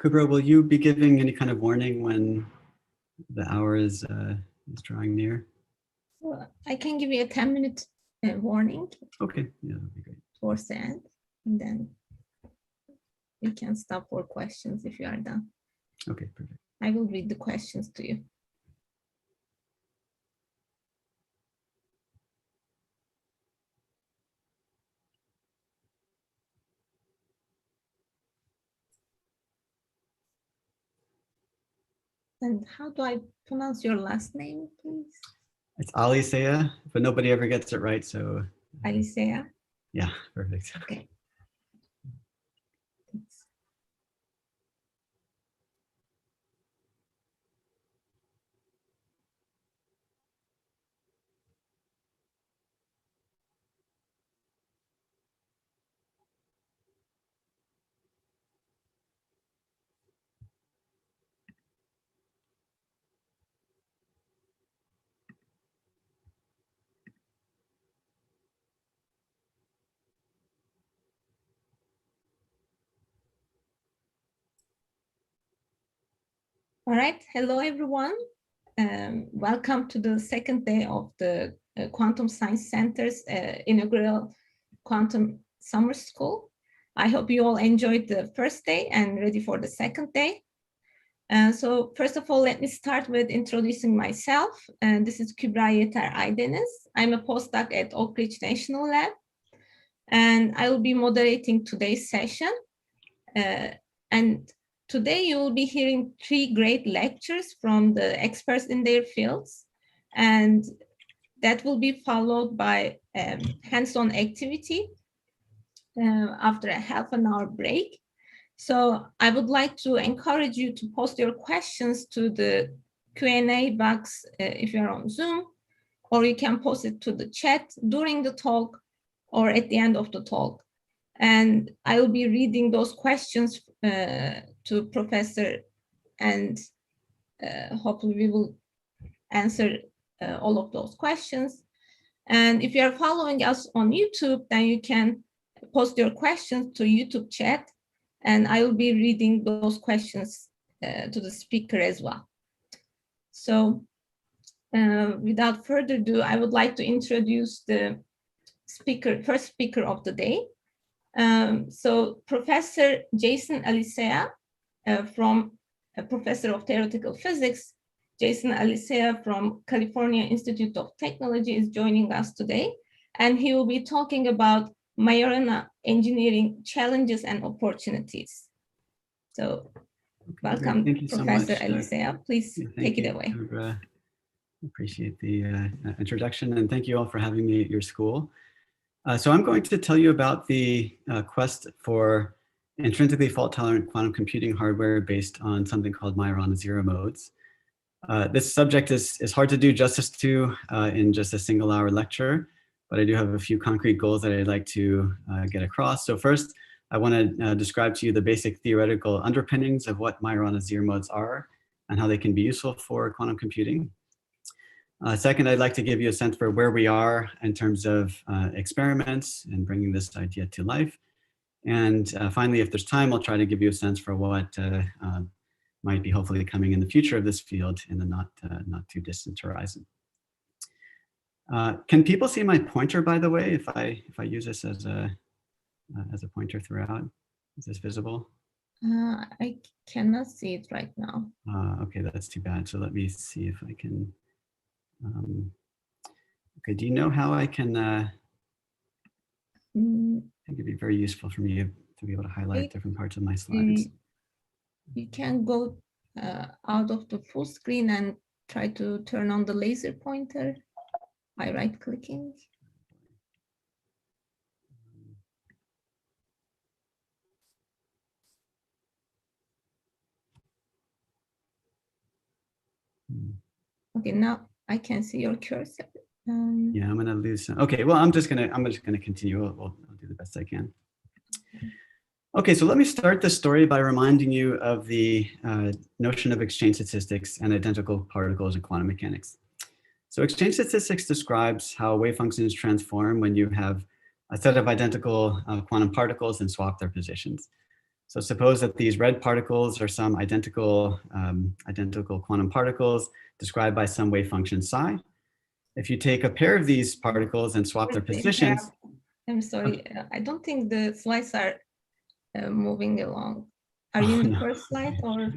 Kubra, will you be giving any kind of warning when the hour is drawing near? Well, I can give you a 10-minute warning. Okay, yeah, that'd be great. Towards the end, and then we can stop for questions if you are done. Okay, perfect. I will read the questions to you. And how do I pronounce your last name, please? It's Alisea, but nobody ever gets it right, so. Alisea? Yeah, perfect. Okay. Thanks. All right, hello everyone. Welcome to the second day of the Quantum Science Center's inaugural Quantum Summer School. I hope you all enjoyed the first day and ready for the second day. So first of all, let me start with introducing myself. This is Kübra Yeter Aydeniz. I'm a postdoc at Oak Ridge National Lab, and I will be moderating today's session. And today you will be hearing 3 great lectures from the experts in their fields, and that will be followed by hands-on activity after a half an hour break. So I would like to encourage you to post your questions to the Q&A box if you're on Zoom, or you can post it to the chat during the talk or at the end of the talk. And I will be reading those questions to Professor, and hopefully we will answer all of those questions. And if you are following us on YouTube, then you can post your questions to YouTube chat, and I will be reading those questions to the speaker as well. So without further ado, I would like to introduce the first speaker of the day. So Professor Jason Alicea, from a professor of theoretical physics, Jason Alicea from California Institute of Technology is joining us today, and he will be talking about Majorana engineering challenges and opportunities. So welcome, Thank you Professor so much. Alicea. Please take it away. Appreciate the introduction, and thank you all for having me at your school. So I'm going to tell you about the quest for intrinsically fault-tolerant quantum computing hardware based on something called Majorana zero modes. This subject is hard to do justice to in just a single-hour lecture, but I do have a few concrete goals that I'd like to get across. So first, I want to describe to you the basic theoretical underpinnings of what Majorana zero modes are and how they can be useful for quantum computing. Second, I'd like to give you a sense for where we are in terms of experiments and bringing this idea to life. And finally, if there's time, I'll try to give you a sense for what might be hopefully coming in the future of this field in the not too distant horizon. Can people see my pointer, by the way, if I use this as a pointer throughout? Is this visible? I cannot see it right now. Okay, that's too bad. So let me see if I can. Okay, do you know how I can? I think it'd be very useful for me to be able to highlight different parts of my slides. You can go out of the full screen and try to turn on the laser pointer by right-clicking. Okay, now I can see your cursor. Yeah, I'm gonna lose some. Okay, well, I'm just gonna continue. I'll do the best I can. Okay, so let me start this story by reminding you of the notion of exchange statistics and identical particles in quantum mechanics. So exchange statistics describes how wave functions transform when you have a set of identical quantum particles and swap their positions. So suppose that these red particles are some identical quantum particles described by some wave function psi. If you take a pair of these particles and swap their positions. I'm sorry, I don't think the slides are moving along. Are you in the first slide or?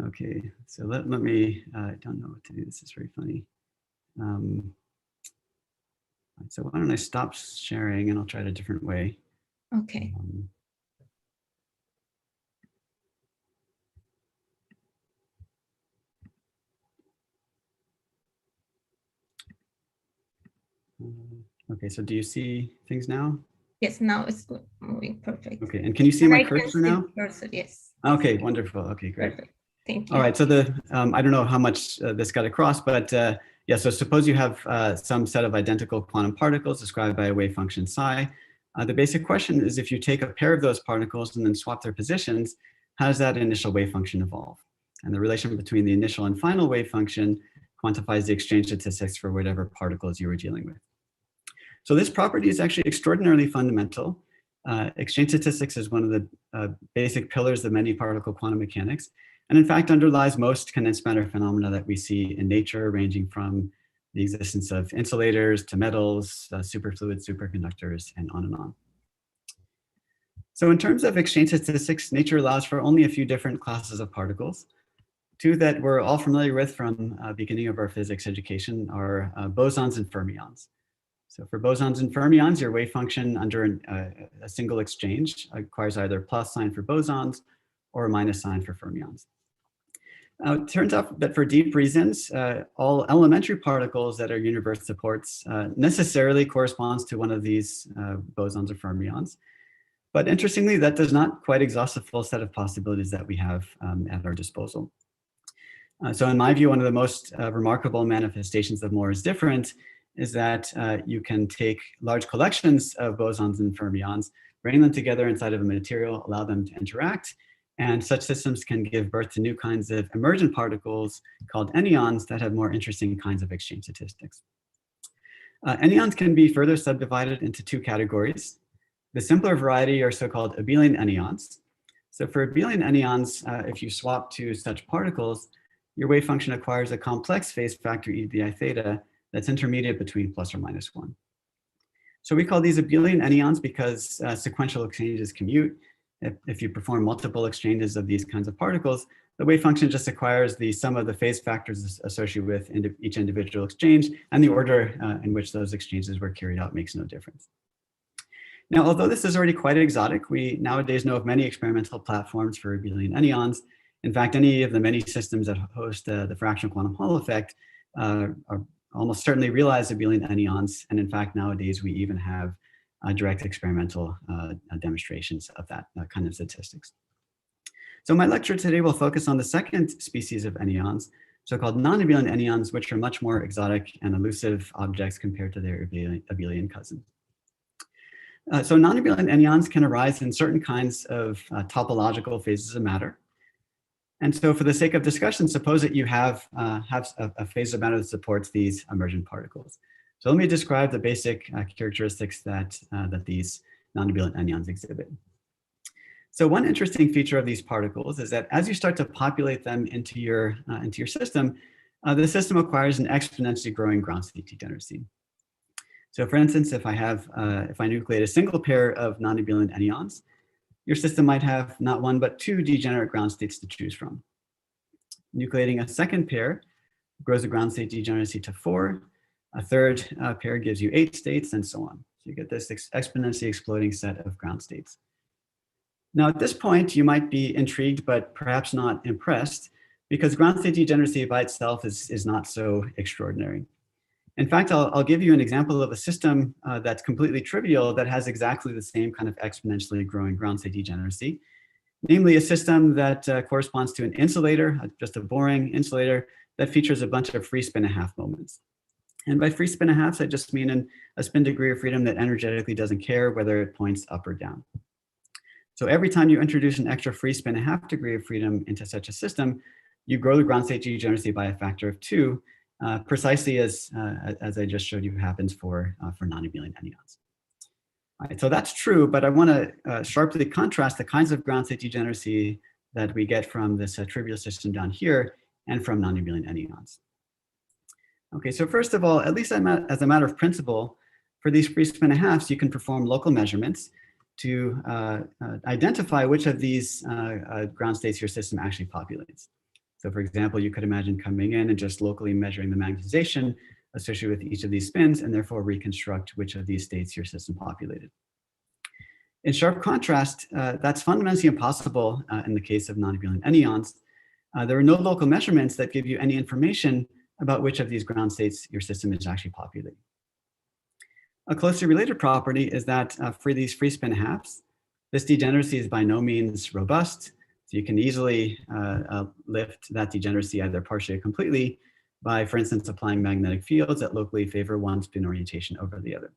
Okay, so let me, I don't know what to do. This is very funny. So why don't I stop sharing and I'll try it a different way. Okay. Okay, so do you see things now? Yes, now it's good, moving perfect. Okay, and can you see my cursor now? Cursor, yes. Okay, wonderful. Okay, great. Perfect. Thank you. All right, so I don't know how much this got across, but yeah, so suppose you have some set of identical quantum particles described by a wave function psi. The basic question is, if you take a pair of those particles and then swap their positions, how does that initial wave function evolve? And the relation between the initial and final wave function quantifies the exchange statistics for whatever particles you were dealing with. So this property is actually extraordinarily fundamental. Exchange statistics is one of the basic pillars of many particle quantum mechanics, and in fact underlies most condensed matter phenomena that we see in nature, ranging from the existence of insulators to metals, superfluids, superconductors, and on and on. So in terms of exchange statistics, nature allows for only a few different classes of particles. Two that we're all familiar with from beginning of our physics education are bosons and fermions. So for bosons and fermions, your wave function under a single exchange requires either plus sign for bosons or a minus sign for fermions. Now, it turns out that for deep reasons, all elementary particles that our universe supports necessarily corresponds to one of these bosons or fermions. But interestingly, that does not quite exhaust the full set of possibilities that we have at our disposal. So in my view, one of the most remarkable manifestations of Moore's difference is that you can take large collections of bosons and fermions, bring them together inside of a material, allow them to interact, and such systems can give birth to new kinds of emergent particles called anyons that have more interesting kinds of exchange statistics. Anyons can be further subdivided into two categories. The simpler variety are so-called abelian anyons. So for abelian anyons, if you swap two such particles, your wave function acquires a complex phase factor e to the I theta that's intermediate between plus or minus 1. So we call these abelian anyons because sequential exchanges commute. If you perform multiple exchanges of these kinds of particles, the wave function just acquires the sum of the phase factors associated with each individual exchange, and the order in which those exchanges were carried out makes no difference. Now, although this is already quite exotic, we nowadays know of many experimental platforms for abelian anyons. In fact, any of the many systems that host the fractional quantum Hall effect are almost certainly realize abelian anyons. And in fact, nowadays we even have direct experimental demonstrations of that kind of statistics. So my lecture today will focus on the second species of anyons, so-called non-abelian anyons, which are much more exotic and elusive objects compared to their abelian cousins. So non-abelian anyons can arise in certain kinds of topological phases of matter. And so for the sake of discussion, suppose that you have a phase of matter that supports these emergent particles. So let me describe the basic characteristics that these non-abelian anyons exhibit. So one interesting feature of these particles is that as you start to populate them into your system, the system acquires an exponentially growing ground state degeneracy. So for instance, if I nucleate a single pair of non-abelian anyons, your system might have not one, but two degenerate ground states to choose from. Nucleating a second pair grows the ground state degeneracy to 4. A third pair gives you 8 states, and so on. So you get this exponentially exploding set of ground states. Now, at this point, you might be intrigued, but perhaps not impressed, because ground state degeneracy by itself is not so extraordinary. In fact, I'll give you an example of a system that's completely trivial that has exactly the same kind of exponentially growing ground state degeneracy, namely a system that corresponds to an insulator, just a boring insulator that features a bunch of free spin-and-a-half moments. And by free spin-and-a-halves, I just mean a spin degree of freedom that energetically doesn't care whether it points up or down. So every time you introduce an extra free spin-and-a-half degree of freedom into such a system, you grow the ground state degeneracy by a factor of 2, precisely as I just showed you happens for non-abelian anyons. All right, so that's true, but I want to sharply contrast the kinds of ground state degeneracy that we get from this trivial system down here and from non-abelian anyons. Okay, so first of all, at least as a matter of principle, for these free spin halves, you can perform local measurements to identify which of these ground states your system actually populates. So for example, you could imagine coming in and just locally measuring the magnetization associated with each of these spins and therefore reconstruct which of these states your system populated. In sharp contrast, that's fundamentally impossible in the case of non-abelian anyons. There are no local measurements that give you any information about which of these ground states your system is actually populating. A closely related property is that for these free spin halves, this degeneracy is by no means robust. So you can easily lift that degeneracy either partially or completely by, for instance, applying magnetic fields that locally favor one spin orientation over the other.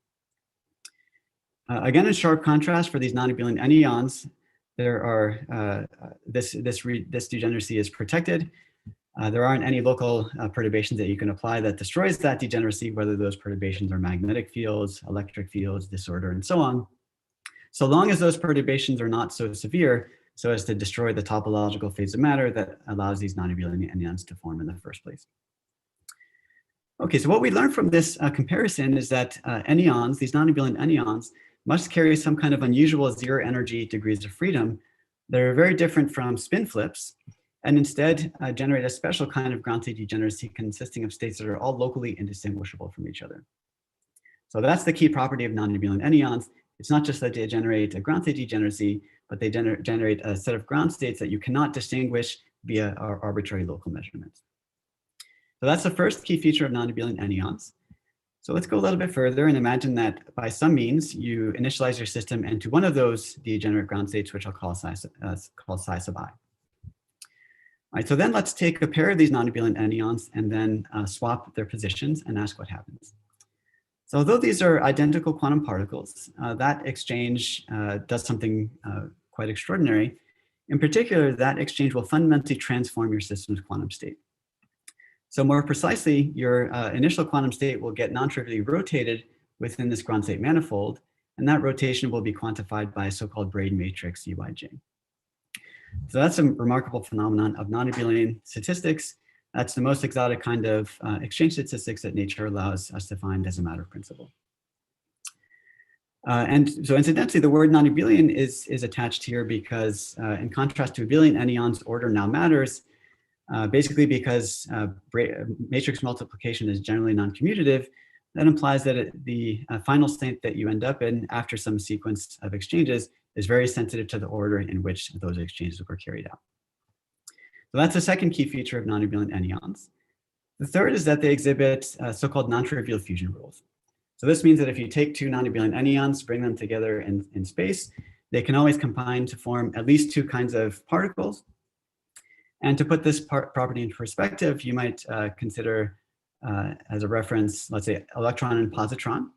Again, in sharp contrast for these non-abelian anyons, there are this degeneracy is protected. There aren't any local perturbations that you can apply that destroys that degeneracy, whether those perturbations are magnetic fields, electric fields, disorder, and so on. So long as those perturbations are not so severe so as to destroy the topological phase of matter that allows these non-abelian anyons to form in the first place. Okay, so what we learned from this comparison is that anyons, these non-abelian anyons, must carry some kind of unusual zero energy degrees of freedom that are very different from spin flips, and instead generate a special kind of ground state degeneracy consisting of states that are all locally indistinguishable from each other. So that's the key property of non-abelian anyons. It's not just that they generate a ground state degeneracy, but they generate a set of ground states that you cannot distinguish via our arbitrary local measurements. So that's the first key feature of non-abelian anyons. So let's go a little bit further and imagine that by some means you initialize your system into one of those degenerate ground states, which I'll call psi sub I. All right, so then let's take a pair of these non-abelian anyons and then swap their positions and ask what happens. So although these are identical quantum particles, that exchange does something quite extraordinary. In particular, that exchange will fundamentally transform your system's quantum state. So more precisely, your initial quantum state will get non-trivially rotated within this ground state manifold, and that rotation will be quantified by a so-called braid matrix UIJ. So that's a remarkable phenomenon of non-abelian statistics. That's the most exotic kind of exchange statistics that nature allows us to find as a matter of principle. And so incidentally, the word non-abelian is attached here because in contrast to abelian anyons, order now matters, basically because matrix multiplication is generally non-commutative. That implies that the final state that you end up in after some sequence of exchanges is very sensitive to the order in which those exchanges were carried out. So that's the second key feature of non-abelian anyons. The third is that they exhibit so-called non-trivial fusion rules. So this means that if you take two non-abelian anyons, bring them together in space, they can always combine to form at least two kinds of particles. And to put this property into perspective, you might consider as a reference, let's say electron and positron.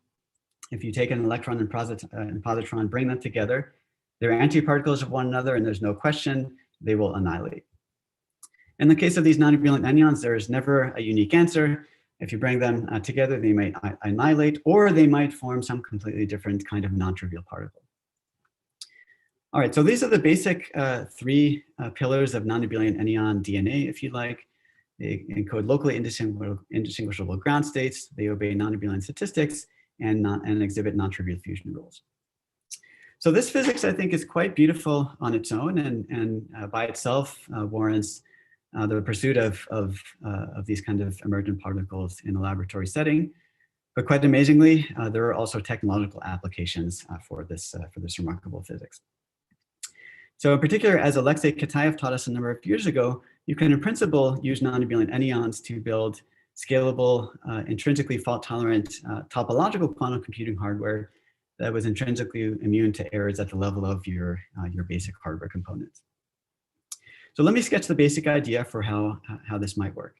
If you take an electron and positron, bring them together, they're antiparticles of one another, and there's no question they will annihilate. In the case of these non-abelian anyons, there is never a unique answer. If you bring them together, they might annihilate, or they might form some completely different kind of non-trivial particle. All right, so these are the basic three pillars of non-abelian anyon DNA, if you like. They encode locally indistinguishable ground states, they obey non-abelian statistics, and exhibit non-trivial fusion rules. So this physics, I think, is quite beautiful on its own, and by itself warrants the pursuit of these kind of emergent particles in a laboratory setting. But quite amazingly, there are also technological applications for this remarkable physics. So in particular, as Alexei Kitaev taught us a number of years ago, you can in principle use non-abelian anyons to build scalable, intrinsically fault-tolerant topological quantum computing hardware that was intrinsically immune to errors at the level of your basic hardware components. So let me sketch the basic idea for how this might work.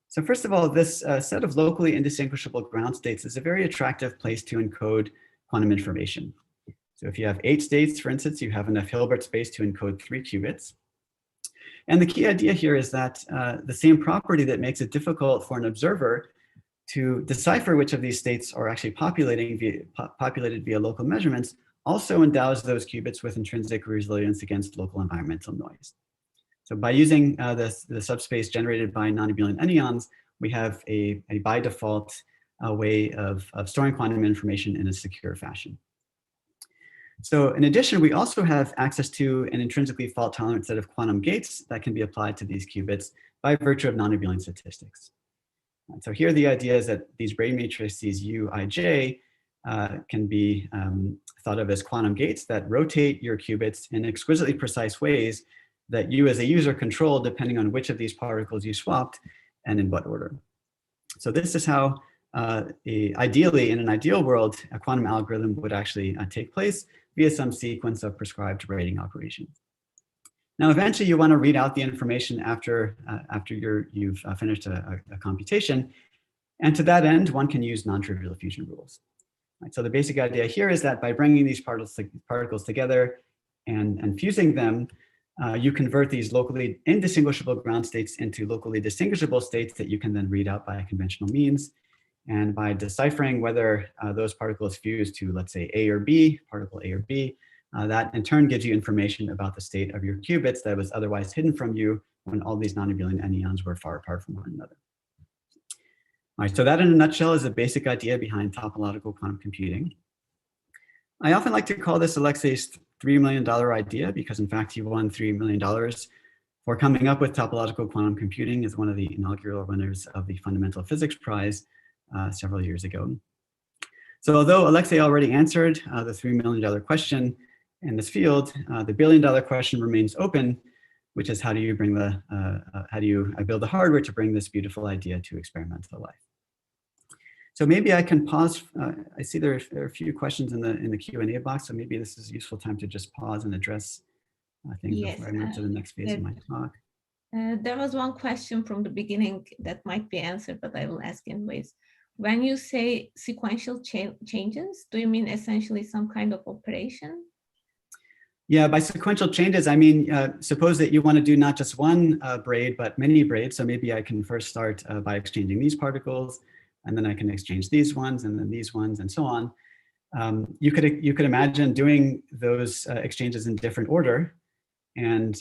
So first of all, this set of locally indistinguishable ground states is a very attractive place to encode quantum information. So if you have 8 states, for instance, you have enough Hilbert space to encode 3 qubits. And the key idea here is that the same property that makes it difficult for an observer to decipher which of these states are actually populated via local measurements also endows those qubits with intrinsic resilience against local environmental noise. So by using the subspace generated by non-abelian anyons, we have a by default way of storing quantum information in a secure fashion. So in addition, we also have access to an intrinsically fault-tolerant set of quantum gates that can be applied to these qubits by virtue of non-abelian statistics. And so here the idea is that these Bragg matrices U, I, J can be thought of as quantum gates that rotate your qubits in exquisitely precise ways that you as a user control depending on which of these particles you swapped and in what order. So this is how ideally, in an ideal world, a quantum algorithm would actually take place via some sequence of prescribed rating operations. Now, eventually you want to read out the information after you've finished a computation. And to that end, one can use non-trivial diffusion rules. Right, so the basic idea here is that by bringing these particles together and fusing them, you convert these locally indistinguishable ground states into locally distinguishable states that you can then read out by conventional means. And by deciphering whether those particles fuse to, let's say, A or B, particle A or B, that in turn gives you information about the state of your qubits that was otherwise hidden from you when all these non-abelian anyons were far apart from one another. All right, so that in a nutshell is the basic idea behind topological quantum computing. I often like to call this Alexei's $3 million idea because in fact he won $3 million for coming up with topological quantum computing as one of the inaugural winners of the Fundamental Physics Prize several years ago. So although Alexei already answered the $3 million question in this field, the $1 billion question remains open, which is how do you bring build the hardware to bring this beautiful idea to experimental life? So maybe I can pause. I see there are a few questions in the Q&A box, so maybe this is a useful time to just pause and address things before I move to the next phase of my talk. There was one question from the beginning that might be answered, but I will ask anyways. When you say sequential changes, do you mean essentially some kind of operation? Yeah, by sequential changes, I mean, suppose that you want to do not just one braid, but many braids. So maybe I can first start by exchanging these particles, and then I can exchange these ones, and then these ones, and so on. You could imagine doing those exchanges in different order, and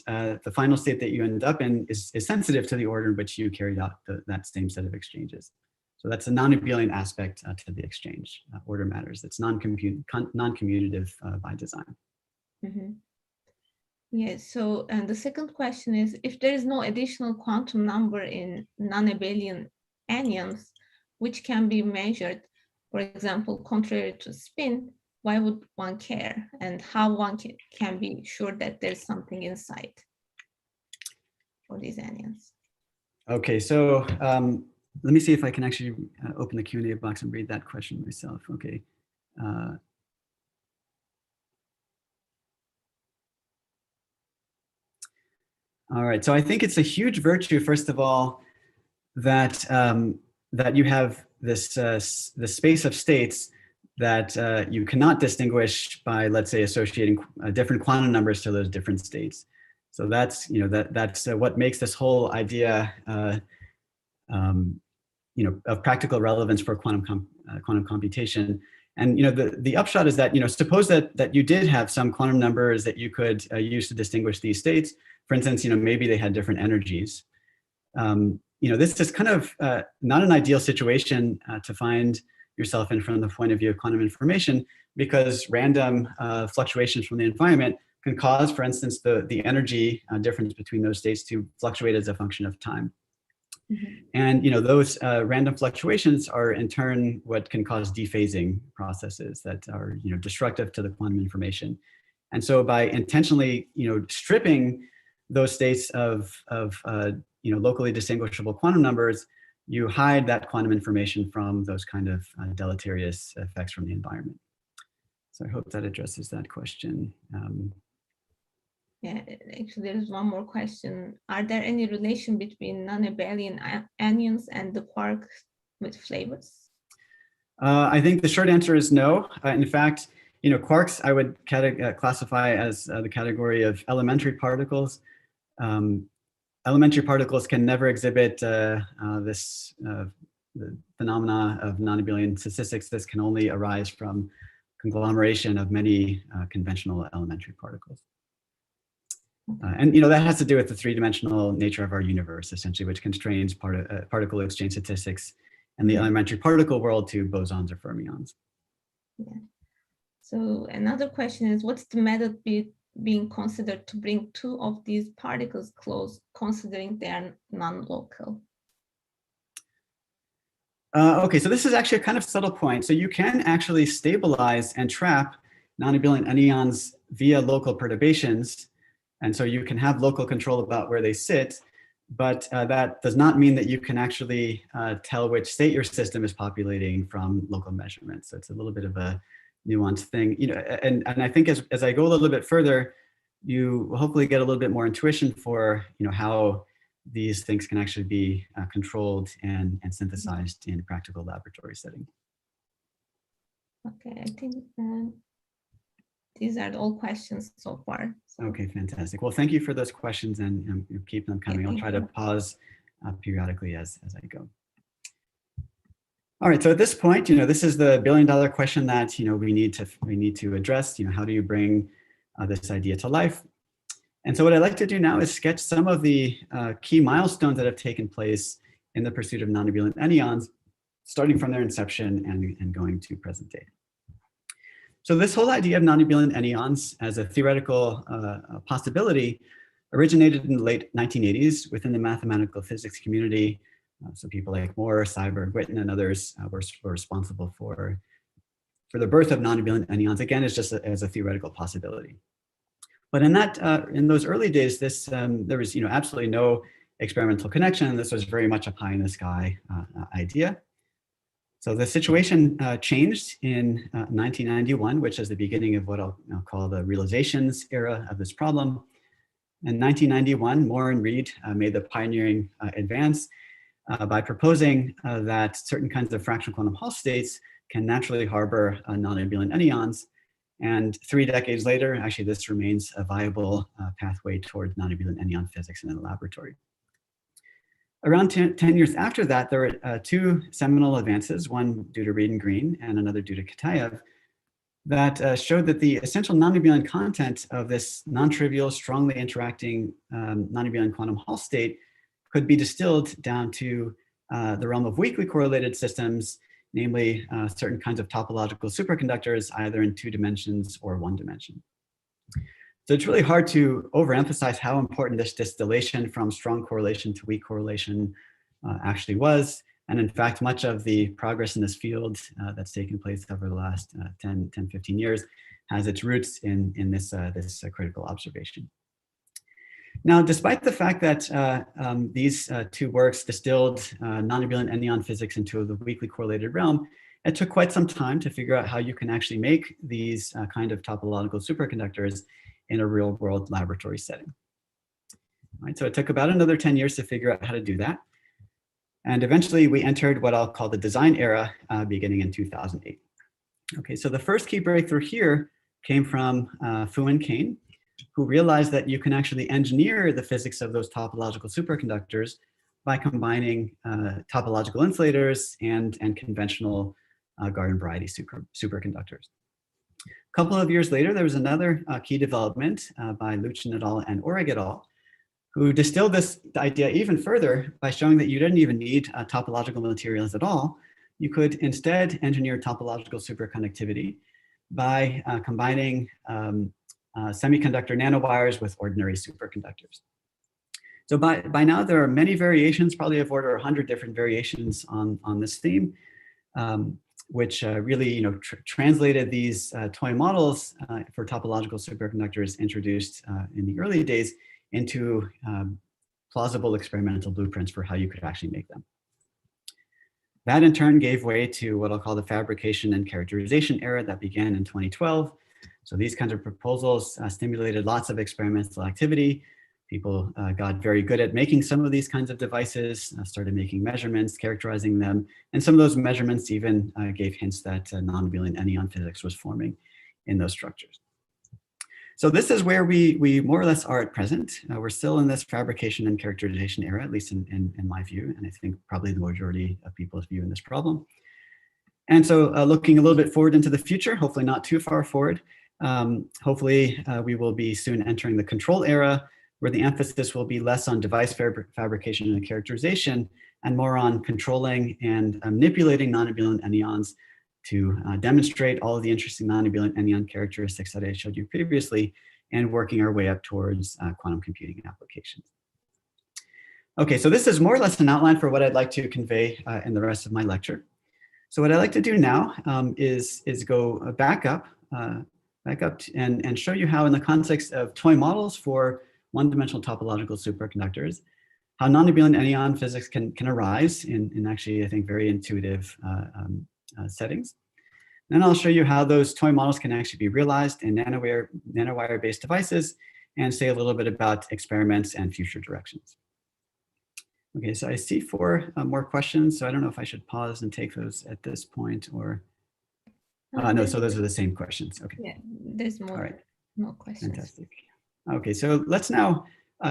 the final state that you end up in is sensitive to the order in which you carried out that same set of exchanges. So that's a non-abelian aspect to the exchange. Order matters. It's non-commutative by design. Mm-hmm. Yes, so and the second question is, if there is no additional quantum number in non-abelian anyons, which can be measured, for example, contrary to spin, why would one care? And how one can be sure that there's something inside for these anyons? Okay, so let me see if I can actually open the Q&A box and read that question myself. Okay. All right, so I think it's a huge virtue, first of all, that that you have this space of states that you cannot distinguish by, let's say, associating different quantum numbers to those different states. So that's that's what makes this whole idea of practical relevance for quantum computation. And the upshot is that suppose that you did have some quantum numbers that you could use to distinguish these states. For instance, maybe they had different energies. This is kind of not an ideal situation to find yourself in from the point of view of quantum information, because random fluctuations from the environment can cause, for instance, the energy difference between those states to fluctuate as a function of time. Mm-hmm. And those random fluctuations are in turn what can cause dephasing processes that are destructive to the quantum information. And so by intentionally stripping those states of locally distinguishable quantum numbers, you hide that quantum information from those kind of deleterious effects from the environment. So I hope that addresses that question. Yeah, actually, there's one more question. Are there any relation between non-abelian anyons and the quarks with flavors? I think the short answer is no. In fact, quarks I would classify as the category of elementary particles. Elementary particles can never exhibit the phenomena of non-abelian statistics, this can only arise from conglomeration of many conventional elementary particles. And that has to do with the three-dimensional nature of our universe, essentially, which constrains particle exchange statistics and the elementary particle world to bosons or fermions. Yeah. So another question is, what's the method being considered to bring two of these particles close, considering they are non-local? Okay, so this is actually a kind of subtle point. So you can actually stabilize and trap non-abelian anyons via local perturbations. And so you can have local control about where they sit, but that does not mean that you can actually tell which state your system is populating from local measurements. So it's a little bit of a nuanced thing, and I think as I go a little bit further, you will hopefully get a little bit more intuition for, how these things can actually be controlled and synthesized in practical laboratory setting. Okay, I think these are all questions so far. So. Okay, fantastic. Well, thank you for those questions, and keep them coming. I'll try to pause periodically as I go. All right, so at this point, this is the billion-dollar question that we need to address. How do you bring this idea to life? And so what I'd like to do now is sketch some of the key milestones that have taken place in the pursuit of non-abelian anyons, starting from their inception and going to present day. So this whole idea of non-abelian anyons as a theoretical possibility originated in the late 1980s within the mathematical physics community. So people like Moore, Seiberg, Witten, and others were responsible for the birth of non-abelian anyons. Again, it's just as a theoretical possibility. But in those early days, there was absolutely no experimental connection. This was very much a pie in the sky idea. So the situation changed in 1991, which is the beginning of what I'll call the realizations era of this problem. In 1991, Moore and Reed made the pioneering advance by proposing that certain kinds of fractional quantum Hall states can naturally harbor non-abelian anyons. And 3 decades later, actually, this remains a viable pathway towards non-abelian anyon physics in the laboratory. Around 10 years after that, there were 2 seminal advances, one due to Reed and Green and another due to Kitaev, that showed that the essential non-abelian content of this non-trivial, strongly interacting non-abelian quantum Hall state could be distilled down to the realm of weakly correlated systems, namely certain kinds of topological superconductors, either in 2 dimensions or 1 dimension. So it's really hard to overemphasize how important this distillation from strong correlation to weak correlation actually was. And in fact, much of the progress in this field that's taken place over the last 10, 15 years has its roots in this critical observation. Now, despite the fact that these 2 works distilled non-abelian anyon physics into the weakly correlated realm, it took quite some time to figure out how you can actually make these kind of topological superconductors in a real world laboratory setting. All right, so it took about another 10 years to figure out how to do that. And eventually we entered what I'll call the design era beginning in 2008. Okay, so the first key breakthrough here came from Fu and Kane, who realized that you can actually engineer the physics of those topological superconductors by combining topological insulators and conventional garden variety superconductors. A couple of years later, there was another key development by Luchin et al. And Oreg et al., who distilled this idea even further by showing that you didn't even need topological materials at all. You could instead engineer topological superconductivity by combining semiconductor nanowires with ordinary superconductors. So by now, there are many variations, probably of order 100 different variations on this theme, which really translated these toy models for topological superconductors introduced in the early days into plausible experimental blueprints for how you could actually make them. That in turn gave way to what I'll call the fabrication and characterization era that began in 2012. So these kinds of proposals stimulated lots of experimental activity. People got very good at making some of these kinds of devices, started making measurements, characterizing them, and some of those measurements even gave hints that non-abelian anyon physics was forming in those structures. So this is where we more or less are at present. We're still in this fabrication and characterization era, at least in my view, and I think probably the majority of people's view in this problem. And so looking a little bit forward into the future, hopefully not too far forward, hopefully we will be soon entering the control era, where the emphasis will be less on device fabrication and characterization and more on controlling and manipulating non-abelian anyons to demonstrate all of the interesting non-abelian anyon characteristics that I showed you previously, and working our way up towards quantum computing applications. Okay, so this is more or less an outline for what I'd like to convey in the rest of my lecture. So what I'd like to do now is go back up and show you how, in the context of toy models for one-dimensional topological superconductors, how non-abelian anyon physics can arise in actually, I think, very intuitive settings. Then I'll show you how those toy models can actually be realized in nanowire-based devices, and say a little bit about experiments and future directions. Okay, so I see 4 more questions, so I don't know if I should pause and take those at this point, or no, so those are the same questions. Okay. Yeah, there's more, all right. more questions. Fantastic. Okay, so let's now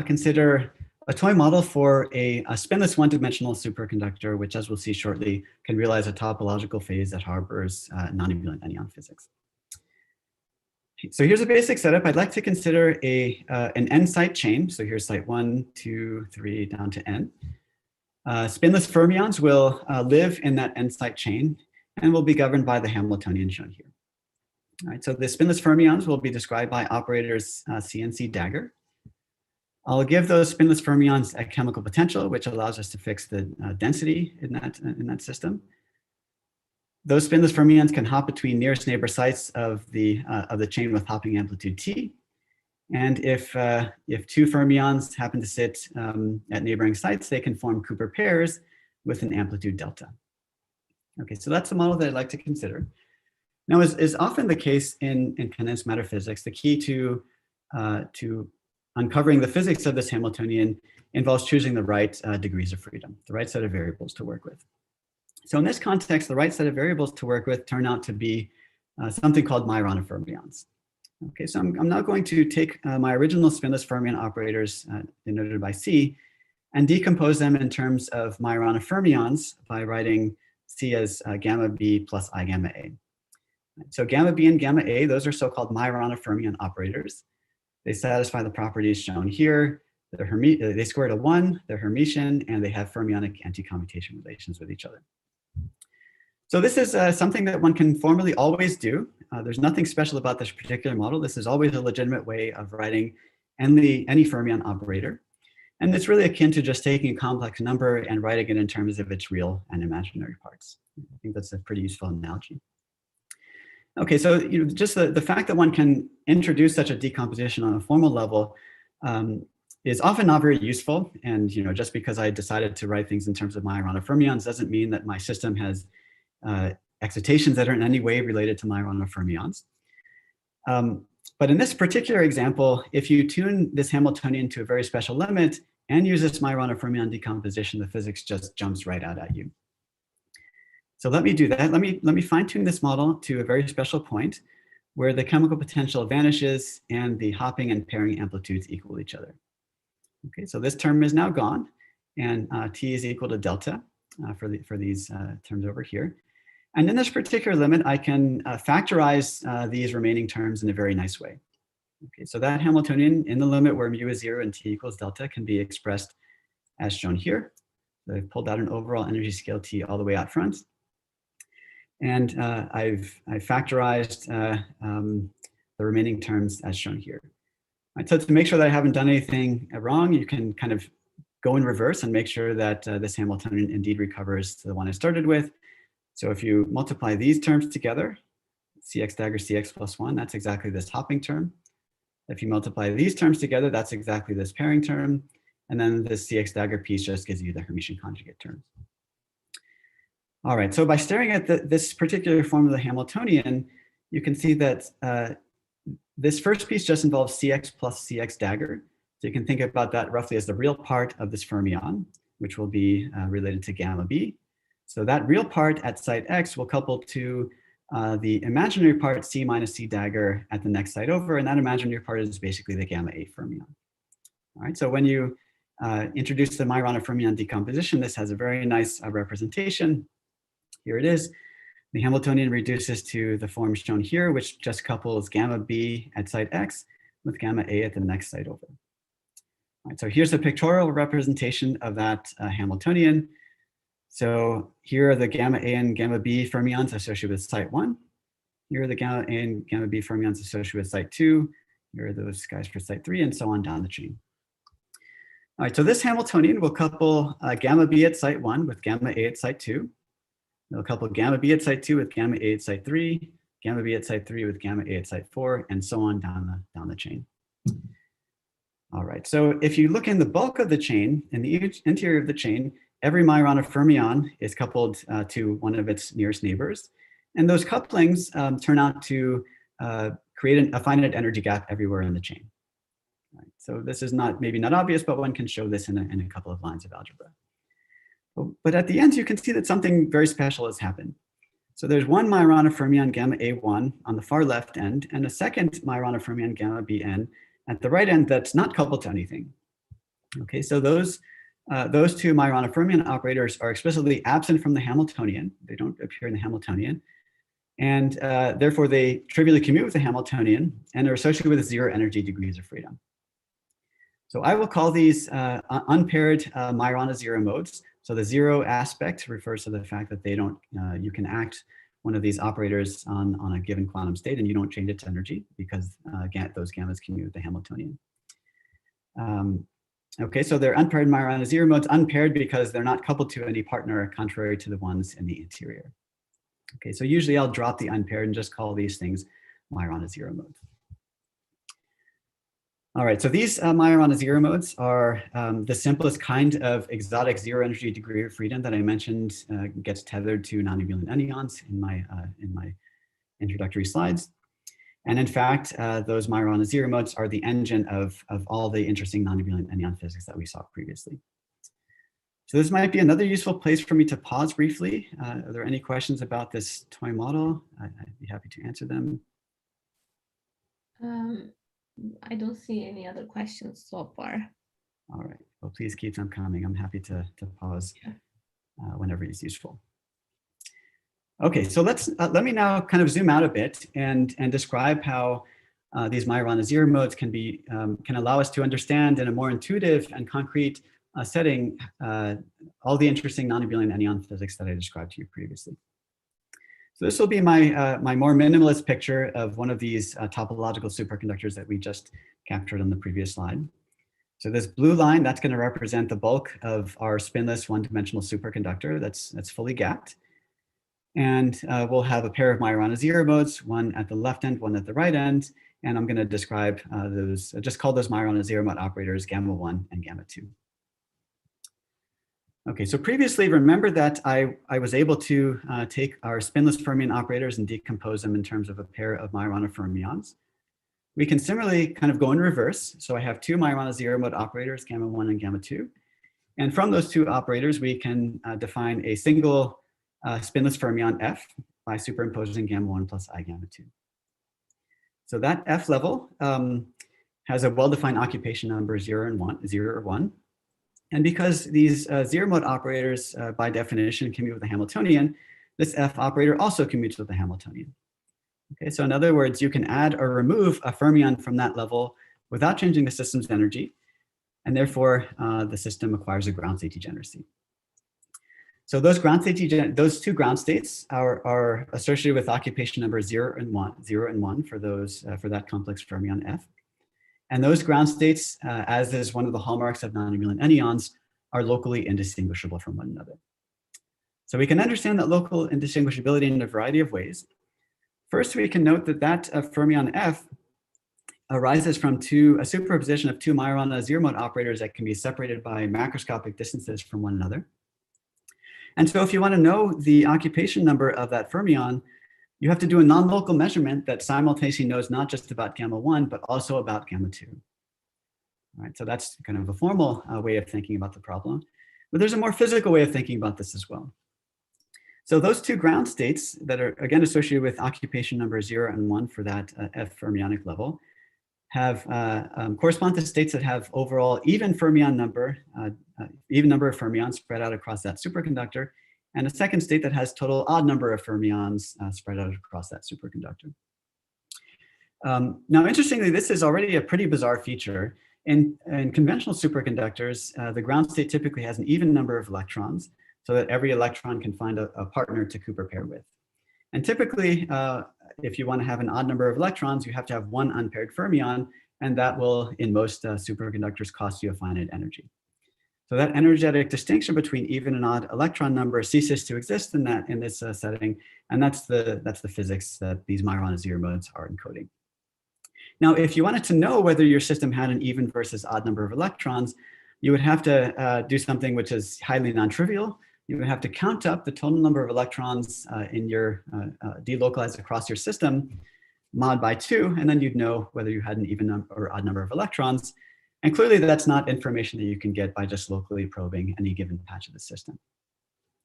consider a toy model for a spinless one-dimensional superconductor, which, as we'll see shortly, can realize a topological phase that harbors non-abelian anyon physics. So here's a basic setup. I'd like to consider an n-site chain. So here's site 1, 2, 3, down to n. Spinless fermions will live in that n-site chain and will be governed by the Hamiltonian shown here. All right, so the spinless fermions will be described by operators C and C dagger. I'll give those spinless fermions a chemical potential, which allows us to fix the density in that system. Those spinless fermions can hop between nearest neighbor sites of the chain with hopping amplitude t. And if 2 fermions happen to sit at neighboring sites, they can form Cooper pairs with an amplitude delta. Okay, so that's the model that I'd like to consider. Now, as is often the case in condensed matter physics, the key to uncovering the physics of this Hamiltonian involves choosing the right degrees of freedom, the right set of variables to work with. So in this context, the right set of variables to work with turn out to be something called Majorana fermions. Okay, so I'm now going to take my original spinless fermion operators denoted by C and decompose them in terms of Majorana fermions by writing C as gamma B plus I gamma A. So gamma B and gamma A, those are so-called Majorana fermion operators. They satisfy the properties shown here. They square to 1, they're Hermitian, and they have fermionic anti-commutation relations with each other. So this is something that one can formally always do. There's nothing special about this particular model. This is always a legitimate way of writing any fermion operator. And it's really akin to just taking a complex number and writing it in terms of its real and imaginary parts. I think that's a pretty useful analogy. Okay, so just the fact that one can introduce such a decomposition on a formal level is often not very useful. And just because I decided to write things in terms of Majorana fermions doesn't mean that my system has excitations that are in any way related to Majorana fermions. But in this particular example, if you tune this Hamiltonian to a very special limit and use this Majorana fermion decomposition, the physics just jumps right out at you. So let me do that. Let me fine tune this model to a very special point where the chemical potential vanishes and the hopping and pairing amplitudes equal each other. Okay, so this term is now gone, and T is equal to delta for these terms over here. And in this particular limit, I can factorize these remaining terms in a very nice way. Okay, so that Hamiltonian in the limit where mu is 0 and T equals delta can be expressed as shown here. So I've pulled out an overall energy scale T all the way out front. And I've factorized the remaining terms as shown here. Right, so to make sure that I haven't done anything wrong, you can kind of go in reverse and make sure that this Hamiltonian indeed recovers to the one I started with. So if you multiply these terms together, Cx dagger Cx plus 1, that's exactly this hopping term. If you multiply these terms together, that's exactly this pairing term. And then this Cx dagger piece just gives you the Hermitian conjugate terms. All right, so by staring at this particular form of the Hamiltonian, you can see that this first piece just involves Cx plus Cx dagger. So you can think about that roughly as the real part of this fermion, which will be related to gamma B. So that real part at site X will couple to the imaginary part C minus C dagger at the next site over, and that imaginary part is basically the gamma 8 fermion. All right, so when you introduce the Majorana fermion decomposition, this has a very nice representation. Here it is. The Hamiltonian reduces to the form shown here, which just couples gamma B at site X with gamma A at the next site over. All right, so here's a pictorial representation of that Hamiltonian. So here are the gamma A and gamma B fermions associated with site 1. Here are the gamma A and gamma B fermions associated with site 2. Here are those guys for site 3, and so on down the chain. All right, so this Hamiltonian will couple gamma B at site 1 with gamma A at site 2. It'll couple gamma B at site 2 with gamma A at site 3, gamma B at site 3 with gamma A at site 4, and so on down the chain. All right, so if you look in the bulk of the chain, in the interior of the chain, every Majorana fermion is coupled to one of its nearest neighbors. And those couplings turn out to create a finite energy gap everywhere in the chain. Right, so this is maybe not obvious, but one can show this in a couple of lines of algebra. But at the end, you can see that something very special has happened. So there's one Majorana fermion gamma A1 on the far left end, and a second Majorana fermion gamma Bn at the right end that's not coupled to anything. Okay, so those two Majorana fermion operators are explicitly absent from the Hamiltonian. They don't appear in the Hamiltonian. And therefore, they trivially commute with the Hamiltonian and are associated with 0 energy degrees of freedom. So I will call these unpaired Majorana zero modes. So the 0 aspect refers to the fact that they don't, you can act one of these operators on a given quantum state and you don't change its energy because those gammas commute with the Hamiltonian. Okay, so they're unpaired Majorana zero modes, unpaired because they're not coupled to any partner contrary to the ones in the interior. Okay, so usually I'll drop the unpaired and just call these things Majorana zero modes. All right, so these Majorana zero modes are the simplest kind of exotic 0 energy degree of freedom that I mentioned gets tethered to non-abelian anyons in my introductory slides. And in fact, those Majorana zero modes are the engine of all the interesting non-abelian anyon physics that we saw previously. So this might be another useful place for me to pause briefly. Are there any questions about this toy model? I'd be happy to answer them. I don't see any other questions so far. All right, well, please keep them coming. I'm happy to pause whenever it's useful. Okay, so let me now kind of zoom out a bit and describe how these Majorana zero modes can allow us to understand in a more intuitive and concrete setting all the interesting non-abelian anyon physics that I described to you previously. So this will be my more minimalist picture of one of these topological superconductors that we just captured on the previous slide. So this blue line, that's going to represent the bulk of our spinless one-dimensional superconductor that's fully gapped. And we'll have a pair of Majorana zero modes, one at the left end, one at the right end. And I'm going to describe just call those Majorana zero mode operators gamma 1 and gamma 2. Okay, so previously, remember that I was able to take our spinless fermion operators and decompose them in terms of a pair of Majorana fermions. We can similarly kind of go in reverse. So I have two Majorana zero mode operators, gamma 1 and gamma 2. And from those two operators, we can define a single spinless fermion F by superimposing gamma 1 plus I gamma 2. So that F level has a well-defined occupation number 0 or 1. And because these zero mode operators, by definition, commute with the Hamiltonian, this F operator also commutes with the Hamiltonian. Okay, so in other words, you can add or remove a fermion from that level without changing the system's energy, and therefore the system acquires a ground state degeneracy. So those two ground states are associated with occupation number 0 and 1 for that complex fermion F. And those ground states, as is one of the hallmarks of non-abelian anyons, are locally indistinguishable from one another. So we can understand that local indistinguishability in a variety of ways. First, we can note that fermion F arises from a superposition of two Majorana zero mode operators that can be separated by macroscopic distances from one another. And so if you want to know the occupation number of that fermion, you have to do a non-local measurement that simultaneously knows not just about gamma 1, but also about gamma 2. All right, so that's kind of a formal way of thinking about the problem. But there's a more physical way of thinking about this as well. So those two ground states that are again associated with occupation number 0 and 1 for that F fermionic level have correspond to states that have overall even fermion number, even number of fermions spread out across that superconductor, and a second state that has total odd number of fermions spread out across that superconductor. Now, interestingly, this is already a pretty bizarre feature. In conventional superconductors, the ground state typically has an even number of electrons, so that every electron can find a partner to Cooper pair with. And typically, if you want to have an odd number of electrons, you have to have one unpaired fermion, and that will, in most superconductors, cost you a finite energy. So that energetic distinction between even and odd electron number ceases to exist in this setting, and that's the physics that these Majorana zero modes are encoding. Now, if you wanted to know whether your system had an even versus odd number of electrons, you would have to do something which is highly non-trivial. You would have to count up the total number of electrons in your delocalized across your system, mod by 2, and then you'd know whether you had an even or odd number of electrons. And clearly that's not information that you can get by just locally probing any given patch of the system.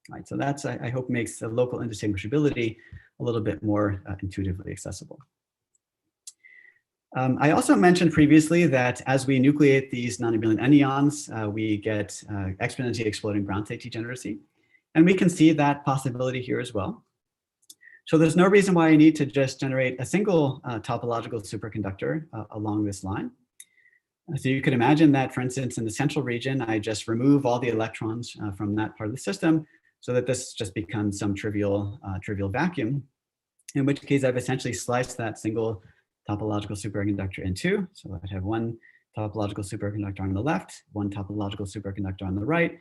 Right, so that's, I hope, makes the local indistinguishability a little bit more intuitively accessible. I also mentioned previously that as we nucleate these non-abelian anyons, we get exponentially exploding ground state degeneracy. And we can see that possibility here as well. So there's no reason why I need to just generate a single topological superconductor along this line. So you could imagine that, for instance, in the central region, I just remove all the electrons from that part of the system so that this just becomes some trivial vacuum, in which case I've essentially sliced that single topological superconductor in two. So I'd have one topological superconductor on the left, one topological superconductor on the right.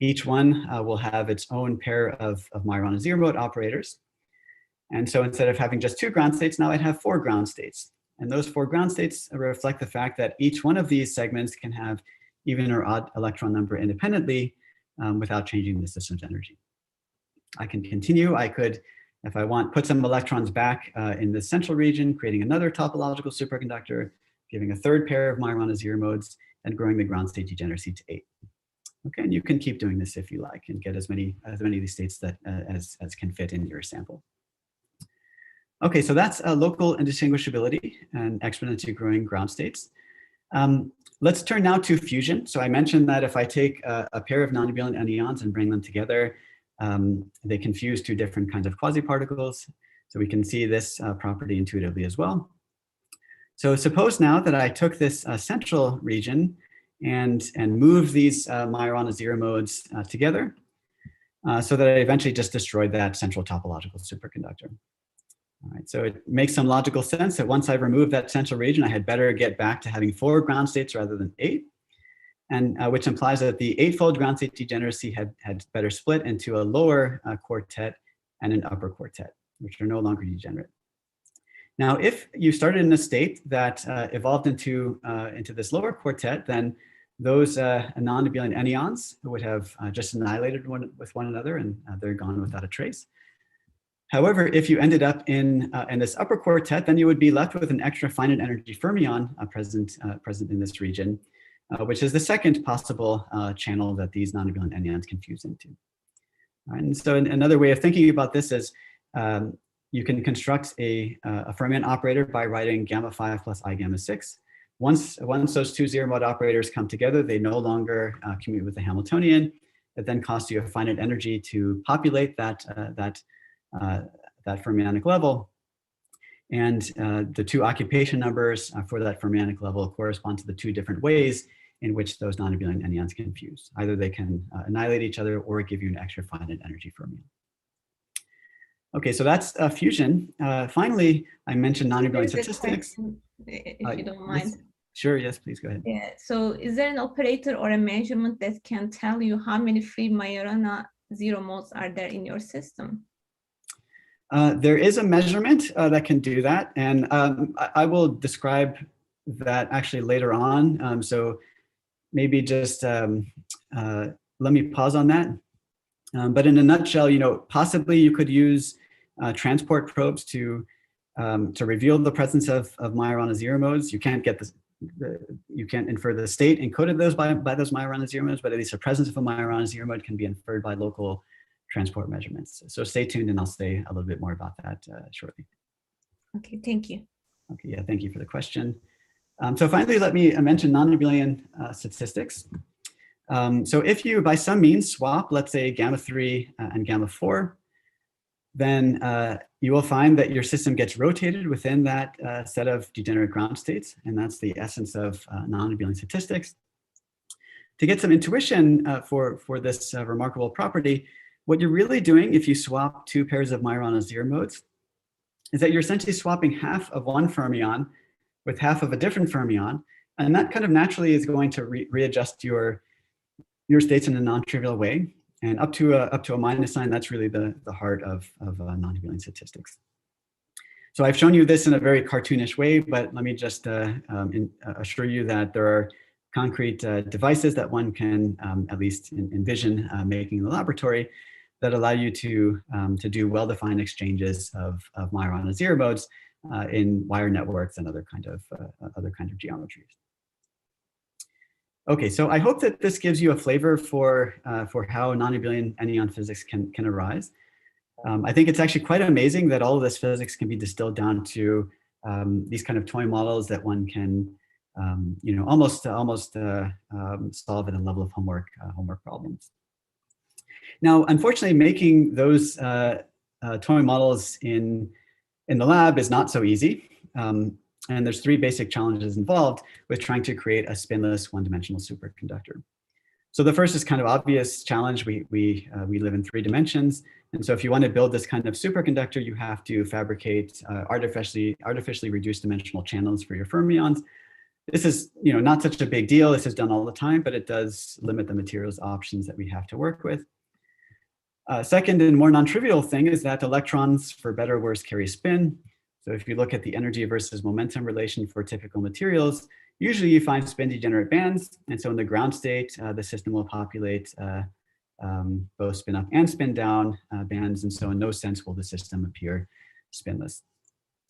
Each one will have its own pair of Majorana zero mode operators. And so instead of having just two ground states, now I'd have 4 ground states. And those 4 ground states reflect the fact that each one of these segments can have even or odd electron number independently without changing the system's energy. I can continue. I could, if I want, put some electrons back in the central region, creating another topological superconductor, giving a third pair of Majorana zero modes, and growing the ground state degeneracy to 8. Okay, and you can keep doing this if you like and get as many of these states that as can fit in your sample. Okay, so that's local indistinguishability and exponentially growing ground states. Let's turn now to fusion. So I mentioned that if I take a pair of non-abelian anyons and bring them together, they can fuse 2 different kinds of quasi-particles. So we can see this property intuitively as well. So suppose now that I took this central region and moved these Majorana zero modes together so that I eventually just destroyed that central topological superconductor. All right, so it makes some logical sense that once I've removed that central region, I had better get back to having 4 ground states rather than 8, and which implies that the 8-fold ground state degeneracy had better split into a lower quartet and an upper quartet, which are no longer degenerate. Now, if you started in a state that evolved into this lower quartet, then those non-abelian anyons would have just annihilated with one another, and they're gone without a trace. However, if you ended up in this upper quartet, then you would be left with an extra finite energy fermion present in this region, which is the second possible channel that these non-abelian anyons can fuse into. And so another way of thinking about this is you can construct a fermion operator by writing gamma 5 plus I gamma 6. Once those 2 zero mode operators come together, they no longer commute with the Hamiltonian. It then costs you a finite energy to populate that fermionic level. And the 2 occupation numbers for that fermionic level correspond to the 2 different ways in which those non-abelian anyons can fuse. Either they can annihilate each other or give you an extra finite energy fermion. Okay, so that's fusion. Finally, I mentioned non-abelian statistics. If you don't mind. Yes. Sure, yes, please go ahead. Yeah, so is there an operator or a measurement that can tell you how many free Majorana zero modes are there in your system? There is a measurement that can do that, and I will describe that actually later on. So maybe just let me pause on that. But in a nutshell, possibly you could use transport probes to reveal the presence of Majorana zero modes. You can't get this. You can't infer the state encoded by those Majorana zero modes, but at least the presence of a Majorana zero mode can be inferred by local transport measurements. So stay tuned and I'll say a little bit more about that shortly. Okay, thank you. Okay, yeah, thank you for the question. So finally, let me mention non-abelian statistics. So if you, by some means, swap, let's say gamma 3 and gamma 4, then you will find that your system gets rotated within that set of degenerate ground states, and that's the essence of non-abelian statistics. To get some intuition for this remarkable property, what you're really doing if you swap two pairs of Majorana-Zier modes is that you're essentially swapping half of one fermion with half of a different fermion, and that kind of naturally is going to readjust your states in a non-trivial way. And up to a minus sign, that's really the heart of non-abelian statistics. So I've shown you this in a very cartoonish way, but let me just assure you that there are concrete devices that one can at least envision making in the laboratory that allow you to do well-defined exchanges of Majorana-Zier modes in wire networks and other kind of geometries. Okay, so I hope that this gives you a flavor for how non-abelian anyon physics can arise. I think it's actually quite amazing that all of this physics can be distilled down to these kind of toy models that one can, almost solve at a level of homework problems. Now, unfortunately, making those toy models in the lab is not so easy. And there's three basic challenges involved with trying to create a spinless one-dimensional superconductor. So the first is kind of obvious challenge. We live in 3 dimensions. And so if you want to build this kind of superconductor, you have to fabricate artificially reduced dimensional channels for your fermions. This is not such a big deal. This is done all the time, but it does limit the materials options that we have to work with. Second and more non-trivial thing is that electrons, for better or worse, carry spin. So if you look at the energy versus momentum relation for typical materials, usually you find spin degenerate bands. And so in the ground state, the system will populate both spin up and spin down bands. And so in no sense will the system appear spinless.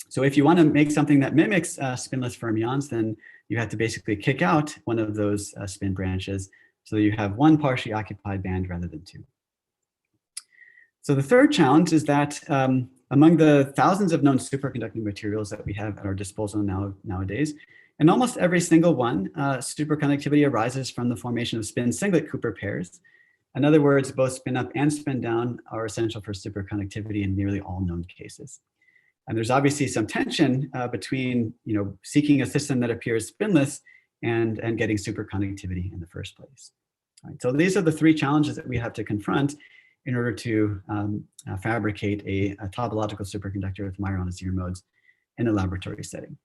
So if you want to make something that mimics spinless fermions, then you have to basically kick out one of those spin branches so that you have one partially occupied band rather than 2. So the third challenge is that among the thousands of known superconducting materials that we have at our disposal nowadays, in almost every single one, superconductivity arises from the formation of spin singlet Cooper pairs. In other words, both spin up and spin down are essential for superconductivity in nearly all known cases. And there's obviously some tension between seeking a system that appears spinless and getting superconductivity in the first place. All right, so these are the 3 challenges that we have to confront in order to fabricate a topological superconductor with Majorana-Zier modes in a laboratory setting.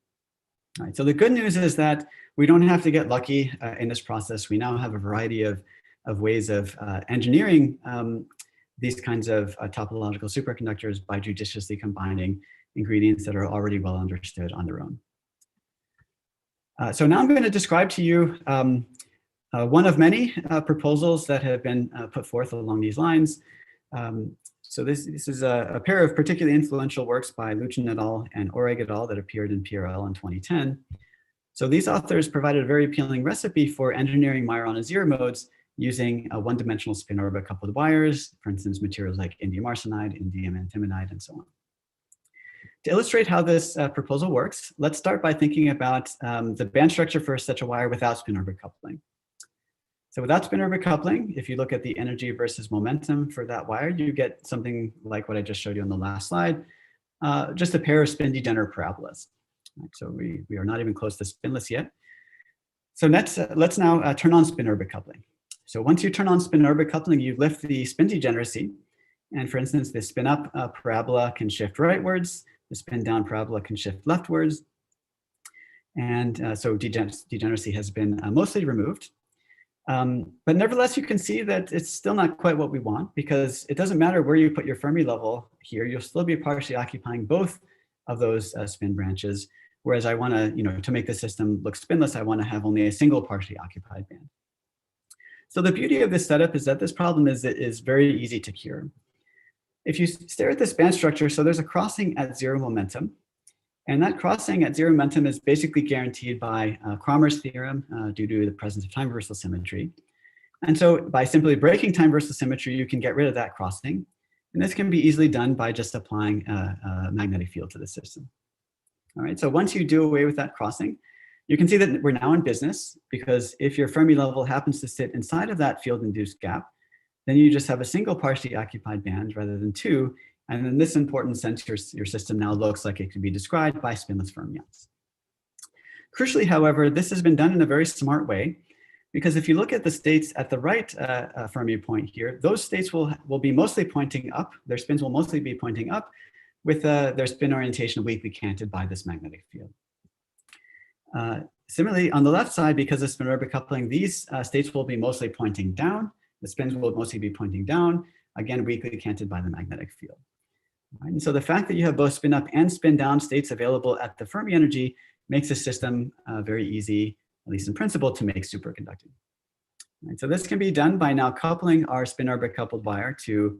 All right, so the good news is that we don't have to get lucky in this process. We now have a variety of ways of engineering these kinds of topological superconductors by judiciously combining ingredients that are already well understood on their own. So now I'm going to describe to you one of many proposals that have been put forth along these lines. So this is a pair of particularly influential works by Luchen et al. And Oreg et al. That appeared in PRL in 2010. So these authors provided a very appealing recipe for engineering Majorana-Zier modes using a one-dimensional spin orbit coupled wires, for instance, materials like indium arsenide, indium antimonide, and so on. To illustrate how this proposal works, let's start by thinking about the band structure for such a wire without spin orbit coupling. So without spin orbit coupling, if you look at the energy versus momentum for that wire, you get something like what I just showed you on the last slide, just a pair of spin degenerate parabolas. Right, so we are not even close to spinless yet. So let's now turn on spin orbit coupling. So once you turn on spin orbit coupling, you lift the spin degeneracy. And for instance, the spin up parabola can shift rightwards. The spin down parabola can shift leftwards. And so degeneracy has been mostly removed. But nevertheless, you can see that it's still not quite what we want, because it doesn't matter where you put your Fermi level here, you'll still be partially occupying both of those spin branches. Whereas I want to make the system look spinless, I want to have only a single partially occupied band. So the beauty of this setup is that this problem is very easy to cure. If you stare at this band structure, so there's a crossing at 0 momentum. And that crossing at 0 momentum is basically guaranteed by Cramer's theorem due to the presence of time reversal symmetry. And so by simply breaking time versus symmetry, you can get rid of that crossing. And this can be easily done by just applying a magnetic field to the system. All right, so once you do away with that crossing, you can see that we're now in business, because if your Fermi level happens to sit inside of that field-induced gap, then you just have a single partially occupied band rather than two. And in this important sense, your system now looks like it can be described by spinless fermions. Crucially, however, this has been done in a very smart way, because if you look at the states at the right Fermi point here, those states will be mostly pointing up. Their spins will mostly be pointing up, with their spin orientation weakly canted by this magnetic field. Similarly, on the left side, because of spin-orbit coupling, these states will be mostly pointing down. The spins will mostly be pointing down, again, weakly canted by the magnetic field. Right? And so the fact that you have both spin up and spin down states available at the Fermi energy makes the system very easy, at least in principle, to make superconducting. Right? So this can be done by now coupling our spin-orbit coupled wire to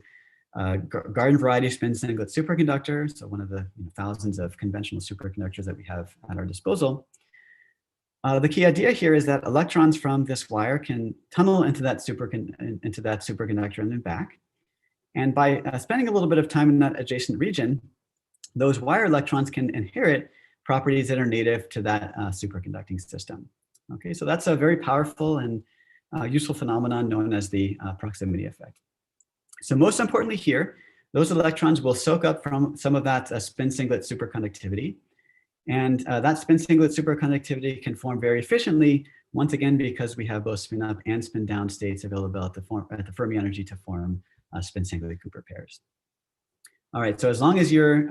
garden variety spin singlet superconductor, so one of the thousands of conventional superconductors that we have at our disposal. The key idea here is that electrons from this wire can tunnel into that superconductor and then back. And by spending a little bit of time in that adjacent region, those wire electrons can inherit properties that are native to that superconducting system. Okay, so that's a very powerful and useful phenomenon known as the proximity effect. So most importantly here, those electrons will soak up from some of that spin singlet superconductivity. And that spin singlet superconductivity can form very efficiently, once again, because we have both spin up and spin down states available at the Fermi energy to form spin singlet Cooper pairs. All right, so as long as your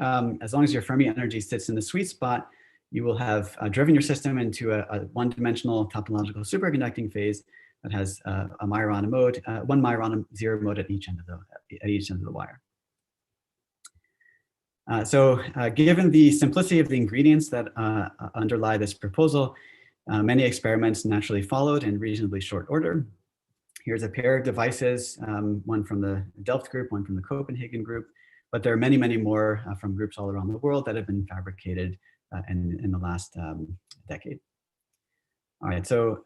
Fermi energy sits in the sweet spot, you will have driven your system into a one-dimensional topological superconducting phase that has a Majorana mode, one Majorana zero mode at each end of the wire. Given the simplicity of the ingredients that underlie this proposal, many experiments naturally followed in reasonably short order. Here's a pair of devices, one from the Delft group, one from the Copenhagen group, but there are many, many more from groups all around the world that have been fabricated in the last decade. All right, so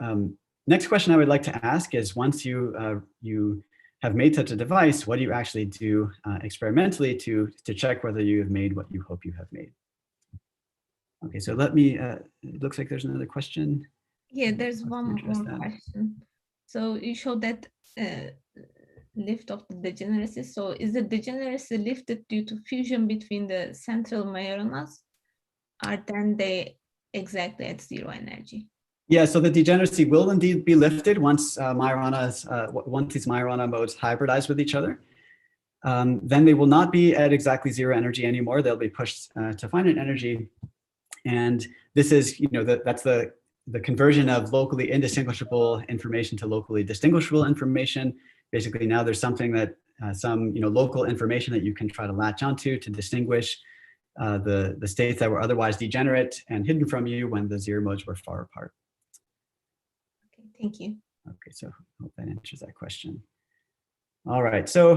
next question I would like to ask is, once you have made such a device, what do you actually do experimentally to check whether you have made what you hope you have made? Okay, so let me, it looks like there's another question. Yeah, there's one more question. So you showed that lift of the degeneracy. So is the degeneracy lifted due to fusion between the central Majoranas, or then they exactly at zero energy? Yeah, so the degeneracy will indeed be lifted once these Majorana modes hybridize with each other. Then they will not be at exactly zero energy anymore. They'll be pushed to finite energy. And this is, that's the conversion of locally indistinguishable information to locally distinguishable information. Basically, now there's something that some local information that you can try to latch onto to distinguish the states that were otherwise degenerate and hidden from you when the zero modes were far apart. Okay, thank you. Okay, so I hope that answers that question. All right, so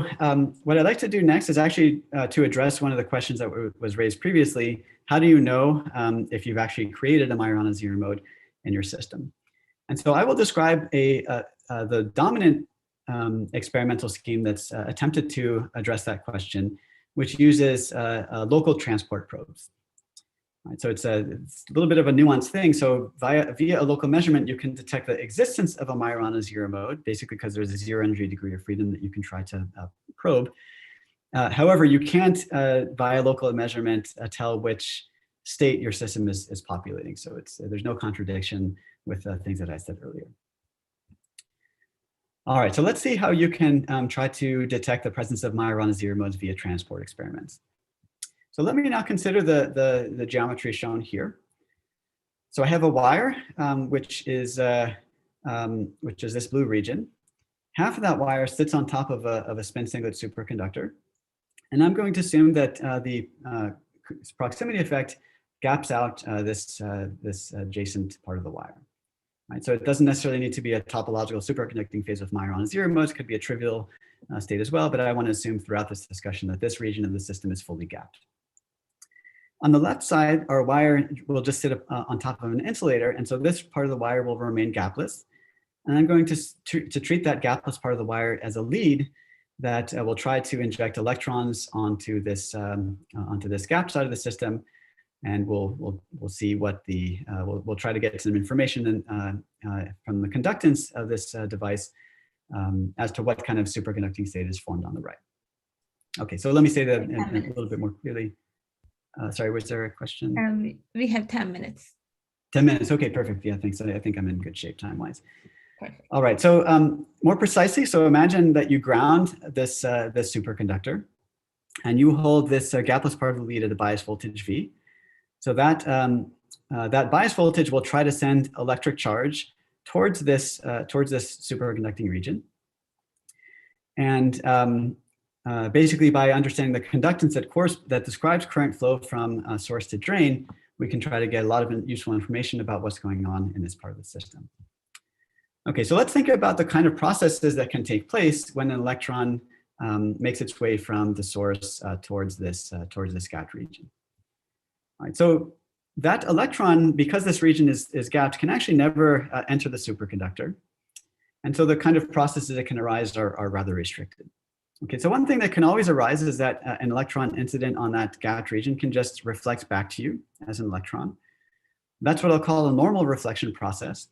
what I'd like to do next is actually to address one of the questions that was raised previously. How do you know if you've actually created a Majorana zero mode in your system? And so I will describe the dominant experimental scheme that's attempted to address that question, which uses local transport probes. Right, so it's a little bit of a nuanced thing. So via a local measurement, you can detect the existence of a Majorana zero mode, basically because there's a zero energy degree of freedom that you can try to probe. However, you can't, via local measurement, tell which state your system is populating. So there's no contradiction with things that I said earlier. All right, so let's see how you can try to detect the presence of Majorana zero modes via transport experiments. So let me now consider the geometry shown here. So I have a wire, which is this blue region. Half of that wire sits on top of a spin singlet superconductor. And I'm going to assume that the proximity effect gaps out this adjacent part of the wire. Right? So it doesn't necessarily need to be a topological superconducting phase with Majorana zero modes. It could be a trivial state as well, but I want to assume throughout this discussion that this region of the system is fully gapped. On the left side, our wire will just sit on top of an insulator, and so this part of the wire will remain gapless. And I'm going to treat that gapless part of the wire as a lead that will try to inject electrons onto this gap side of the system, and we'll see what the we'll try to get some information from the conductance of this device as to what kind of superconducting state is formed on the right. Okay, so let me say that in a little bit more clearly. Sorry, was there a question? We have 10 minutes. 10 minutes. Okay, perfect. Yeah, thanks. I think I'm in good shape time-wise. Perfect. All right. So more precisely, so imagine that you ground this this superconductor, and you hold this gapless part of the lead at a bias voltage V. So that that bias voltage will try to send electric charge towards this superconducting region. And basically, by understanding the conductance that describes current flow from source to drain, we can try to get a lot of useful information about what's going on in this part of the system. Okay, so let's think about the kind of processes that can take place when an electron makes its way from the source towards this gapped region. All right, so that electron, because this region is gapped, can actually never enter the superconductor. And so the kind of processes that can arise are rather restricted. Okay, so one thing that can always arise is that an electron incident on that gapped region can just reflect back to you as an electron. That's what I'll call a normal reflection process.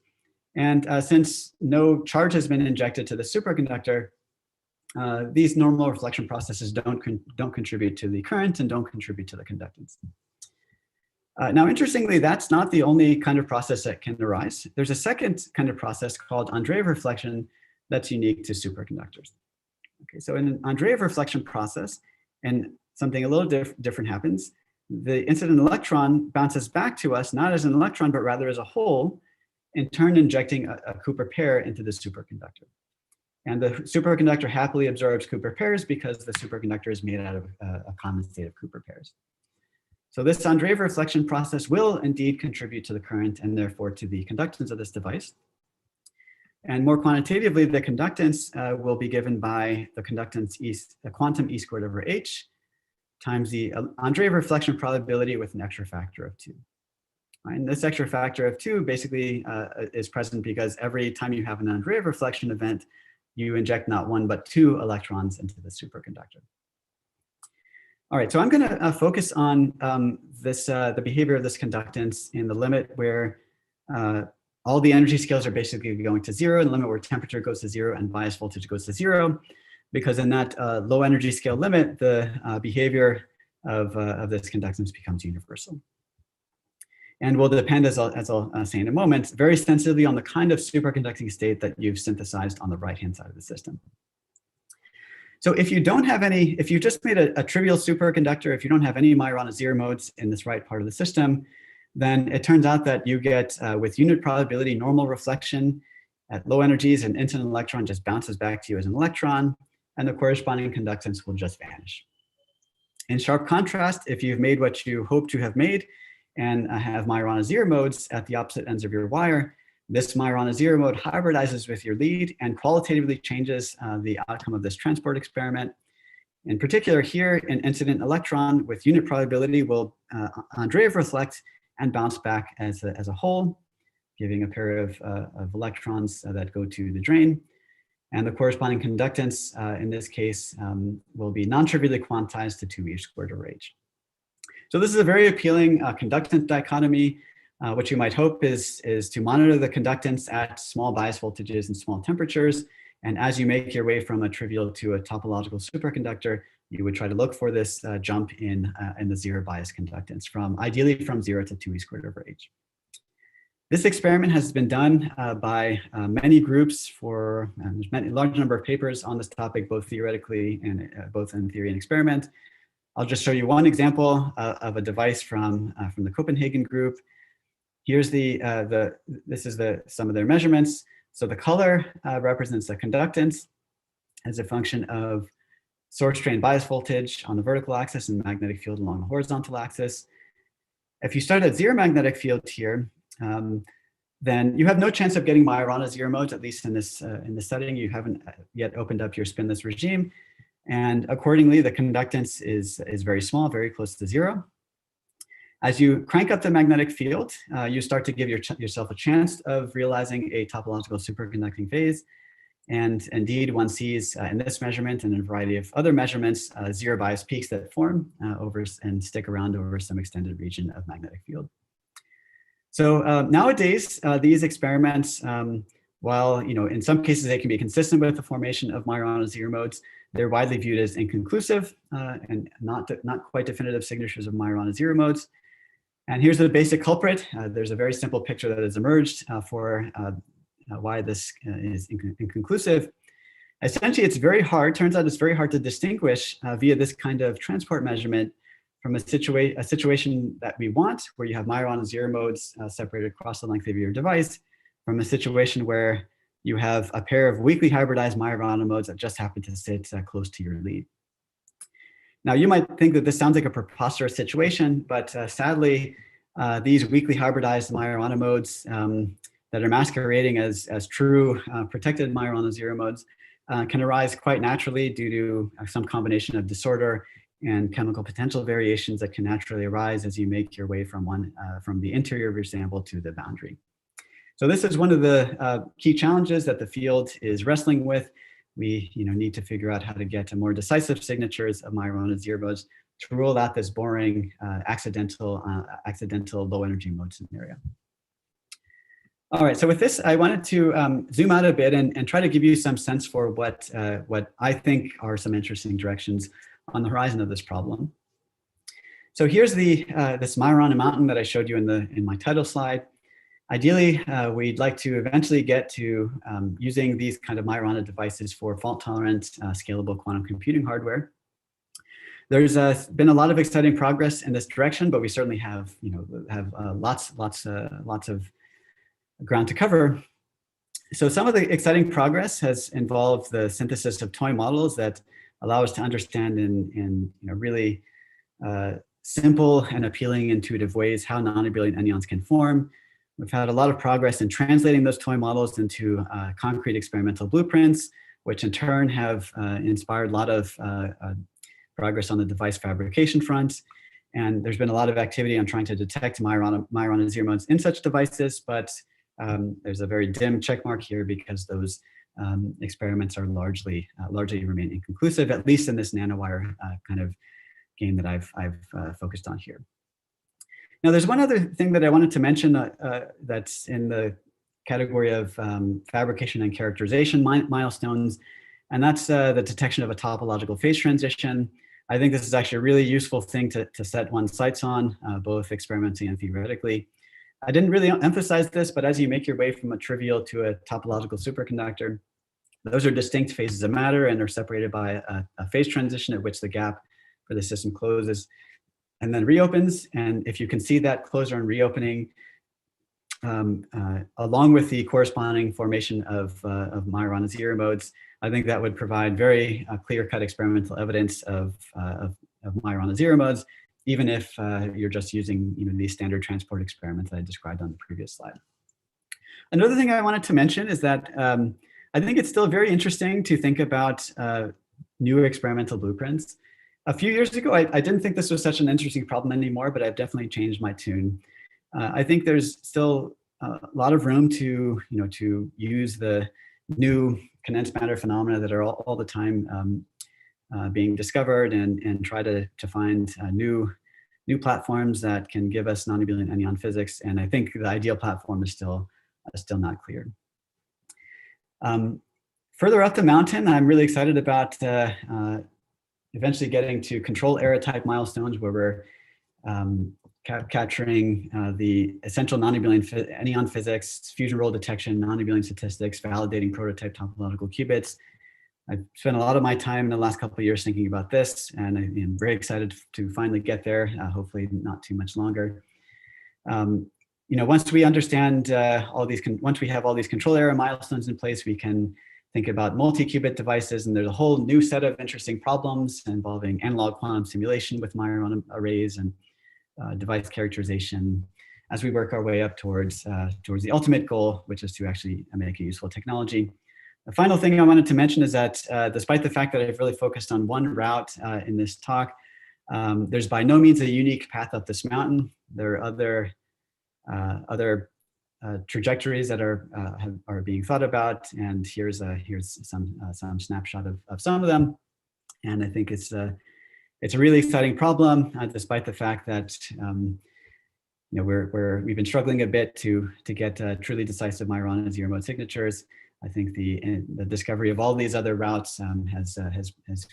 And since no charge has been injected to the superconductor, these normal reflection processes don't contribute to the current and don't contribute to the conductance. Now, interestingly, that's not the only kind of process that can arise. There's a second kind of process called Andreev reflection that's unique to superconductors. Okay, so in an Andreev reflection process, and something a little different happens, the incident electron bounces back to us, not as an electron, but rather as a hole, in turn injecting a Cooper pair into the superconductor. And the superconductor happily absorbs Cooper pairs because the superconductor is made out of a common state of Cooper pairs. So this Andreev reflection process will indeed contribute to the current and therefore to the conductance of this device. And more quantitatively, the conductance will be given by the conductance the quantum E squared over H times the Andreev reflection probability with an extra factor of 2. And this extra factor of 2 basically is present because every time you have an Andreev reflection event, you inject not 1, but 2 electrons into the superconductor. All right, so I'm going to focus on the behavior of this conductance in the limit where all the energy scales are basically going to 0, and the limit where temperature goes to 0 and bias voltage goes to 0, because in that low energy scale limit, the behavior of this conductance becomes universal. And will depend, as I'll say in a moment, very sensitively on the kind of superconducting state that you've synthesized on the right-hand side of the system. So if you don't have any, if you just made a trivial superconductor, if you don't have any Majorana zero modes in this right part of the system, then it turns out that you get, with unit probability, normal reflection at low energies, an incident electron just bounces back to you as an electron, and the corresponding conductance will just vanish. In sharp contrast, if you've made what you hope to have made and have Majorana zero modes at the opposite ends of your wire, this Majorana zero mode hybridizes with your lead and qualitatively changes the outcome of this transport experiment. In particular here, an incident electron with unit probability will Andreev reflect and bounce back as a whole, giving a pair of electrons that go to the drain. And the corresponding conductance in this case will be non-trivially quantized to 2e squared over h. So this is a very appealing conductance dichotomy. What you might hope is to monitor the conductance at small bias voltages and small temperatures. And as you make your way from a trivial to a topological superconductor, you would try to look for this jump in the zero bias conductance ideally from 0 to 2e squared over h. This experiment has been done by many groups for there's a large number of papers on this topic, both theoretically and both in theory and experiment. I'll just show you one example of a device from the Copenhagen group. Here's this is some of their measurements. So the color represents the conductance as a function of source drain bias voltage on the vertical axis and magnetic field along the horizontal axis. If you start at zero magnetic field here, then you have no chance of getting Majorana zero modes, at least in this setting. You haven't yet opened up your spinless regime. And accordingly, the conductance is very small, very close to 0. As you crank up the magnetic field, you start to give yourself a chance of realizing a topological superconducting phase. And indeed, one sees in this measurement and in a variety of other measurements, zero bias peaks that form over and stick around over some extended region of magnetic field. So nowadays, these experiments, while in some cases they can be consistent with the formation of Majorana zero modes, they're widely viewed as inconclusive and not quite definitive signatures of Majorana zero modes. And here's the basic culprit. There's a very simple picture that has emerged for why this is inconclusive. Essentially, it's very hard, turns out it's very hard to distinguish via this kind of transport measurement from a situation that we want, where you have Majorana zero modes separated across the length of your device, from a situation where you have a pair of weakly hybridized Majorana modes that just happen to sit close to your lead. Now, you might think that this sounds like a preposterous situation, but sadly, these weakly hybridized Majorana modes that are masquerading as true protected Majorana zero modes can arise quite naturally due to some combination of disorder and chemical potential variations that can naturally arise as you make your way from the interior of your sample to the boundary. So this is one of the key challenges that the field is wrestling with. We need to figure out how to get to more decisive signatures of Majorana zero modes to rule out this boring accidental low energy mode scenario. All right, so with this, I wanted to zoom out a bit and try to give you some sense for what I think are some interesting directions on the horizon of this problem. So here's this Majorana mountain that I showed you in my title slide. Ideally, we'd like to eventually get to using these kind of Majorana devices for fault-tolerant, scalable quantum computing hardware. There's been a lot of exciting progress in this direction, but we certainly have lots of ground to cover. So some of the exciting progress has involved the synthesis of toy models that allow us to understand in really simple and appealing, intuitive ways how non-abelian anyons can form. We've had a lot of progress in translating those toy models into concrete experimental blueprints, which in turn have inspired a lot of progress on the device fabrication front. And there's been a lot of activity on trying to detect Majorana zero modes in such devices, but there's a very dim check mark here because those experiments are largely remain inconclusive, at least in this nanowire kind of game that I've focused on here. Now, there's one other thing that I wanted to mention that's in the category of fabrication and characterization milestones, and that's the detection of a topological phase transition. I think this is actually a really useful thing to set one's sights on, both experimentally and theoretically. I didn't really emphasize this, but as you make your way from a trivial to a topological superconductor, those are distinct phases of matter and are separated by a phase transition at which the gap for the system closes and then reopens. And if you can see that closure and reopening, along with the corresponding formation of Majorana zero modes, I think that would provide very clear-cut experimental evidence of Majorana zero modes, even if you're just using these standard transport experiments that I described on the previous slide. Another thing I wanted to mention is that I think it's still very interesting to think about new experimental blueprints. A few years ago, I didn't think this was such an interesting problem anymore, but I've definitely changed my tune. I think there's still a lot of room to use the new condensed matter phenomena that are all the time being discovered and try to find new platforms that can give us non-abelian anyon physics. And I think the ideal platform is still not clear. Further up the mountain, I'm really excited about eventually getting to control era type milestones where we're capturing the essential non-abelian anyon physics, fusion role detection, non-abelian statistics, validating prototype topological qubits. I've spent a lot of my time in the last couple of years thinking about this, and I am very excited to finally get there, hopefully not too much longer. Once we understand once we have all these control era milestones in place, we can think about multi-qubit devices, and there's a whole new set of interesting problems involving analog quantum simulation with Majorana arrays and device characterization as we work our way up towards the ultimate goal, which is to actually make a useful technology. The final thing I wanted to mention is that despite the fact that I've really focused on one route in this talk, There's by no means a unique path up this mountain. There are other trajectories that are being thought about, and here's some snapshot of some of them. And I think it's a really exciting problem, despite the fact that we've been struggling a bit to get truly decisive Majorana zero mode signatures. I think the discovery of all these other routes has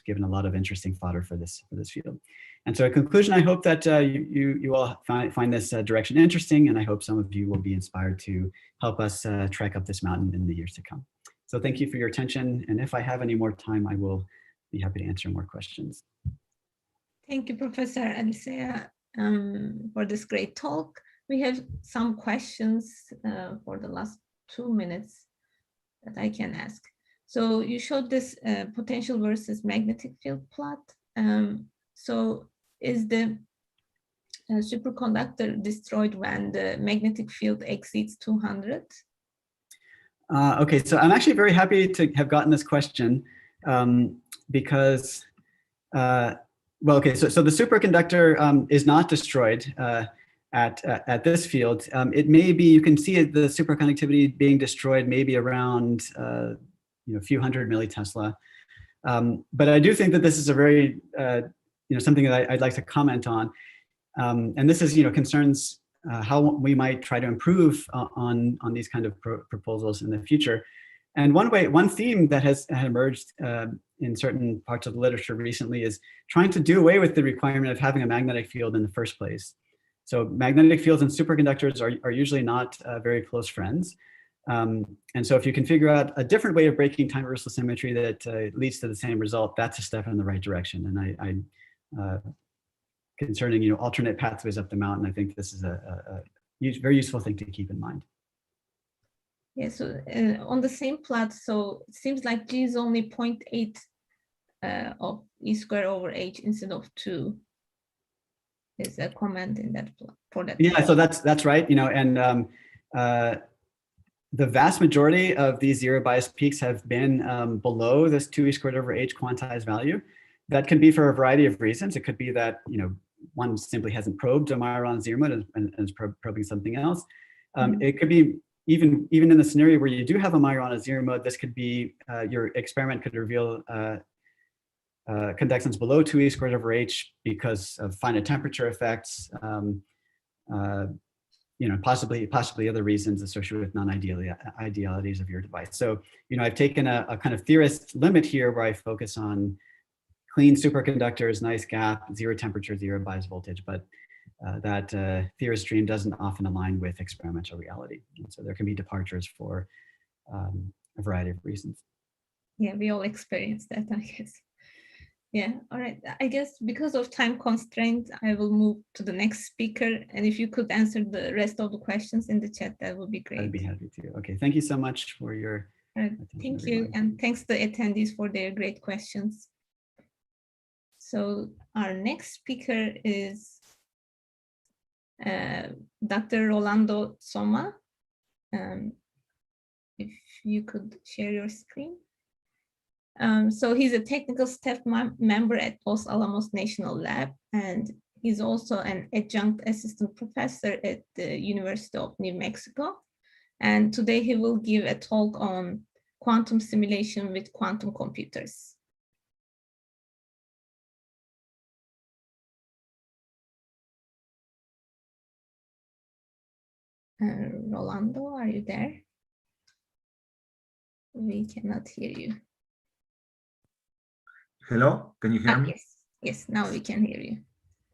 given a lot of interesting fodder for this field. And so in conclusion, I hope that you all find this direction interesting, and I hope some of you will be inspired to help us trek up this mountain in the years to come. So thank you for your attention. And if I have any more time, I will be happy to answer more questions. Thank you, Professor Elisea, for this great talk. We have some questions for the last 2 minutes that I can ask. So you showed this potential versus magnetic field plot. So is the superconductor destroyed when the magnetic field exceeds 200? Okay, so I'm actually very happy to have gotten this question because, well, okay, so the superconductor is not destroyed at this field. It may be, you can see the superconductivity being destroyed maybe around a few hundred millitesla. But I do think that this is a very, something that I'd like to comment on. And this is, concerns how we might try to improve on these kind of proposals in the future. And one theme that has emerged in certain parts of the literature recently is trying to do away with the requirement of having a magnetic field in the first place. So magnetic fields and superconductors are usually not very close friends. And so if you can figure out a different way of breaking time reversal symmetry that leads to the same result, that's a step in the right direction. And concerning alternate pathways up the mountain, I think this is a very useful thing to keep in mind. Yeah, so on the same plot, so it seems like G is only 0.8 of E squared over H instead of 2. Is a comment in that plot for that. Yeah, so that's right. And the vast majority of these zero bias peaks have been below this 2E squared over H quantized value. That can be for a variety of reasons. It could be that one simply hasn't probed a Majorana zero mode and is probing something else. It could be even in the scenario where you do have a Majorana zero mode, this could be your experiment could reveal conductance below 2E squared over H because of finite temperature effects, possibly other reasons associated with non-idealities of your device. So, I've taken a kind of theorist limit here where I focus on clean superconductors, nice gap, zero temperature, zero bias voltage, but that theorist dream doesn't often align with experimental reality. And so there can be departures for a variety of reasons. Yeah, we all experience that, I guess. Yeah, all right. I guess because of time constraints, I will move to the next speaker. And if you could answer the rest of the questions in the chat, that would be great. I'd be happy to. Okay, thank you so much for your attention, thank everyone. you. And thanks to the attendees for their great questions. So our next speaker is Dr. Rolando Soma. If you could share your screen. So he's a technical staff member at Los Alamos National Lab, and he's also an adjunct assistant professor at the University of New Mexico. And today he will give a talk on quantum simulation with quantum computers. Rolando, are you there? We cannot hear you. Hello, can you hear me? Yes, now we can hear you.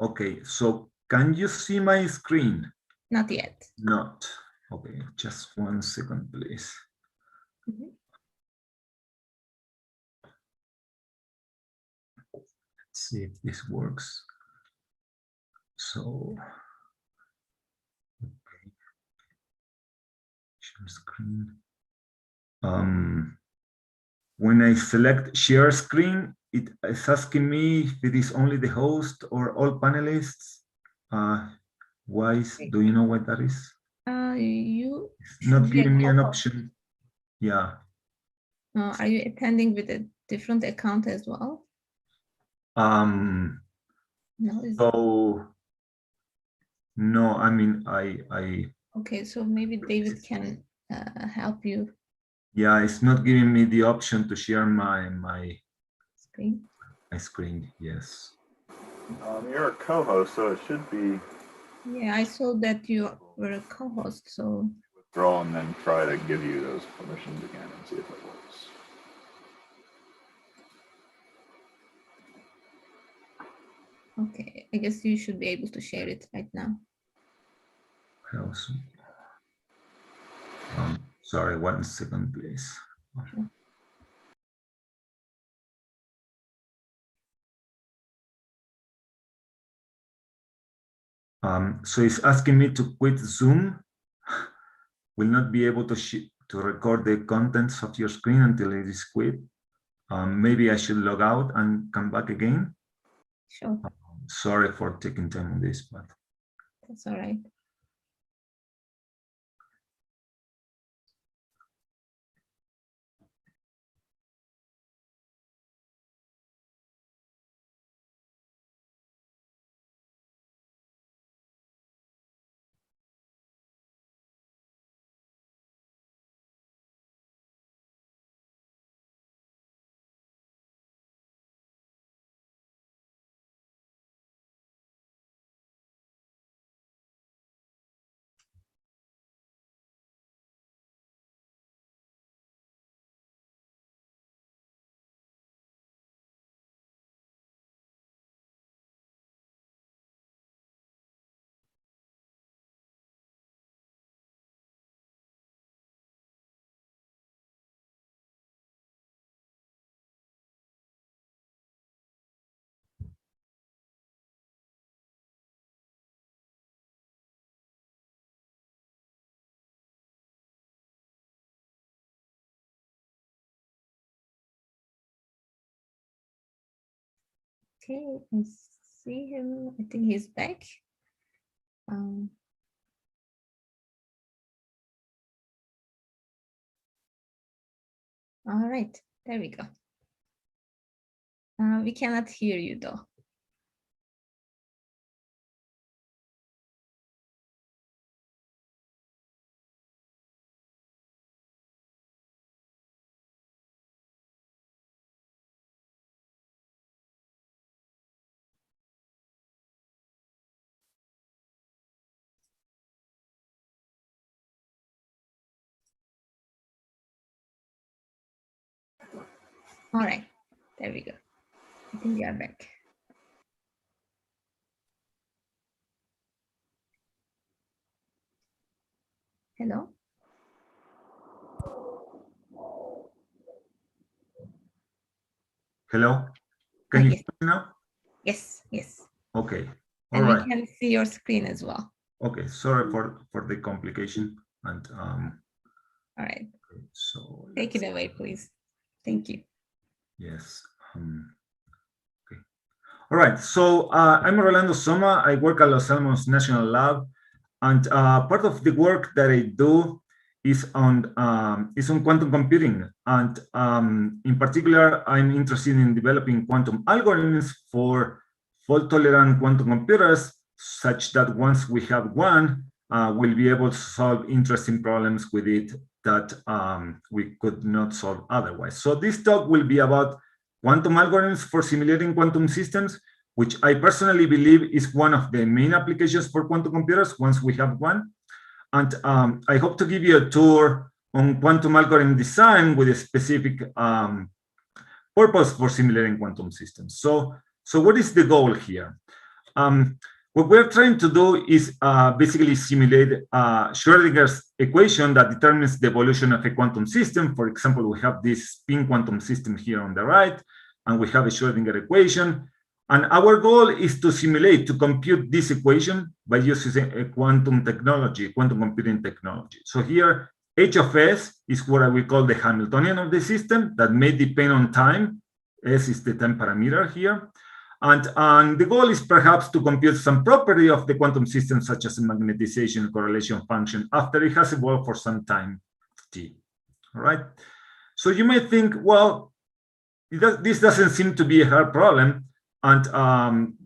Okay, so can you see my screen? Not yet. Not. Okay, just 1 second, please. Let's see if this works. So, okay. Share screen. When I select share screen, it is asking me if it is only the host or all panelists. Do you know what that is? It's not giving me an option. Yeah. Are you attending with a different account as well? No. So no, I mean, Okay, so maybe David can help you yeah, it's not giving me the option to share my screen. screen. Yes. You're a co-host, so it should be Yeah, I saw that you were a co-host, so withdraw and then try to give you those permissions again and see if it works. okay, I guess you should be able to share it right now. I also, sorry, 1 second, please. Sure. So it's asking me to quit Zoom. Will not be able to record the contents of your screen until it is quit. Maybe I should log out and come back again. Sure, Sorry for taking time on this, but that's all right. Okay, I see him. I think he's back. All right, there we go. We cannot hear you though. All right, there we go. I think we are back. Hello? hello, can you yes. hear me now? Yes, yes. Okay, all And right. we can see your screen as well. Okay, sorry for the complication. And All right, so take it away, please. Thank you. yes. Okay. All right. So I'm Rolando Soma. I work at Los Alamos National Lab, and part of the work that I do is on quantum computing. And in particular, I'm interested in developing quantum algorithms for fault-tolerant quantum computers, such that once we have one, we'll be able to solve interesting problems with it that we could not solve otherwise. So this talk will be about quantum algorithms for simulating quantum systems, which I personally believe is one of the main applications for quantum computers once we have one. And I hope to give you a tour on quantum algorithm design with a specific purpose for simulating quantum systems. So what is the goal here? What we're trying to do is basically simulate Schrödinger's equation that determines the evolution of a quantum system. For example, we have this spin quantum system here on the right, and we have a Schrödinger equation. And our goal is to simulate, to compute this equation by using a quantum technology, quantum computing technology. So here, h of s is what I will call the Hamiltonian of the system that may depend on time. S is the time parameter here. And the goal is perhaps to compute some property of the quantum system, such as a magnetization correlation function, after it has evolved for some time t. All right. So you may think, well, this doesn't seem to be a hard problem. And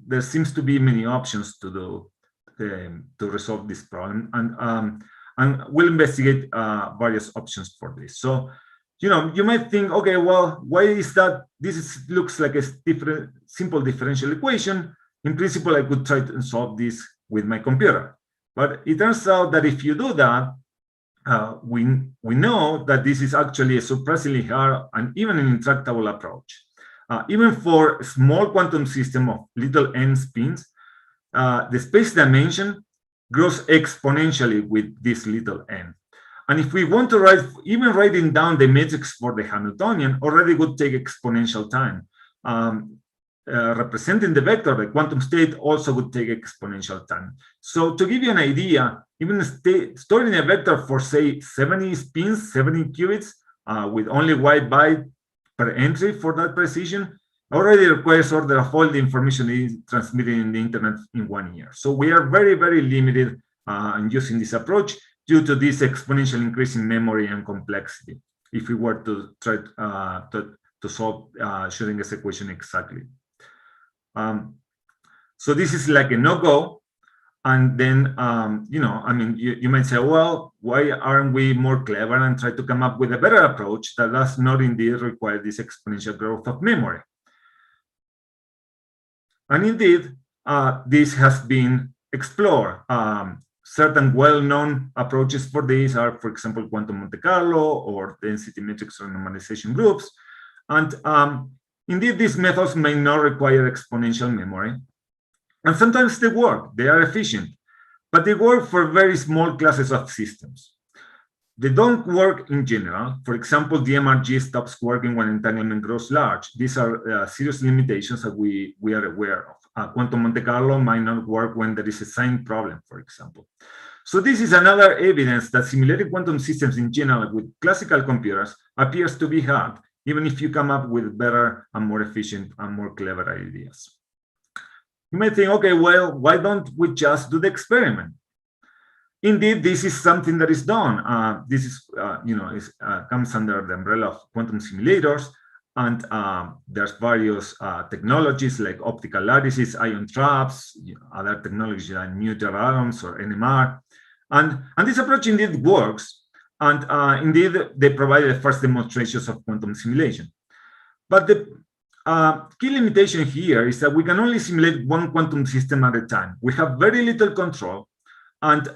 there seems to be many options to do to resolve this problem, and we'll investigate various options for this. So, you might think, okay, well, why is that? Looks like a simple differential equation. In principle, I could try to solve this with my computer, but it turns out that if you do that, we know that this is actually a surprisingly hard and even an intractable approach. Even for a small quantum system of little n spins, the space dimension grows exponentially with this little n. And if we want to even writing down the matrix for the Hamiltonian already would take exponential time. Representing the vector, the quantum state, also would take exponential time. So to give you an idea, even storing a vector for, say, 70 spins, 70 qubits, with only y byte per entry for that precision, already requires order of all the information is transmitted in the internet in 1 year. So we are very, very limited in using this approach due to this exponential increase in memory and complexity, if we were to try to solve Schrödinger's equation exactly. So this is like a no-go. And then, you might say, well, why aren't we more clever and try to come up with a better approach that does not indeed require this exponential growth of memory? And indeed, this has been explored. Certain well-known approaches for this are, for example, quantum Monte Carlo or density matrix renormalization groups. And indeed, these methods may not require exponential memory. And sometimes they work, they are efficient, but they work for very small classes of systems. They don't work in general. For example, the MRG stops working when entanglement grows large. These are serious limitations that we are aware of. Quantum Monte Carlo might not work when there is a sign problem, for example. So this is another evidence that simulated quantum systems in general with classical computers appears to be hard, even if you come up with better and more efficient and more clever ideas. You may think, okay, well, why don't we just do the experiment? Indeed, this is something that is done. This is, comes under the umbrella of quantum simulators, and there's various technologies like optical lattices, ion traps, other technologies like neutral atoms or NMR, and this approach indeed works, and indeed they provide the first demonstrations of quantum simulation. But the key limitation here is that we can only simulate one quantum system at a time. We have very little control, and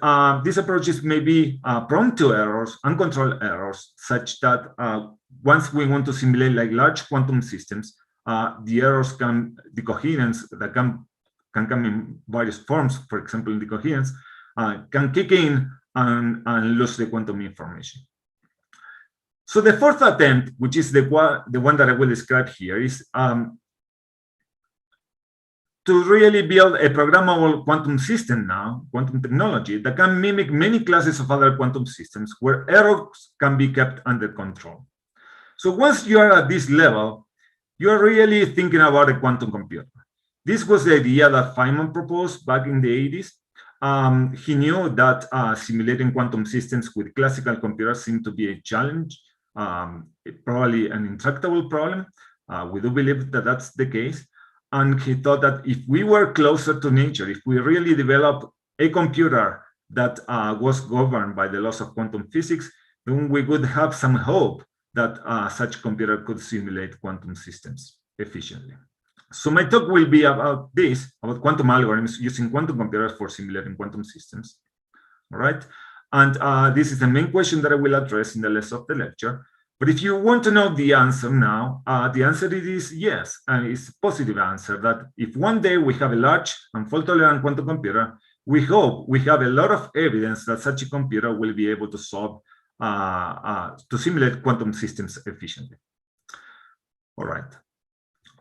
these approaches may be prone to errors, uncontrolled errors, such that once we want to simulate like large quantum systems, the errors the coherence that can come in various forms, for example, the coherence, can kick in and lose the quantum information. So the fourth attempt, which is the one that I will describe here, is to really build a programmable quantum system now, quantum technology, that can mimic many classes of other quantum systems where errors can be kept under control. So once you are at this level, you are really thinking about a quantum computer. This was the idea that Feynman proposed back in the 80s. He knew that simulating quantum systems with classical computers seemed to be a challenge, probably an intractable problem. We do believe that that's the case. And he thought that if we were closer to nature, if we really developed a computer that was governed by the laws of quantum physics, then we would have some hope that such computer could simulate quantum systems efficiently. So my talk will be about this, about quantum algorithms using quantum computers for simulating quantum systems. All right. And this is the main question that I will address in the rest of the lecture. But if you want to know the answer now, the answer is yes, and it's a positive answer that if one day we have a large and fault-tolerant quantum computer, we hope we have a lot of evidence that such a computer will be able to solve, to simulate quantum systems efficiently. All right.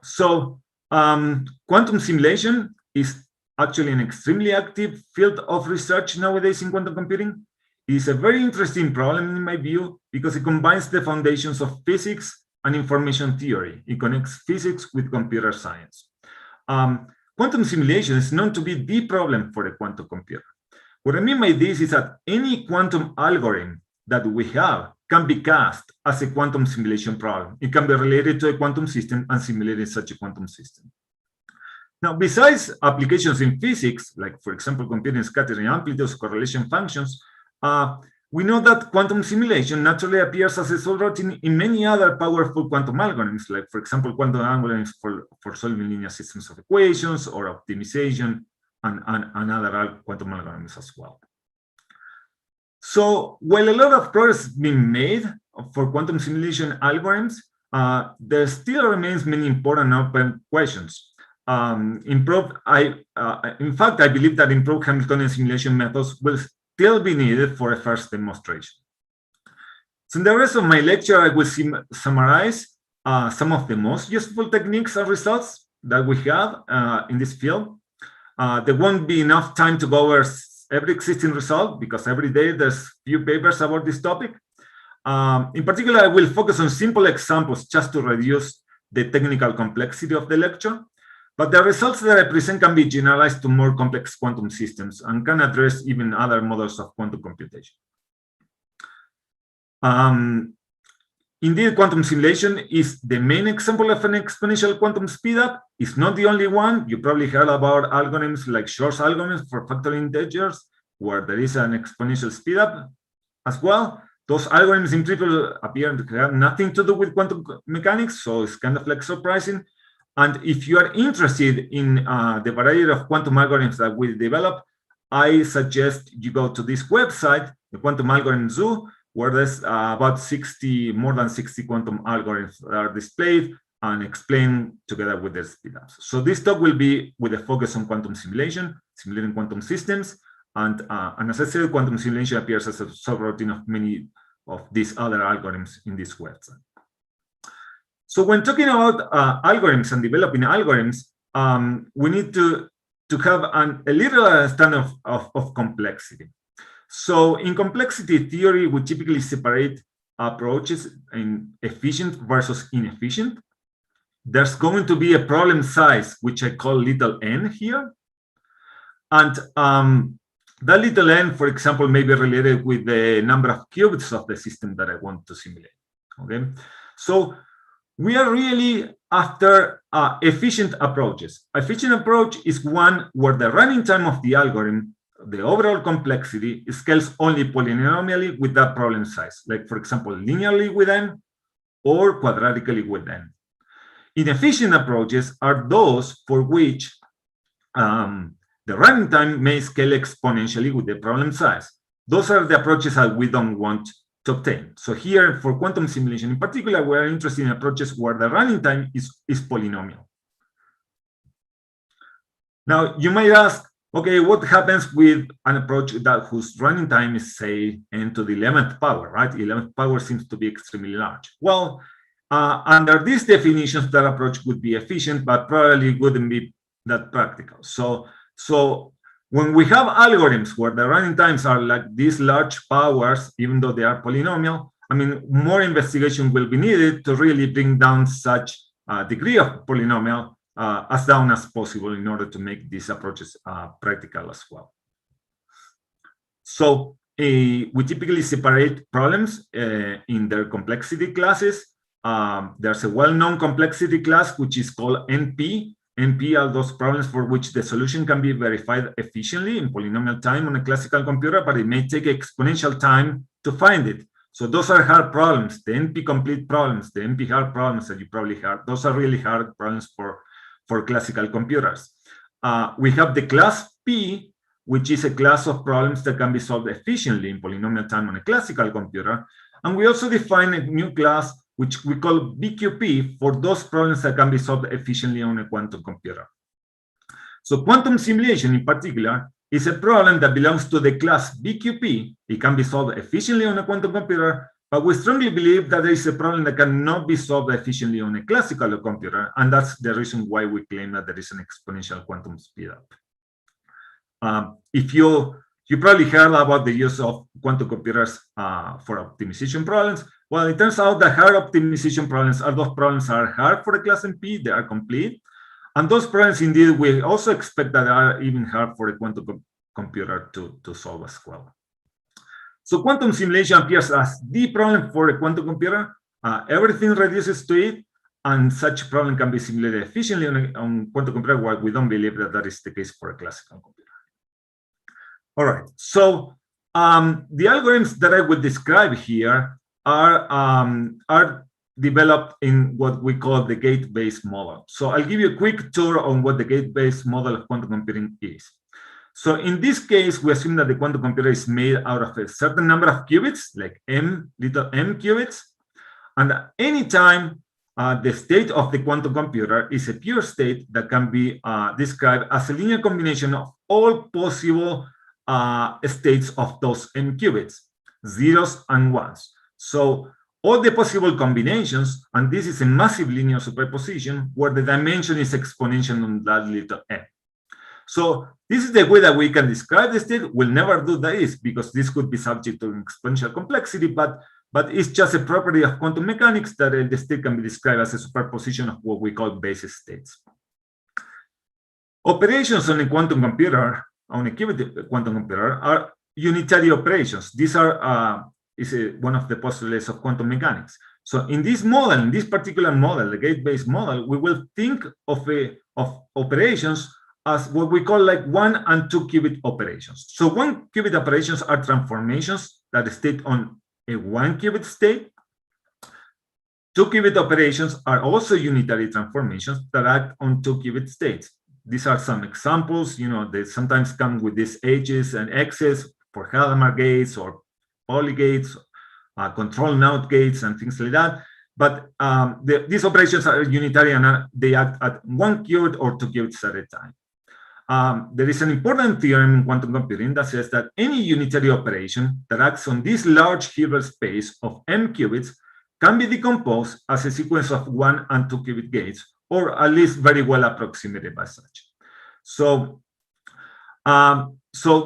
So quantum simulation is actually an extremely active field of research nowadays in quantum computing. It's a very interesting problem in my view because it combines the foundations of physics and information theory. It connects physics with computer science. Quantum simulation is known to be the problem for a quantum computer. What I mean by this is that any quantum algorithm that we have can be cast as a quantum simulation problem. It can be related to a quantum system and simulated such a quantum system. Now, besides applications in physics, like, for example, computing scattering amplitudes, correlation functions, we know that quantum simulation naturally appears as a subroutine in many other powerful quantum algorithms, like, for example, quantum algorithms for solving linear systems of equations or optimization and other quantum algorithms as well. So while a lot of progress has been made for quantum simulation algorithms, there still remains many important open questions. In fact, I believe that improved Hamiltonian simulation methods will still be needed for a first demonstration. So in the rest of my lecture, I will summarize some of the most useful techniques and results that we have in this field. There won't be enough time to go over every existing result because every day there's few papers about this topic. In particular, I will focus on simple examples just to reduce the technical complexity of the lecture. But the results that I present can be generalized to more complex quantum systems and can address even other models of quantum computation. Indeed, quantum simulation is the main example of an exponential quantum speedup. It's not the only one. You probably heard about algorithms like Shor's algorithms for factoring integers, where there is an exponential speedup as well. Those algorithms in principle appear to have nothing to do with quantum mechanics, so it's kind of like surprising. And if you are interested in the variety of quantum algorithms that we develop, I suggest you go to this website, the Quantum Algorithm Zoo, where there's more than 60 quantum algorithms that are displayed and explained together with the speedups. So this talk will be with a focus on quantum simulation, simulating quantum systems, and as I said, quantum simulation appears as a subroutine of many of these other algorithms in this website. So when talking about algorithms and developing algorithms, we need to have a little understanding of complexity. So in complexity theory, we typically separate approaches in efficient versus inefficient. There's going to be a problem size, which I call little n here. And that little n, for example, may be related with the number of qubits of the system that I want to simulate. Okay, so we are really after efficient approaches. Efficient approach is one where the running time of the algorithm, the overall complexity, scales only polynomially with that problem size, like, for example, linearly with n or quadratically with n. Inefficient approaches are those for which the running time may scale exponentially with the problem size. Those are the approaches that we don't want to obtain. So here, for quantum simulation in particular, we're interested in approaches where the running time is polynomial. Now, you might ask, okay, what happens with an approach whose running time is, say, n to the 11th power, right? 11th power seems to be extremely large. Well, under these definitions, that approach would be efficient, but probably wouldn't be that practical. So when we have algorithms where the running times are like these large powers, even though they are polynomial, I mean, more investigation will be needed to really bring down such a degree of polynomial as down as possible in order to make these approaches practical as well. So we typically separate problems in their complexity classes. There's a well-known complexity class, which is called NP. NP are those problems for which the solution can be verified efficiently in polynomial time on a classical computer, but it may take exponential time to find it. So those are hard problems. The NP complete problems, the NP hard problems that you probably heard, those are really hard problems for classical computers. We have the class P, which is a class of problems that can be solved efficiently in polynomial time on a classical computer. And we also define a new class which we call BQP for those problems that can be solved efficiently on a quantum computer. So quantum simulation in particular is a problem that belongs to the class BQP. It can be solved efficiently on a quantum computer, but we strongly believe that there is a problem that cannot be solved efficiently on a classical computer, and that's the reason why we claim that there is an exponential quantum speedup. If you probably heard about the use of quantum computers for optimization problems. Well, it turns out that hard optimization problems are those problems that are hard for the class NP, they are complete. And those problems, indeed, we also expect that are even hard for a quantum computer to solve as well. So quantum simulation appears as the problem for a quantum computer. Everything reduces to it. and such problem can be simulated efficiently on quantum computer, while we don't believe that that is the case for a classical computer. All right, so the algorithms that I will describe here are developed in what we call the gate-based model. So I'll give you a quick tour on what the gate-based model of quantum computing is. So in this case, we assume that the quantum computer is made out of a certain number of qubits, like little m qubits, and at any time, the state of the quantum computer is a pure state that can be described as a linear combination of all possible states of those m qubits, zeros and ones. So all the possible combinations, and this is a massive linear superposition where the dimension is exponential on that little m. So this is the way that we can describe the state. We'll never do this because this could be subject to exponential complexity, but it's just a property of quantum mechanics that the state can be described as a superposition of what we call basis states. Operations on a quantum computer, on a qubit quantum computer, are unitary operations. These are one of the postulates of quantum mechanics. So in this model, in this particular model, the gate-based model, we will think of operations as what we call like 1 and 2 qubit operations. So 1 qubit operations are transformations that state on a 1 qubit state. 2 qubit operations are also unitary transformations that act on 2 qubit states. These are some examples. They sometimes come with these H's and X's for Hadamard gates or Pauli gates, control node gates, and things like that. But these operations are unitary and they act at 1 qubit or 2 qubits at a time. There is an important theorem in quantum computing that says that any unitary operation that acts on this large Hilbert space of m qubits can be decomposed as a sequence of 1 and 2 qubit gates, or at least very well approximated by such. So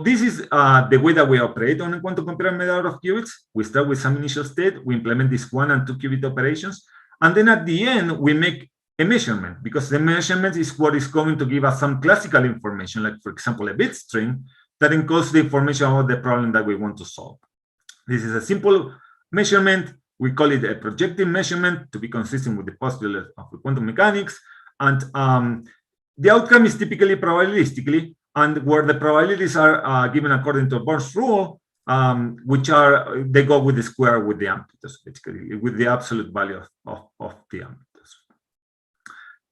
this is the way that we operate on a quantum computer made out of qubits. We start with some initial state, we implement these 1 and 2 qubit operations, and then at the end, we make a measurement, because the measurement is what is going to give us some classical information, like, for example, a bit string that encodes the information about the problem that we want to solve. This is a simple measurement. We call it a projective measurement to be consistent with the postulate of the quantum mechanics. And the outcome is typically probabilistically, and where the probabilities are given according to Born's rule, they go with the square with the amplitudes, basically, with the absolute value of the amplitudes.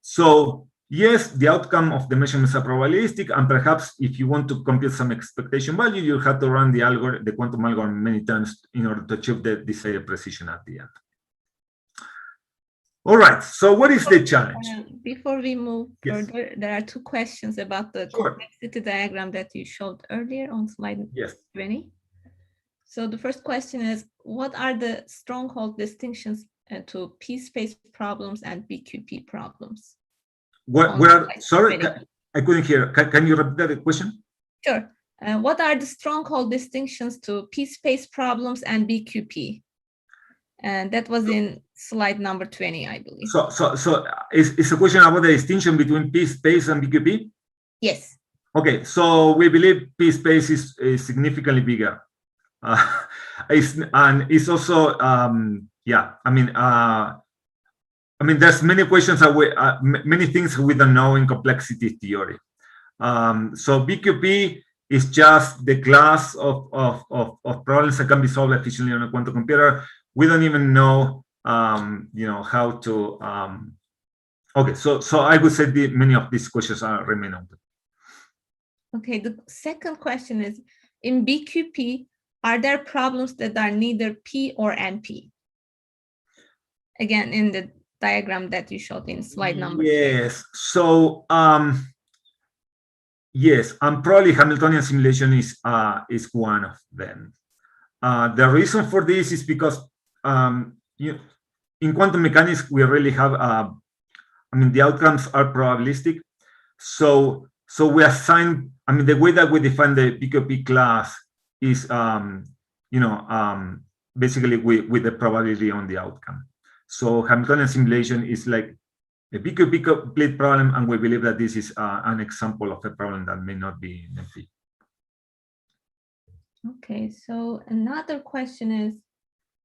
So yes, the outcome of the measurements are probabilistic, and perhaps if you want to compute some expectation value, you have to run the quantum algorithm many times in order to achieve the desired precision at the end. All right, so what is the challenge? Before we move further, there are 2 questions about the complexity diagram that you showed earlier on slide 20. So the first question is, what are the stronghold distinctions to p-space problems and BQP problems? Sorry, I couldn't hear. Can you repeat the question? Sure. What are the stronghold distinctions to p-space problems and BQP? And that was in slide number 20, I believe. So is a question about the distinction between p-space and BQP? Yes. Okay, so we believe p-space is significantly bigger. And it's also I mean, there's many questions that many things we don't know in complexity theory. So BQP is just the class of problems that can be solved efficiently on a quantum computer. We don't even know, how to. Okay, so I would say many of these questions remain open. Okay, the second question is, in BQP, are there problems that are neither P or NP? Again, in the diagram that you showed in slide number 3. Yes, so yes, and probably Hamiltonian simulation is one of them. The reason for this is because in quantum mechanics, we really have, the outcomes are probabilistic. So we assign, the way that we define the BQP class is, basically with the probability on the outcome. So Hamiltonian simulation is like a BQP complete problem, and we believe that this is an example of a problem that may not be in NP. Okay, so another question is,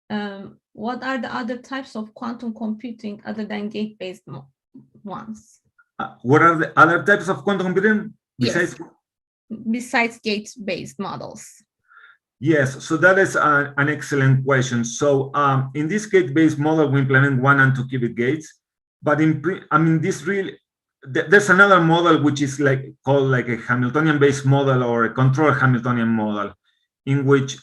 what are the other types of quantum computing other than gate-based ones? What are the other types of quantum computing besides? Yes. Besides gate-based models? Yes, so that is an excellent question. So in this gate-based model, we implement 1 and 2 qubit gates. But there's another model which is called a Hamiltonian-based model or a controlled Hamiltonian model, in which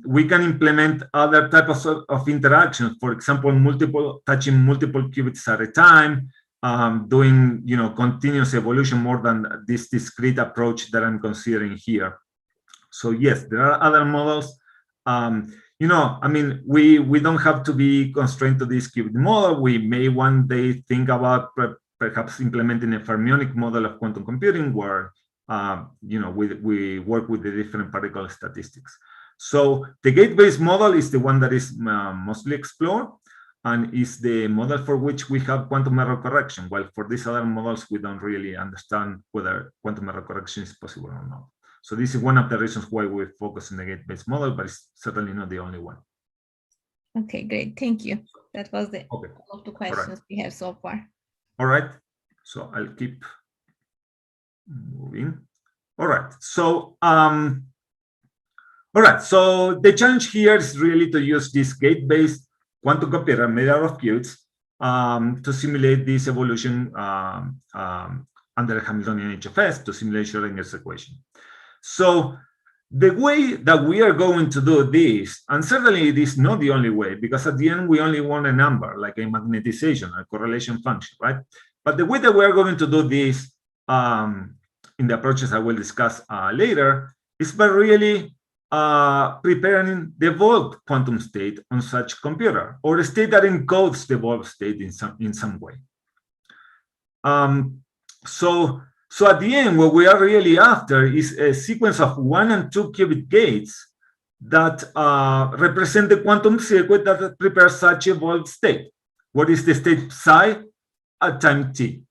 we can implement other types of interactions. For example, touching multiple qubits at a time, doing continuous evolution more than this discrete approach that I'm considering here. So yes, there are other models. We don't have to be constrained to this qubit model. We may one day think about perhaps implementing a fermionic model of quantum computing where we work with the different particle statistics. So the gate-based model is the one that is mostly explored and is the model for which we have quantum error correction, while for these other models, we don't really understand whether quantum error correction is possible or not. So this is one of the reasons why we focus on the gate-based model, but it's certainly not the only one. Okay, great. Thank you. That was all of the questions we have so far. All right. So I'll keep moving. All right. So So the challenge here is really to use this gate-based quantum computer made out of qubits to simulate this evolution under Hamiltonian HFS to simulate Schrödinger's equation. So the way that we are going to do this, and certainly it is not the only way, because at the end we only want a number, like a magnetization, a correlation function, right? But the way that we are going to do this in the approaches I will discuss later is by really preparing the evolved quantum state on such computer, or a state that encodes the evolved state in some way. So at the end, what we are really after is a sequence of 1 and 2 qubit gates that represent the quantum circuit that prepares such evolved state. What is the state psi at time t?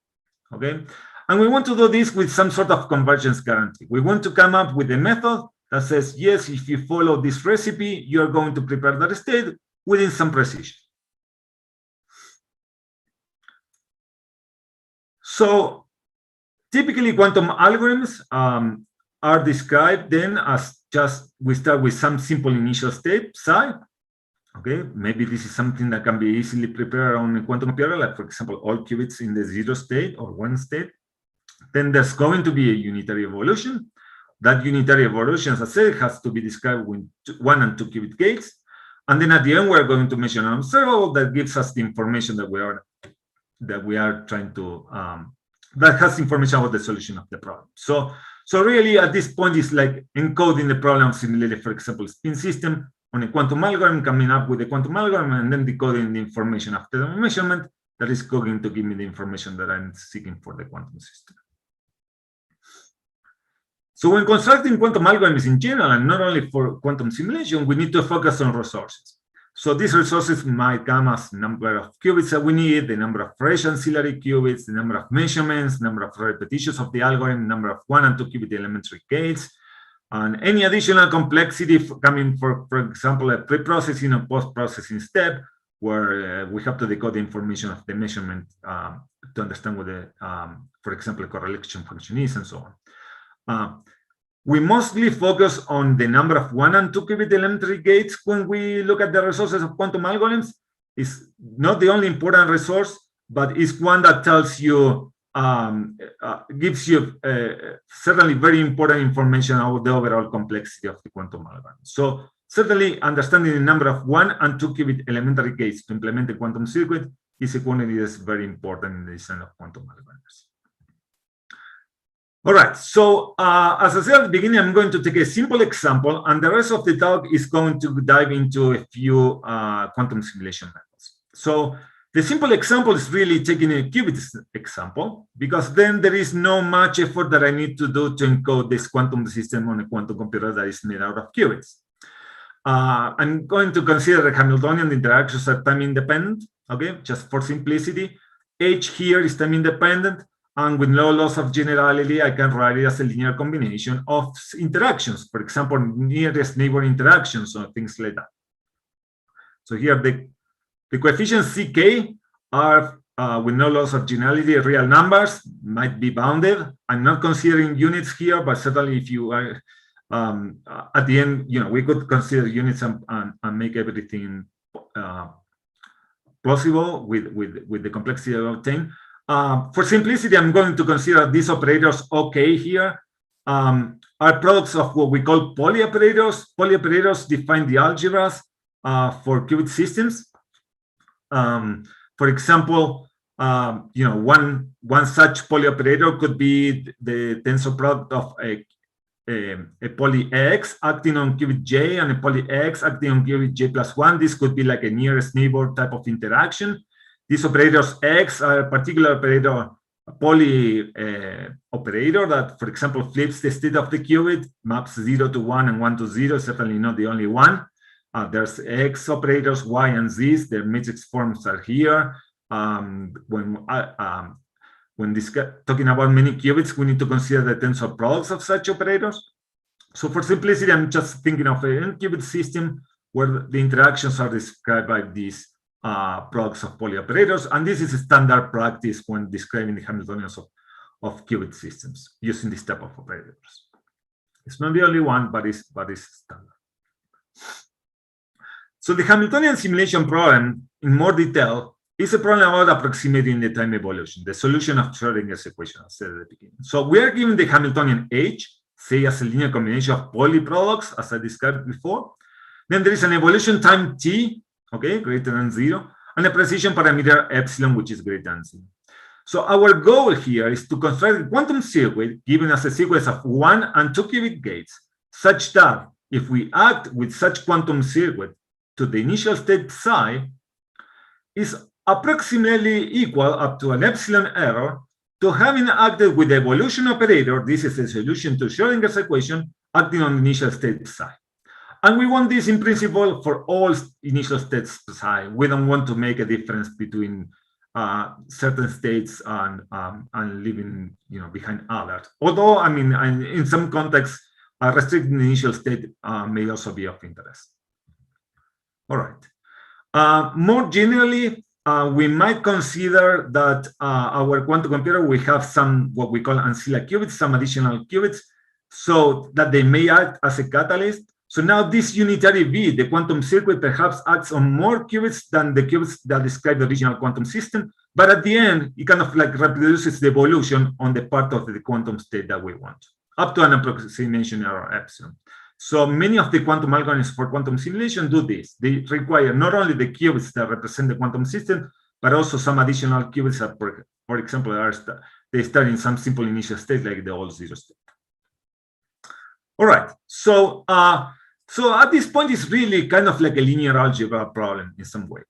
Okay, and we want to do this with some sort of convergence guarantee. We want to come up with a method that says, yes, if you follow this recipe, you are going to prepare that state within some precision. So typically, quantum algorithms are described then as we start with some simple initial state, psi. Okay, maybe this is something that can be easily prepared on a quantum computer, like for example, all qubits in the 0 state or 1 state. Then there's going to be a unitary evolution. That unitary evolution, as I said, has to be described with 1 and 2 qubit gates. And then at the end, we're going to measure an observable that gives us the information that we are trying to that has information about the solution of the problem. So really at this point, it's like encoding the problem simulated, for example, spin system on a quantum algorithm, coming up with a quantum algorithm, and then decoding the information after the measurement that is going to give me the information that I'm seeking for the quantum system. So when constructing quantum algorithms in general, and not only for quantum simulation, we need to focus on resources. So these resources might come as number of qubits that we need, the number of fresh ancillary qubits, the number of measurements, number of repetitions of the algorithm, number of 1 and 2 qubit elementary gates, and any additional complexity coming for example, a pre-processing or post-processing step where we have to decode the information of the measurement to understand what the, for example, a correlation function is and so on. We mostly focus on the number of 1 and 2 qubit elementary gates when we look at the resources of quantum algorithms. It's not the only important resource, but it's one that tells you, gives you certainly very important information about the overall complexity of the quantum algorithm. So certainly understanding the number of 1 and 2 qubit elementary gates to implement the quantum circuit is a quantity that's very important in the design of quantum algorithms. All right, so as I said at the beginning, I'm going to take a simple example, and the rest of the talk is going to dive into a few quantum simulation methods. So the simple example is really taking a qubit example, because then there is no much effort that I need to do to encode this quantum system on a quantum computer that is made out of qubits. I'm going to consider the Hamiltonian interactions are time independent, okay, just for simplicity. H here is time independent. And with no loss of generality, I can write it as a linear combination of interactions, for example, nearest neighbor interactions or things like that. So here the coefficients CK are with no loss of generality, real numbers, might be bounded. I'm not considering units here, but certainly if you are at the end, we could consider units and make everything plausible with the complexity of obtained. For simplicity, I'm going to consider these operators OK here. Are products of what we call polyoperators. Polyoperators define the algebras for qubit systems. For example, one such polyoperator could be the tensor product of a poly X acting on qubit J and a poly X acting on qubit J plus 1. This could be like a nearest neighbor type of interaction. These operators X are a particular operator, a poly operator that, for example, flips the state of the qubit, maps 0 to 1 and 1 to 0, certainly not the only one. There's X operators, Y and Z's. Their matrix forms are here. When talking about many qubits, we need to consider the tensor products of such operators. So for simplicity, I'm just thinking of an n-qubit system where the interactions are described by these products of polyoperators, and this is a standard practice when describing the Hamiltonians of qubit systems using this type of operators. It's not the only one, but it's standard. So the Hamiltonian simulation problem, in more detail, is a problem about approximating the time evolution, the solution of Schrödinger's equation, as said at the beginning. So we are given the Hamiltonian H, say as a linear combination of poly products, as I described before. Then there is an evolution time t, okay, greater than 0, and a precision parameter epsilon, which is greater than 0. So our goal here is to construct a quantum circuit given as a sequence of 1 and 2 qubit gates, such that if we act with such quantum circuit to the initial state psi, is approximately equal up to an epsilon error to having acted with the evolution operator. This is a solution to Schrödinger's equation acting on initial state psi. And we want this in principle for all initial states psi. We don't want to make a difference between certain states and leaving behind others. Although, I mean, in some contexts, restricting the initial state may also be of interest. All right. More generally, we might consider that our quantum computer will have some what we call ancilla qubits, some additional qubits, so that they may act as a catalyst. So now this unitary V, the quantum circuit, perhaps acts on more qubits than the qubits that describe the original quantum system. But at the end, it kind of like reproduces the evolution on the part of the quantum state that we want, up to an approximation error epsilon. So many of the quantum algorithms for quantum simulation do this. They require not only the qubits that represent the quantum system, but also some additional qubits that, for example, they start in some simple initial state like the all zero state. All right. So at this point, it's really kind of like a linear algebra problem in some way.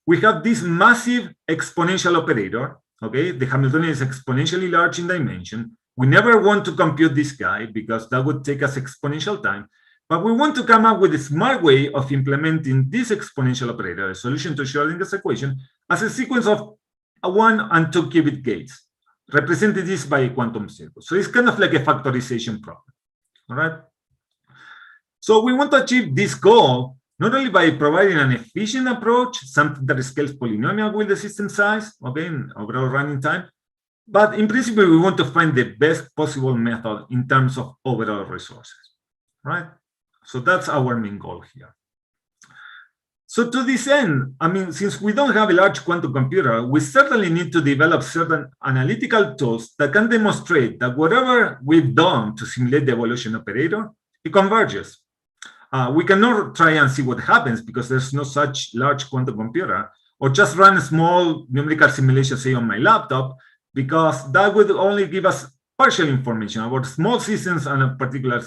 We have this massive exponential operator. Okay, the Hamiltonian is exponentially large in dimension. We never want to compute this guy because that would take us exponential time. But we want to come up with a smart way of implementing this exponential operator, a solution to Schrödinger's equation, as a sequence of 1 and 2 qubit gates, represented this by a quantum circle. So it's kind of like a factorization problem. All right. So we want to achieve this goal not only by providing an efficient approach, something that scales polynomial with the system size, okay, and overall running time, but in principle, we want to find the best possible method in terms of overall resources, right? So that's our main goal here. So to this end, I mean, since we don't have a large quantum computer, we certainly need to develop certain analytical tools that can demonstrate that whatever we've done to simulate the evolution operator, it converges. We cannot try and see what happens because there's no such large quantum computer, or just run a small numerical simulation, say on my laptop, because that would only give us partial information about small systems and particular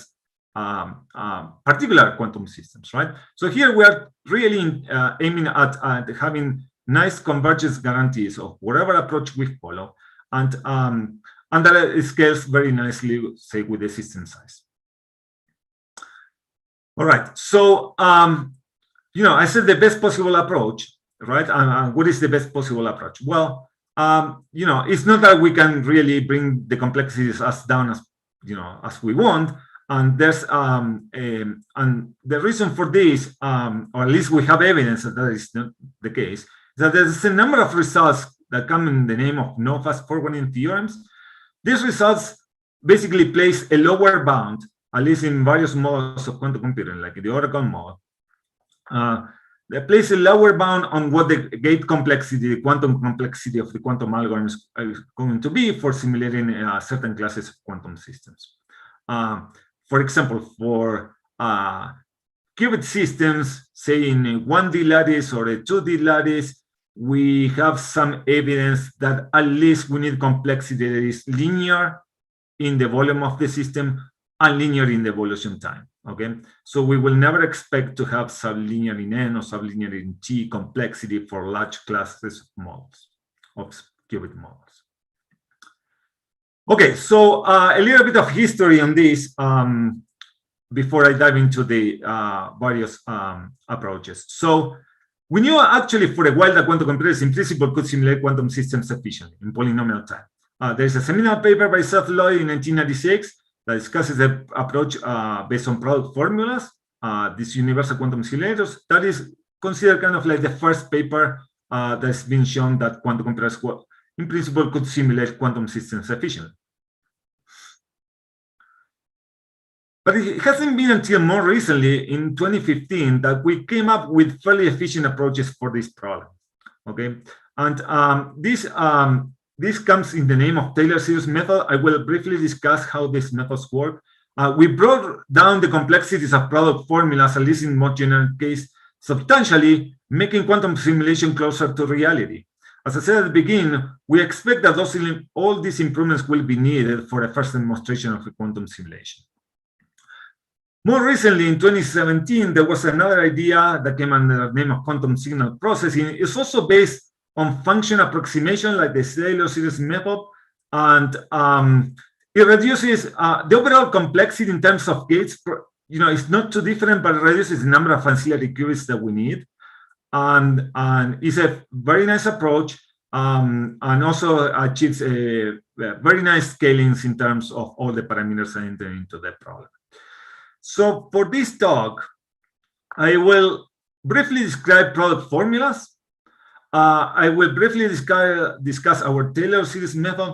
quantum systems, right? So here we are really aiming at having nice convergence guarantees of whatever approach we follow, and that scales very nicely, say, with the system size. All right, so I said the best possible approach, right? And what is the best possible approach? Well, it's not that we can really bring the complexities as down as as we want. And there's and the reason for this, or at least we have evidence that that is not the case, is that there's a number of results that come in the name of no fast forwarding theorems. These results basically place a lower bound, at least in various models of quantum computing, like the Oracle model. They place a lower bound on what the gate complexity, the quantum complexity of the quantum algorithms is going to be for simulating certain classes of quantum systems. For example, for qubit systems, say in a 1D lattice or a 2D lattice, we have some evidence that at least we need complexity that is linear in the volume of the system and linear in the evolution time. Okay, so we will never expect to have sublinear in N or sublinear in T complexity for large classes of models, of qubit models. Okay, so a little bit of history on this before I dive into the various approaches. So we knew actually for a while that quantum computers in principle could simulate quantum systems efficiently in polynomial time. There's a seminal paper by Seth Lloyd in 1996 that discusses the approach based on product formulas, these universal quantum simulators. That is considered kind of like the first paper that's been shown that quantum computers in principle could simulate quantum systems efficiently. But it hasn't been until more recently, in 2015, that we came up with fairly efficient approaches for this problem. Okay, and this comes in the name of Taylor series method. I will briefly discuss how these methods work. We brought down the complexities of product formulas, at least in more general case, substantially, making quantum simulation closer to reality. As I said at the beginning, we expect that all these improvements will be needed for a first demonstration of a quantum simulation. More recently, in 2017, there was another idea that came under the name of quantum signal processing. It's also based on function approximation, like the Taylor series method, and it reduces the overall complexity in terms of gates. You know, it's not too different, but it reduces the number of ancillary qubits that we need, and it's a very nice approach, and also achieves a very nice scalings in terms of all the parameters that enter into the problem. So for this talk, I will briefly describe product formulas. I will briefly discuss our Taylor series method,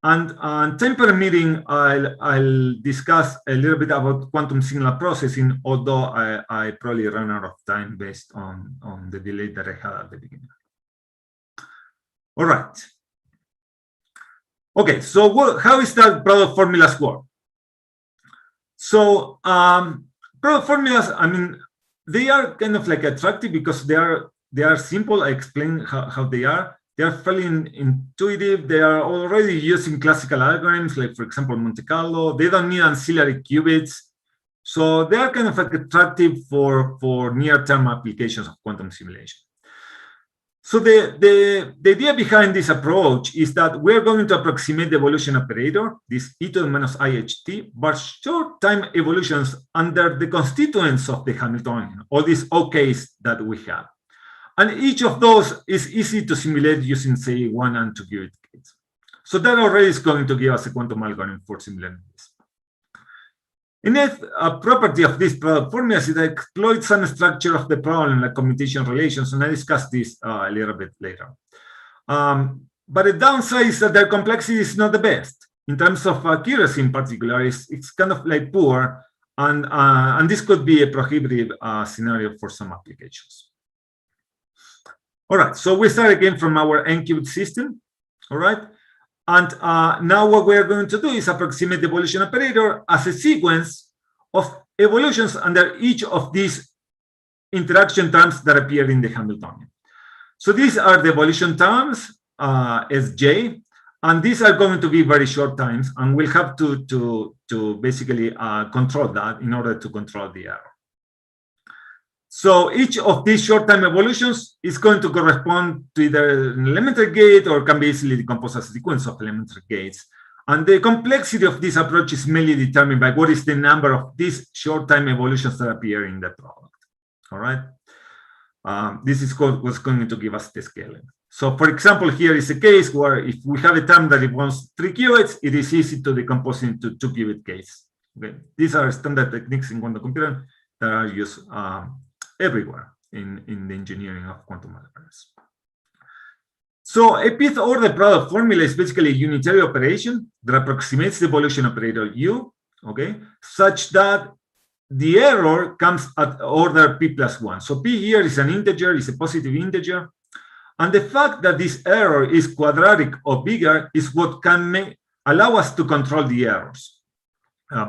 and time permitting, I'll discuss a little bit about quantum signal processing, although I probably ran out of time based on the delay that I had at the beginning. All right. Okay, so how is that product formulas work? So product formulas, I mean, they are kind of like attractive because they are simple. I explain how they are. They are fairly intuitive. They are already using classical algorithms, like for example, Monte Carlo. They don't need ancillary qubits. So they are kind of like attractive for near-term applications of quantum simulation. So the idea behind this approach is that we're going to approximate the evolution operator, this e to the minus iht, but short-time evolutions under the constituents of the Hamiltonian, all these OKs that we have. And each of those is easy to simulate using, say, 1 and 2 qubit gates. So that already is going to give us a quantum algorithm for simulating this. A property of this product formula is that it exploits some structure of the problem, like commutation relations, and I discuss this a little bit later. But the downside is that their complexity is not the best. In terms of accuracy in particular, it's kind of like poor, and this could be a prohibitive scenario for some applications. All right, so we start again from our n-qubit system, all right? And now what we're going to do is approximate the evolution operator as a sequence of evolutions under each of these interaction terms that appear in the Hamiltonian. So these are the evolution terms, Sj, and these are going to be very short times, and we'll have to basically control that in order to control the error. So each of these short-time evolutions is going to correspond to either an elementary gate or can be easily decomposed as a sequence of elementary gates. And the complexity of this approach is mainly determined by what is the number of these short-time evolutions that appear in the product. All right. This is what's going to give us the scaling. So for example, here is a case where if we have a term that involves 3 qubits, it is easy to decompose into 2 qubit gates Okay, these are standard techniques in quantum computing that are used everywhere in the engineering of quantum algorithms. So a fifth order product formula is basically a unitary operation that approximates the evolution operator U, okay, such that the error comes at order p plus 1. So p here is an integer, is a positive integer. And the fact that this error is quadratic or bigger is what can allow us to control the errors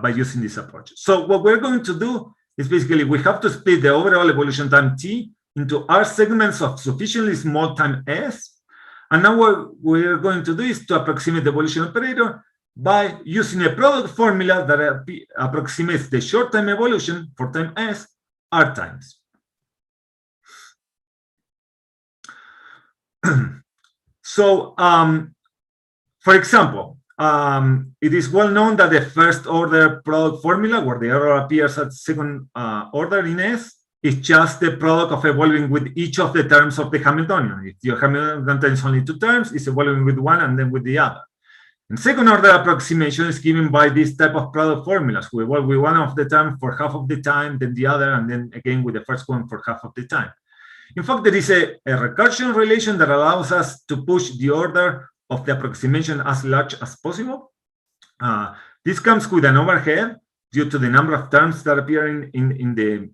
by using this approach. So what we're going to do is basically we have to split the overall evolution time t into r segments of sufficiently small time s. And now what we're going to do is to approximate the evolution operator by using a product formula that approximates the short time evolution for time s r times. So, for example, it is well known that the first order product formula, where the error appears at second order in S, is just the product of evolving with each of the terms of the Hamiltonian. If your Hamiltonian contains only two terms, it's evolving with one and then with the other. And second order approximation is given by this type of product formulas. We evolve with one of the terms for half of the time, then the other, and then again with the first one for half of the time. In fact, there is a recursion relation that allows us to push the order of the approximation as large as possible. This comes with an overhead due to the number of terms that appear in the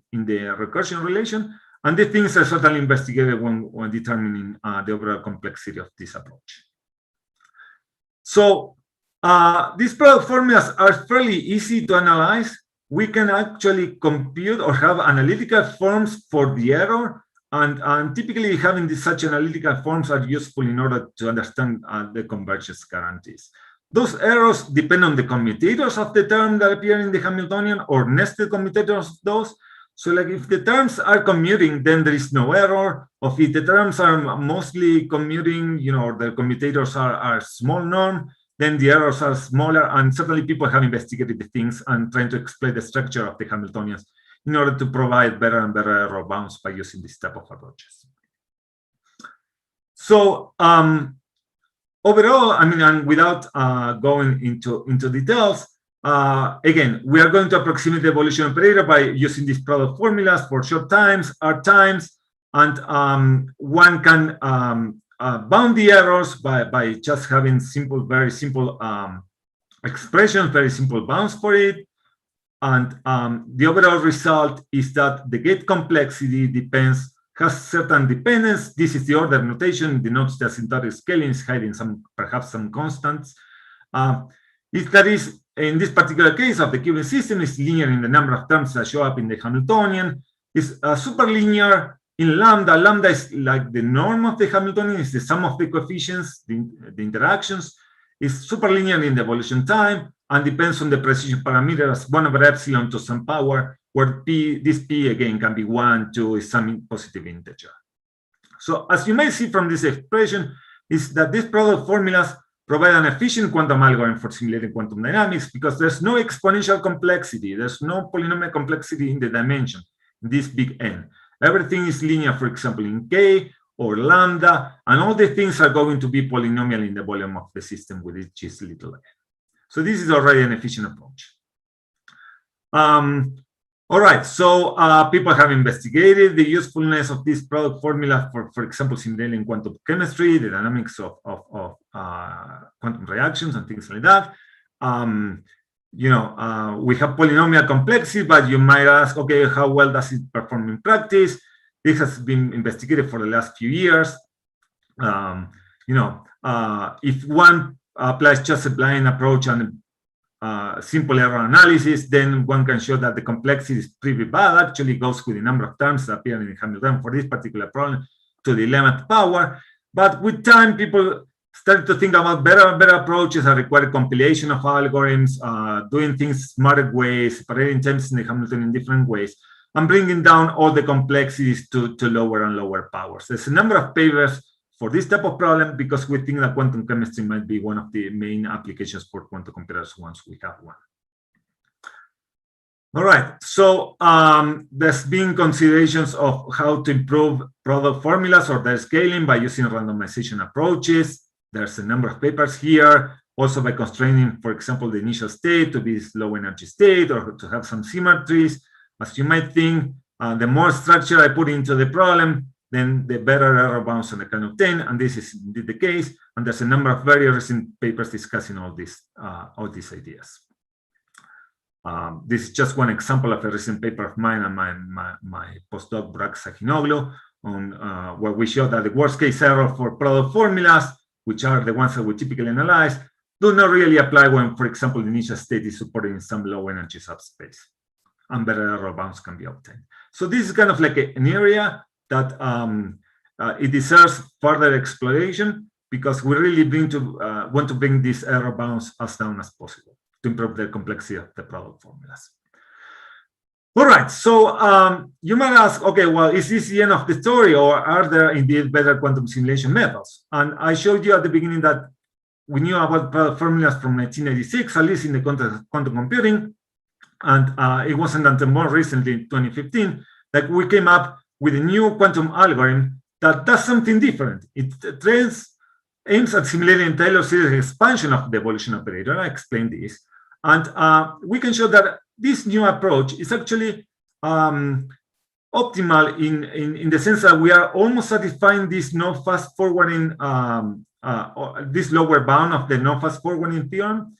recursion relation, and these things are certainly investigated when determining the overall complexity of this approach. So these product formulas are fairly easy to analyze. We can actually compute or have analytical forms for the error, and typically having such analytical forms are useful in order to understand the convergence guarantees. Those errors depend on the commutators of the term that appear in the Hamiltonian or nested commutators of those. So like if the terms are commuting, then there is no error. Or if the terms are mostly commuting, or the commutators are small norm, then the errors are smaller. And certainly people have investigated the things and trying to explain the structure of the Hamiltonians in order to provide better and better error bounds by using this type of approaches. So overall, I mean, and without going into details, again, we are going to approximate the evolution operator by using these product formulas for short times, r times, and one can bound the errors by just having very simple expressions, very simple bounds for it. And the overall result is that the gate complexity has certain dependence. This is the order notation, denotes the asymptotic scaling, is hiding perhaps some constants. That is, in this particular case of the Cuban system, is linear in the number of terms that show up in the Hamiltonian. It's superlinear in lambda. Lambda is like the norm of the Hamiltonian, is the sum of the coefficients, the interactions. It's superlinear in the evolution time and depends on the precision parameter as 1 over epsilon to some power, where this p again can be 1, 2, is some positive integer. So as you may see from this expression, is that these product formulas provide an efficient quantum algorithm for simulating quantum dynamics because there's no exponential complexity, there's no polynomial complexity in the dimension, in this big N. Everything is linear, for example, in K or lambda, and all the things are going to be polynomial in the volume of the system with each is little n. So this is already an efficient approach. All right, so people have investigated the usefulness of this product formula for example, simulating quantum chemistry, the dynamics of quantum reactions and things like that. We have polynomial complexity, but you might ask, okay, how well does it perform in practice? This has been investigated for the last few years. If one applies just a blind approach and simple error analysis, then one can show that the complexity is pretty bad. Actually goes with the number of terms that appear in the Hamiltonian for this particular problem to the 11th power. But with time, people started to think about better and better approaches that require compilation of algorithms, doing things smarter ways, separating terms in the Hamiltonian in different ways, and bringing down all the complexities to lower and lower powers. There's a number of papers for this type of problem because we think that quantum chemistry might be one of the main applications for quantum computers once we have one. All right, so there's been considerations of how to improve product formulas or their scaling by using randomization approaches. There's a number of papers here. also by constraining, for example, the initial state to be this low energy state or to have some symmetries. As you might think, the more structure I put into the problem, then the better error bounds I can obtain, and this is indeed the case. And there's a number of very recent papers discussing all these ideas. This is just one example of a recent paper of mine and my postdoc Burak Sahinoglu, on where we show that the worst case error for product formulas, which are the ones that we typically analyze, do not really apply when, for example, the initial state is supported in some low energy subspace, and better error bounds can be obtained. So this is kind of like an area that it deserves further exploration, because we really want to bring these error bounds as down as possible to improve the complexity of the product formulas. All right, so you might ask, okay, well, is this the end of the story, or are there indeed better quantum simulation methods? And I showed you at the beginning that we knew about product formulas from 1986, at least in the context of quantum computing. And it wasn't until more recently, in 2015, that we came up with a new quantum algorithm that does something different. It aims at simulating Taylor series expansion of the evolution operator. I explained this. And we can show that this new approach is actually optimal in the sense that we are almost satisfying this no fast forwarding, this lower bound of the no fast forwarding theorem.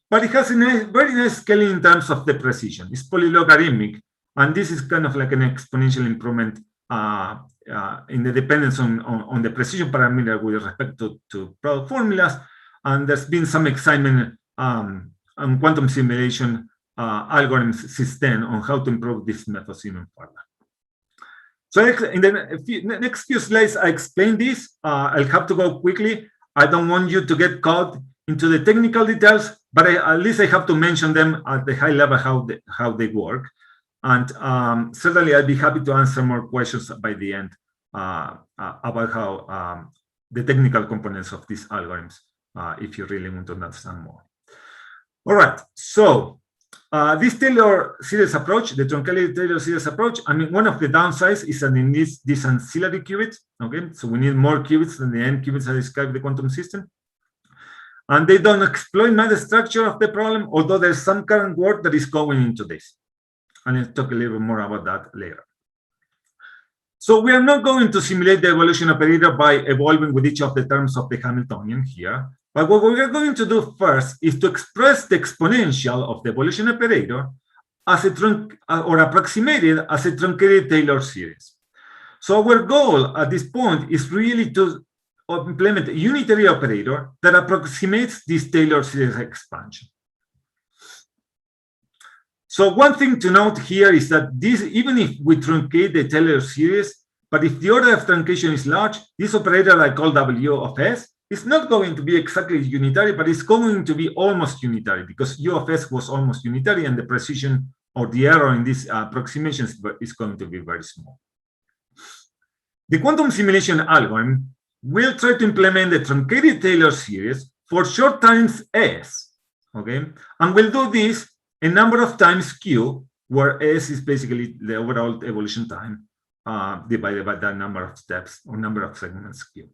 But it has a very nice scaling in terms of the precision. It's polylogarithmic, and this is kind of like an exponential improvement in the dependence on the precision parameter with respect to product formulas. And there's been some excitement on quantum simulation algorithms since then on how to improve these methods even further. So in the next few slides, I explain this. I'll have to go quickly. I don't want you to get caught into the technical details, but at least I have to mention them at the high level how they work. And certainly I'd be happy to answer more questions by the end about how the technical components of these algorithms, if you really want to understand more. All right, so this Taylor series approach, the truncated Taylor series approach, I mean, one of the downsides is that it needs these ancillary qubits, okay? So we need more qubits than the n qubits that describe the quantum system. And they don't exploit the structure of the problem, although there's some current work that is going into this. And I'll talk a little bit more about that later. So we are not going to simulate the evolution operator by evolving with each of the terms of the Hamiltonian here. But what we are going to do first is to express the exponential of the evolution operator as or approximated as a truncated Taylor series. So our goal at this point is really to implement a unitary operator that approximates this Taylor series expansion. So one thing to note here is that this, even if we truncate the Taylor series, but if the order of truncation is large, this operator I call W of S is not going to be exactly unitary, but it's going to be almost unitary, because U of S was almost unitary, and the precision or the error in these approximations is going to be very small. The quantum simulation algorithm will try to implement the truncated Taylor series for short times S, okay? And we'll do this a number of times Q, where S is basically the overall evolution time divided by that number of steps or number of segments Q.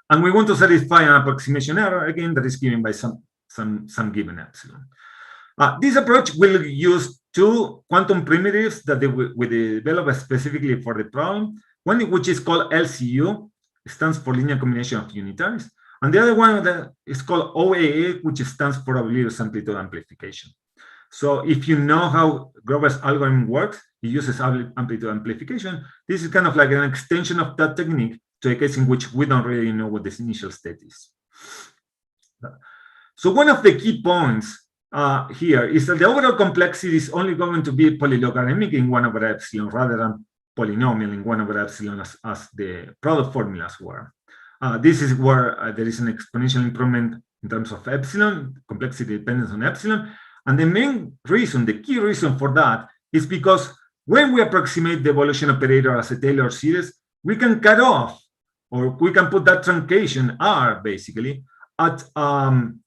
And we want to satisfy an approximation error, again, that is given by some given epsilon. This approach will use two quantum primitives that we developed specifically for the problem. One which is called LCU, stands for linear combination of unitaries. And the other one that is called OAA, which stands for Obelius amplitude amplification. So if you know how Grover's algorithm works, he uses amplitude amplification. This is kind of like an extension of that technique to a case in which we don't really know what this initial state is. So one of the key points here is that the overall complexity is only going to be polylogarithmic in 1/epsilon rather than polynomial in 1/epsilon as the product formulas were. This is where there is an exponential improvement in terms of epsilon, complexity dependence on epsilon. And the main reason, the key reason for that is because when we approximate the evolution operator as a Taylor series, we can cut off, or we can put that truncation R basically at an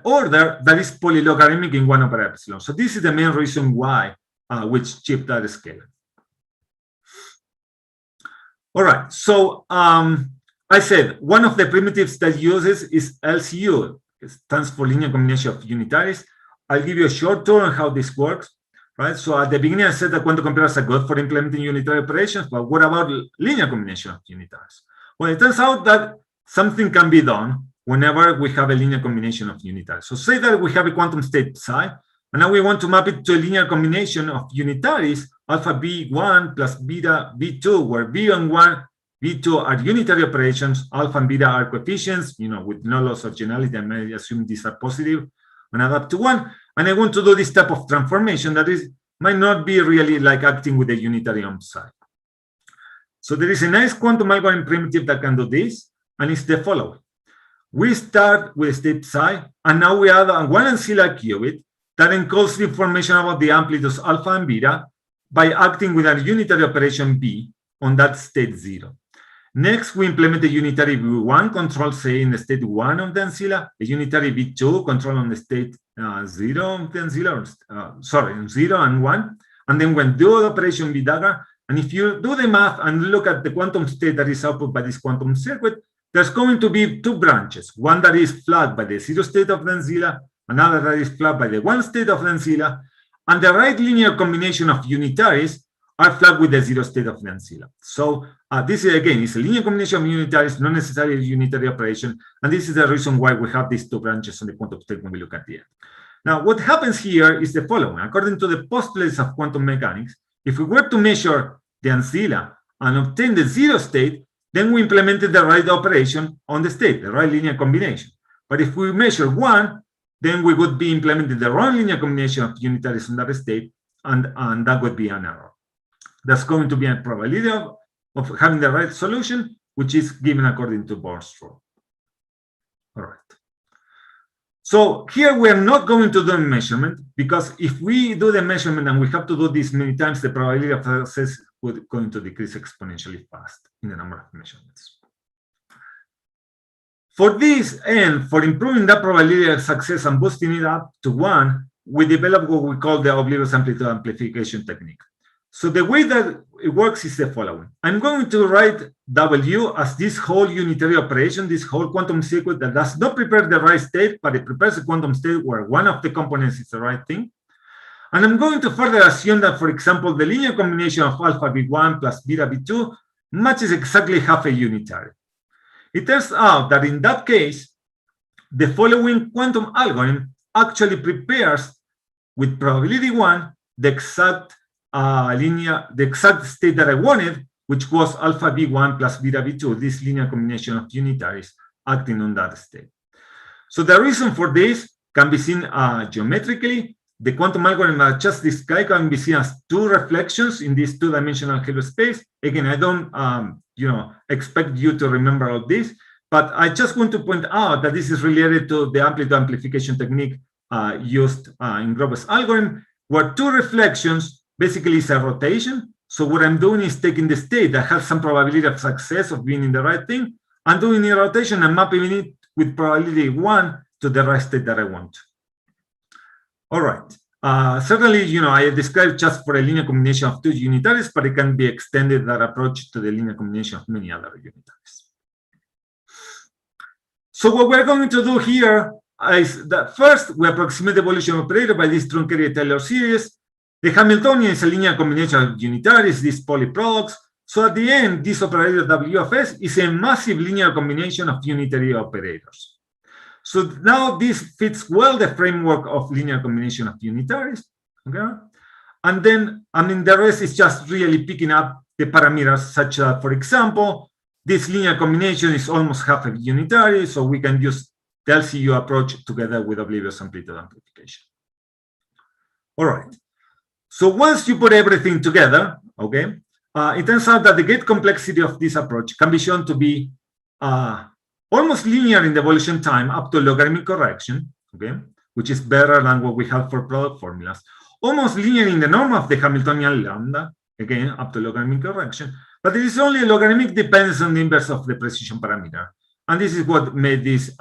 order that is polylogarithmic in 1/epsilon. So this is the main reason why we achieve that scale. All right, so I said one of the primitives that uses is LCU, stands for linear combination of unitaries. I'll give you a short tour on how this works, right? So at the beginning, I said that quantum computers are good for implementing unitary operations, but what about linear combination of unitaries? Well, it turns out that something can be done whenever we have a linear combination of unitaries. So say that we have a quantum state psi, and now we want to map it to a linear combination of unitaries, alpha b1 plus beta b2, where b and 1, b2 are unitary operations, alpha and beta are coefficients, with no loss of generality. I may assume these are positive and add up to 1. And I want to do this type of transformation that might not be really like acting with a unitary on psi. So there is a nice quantum algorithm primitive that can do this, and it's the following. We start with state psi, and now we add one ancilla qubit that encodes the information about the amplitudes alpha and beta by acting with a unitary operation b on that state 0. Next, we implement a unitary v1 control, say, in the state 1 of the ancilla, a unitary v2 control on the state 0 of the ancilla, 0 and 1. And then when do the operation v dagger, and if you do the math and look at the quantum state that is output by this quantum circuit, there's going to be 2 branches, one that is flagged by the 0 state of the ancilla, another that is flagged by the 1 state of the ancilla, and the right linear combination of unitaries are flagged with the 0 state of the ancilla. So this is, again, is a linear combination of unitaries, not necessarily a unitary operation, and this is the reason why we have these 2 branches on the quantum state when we look at the end. Now, what happens here is the following. According to the postulates of quantum mechanics, if we were to measure the ancilla and obtain the 0 state, then we implemented the right operation on the state, the right linear combination. But if we measure 1, then we would be implementing the wrong linear combination of unitaries on that state, and that would be an error. That's going to be a probability of having the right solution, which is given according to Born's rule. All right. So here we are not going to do a measurement, because if we do the measurement and we have to do this many times, the probability of success would going to decrease exponentially fast in the number of measurements. For this and for improving that probability of success and boosting it up to 1, we develop what we call the oblivious amplitude amplification technique. So the way that it works is the following. I'm going to write W as this whole unitary operation, this whole quantum circuit that does not prepare the right state, but it prepares a quantum state where one of the components is the right thing. And I'm going to further assume that, for example, the linear combination of alpha v1 plus beta v2 matches exactly half a unitary. It turns out that in that case, the following quantum algorithm actually prepares with probability 1 the exact state that I wanted, which was alpha v1 plus beta v2, this linear combination of unitaries acting on that state. So the reason for this can be seen geometrically. The quantum algorithm I just described can be seen as 2 reflections in this 2-dimensional Hilbert space. Again, I don't expect you to remember all this, but I just want to point out that this is related to the amplitude amplification technique used in Grover's algorithm, where 2 reflections basically is a rotation. So what I'm doing is taking the state that has some probability of success of being in the right thing, and doing a rotation and mapping it with probability 1 to the right state that I want. All right. Certainly, I described just for a linear combination of 2 unitaries, but it can be extended, that approach, to the linear combination of many other unitaries. So what we're going to do here is that first, we approximate the evolution operator by this truncated Taylor series. The Hamiltonian is a linear combination of unitaries, these polyproducts. So at the end, this operator W of S is a massive linear combination of unitary operators. So now this fits well the framework of linear combination of unitaries, okay? And then, the rest is just really picking up the parameters such that, for example, this linear combination is almost half a unitary, so we can use the LCU approach together with oblivious amplitude amplification. All right. So once you put everything together, okay, it turns out that the gate complexity of this approach can be shown to be almost linear in the evolution time up to logarithmic correction, okay, which is better than what we have for product formulas. Almost linear in the norm of the Hamiltonian lambda, again, up to logarithmic correction, but it is only a logarithmic dependence on the inverse of the precision parameter. And this is what made this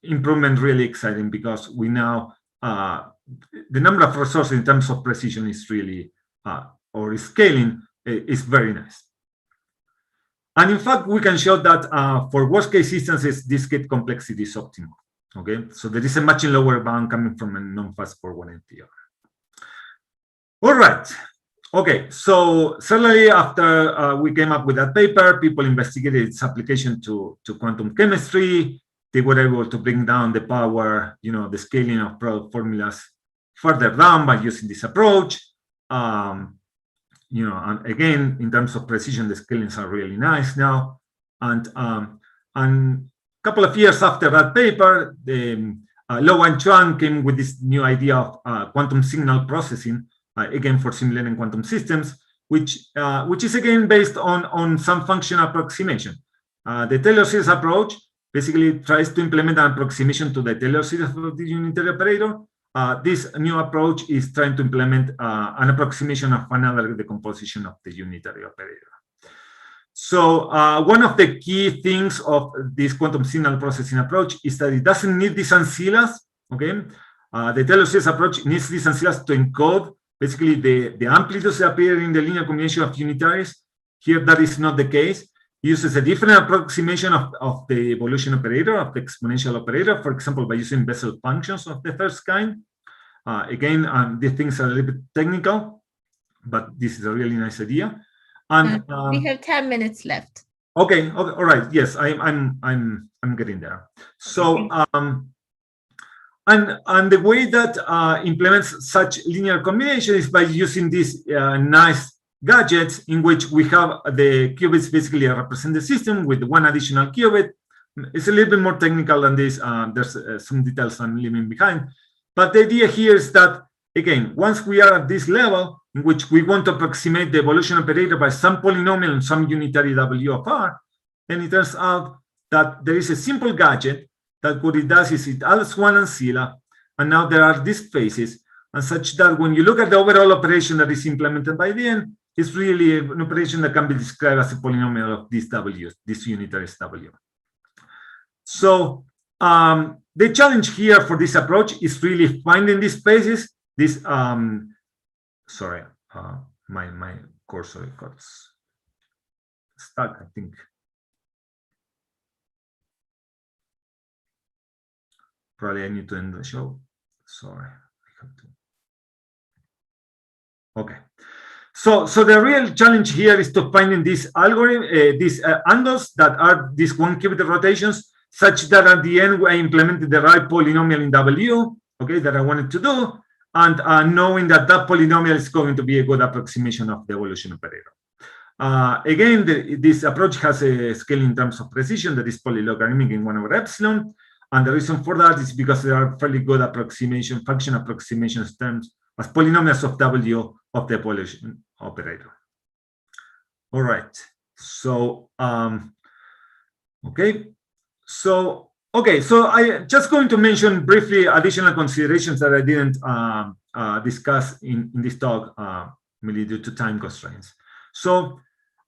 improvement really exciting, because we now, the number of resources in terms of precision is really, or scaling is very nice. And in fact, we can show that for worst case instances, this gate complexity is optimal. Okay, so there is a much lower bound coming from a non-fast forward NPR. All right. Okay, so certainly after we came up with that paper, people investigated its application to quantum chemistry. They were able to bring down the power, the scaling of product formulas further down by using this approach. And again, in terms of precision, the scalings are really nice now. And a couple of years after that paper, Lo and Chuang came with this new idea of quantum signal processing, again for simulating quantum systems, which is again based on some function approximation. The Taylor series approach basically tries to implement an approximation to the Taylor series of the unitary operator. This new approach is trying to implement an approximation of another decomposition of the unitary operator. So one of the key things of this quantum signal processing approach is that it doesn't need these ancillas. Okay, the Taylor series approach needs these ancillas to encode basically the amplitudes that appear in the linear combination of unitaries. Here, that is not the case. It uses a different approximation of the evolution operator, of the exponential operator, for example, by using Bessel functions of the first kind. Again, these things are a little bit technical, but this is a really nice idea. And we have 10 minutes left. Okay, all right. Yes, I'm getting there. So and the way that implements such linear combination is by using these nice gadgets in which we have the qubits basically represent the system with one additional qubit. It's a little bit more technical than this. There's some details I'm leaving behind. But the idea here is that, again, once we are at this level in which we want to approximate the evolution operator by some polynomial and some unitary W of R, then it turns out that there is a simple gadget that what it does is it adds one ancilla, and now there are these phases, and such that when you look at the overall operation that is implemented by the end, it's really an operation that can be described as a polynomial of these W's, this unitary W. So the challenge here for this approach is really finding these spaces. This sorry, my cursor got stuck, I think. Probably I need to end the show. Sorry. Okay. So the real challenge here is to finding these algorithm, these angles that are these one qubit rotations, such that at the end I implemented the right polynomial in W, okay, that I wanted to do, and knowing that that polynomial is going to be a good approximation of the evolution operator. Again, this approach has a scale in terms of precision that is polylogarithmic in 1/epsilon. And the reason for that is because there are fairly good approximation, function approximations terms as polynomials of W of the evolution operator. All right. So, okay. So I just going to mention briefly additional considerations that I didn't discuss in this talk, mainly due to time constraints. So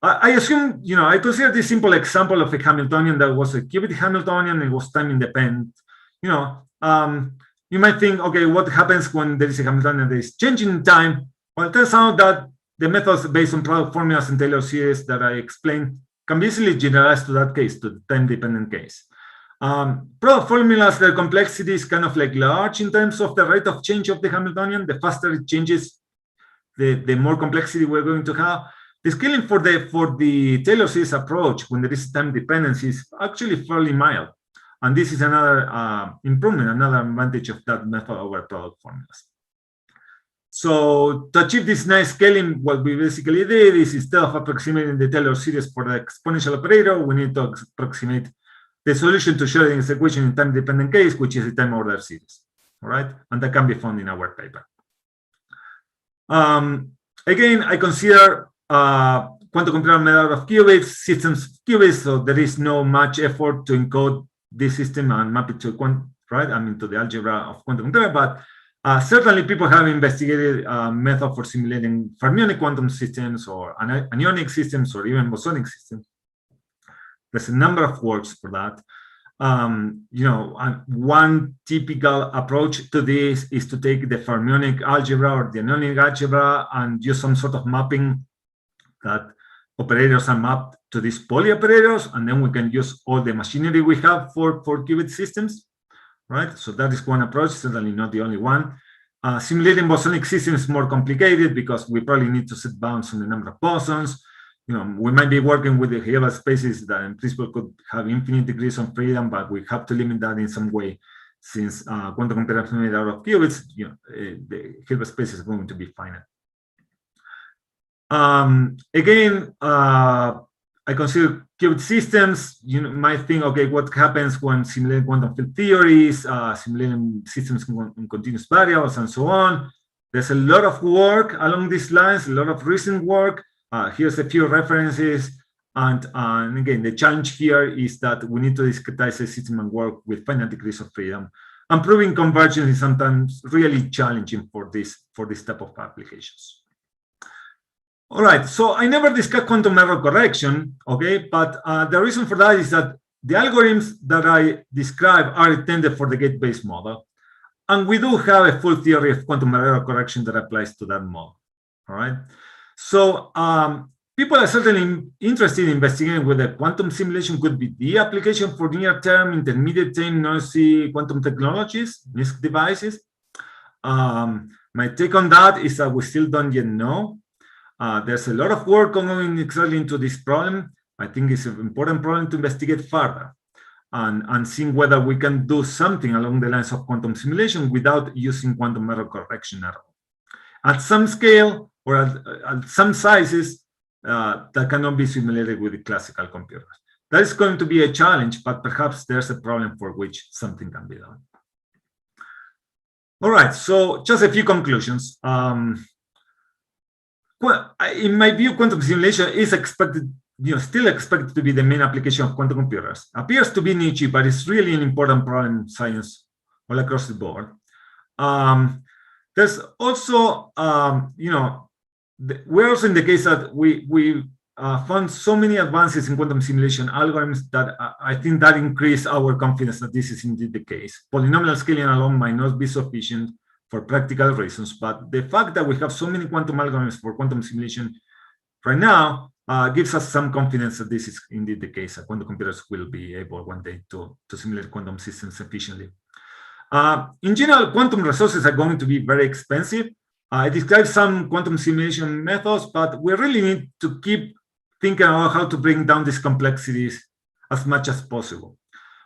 I assume, I consider this simple example of a Hamiltonian that was a qubit Hamiltonian and was time independent. You might think, okay, what happens when there is a Hamiltonian that is changing in time? Well, it turns out that the methods based on product formulas and Taylor series that I explained can be easily generalized to that case, to the time-dependent case. Product formulas, their complexity is kind of like large in terms of the rate of change of the Hamiltonian. The faster it changes, the more complexity we're going to have. The scaling for the Taylor series approach, when there is time dependency, is actually fairly mild. And this is another improvement, another advantage of that method over product formulas. So to achieve this nice scaling, what we basically did is instead of approximating the Taylor series for the exponential operator, we need to approximate the solution to Schrödinger's equation in time-dependent case, which is a time-order series. All right, and that can be found in our paper. Again, I consider quantum computer method of qubits, systems of qubits, so there is no much effort to encode this system and map it to quantum, right? I mean, to the algebra of quantum computer, but certainly people have investigated method for simulating fermionic quantum systems or anionic systems or even bosonic systems. There's a number of works for that. One typical approach to this is to take the fermionic algebra or the anionic algebra and use some sort of mapping that operators are mapped to these poly operators, and then we can use all the machinery we have for qubit systems, right? So that is one approach, certainly not the only one. Simulating bosonic systems is more complicated because we probably need to set bounds on the number of bosons. You know, we might be working with the Hilbert spaces that in principle could have infinite degrees of freedom, but we have to limit that in some way, since quantum computers made out of qubits, you know, the Hilbert space is going to be finite. Again, I consider qubit systems. You might think, okay, what happens when simulating quantum field theories, simulating systems in continuous variables, and so on. There's a lot of work along these lines, a lot of recent work. Here's a few references. And again, the challenge here is that we need to discretize the system and work with finite degrees of freedom. And proving convergence is sometimes really challenging for this type of applications. All right, so I never discussed quantum error correction, okay? But the reason for that is that the algorithms that I describe are intended for the gate-based model. And we do have a full theory of quantum error correction that applies to that model, all right? So people are certainly interested in investigating whether quantum simulation could be the application for near-term, intermediate-term, noisy quantum technologies, NISQ devices. My take on that is that we still don't yet know. There's a lot of work going exactly into this problem. I think it's an important problem to investigate further and seeing whether we can do something along the lines of quantum simulation without using quantum error correction at all. At some scale or at some sizes that cannot be simulated with the classical computers. That is going to be a challenge, but perhaps there's a problem for which something can be done. All right, so just a few conclusions. Well, in my view, quantum simulation is expected, still expected to be the main application of quantum computers. Appears to be niche, but it's really an important problem in science all across the board. There's also, we're also in the case that we found so many advances in quantum simulation algorithms that I think that increase our confidence that this is indeed the case. Polynomial scaling alone might not be sufficient for practical reasons, but the fact that we have so many quantum algorithms for quantum simulation right now gives us some confidence that this is indeed the case, that quantum computers will be able one day to simulate quantum systems efficiently. In general, quantum resources are going to be very expensive. I described some quantum simulation methods, but we really need to keep thinking about how to bring down these complexities as much as possible.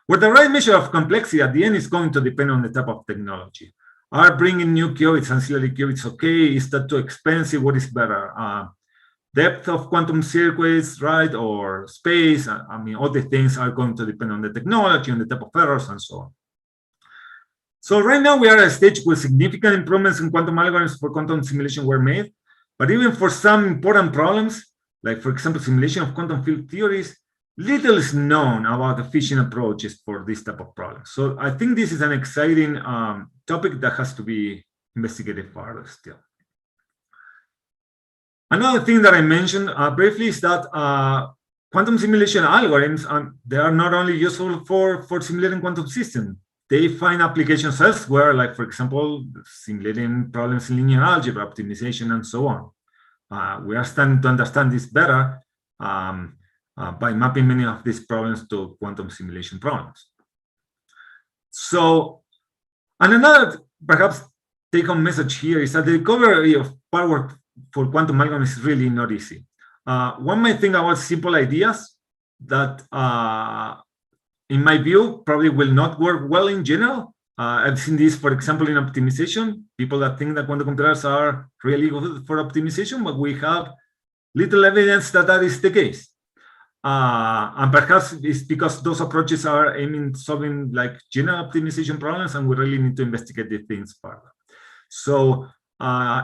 With the right measure of complexity at the end is going to depend on the type of technology. Are bringing new qubits, ancillary qubits, okay? Is that too expensive? What is better? Depth of quantum circuits, right? Or space? I mean, all the things are going to depend on the technology, on the type of errors, and so on. So right now we are at a stage where significant improvements in quantum algorithms for quantum simulation were made. But even for some important problems, like for example, simulation of quantum field theories, little is known about efficient approaches for this type of problems. So I think this is an exciting topic that has to be investigated further still. Another thing that I mentioned briefly is that quantum simulation algorithms, they are not only useful for simulating quantum systems. They find applications elsewhere, like for example, simulating problems in linear algebra, optimization, and so on. We are starting to understand this better by mapping many of these problems to quantum simulation problems. So, and another perhaps take-home message here is that the recovery of power for quantum algorithms is really not easy. One might think about simple ideas that, in my view, probably will not work well in general. I've seen this, for example, in optimization. People that think that quantum computers are really good for optimization, but we have little evidence that that is the case. And perhaps it's because those approaches are aiming at solving like general optimization problems, and we really need to investigate these things further. So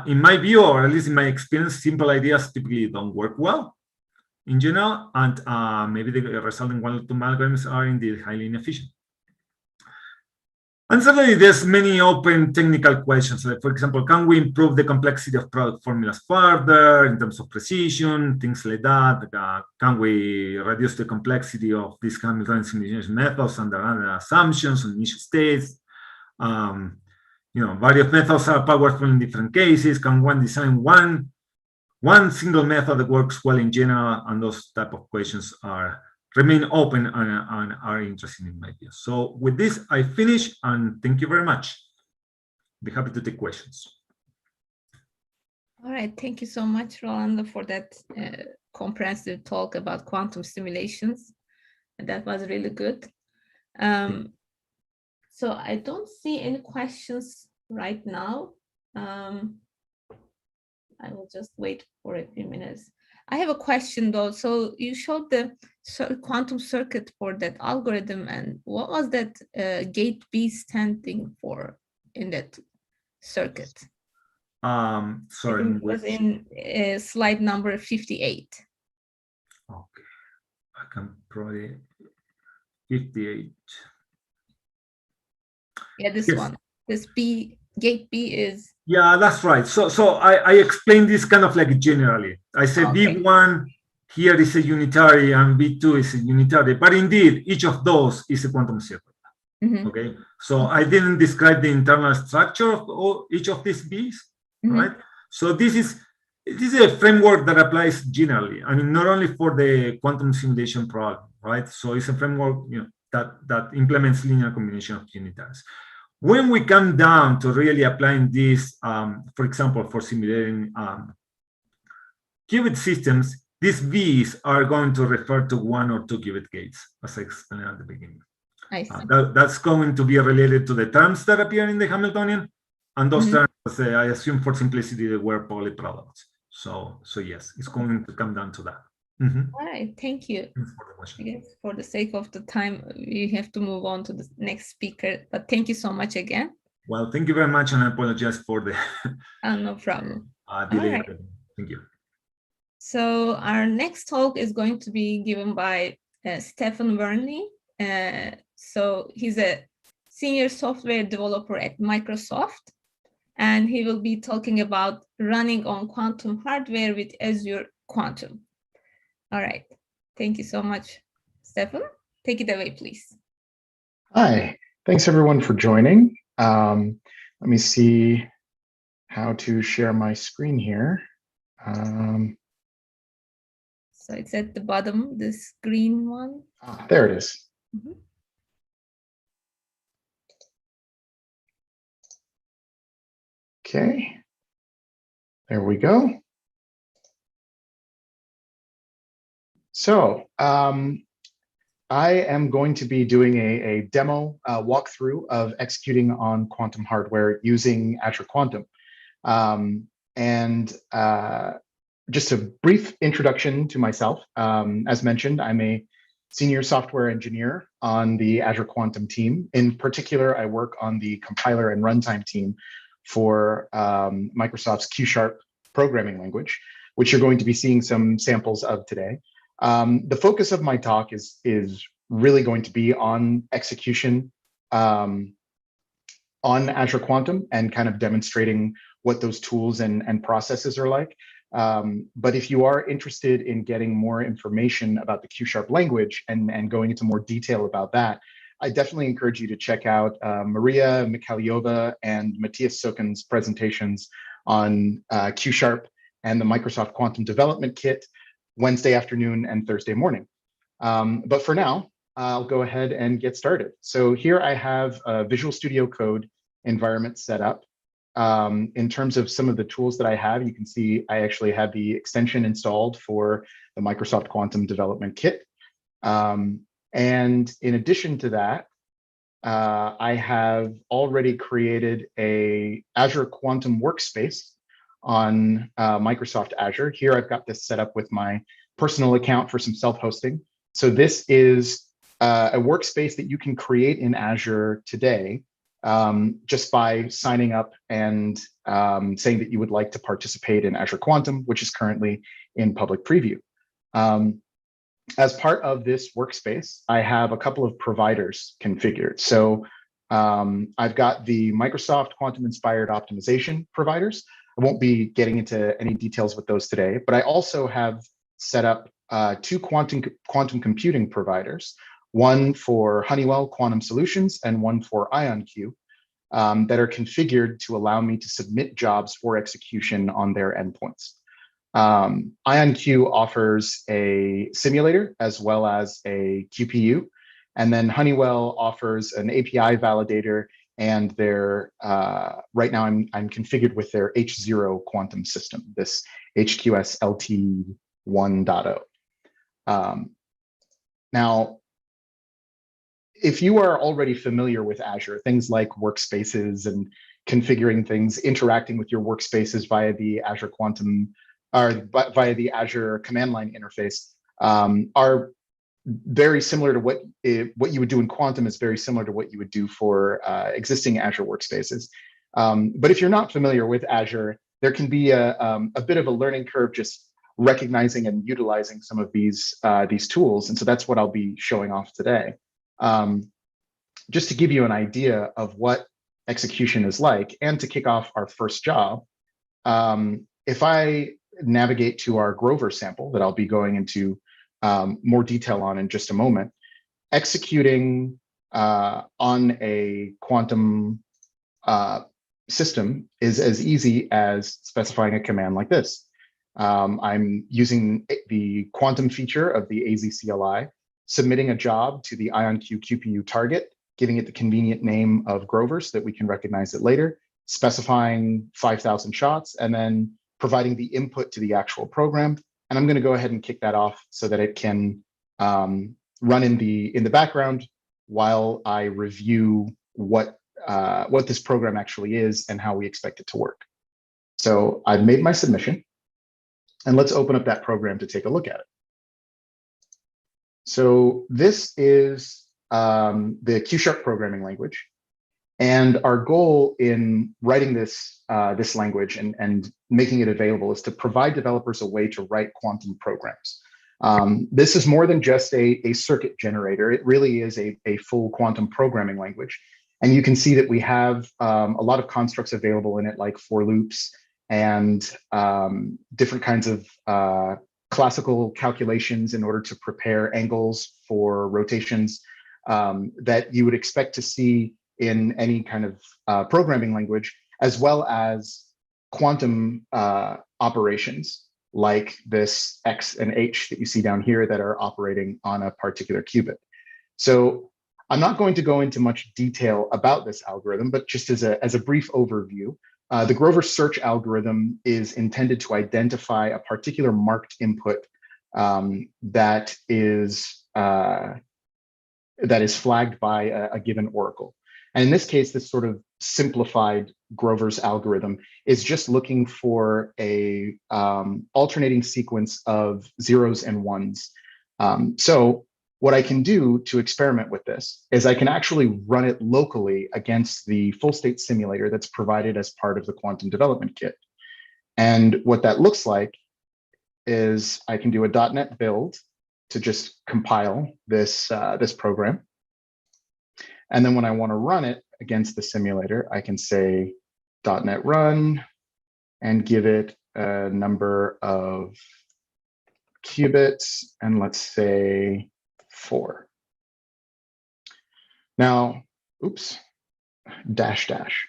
in my view, or at least in my experience, simple ideas typically don't work well in general, and maybe the resulting quantum algorithms are indeed highly inefficient. And certainly there's many open technical questions. Like, for example, can we improve the complexity of product formulas further in terms of precision, things like that? Can we reduce the complexity of these Hamiltonian simulation methods under other assumptions on initial states? Various methods are powerful in different cases. Can one design one single method that works well in general? And those type of questions are remain open and are interested in my ideas. So with this, I finish, and thank you very much. Be happy to take questions. All right, thank you so much, Rolando, for that comprehensive talk about quantum simulations. That was really good. So I don't see any questions right now. I will just wait for a few minutes. I have a question though. So you showed the quantum circuit for that algorithm, and what was that gate B standing for in that circuit? Sorry. It was in slide number 58. Okay, I can probably 58. Yeah, this Yes. one. This B, gate B is. Yeah, that's right. So I explained this kind of like generally. I said Okay. B1 here is a unitary and B2 is a unitary, but indeed each of those is a quantum circuit. Mhm. Okay, so I didn't describe the internal structure of each of these Bs, Mhm. right? So this is a framework that applies generally. I mean, not only for the quantum simulation problem, right? So it's a framework, that implements linear combination of unitaries. When we come down to really applying this, for example, for simulating qubit systems, these V's are going to refer to 1 or 2 qubit gates, as I explained at the beginning. I see. That's going to be related to the terms that appear in the Hamiltonian, and those terms, I assume for simplicity, they were Pauli products. So yes, it's going to come down to that. All right, thank you. Thanks for the question. I guess for the sake of the time, we have to move on to the next speaker, but thank you so much again. Well, thank you very much, and I apologize for the No problem. delay. All right. Thank you. So our next talk is going to be given by Stefan Wernli. So he's a senior software developer at Microsoft, and he will be talking about running on quantum hardware with Azure Quantum. All right, thank you so much, Stefan. Take it away, please. Hi, thanks everyone for joining. Let me see how to share my screen here. So it's at the bottom, this green one. There it is. Okay, there we go. So I am going to be doing a demo walkthrough of executing on quantum hardware using Azure Quantum. Just a brief introduction to myself. As mentioned, I'm a senior software engineer on the Azure Quantum team. In particular, I work on the compiler and runtime team for Microsoft's Q# programming language, which you're going to be seeing some samples of today. The focus of my talk is really going to be on execution on Azure Quantum and kind of demonstrating what those tools and processes are like. But if you are interested in getting more information about the Q# language and going into more detail about that, I definitely encourage you to check out Maria Mikhailyova and Matthias Soken's presentations on Q# and the Microsoft Quantum Development Kit Wednesday afternoon and Thursday morning. But for now, I'll go ahead and get started. So here I have a Visual Studio Code environment set up. In terms of some of the tools that I have, you can see I actually have the extension installed for the Microsoft Quantum Development Kit. And in addition to that, I have already created a Azure Quantum workspace on Microsoft Azure. Here I've got this set up with my personal account for some self-hosting. So this is a workspace that you can create in Azure today just by signing up and saying that you would like to participate in Azure Quantum, which is currently in public preview. As part of this workspace, I have a couple of providers configured. So I've got the Microsoft Quantum Inspired Optimization providers. I won't be getting into any details with those today, but I also have set up 2 quantum computing providers, one for Honeywell Quantum Solutions and one for IonQ, that are configured to allow me to submit jobs for execution on their endpoints. IonQ offers a simulator as well as a QPU. And then Honeywell offers an API validator and their, right now I'm configured with their H0 quantum system, this HQS LT 1.0. Now, if you are already familiar with Azure, things like workspaces and configuring things, interacting with your workspaces via the Azure Quantum, or via the Azure command line interface, are very similar to what you would do in Quantum is very similar to what you would do for existing Azure workspaces. But if you're not familiar with Azure, there can be a bit of a learning curve just recognizing and utilizing some of these tools. And so that's what I'll be showing off today. Just to give you an idea of what execution is like and to kick off our first job, if I navigate to our Grover sample that I'll be going into more detail on in just a moment, executing on a quantum system is as easy as specifying a command like this. I'm using the quantum feature of the AZ-CLI, submitting a job to the IonQ QPU target, giving it the convenient name of Grover so that we can recognize it later, specifying 5,000 shots, and then providing the input to the actual program. And I'm going to go ahead and kick that off so that it can run in the background while I review what this program actually is and how we expect it to work. So I've made my submission, and let's open up that program to take a look at it. So this is the Q# programming language. And our goal in writing this, this language and making it available is to provide developers a way to write quantum programs. This is more than just a circuit generator. It really is a full quantum programming language. And you can see that we have a lot of constructs available in it, like for loops and different kinds of classical calculations in order to prepare angles for rotations that you would expect to see in any kind of programming language, as well as quantum operations like this X and H that you see down here that are operating on a particular qubit. So I'm not going to go into much detail about this algorithm, but just as a brief overview, the Grover search algorithm is intended to identify a particular marked input that is flagged by a given oracle. And in this case, this sort of simplified Grover's algorithm is just looking for a alternating sequence of zeros and ones. So what I can do to experiment with this is I can actually run it locally against the full state simulator that's provided as part of the quantum development kit. And what that looks like is I can do a .NET build to just compile this, this program. And then when I want to run it against the simulator, I can say .NET run and give it a number of qubits, and let's say 4. Now, oops, dash dash.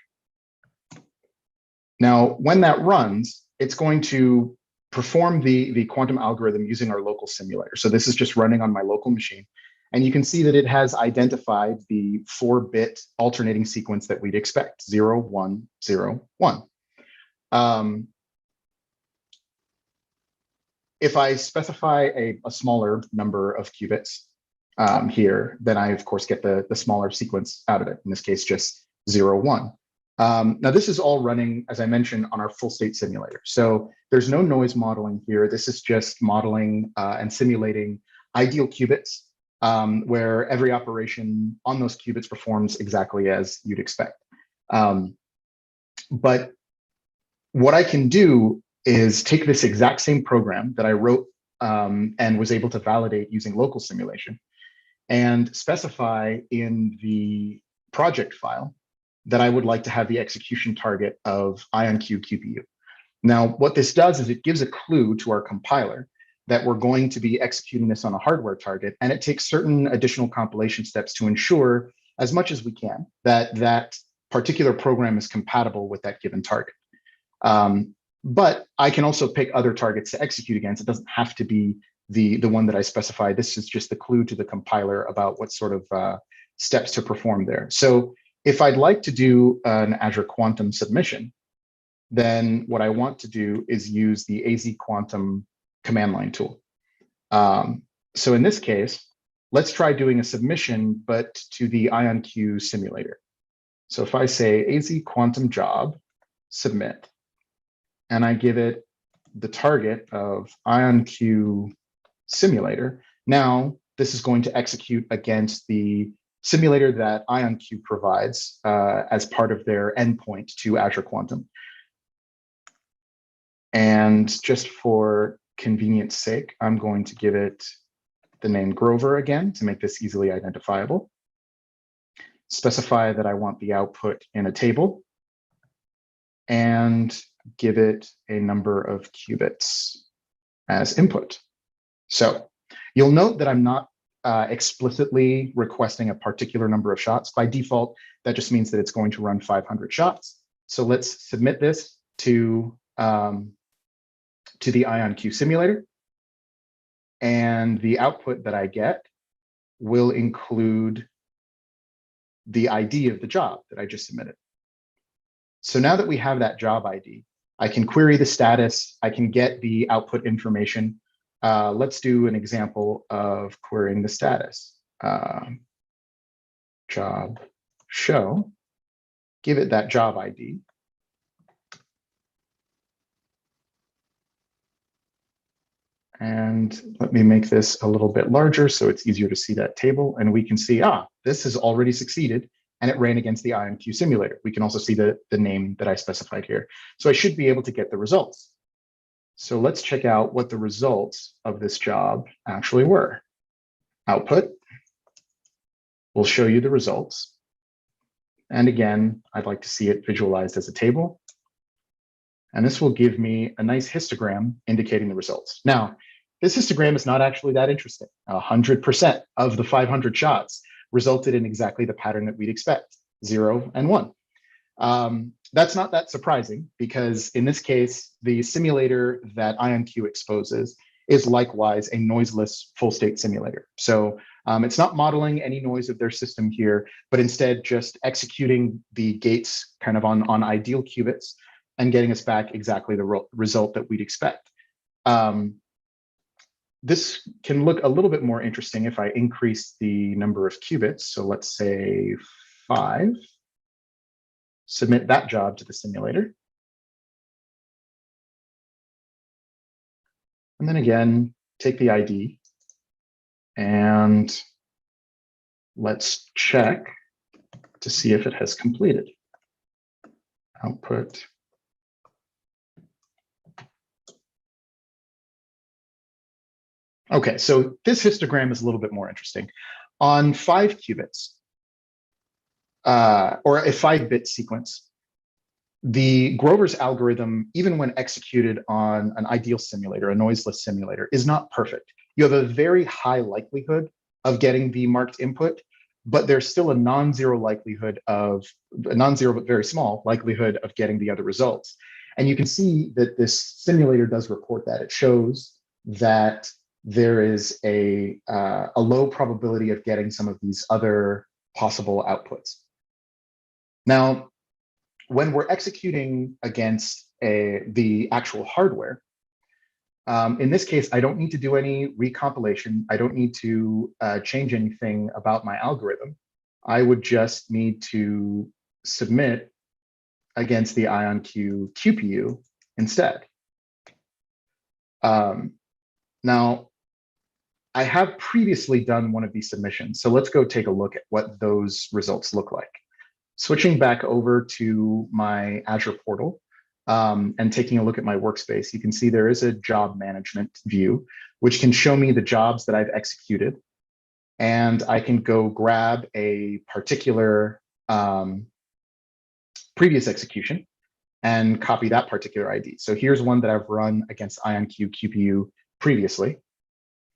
Now, when that runs, it's going to perform the quantum algorithm using our local simulator. So this is just running on my local machine. And you can see that it has identified the 4-bit alternating sequence that we'd expect, 0, 1, 0, 1. If I specify a smaller number of qubits here, then I, of course, get the smaller sequence out of it, in this case, just 0, 1. Now, this is all running, as I mentioned, on our full state simulator. So there's no noise modeling here. This is just modeling and simulating ideal qubits, where every operation on those qubits performs exactly as you'd expect. But what I can do is take this exact same program that I wrote and was able to validate using local simulation and specify in the project file that I would like to have the execution target of IonQ QPU. Now, what this does is it gives a clue to our compiler that we're going to be executing this on a hardware target, and it takes certain additional compilation steps to ensure, as much as we can, that that particular program is compatible with that given target. But I can also pick other targets to execute against. It doesn't have to be the one that I specify. This is just the clue to the compiler about what sort of steps to perform there. So if I'd like to do an Azure Quantum submission, then what I want to do is use the AZ Quantum command line tool. So in this case, let's try doing a submission, but to the IonQ simulator. So if I say AZ Quantum job, submit, and I give it the target of IonQ simulator, now this is going to execute against the simulator that IonQ provides as part of their endpoint to Azure Quantum. And just for convenience sake, I'm going to give it the name Grover again to make this easily identifiable. Specify that I want the output in a table and give it a number of qubits as input. So you'll note that I'm not explicitly requesting a particular number of shots. By default, that just means that it's going to run 500 shots. So let's submit this to the IonQ simulator. And the output that I get will include the ID of the job that I just submitted. So now that we have that job ID, I can query the status, I can get the output information. Let's do an example of querying the status. Job show, give it that job ID. And let me make this a little bit larger so it's easier to see that table. And we can see, this has already succeeded and it ran against the IonQ simulator. We can also see the name that I specified here. So I should be able to get the results. So let's check out what the results of this job actually were. Output will show you the results. And again, I'd like to see it visualized as a table. And this will give me a nice histogram indicating the results. Now, this histogram is not actually that interesting. 100% of the 500 shots resulted in exactly the pattern that we'd expect, 0 and 1. That's not that surprising because in this case, the simulator that IonQ exposes is likewise a noiseless full state simulator. So it's not modeling any noise of their system here, but instead just executing the gates kind of on ideal qubits and getting us back exactly the result that we'd expect. This can look a little bit more interesting if I increase the number of qubits. So let's say 5. Submit that job to the simulator. And then again, take the ID and let's check to see if it has completed. Output. Okay, so this histogram is a little bit more interesting. On 5 qubits, or a 5-bit sequence, the Grover's algorithm, even when executed on an ideal simulator, a noiseless simulator, is not perfect. You have a very high likelihood of getting the marked input, but there's still a non-zero likelihood of, a non-zero but very small likelihood of getting the other results. And you can see that this simulator does report that. It shows that there is a low probability of getting some of these other possible outputs. Now, when we're executing against the actual hardware, in this case, I don't need to do any recompilation. I don't need to change anything about my algorithm. I would just need to submit against the IonQ QPU instead. Now, I have previously done one of these submissions, so let's go take a look at what those results look like. Switching back over to my Azure portal and taking a look at my workspace, you can see there is a job management view, which can show me the jobs that I've executed. And I can go grab a particular previous execution and copy that particular ID. So here's one that I've run against IonQ QPU previously.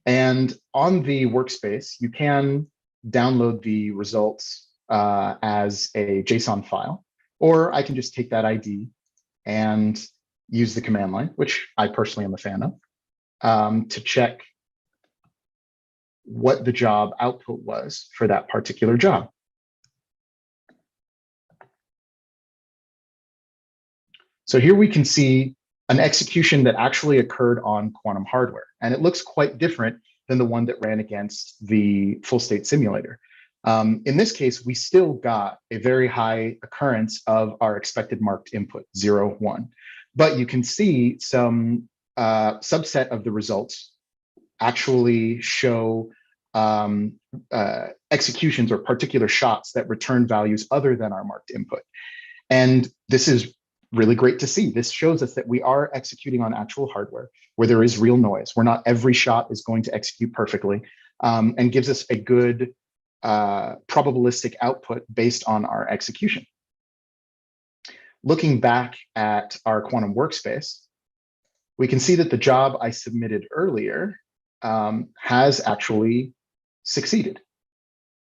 And on the workspace, you can download the results as a JSON file, or I can just take that ID and use the command line, which I personally am a fan of, to check what the job output was for that particular job. So here we can see an execution that actually occurred on quantum hardware, and it looks quite different than the one that ran against the full state simulator. In this case, we still got a very high occurrence of our expected marked input, 0, 1. But you can see some subset of the results actually show executions or particular shots that return values other than our marked input. And this is really great to see. This shows us that we are executing on actual hardware where there is real noise, where not every shot is going to execute perfectly, and gives us a good probabilistic output based on our execution. Looking back at our quantum workspace, we can see that the job I submitted earlier has actually succeeded.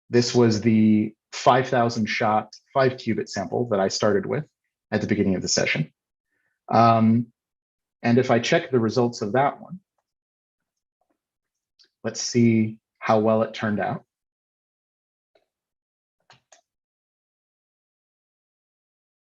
This was the 5,000 shot 5-qubit sample that I started with at the beginning of the session. And if I check the results of that one, let's see how well it turned out.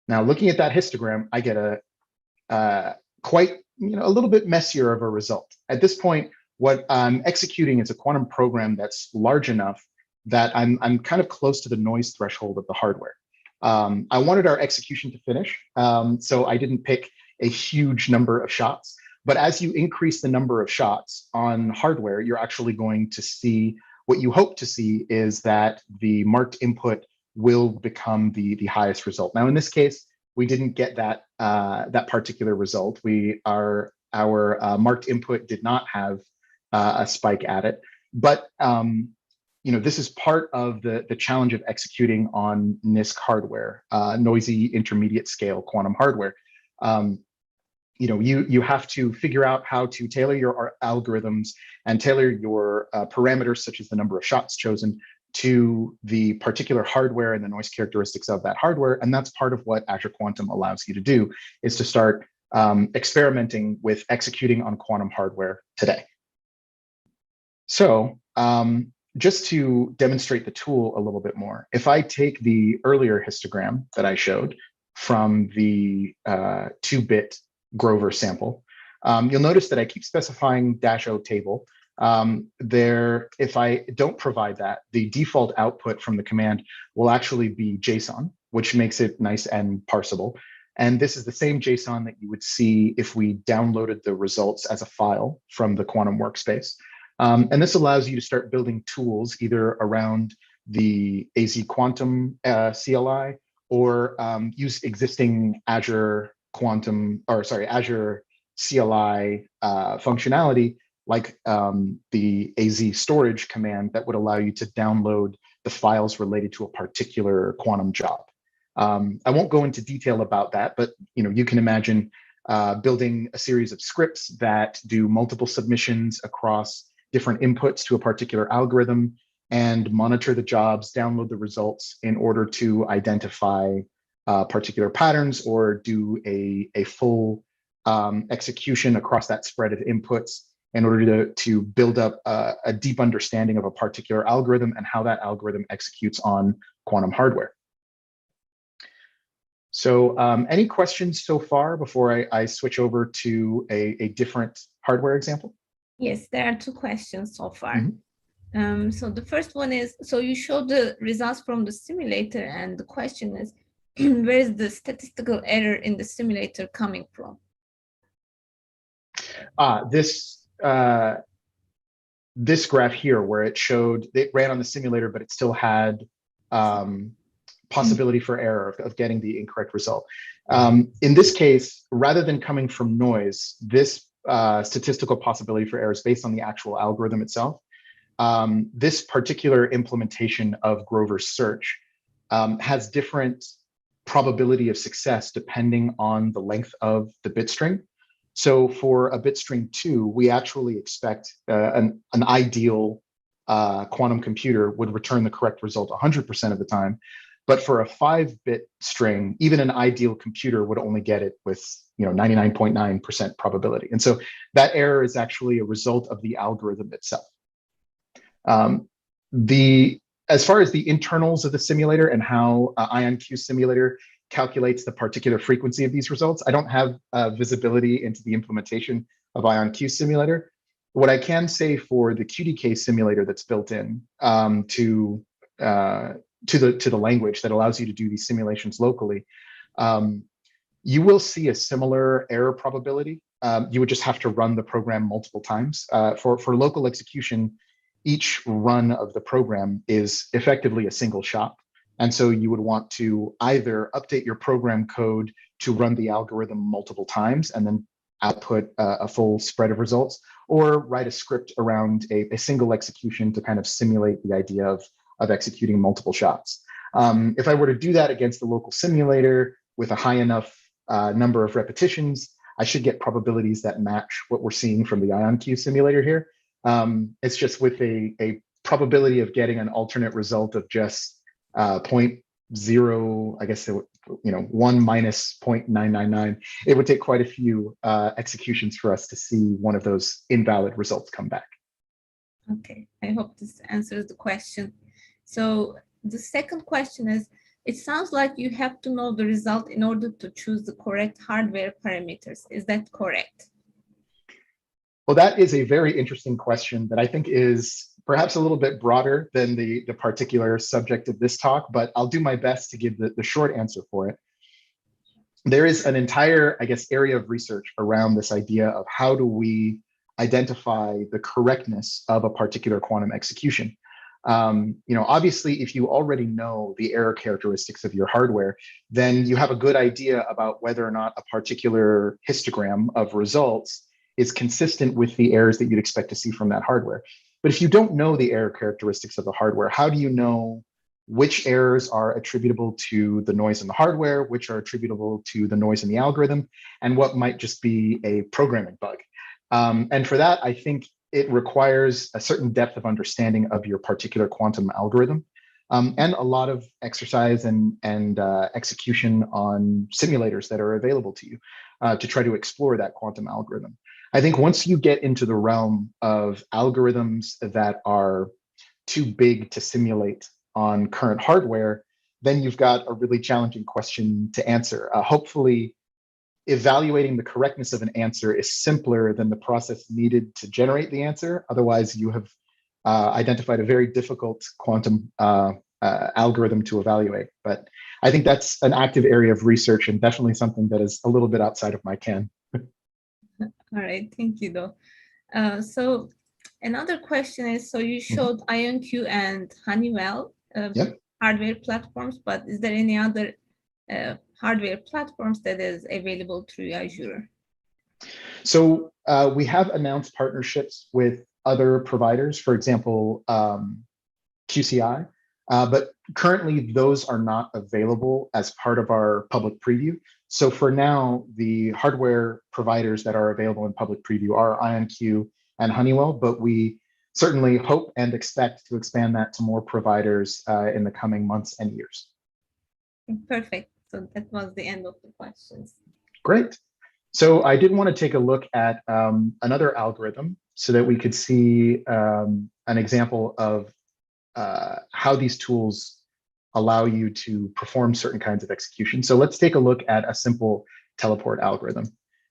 Now, looking at that histogram, I get a quite, a little bit messier of a result. At this point, what I'm executing is a quantum program that's large enough that I'm kind of close to the noise threshold of the hardware. I wanted our execution to finish, so I didn't pick a huge number of shots. But as you increase the number of shots on hardware, you're actually going to see what you hope to see is that the marked input will become the highest result. Now, in this case, we didn't get that that particular result. Our marked input did not have a spike at it, but this is part of the challenge of executing on NISQ hardware, noisy intermediate scale quantum hardware. You have to figure out how to tailor your algorithms and tailor your parameters, such as the number of shots chosen, to the particular hardware and the noise characteristics of that hardware. And that's part of what Azure Quantum allows you to do, is to start experimenting with executing on quantum hardware today. So just to demonstrate the tool a little bit more, if I take the earlier histogram that I showed from the 2-bit Grover sample, you'll notice that I keep specifying -o table. If I don't provide that, the default output from the command will actually be JSON, which makes it nice and parsable. And this is the same JSON that you would see if we downloaded the results as a file from the quantum workspace. And this allows you to start building tools either around the AZ Quantum CLI or use existing Azure CLI functionality, like the AZ storage command that would allow you to download the files related to a particular quantum job. I won't go into detail about that, but you can imagine building a series of scripts that do multiple submissions across different inputs to a particular algorithm and monitor the jobs, download the results in order to identify particular patterns or do a full execution across that spread of inputs in order to build up a deep understanding of a particular algorithm and how that algorithm executes on quantum hardware. So any questions so far before I switch over to a different hardware example? Yes, there are 2 questions so far. Mm-hmm. So the first one is, so you showed the results from the simulator, and the question is, where is the statistical error in the simulator coming from? This graph here, where it showed it ran on the simulator, but it still had possibility for error of getting the incorrect result. In this case, rather than coming from noise, this statistical possibility for error is based on the actual algorithm itself. This particular implementation of Grover's search has different probability of success depending on the length of the bit string. So for a bit string 2, we actually expect an ideal quantum computer would return the correct result 100% of the time. But for a 5-bit string, even an ideal computer would only get it with 99.9% probability. And so that error is actually a result of the algorithm itself. As far as the internals of the simulator and how IonQ simulator calculates the particular frequency of these results, I don't have visibility into the implementation of IonQ simulator. What I can say for the QDK simulator that's built in to the language that allows you to do these simulations locally, you will see a similar error probability. You would just have to run the program multiple times. For local execution, each run of the program is effectively a single shot. And so you would want to either update your program code to run the algorithm multiple times and then output a full spread of results, or write a script around a single execution to kind of simulate the idea of executing multiple shots. If I were to do that against the local simulator with a high enough number of repetitions, I should get probabilities that match what we're seeing from the IonQ simulator here. It's just with a probability of getting an alternate result of just 0.0, I guess, 1 minus 0.999. It would take quite a few executions for us to see one of those invalid results come back. Okay, I hope this answers the question. So the second question is, it sounds like you have to know the result in order to choose the correct hardware parameters. Is that correct? Well, that is a very interesting question that I think is perhaps a little bit broader than the particular subject of this talk, but I'll do my best to give the short answer for it. There is an entire, I guess, area of research around this idea of how do we identify the correctness of a particular quantum execution. Obviously, if you already know the error characteristics of your hardware, then you have a good idea about whether or not a particular histogram of results is consistent with the errors that you'd expect to see from that hardware. But if you don't know the error characteristics of the hardware, how do you know which errors are attributable to the noise in the hardware, which are attributable to the noise in the algorithm, and what might just be a programming bug? And for that, I think it requires a certain depth of understanding of your particular quantum algorithm, and a lot of exercise and execution on simulators that are available to you to try to explore that quantum algorithm. I think once you get into the realm of algorithms that are too big to simulate on current hardware, then you've got a really challenging question to answer. Hopefully, evaluating the correctness of an answer is simpler than the process needed to generate the answer. Otherwise, you have identified a very difficult quantum algorithm to evaluate. But I think that's an active area of research and definitely something that is a little bit outside of my ken. All right, thank you, though. So another question is, so you showed IonQ and Honeywell hardware platforms, but is there any other hardware platforms that is available through Azure? So we have announced partnerships with other providers, for example, QCI, but currently those are not available as part of our public preview. So for now, the hardware providers that are available in public preview are IonQ and Honeywell, but we certainly hope and expect to expand that to more providers in the coming months and years. Perfect. So that was the end of the questions. Great. So I did want to take a look at another algorithm so that we could see an example of how these tools allow you to perform certain kinds of execution. So let's take a look at a simple teleport algorithm.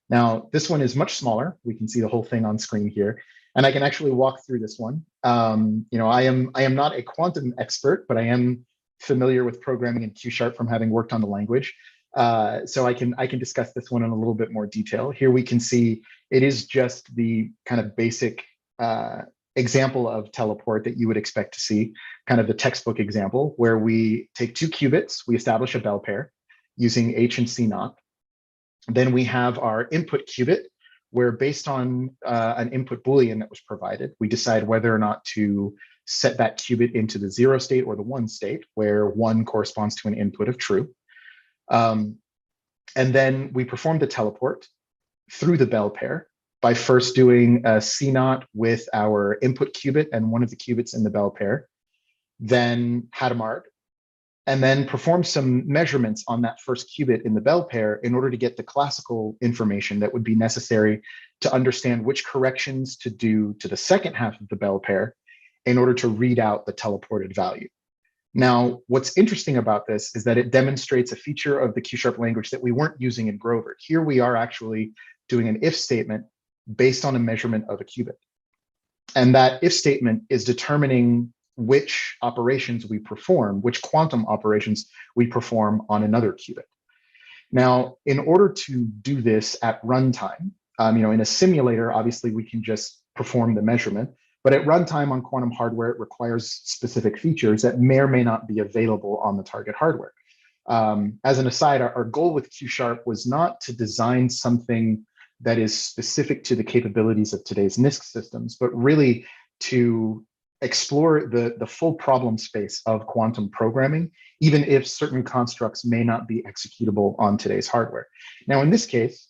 Now, this one is much smaller. We can see the whole thing on screen here, and I can actually walk through this one. I am not a quantum expert, but I am familiar with programming in Q# from having worked on the language. So I can discuss this one in a little bit more detail. Here we can see it is just the kind of basic example of teleport that you would expect to see, kind of the textbook example, where we take 2 qubits, we establish a bell pair using H and C naught. Then we have our input qubit, where based on an input Boolean that was provided, we decide whether or not to set that qubit into the 0 state or the 1 state, where 1 corresponds to an input of true. And then we perform the teleport through the bell pair by first doing a C naught with our input qubit and one of the qubits in the bell pair, then Hadamard, and then perform some measurements on that first qubit in the bell pair in order to get the classical information that would be necessary to understand which corrections to do to the second half of the bell pair in order to read out the teleported value. Now, what's interesting about this is that it demonstrates a feature of the Q-sharp language that we weren't using in Grover. Here we are actually doing an if statement based on a measurement of a qubit. And that if statement is determining which operations we perform, which quantum operations we perform on another qubit. Now, in order to do this at runtime, in a simulator, obviously we can just perform the measurement, but at runtime on quantum hardware, it requires specific features that may or may not be available on the target hardware. As an aside, our goal with Q-sharp was not to design something that is specific to the capabilities of today's NISQ systems, but really to explore the full problem space of quantum programming, even if certain constructs may not be executable on today's hardware. Now, in this case,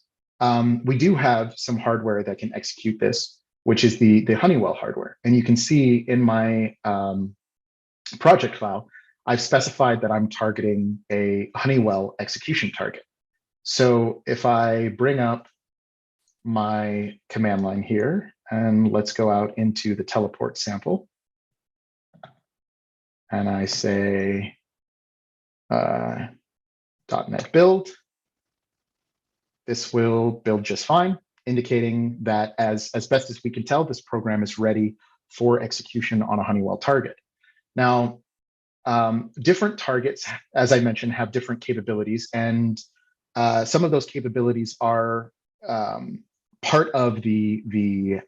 we do have some hardware that can execute this, which is the Honeywell hardware. And you can see in my project file, I've specified that I'm targeting a Honeywell execution target. So if I bring up my command line here, and let's go out into the teleport sample. And I say .NET build. This will build just fine, indicating that as best as we can tell, this program is ready for execution on a Honeywell target. Now, different targets, as I mentioned, have different capabilities, and some of those capabilities are part of the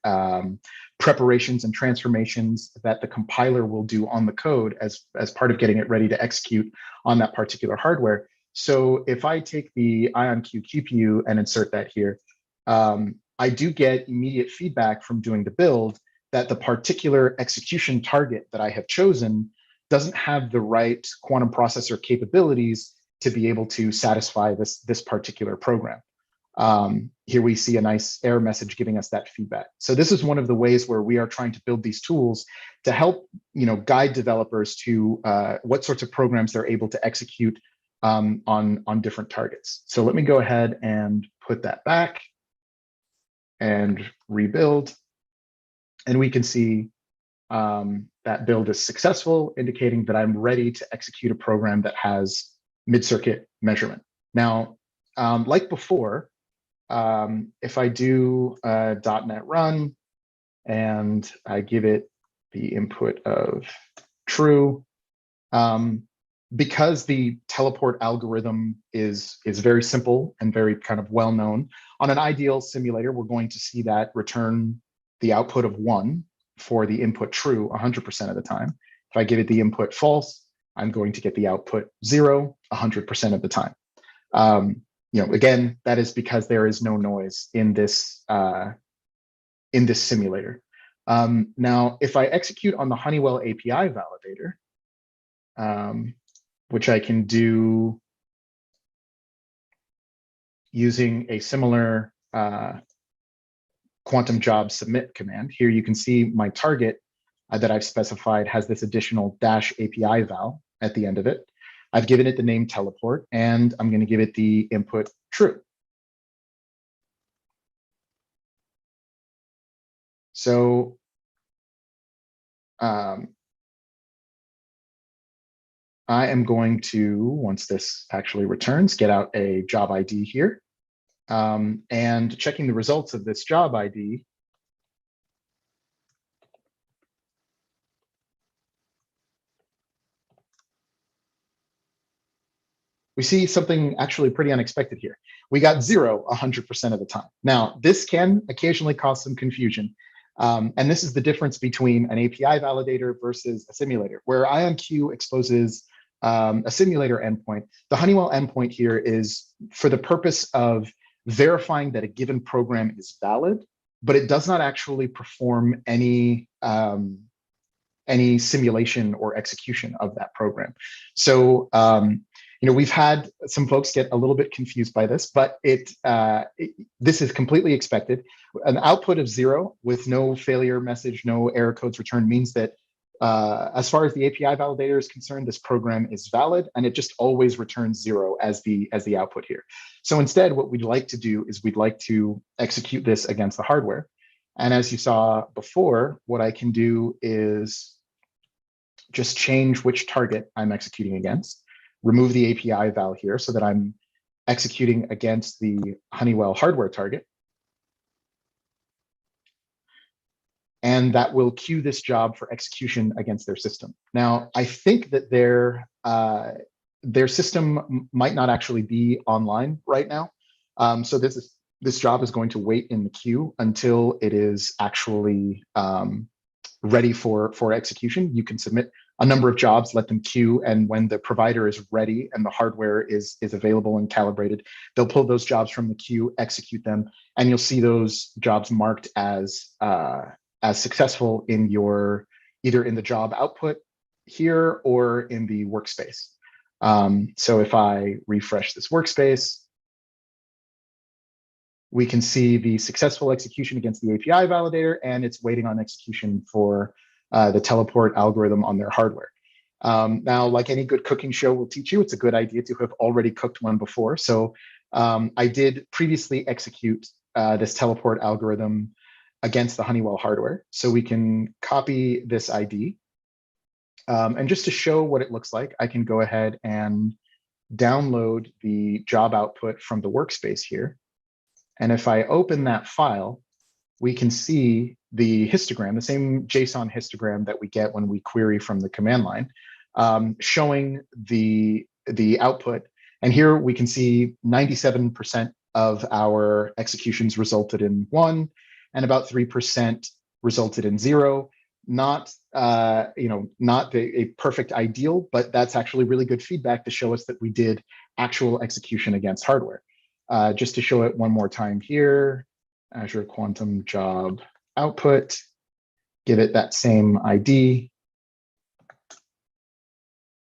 preparations and transformations that the compiler will do on the code as part of getting it ready to execute on that particular hardware. So if I take the IonQ QPU and insert that here, I do get immediate feedback from doing the build that the particular execution target that I have chosen doesn't have the right quantum processor capabilities to be able to satisfy this particular program. Here we see a nice error message giving us that feedback. So this is one of the ways where we are trying to build these tools to help, guide developers to what sorts of programs they're able to execute on different targets. So let me go ahead and put that back and rebuild. And we can see that build is successful, indicating that I'm ready to execute a program that has mid-circuit measurement. Now, like before, if I do .NET run and I give it the input of true, because the teleport algorithm is very simple and very kind of well known, on an ideal simulator, we're going to see that return the output of 1 for the input true 100% of the time. If I give it the input false, I'm going to get the output 0 100% of the time. Again, that is because there is no noise in this simulator. Now, if I execute on the Honeywell API validator, which I can do using a similar quantum job submit command. Here you can see my target that I've specified has this additional -API val at the end of it. I've given it the name teleport, and I'm going to give it the input true. So I am going to, once this actually returns, get out a job ID here. And checking the results of this job ID, we see something actually pretty unexpected here. We got 0 100% of the time. Now, this can occasionally cause some confusion. And this is the difference between an API validator versus a simulator. Where IonQ exposes a simulator endpoint, the Honeywell endpoint here is for the purpose of verifying that a given program is valid, but it does not actually perform any simulation or execution of that program. So, we've had some folks get a little bit confused by this, but this is completely expected. An output of 0 with no failure message, no error codes returned means that As far as the API validator is concerned, this program is valid, and it just always returns 0 as the output here. So instead, what we'd like to do is we'd like to execute this against the hardware. And as you saw before, what I can do is just change which target I'm executing against, remove the API val here so that I'm executing against the Honeywell hardware target. And that will queue this job for execution against their system. Now, I think that their system might not actually be online right now. So this job is going to wait in the queue until it is actually ready for execution. You can submit a number of jobs, let them queue, and when the provider is ready and the hardware is available and calibrated, they'll pull those jobs from the queue, execute them, and you'll see those jobs marked as successful in your, either in the job output here or in the workspace. So if I refresh this workspace, we can see the successful execution against the API validator, and it's waiting on execution for the teleport algorithm on their hardware. Now, like any good cooking show will teach you, it's a good idea to have already cooked one before. So I did previously execute this teleport algorithm against the Honeywell hardware. So we can copy this ID. And just to show what it looks like, I can go ahead and download the job output from the workspace here. And if I open that file, we can see the histogram, the same JSON histogram that we get when we query from the command line, showing the output. And here we can see 97% of our executions resulted in 1, and about 3% resulted in 0. Not not a perfect ideal, but that's actually really good feedback to show us that we did actual execution against hardware. Just to show it one more time here, Azure Quantum job output, give it that same ID.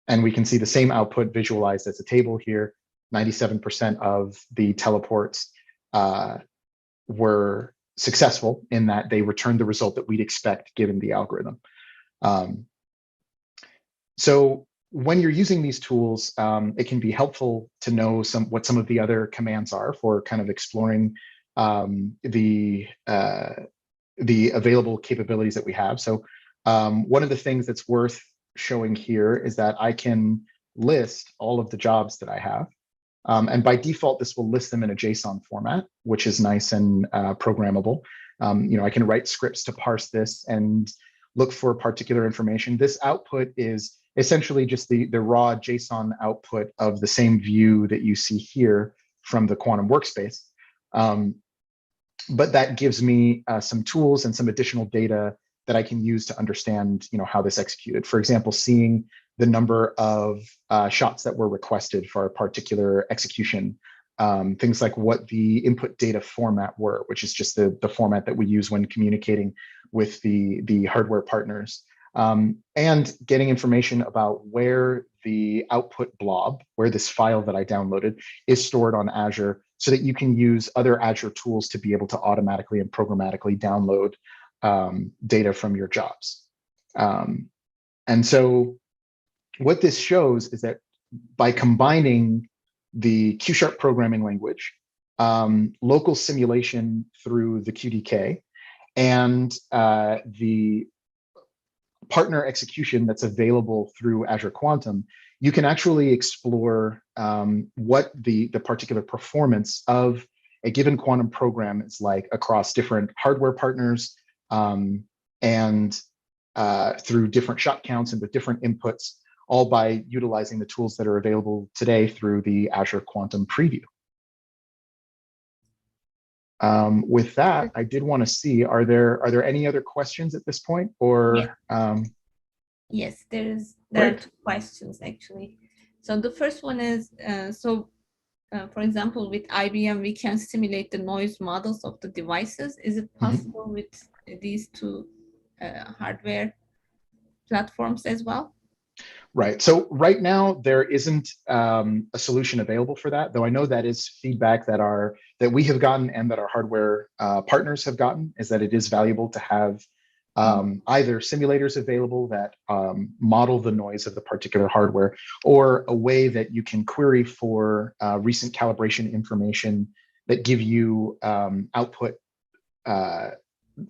And we can see the same output visualized as a table here. 97% of the teleports were successful in that they returned the result that we'd expect given the algorithm. So when you're using these tools, it can be helpful to know what some of the other commands are for kind of exploring the available capabilities that we have. So one of the things that's worth showing here is that I can list all of the jobs that I have. And by default, this will list them in a JSON format, which is nice and programmable. I can write scripts to parse this and look for particular information. This output is essentially just the raw JSON output of the same view that you see here from the Quantum workspace. But that gives me some tools and some additional data that I can use to understand, how this executed. For example, seeing the number of shots that were requested for a particular execution, things like what the input data format were, which is just the format that we use when communicating with the hardware partners, and getting information about where the output blob, where this file that I downloaded is stored on Azure, so that you can use other Azure tools to be able to automatically and programmatically download data from your jobs. And so what this shows is that by combining the Q# programming language, local simulation through the QDK, and the partner execution that's available through Azure Quantum, you can actually explore what the particular performance of a given quantum program is like across different hardware partners, and through different shot counts and with different inputs, all by utilizing the tools that are available today through the Azure Quantum Preview. With that, I did want to see, are there any other questions at this point, or? Yeah. Yes, there are 2 questions actually. So the first one is, for example, with IBM, we can simulate the noise models of the devices. Is it possible with these 2 hardware platforms as well? Right. So right now there isn't a solution available for that, though I know that is feedback that we have gotten and that our hardware partners have gotten, is that it is valuable to have either simulators available that model the noise of the particular hardware, or a way that you can query for recent calibration information that give you output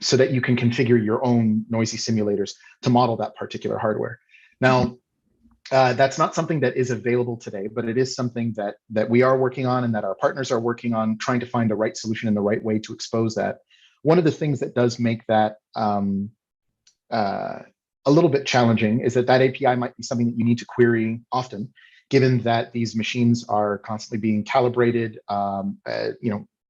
so that you can configure your own noisy simulators to model that particular hardware. Now, that's not something that is available today, but it is something that we are working on and that our partners are working on, trying to find the right solution and the right way to expose that. One of the things that does make that a little bit challenging is that API might be something that you need to query often, given that these machines are constantly being calibrated,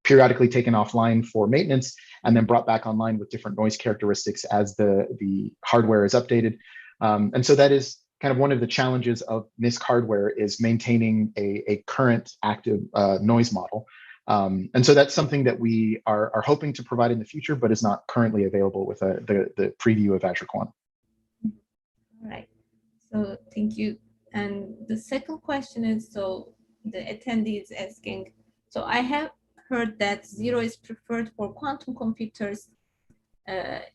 periodically taken offline for maintenance, and then brought back online with different noise characteristics as the hardware is updated. And so that is kind of one of the challenges of NISC hardware, is maintaining a current active noise model. And so that's something that we are hoping to provide in the future, but is not currently available with the preview of Azure Quantum. All right, so thank you. And the second question is, so the attendee is asking, so I have heard that 0 is preferred for quantum computers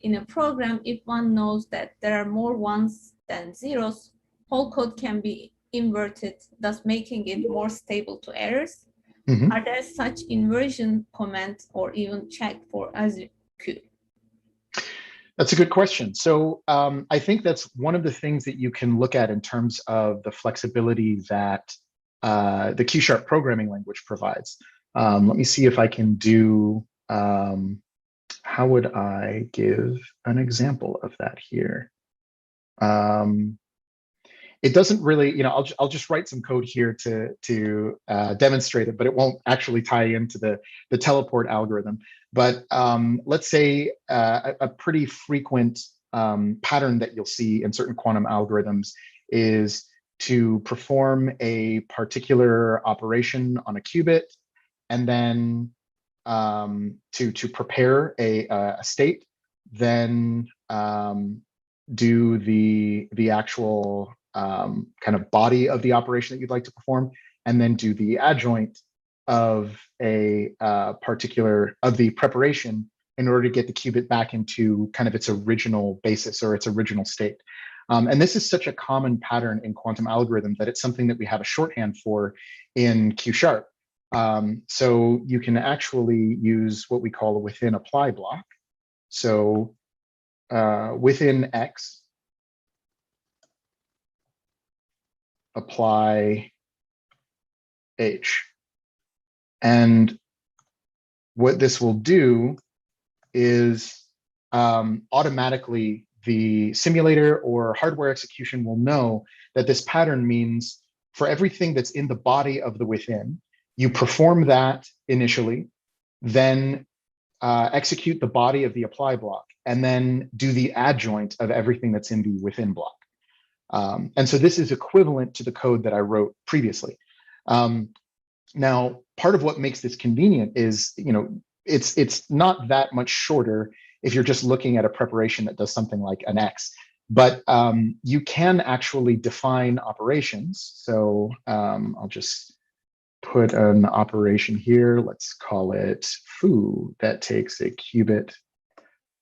in a program if one knows that there are more ones than zeros. Whole code can be inverted, thus making it more stable to errors. Mm-hmm. Are there such inversion commands or even check for Azure Q? That's a good question. So I think that's one of the things that you can look at in terms of the flexibility that the Q# programming language provides. Let me see if I can do, how would I give an example of that here? It doesn't really, I'll just write some code here to demonstrate it, but it won't actually tie into the teleport algorithm. But let's say a pretty frequent pattern that you'll see in certain quantum algorithms is to perform a particular operation on a qubit, and then to prepare a state, then do the actual kind of body of the operation that you'd like to perform, and then do the adjoint of a particular of the preparation in order to get the qubit back into kind of its original basis or its original state. And this is such a common pattern in quantum algorithm that it's something that we have a shorthand for in Q#. So you can actually use what we call a within apply block. So within X, apply H. And what this will do is automatically the simulator or hardware execution will know that this pattern means for everything that's in the body of the within, you perform that initially, then execute the body of the apply block, and then do the adjoint of everything that's in the within block. And so this is equivalent to the code that I wrote previously. Now, part of what makes this convenient is, it's not that much shorter if you're just looking at a preparation that does something like an X, but you can actually define operations. So I'll just put an operation here. Let's call it foo, that takes a qubit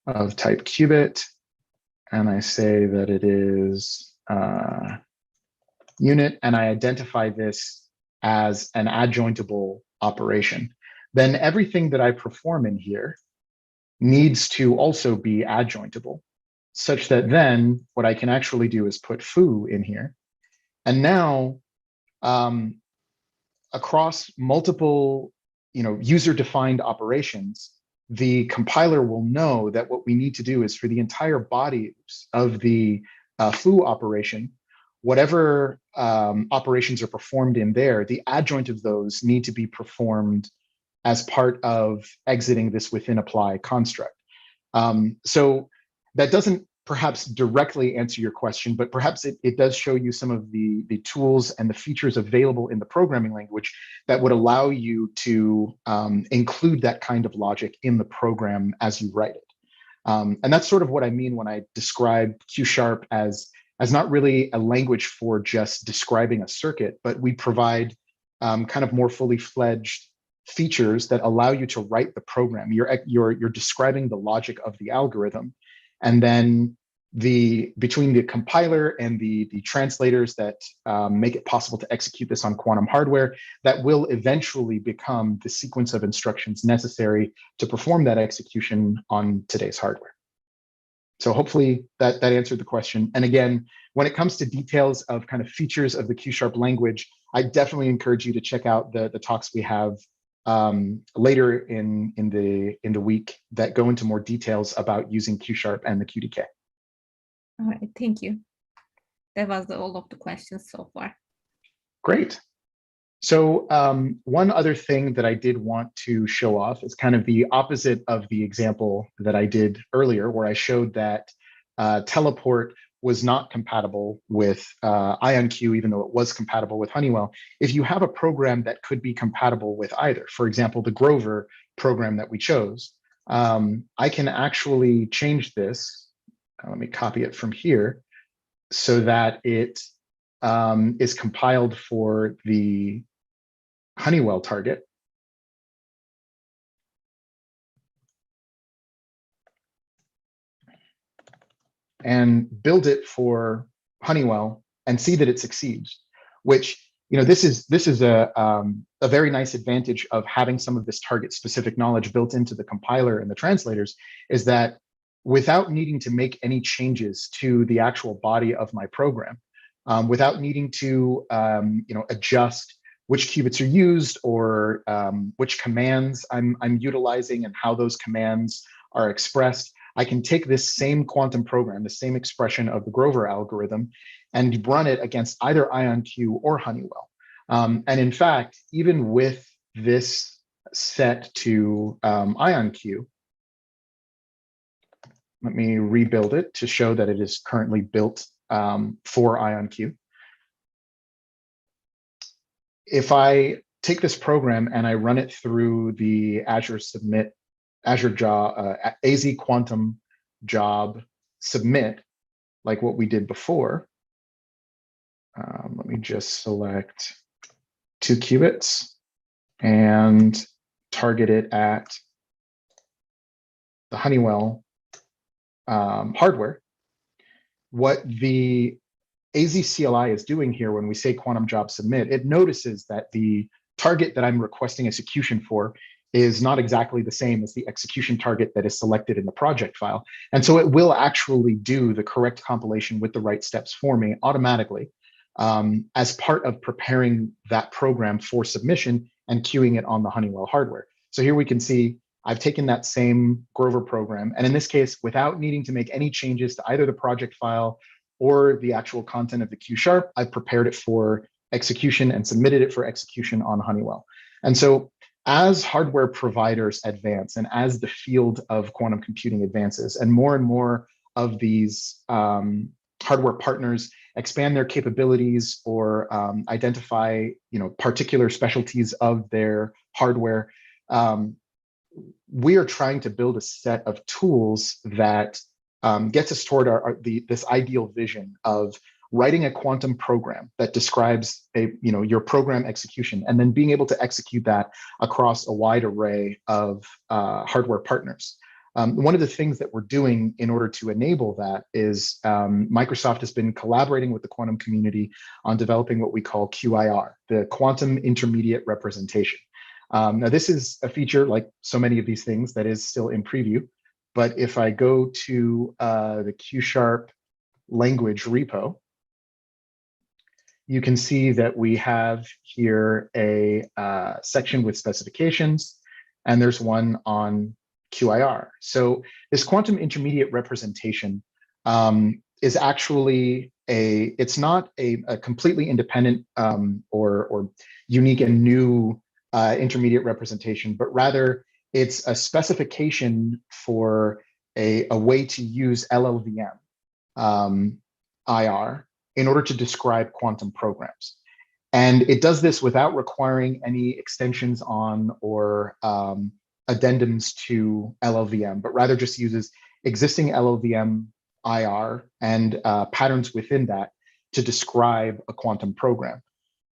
of type qubit. And I say that it is unit, and I identify this as an adjointable operation. Then everything that I perform in here needs to also be adjointable, such that then what I can actually do is put foo in here. And now across multiple user-defined operations, the compiler will know that what we need to do is for the entire body of the foo operation, whatever operations are performed in there, the adjoint of those need to be performed as part of exiting this within apply construct. So that doesn't perhaps directly answer your question, but perhaps it does show you some of the tools and the features available in the programming language that would allow you to include that kind of logic in the program as you write it. And that's sort of what I mean when I describe Q# as not really a language for just describing a circuit, but we provide kind of more fully fledged features that allow you to write the program. You're describing the logic of the algorithm, And then between the compiler and the translators that make it possible to execute this on quantum hardware, that will eventually become the sequence of instructions necessary to perform that execution on today's hardware. So hopefully that answered the question. And again, when it comes to details of kind of features of the Q# language, I definitely encourage you to check out the talks we have later in the week that go into more details about using Q# and the QDK. All right, thank you. That was all of the questions so far. Great. So one other thing that I did want to show off is kind of the opposite of the example that I did earlier, where I showed that Teleport was not compatible with IonQ, even though it was compatible with Honeywell. If you have a program that could be compatible with either, for example, the Grover program that we chose, I can actually change this. Let me copy it from here so that it is compiled for the Honeywell target. And build it for Honeywell and see that it succeeds, which, you know, this is a very nice advantage of having some of this target specific knowledge built into the compiler and the translators, is that without needing to make any changes to the actual body of my program, without needing to adjust which qubits are used or which commands I'm utilizing and how those commands are expressed, I can take this same quantum program, the same expression of the Grover algorithm, and run it against either IonQ or Honeywell. And in fact, even with this set to IonQ, let me rebuild it to show that it is currently built for IonQ. If I take this program and I run it through the Azure job, AZ Quantum job submit, like what we did before, let me just select 2 qubits and target it at the Honeywell hardware. What the AZ CLI is doing here when we say quantum job submit, it notices that the target that I'm requesting execution for is not exactly the same as the execution target that is selected in the project file. And so it will actually do the correct compilation with the right steps for me automatically as part of preparing that program for submission and queuing it on the Honeywell hardware. So here we can see I've taken that same Grover program, and in this case, without needing to make any changes to either the project file or the actual content of the Q#, I've prepared it for execution and submitted it for execution on Honeywell. And so as hardware providers advance and as the field of quantum computing advances and more of these hardware partners expand their capabilities or identify particular specialties of their hardware, we are trying to build a set of tools that gets us toward this ideal vision of writing a quantum program that describes your program execution and then being able to execute that across a wide array of hardware partners. One of the things that we're doing in order to enable that is Microsoft has been collaborating with the quantum community on developing what we call QIR, the Quantum Intermediate Representation. Now, this is a feature, like so many of these things, that is still in preview. But if I go to the Q# language repo, you can see that we have here a section with specifications, and there's one on QIR. So this quantum intermediate representation is actually it's not a completely independent or unique and new intermediate representation, but rather it's a specification for a way to use LLVM IR in order to describe quantum programs. And it does this without requiring any extensions on or addendums to LLVM, but rather just uses existing LLVM IR and patterns within that to describe a quantum program.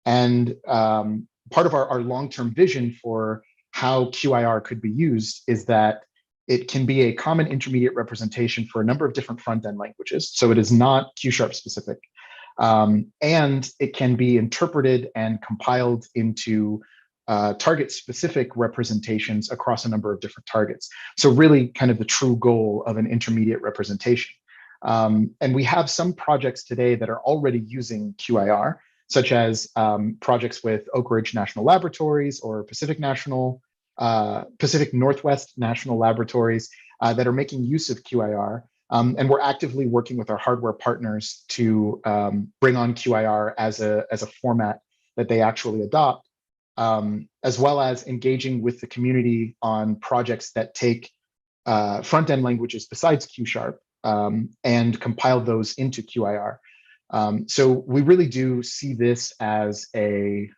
And part of our long-term vision for how QIR could be used is that it can be a common intermediate representation for a number of different front-end languages. So it is not Q# specific. And it can be interpreted and compiled into target-specific representations across a number of different targets. So really kind of the true goal of an intermediate representation. And we have some projects today that are already using QIR, such as projects with Oak Ridge National Laboratories or Pacific Northwest National Laboratories that are making use of QIR. And we're actively working with our hardware partners to bring on QIR as a format that they actually adopt, as well as engaging with the community on projects that take front-end languages besides Q# and compile those into QIR. So we really do see this as a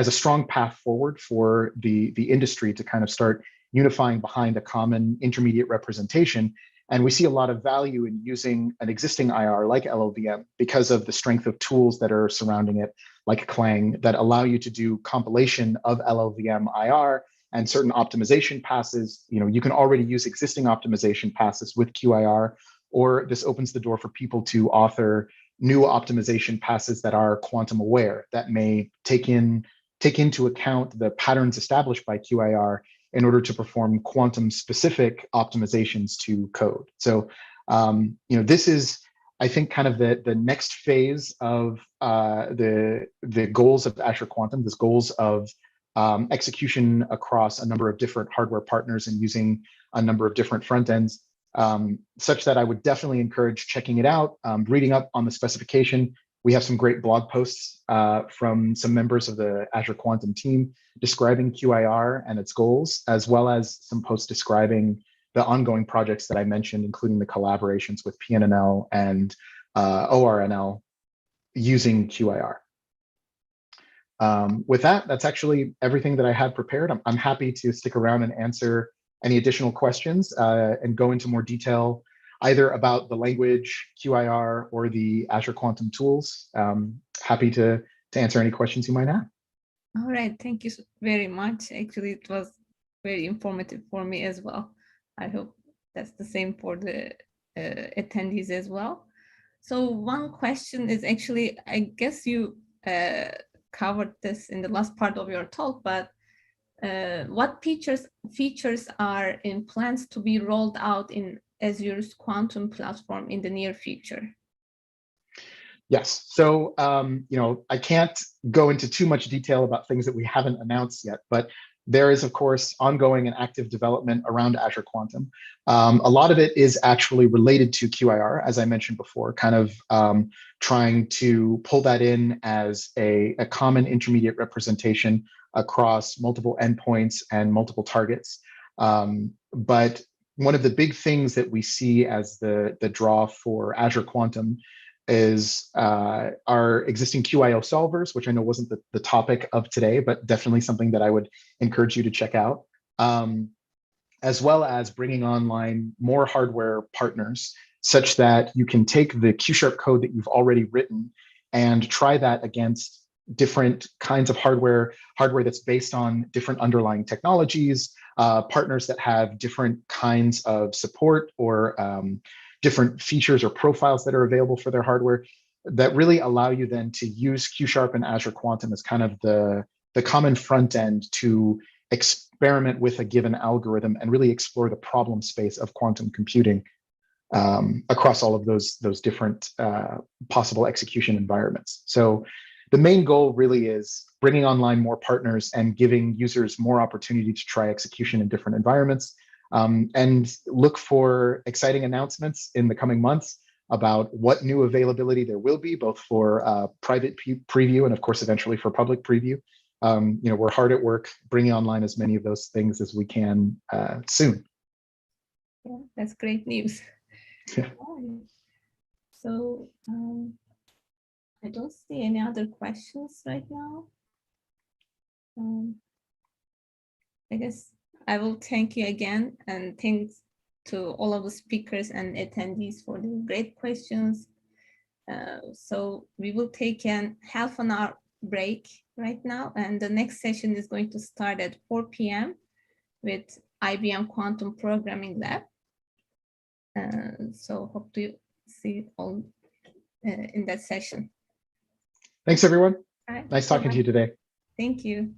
strong path forward for the industry to kind of start unifying behind a common intermediate representation. And we see a lot of value in using an existing IR like LLVM because of the strength of tools that are surrounding it, like Clang, that allow you to do compilation of LLVM IR and certain optimization passes. You know, you can already use existing optimization passes with QIR, or this opens the door for people to author new optimization passes that are quantum aware, that may take into account the patterns established by QIR in order to perform quantum specific optimizations to code. So, you know, this is, I think, kind of the next phase of the goals of Azure Quantum, this goals of execution across a number of different hardware partners and using a number of different front ends, such that I would definitely encourage checking it out, reading up on the specification. We have some great blog posts from some members of the Azure Quantum team describing QIR and its goals, as well as some posts describing the ongoing projects that I mentioned, including the collaborations with PNNL and ORNL using QIR. With that, that's actually everything that I had prepared. I'm happy to stick around and answer any additional questions and go into more detail either about the language, QIR, or the Azure Quantum tools. Happy to answer any questions you might have. All right, thank you very much. Actually, it was very informative for me as well. I hope that's the same for the attendees as well. So one question is actually, I guess you covered this in the last part of your talk, but what features are in plans to be rolled out in Azure's Quantum platform in the near future? Yes, so you know, I can't go into too much detail about things that we haven't announced yet, but there is, of course, ongoing and active development around Azure Quantum. A lot of it is actually related to QIR, as I mentioned before, kind of trying to pull that in as a common intermediate representation across multiple endpoints and multiple targets. But one of the big things that we see as the draw for Azure Quantum is our existing QIO solvers, which I know wasn't the topic of today, but definitely something that I would encourage you to check out, as well as bringing online more hardware partners such that you can take the Q# code that you've already written and try that against different kinds of hardware that's based on different underlying technologies, partners that have different kinds of support or different features or profiles that are available for their hardware that really allow you then to use Q# and Azure Quantum as kind of the common front end to experiment with a given algorithm and really explore the problem space of quantum computing across all of those different possible execution environments. So the main goal really is bringing online more partners and giving users more opportunity to try execution in different environments. And look for exciting announcements in the coming months about what new availability there will be, both for private preview and, of course, eventually for public preview. You know, we're hard at work bringing online as many of those things as we can soon. Yeah, that's great news. Yeah. So I don't see any other questions right now. I guess I will thank you again, and thanks to all of the speakers and attendees for the great questions. So we will take a half an hour break right now, and the next session is going to start at 4 p.m. with IBM Quantum Programming Lab. So hope to see you all in that session. Thanks, everyone. All right, Nice talking to you bye-bye. today. Thank you.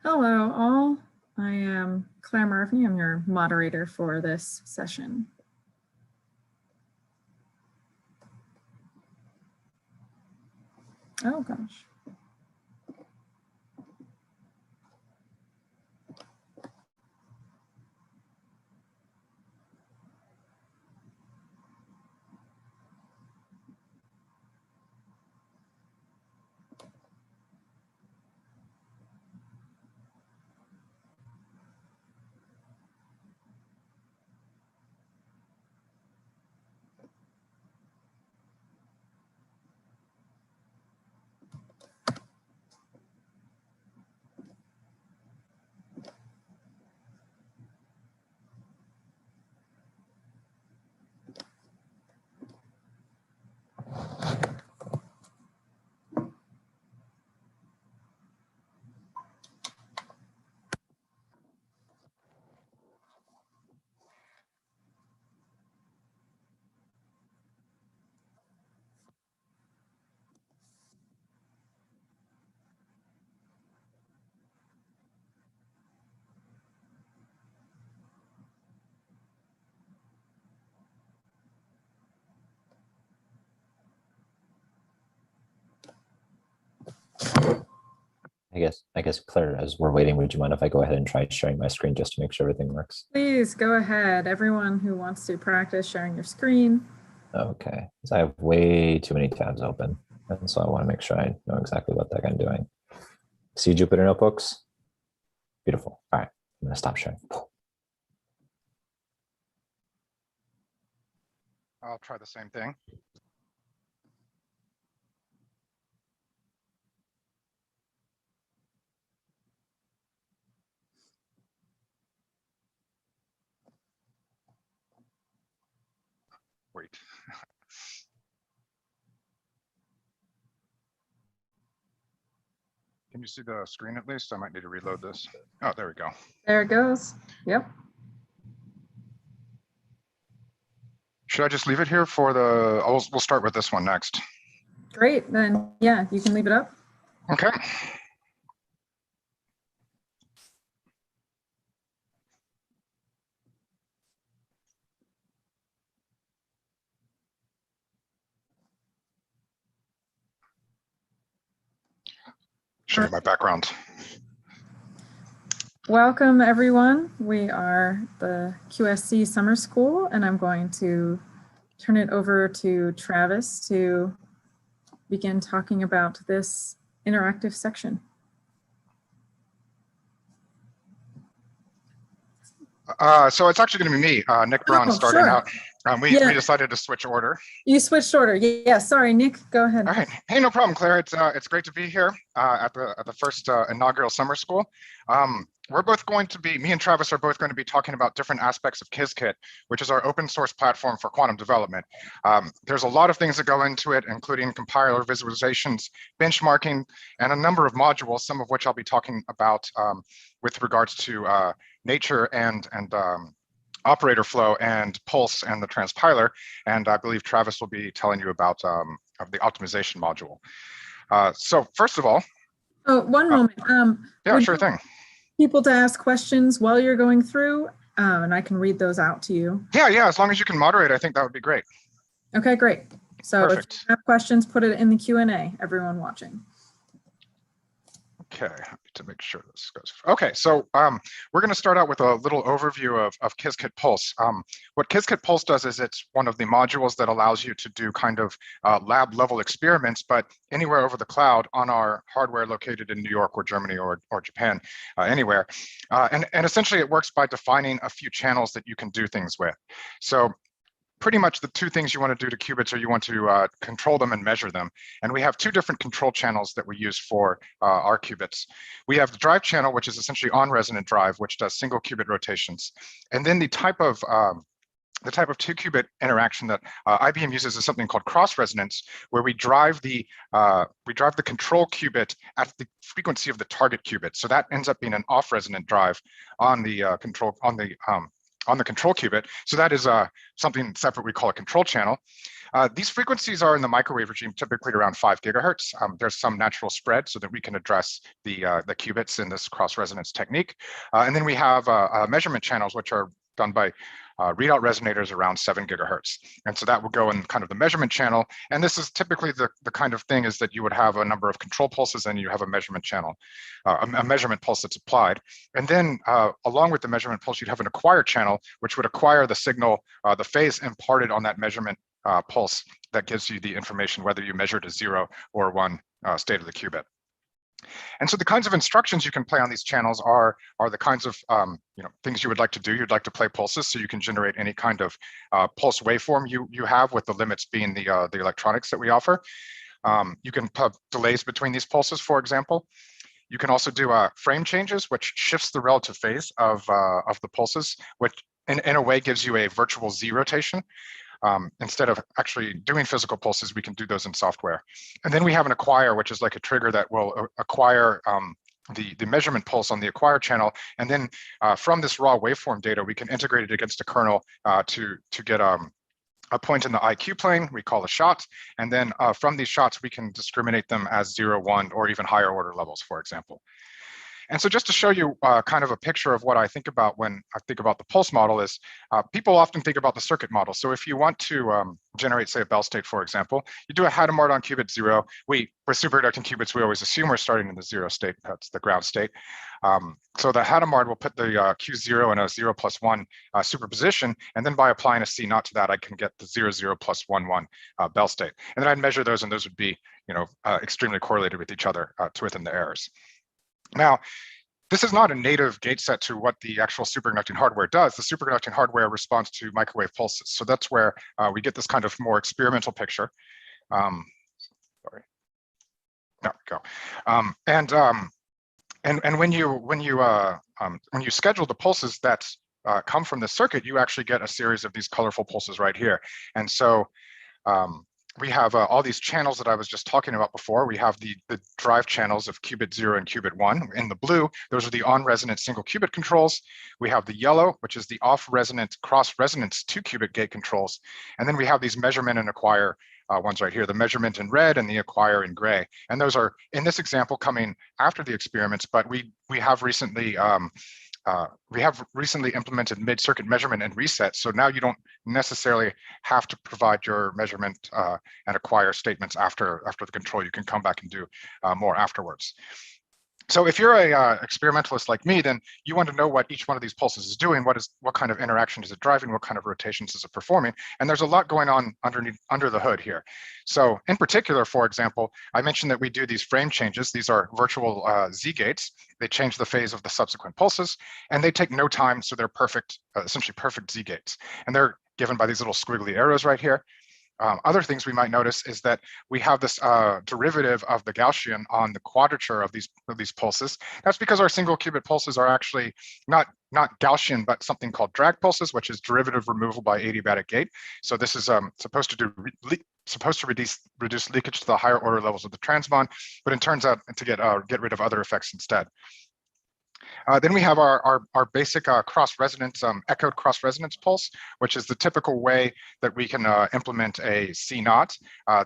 Hello, all. I am Claire Murphy. I'm your moderator for this session. Oh, gosh. I guess Claire, as we're waiting, would you mind if I go ahead and try sharing my screen just to make sure everything works? Please go ahead. Everyone who wants to practice sharing your screen. Okay, so I have way too many tabs open. And so I want to make sure I know exactly what the heck I'm doing. See Jupyter Notebooks? Beautiful. All right, I'm going to stop sharing. I'll try the same thing. Wait. Can you see the screen at least? I might need to reload this. Oh, there we go. There it goes. Yep. Should I just leave it here for the, we'll start with this one next. Great. Then, yeah, you can leave it up. Okay. Showing my background. Welcome, everyone. We are the QSC Summer School, and I'm going to turn it over to Travis to begin talking about this interactive section. So it's actually going to be me, Nick Braun, starting sure. out. We decided to switch order. You switched order. Yeah, sorry, Nick, go ahead. All right. Hey, no problem, Claire. It's great to be here at the first inaugural summer school. We're both going to be, me and Travis are both going to be talking about different aspects of Qiskit, which is our open source platform for quantum development. There's a lot of things that go into it, including compiler visualizations, benchmarking, and a number of modules, some of which I'll be talking about with regards to nature and operator flow and pulse and the transpiler. And I believe Travis will be telling you about the optimization module. So first of all. Oh, one moment. Yeah, sure thing. People to ask questions while you're going through, and I can read those out to you. Yeah, as long as you can moderate, I think that would be great. Okay, great. So Perfect. If you have questions, put it in the Q&A, everyone watching. Okay, I need to make sure this goes. Okay, so we're going to start out with a little overview of Qiskit Pulse. What Qiskit Pulse does is it's one of the modules that allows you to do kind of lab level experiments, but anywhere over the cloud on our hardware located in New York or Germany or Japan, anywhere. And essentially it works by defining a few channels that you can do things with. So pretty much the two things you want to do to qubits are you want to control them and measure them. And we have two different control channels that we use for our qubits. We have the drive channel, which is essentially on-resonant drive, which does single qubit rotations. And then the type of 2-qubit interaction that IBM uses is something called cross resonance, where we drive the control qubit at the frequency of the target qubit. So that ends up being an off-resonant drive on the the control qubit. So that is something separate we call a control channel. These frequencies are in the microwave regime typically around 5 gigahertz. There's some natural spread so that we can address the qubits in this cross-resonance technique. And then we have measurement channels, which are done by readout resonators around 7 gigahertz. And so that will go in kind of the measurement channel. And this is typically the kind of thing is that you would have a number of control pulses and you have a measurement channel, a measurement pulse that's applied. And then along with the measurement pulse, you'd have an acquire channel, which would acquire the signal, the phase imparted on that measurement pulse that gives you the information, whether you measured a 0 or 1 state of the qubit. And so the kinds of instructions you can play on these channels are the kinds of things you would like to do. You'd like to play pulses, so you can generate any kind of pulse waveform you have, with the limits being the electronics that we offer. You can put delays between these pulses, for example. You can also do frame changes, which shifts the relative phase of the pulses, which in a way gives you a virtual Z rotation. Instead of actually doing physical pulses, we can do those in software. And then we have an acquire, which is like a trigger that will acquire the measurement pulse on the acquire channel. And then from this raw waveform data, we can integrate it against a kernel to get a point in the IQ plane we call a shot. And then from these shots, we can discriminate them as 0, 1, or even higher order levels, for example. And so just to show you kind of a picture of what I think about when I think about the pulse model is people often think about the circuit model. So if you want to generate, say, a Bell state, for example, you do a Hadamard on qubit 0. With superconducting qubits, we always assume we're starting in the 0 state. That's the ground state. So the Hadamard will put the Q0 in a 0 plus 1 superposition. And then by applying a C naught to that, I can get the 0, 0 plus 1, 1 Bell state. And then I'd measure those, and those would be extremely correlated with each other to within the errors. Now, this is not a native gate set to what the actual superconducting hardware does. The superconducting hardware responds to microwave pulses. So that's where we get this kind of more experimental picture. Sorry. There we go. And when you schedule the pulses that come from the circuit, you actually get a series of these colorful pulses right here. And so we have all these channels that I was just talking about before. We have the drive channels of qubit 0 and qubit 1. In the blue, those are the on-resonant single qubit controls. We have the yellow, which is the off-resonant cross-resonance 2-qubit gate controls. And then we have these measurement and acquire ones right here, the measurement in red and the acquire in gray. And those are, in this example, coming after the experiments, but we have recently implemented mid-circuit measurement and reset. So now you don't necessarily have to provide your measurement and acquire statements after the control. You can come back and do more afterwards. So if you're a experimentalist like me, then you want to know what each one of these pulses is doing. What kind of interaction is it driving? What kind of rotations is it performing? And there's a lot going on under the hood here. So in particular, for example, I mentioned that we do these frame changes. These are virtual Z gates. They change the phase of the subsequent pulses, and they take no time. So they're perfect, essentially perfect Z gates. And they're given by these little squiggly arrows right here. Other things we might notice is that we have this derivative of the Gaussian on the quadrature of these pulses. That's because our single qubit pulses are actually not Gaussian, but something called drag pulses, which is derivative removal by adiabatic gate. So this is supposed to reduce leakage to the higher order levels of the transmon, but it turns out to get rid of other effects instead. Then we have our basic cross-resonance, echoed cross-resonance pulse, which is the typical way that we can implement a C naught.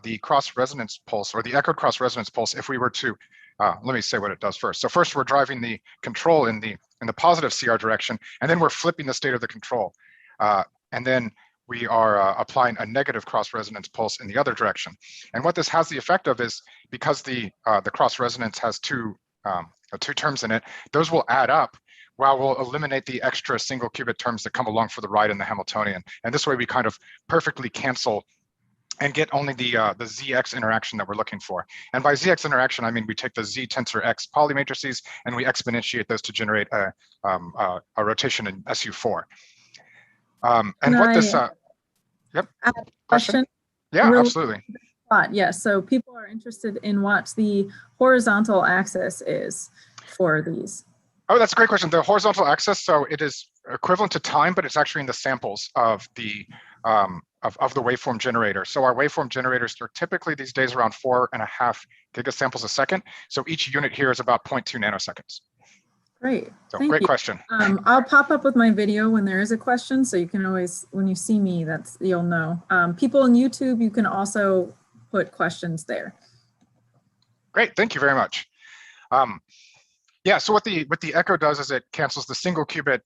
The cross-resonance pulse, or the echoed cross-resonance pulse, if we were to, let me say what it does first. So first, we're driving the control in the positive CR direction, and then we're flipping the state of the control. And then we are applying a negative cross-resonance pulse in the other direction. And what this has the effect of is, because the cross-resonance has two terms in it, those will add up while we'll eliminate the extra single qubit terms that come along for the ride in the Hamiltonian. And this way we kind of perfectly cancel and get only the ZX interaction that we're looking for. And by ZX interaction, I mean we take the Z tensor X Pauli matrices and we exponentiate those to generate a rotation in SU4. Yep. Question? Yeah, Really? absolutely. Yes, so people are interested in what the horizontal axis is for these. Oh, that's a great question. The horizontal axis, so it is equivalent to time, but it's actually in the samples of the waveform generator. So our waveform generators are typically these days around 4.5 gigasamples a second. So each unit here is about 0.2 nanoseconds. Great. So Thank great you. question. I'll pop up with my video when there is a question, so you can always, when you see me, you'll know. People on YouTube, you can also put questions there. Great, thank you very much. Yeah, so what the echo does is it cancels the single qubit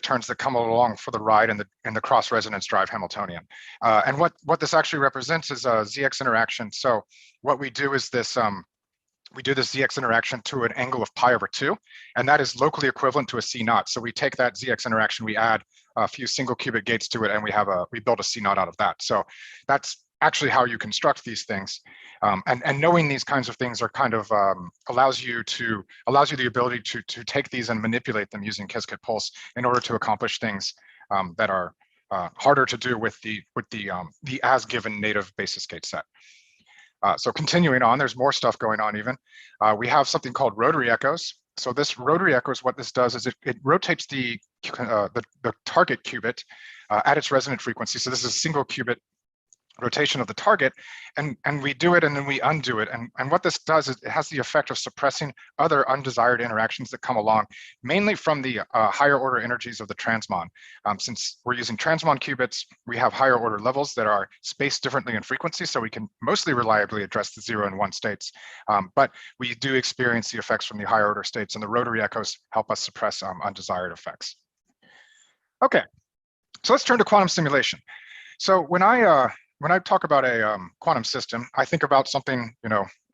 turns that come along for the ride in the cross resonance drive Hamiltonian. And what this actually represents is a ZX interaction. So what we do is this. We do this ZX interaction to an angle of pi/2, and that is locally equivalent to a C0. So we take that ZX interaction, we add a few single qubit gates to it, and we build a C0 out of that. So that's actually how you construct these things. And knowing these kinds of things are kind of allows you the ability to take these and manipulate them using Qiskit Pulse in order to accomplish things that are harder to do with the as given native basis gate set. So continuing on, there's more stuff going on even. We have something called rotary echoes. So this rotary echoes, what this does is it rotates the target qubit at its resonant frequency. So this is a single qubit rotation of the target, and we do it and then we undo it. And what this does is it has the effect of suppressing other undesired interactions that come along, mainly from the higher order energies of the transmon. Since we're using transmon qubits, we have higher order levels that are spaced differently in frequency, so we can mostly reliably address the 0 and 1 states. But we do experience the effects from the higher order states, and the rotary echoes help us suppress undesired effects. Okay, so let's turn to quantum simulation. So when I talk about a quantum system, I think about something,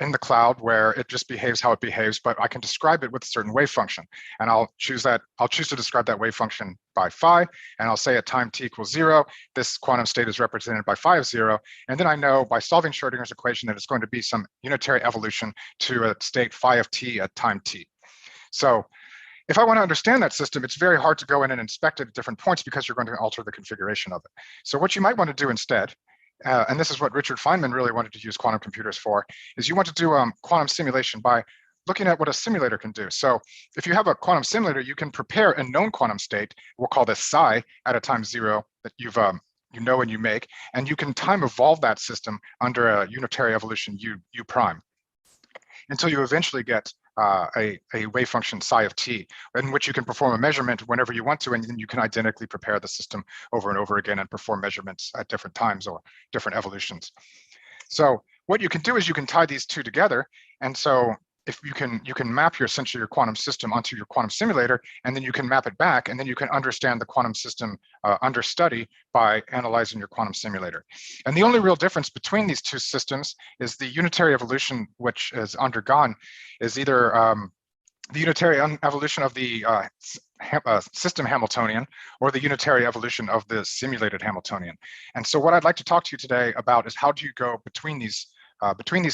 in the cloud where it just behaves how it behaves, but I can describe it with a certain wave function. And I'll choose to describe that wave function by phi, and I'll say at time t equals 0, this quantum state is represented by phi of 0. And then I know by solving Schrodinger's equation that it's going to be some unitary evolution to a state phi of t at time t. So if I want to understand that system, it's very hard to go in and inspect it at different points because you're going to alter the configuration of it. So what you might want to do instead, and this is what Richard Feynman really wanted to use quantum computers for, is you want to do quantum simulation by looking at what a simulator can do. So if you have a quantum simulator, you can prepare a known quantum state, we'll call this psi, at a time 0 that you know and you make, and you can time evolve that system under a unitary evolution u prime until you eventually get a wave function psi of t, in which you can perform a measurement whenever you want to, and then you can identically prepare the system over and over again and perform measurements at different times or different evolutions. So what you can do is you can tie these two together, and so if you can map essentially your quantum system onto your quantum simulator, and then you can map it back, and then you can understand the quantum system under study by analyzing your quantum simulator. And the only real difference between these two systems is the unitary evolution which is undergone is either the unitary evolution of the system Hamiltonian or the unitary evolution of the simulated Hamiltonian. And so what I'd like to talk to you today about is how do you go between these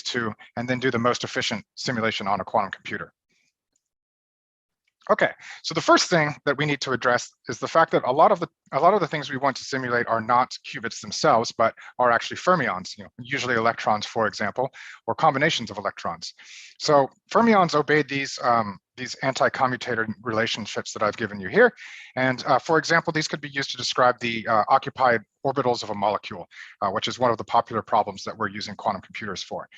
two and then do the most efficient simulation on a quantum computer. Okay, so the first thing that we need to address is the fact that a lot of the things we want to simulate are not qubits themselves, but are actually fermions, usually electrons, for example, or combinations of electrons. So fermions obey these anti-commutator relationships that I've given you here. And for example, these could be used to describe the occupied orbitals of a molecule, which is one of the popular problems that we're using quantum computers for.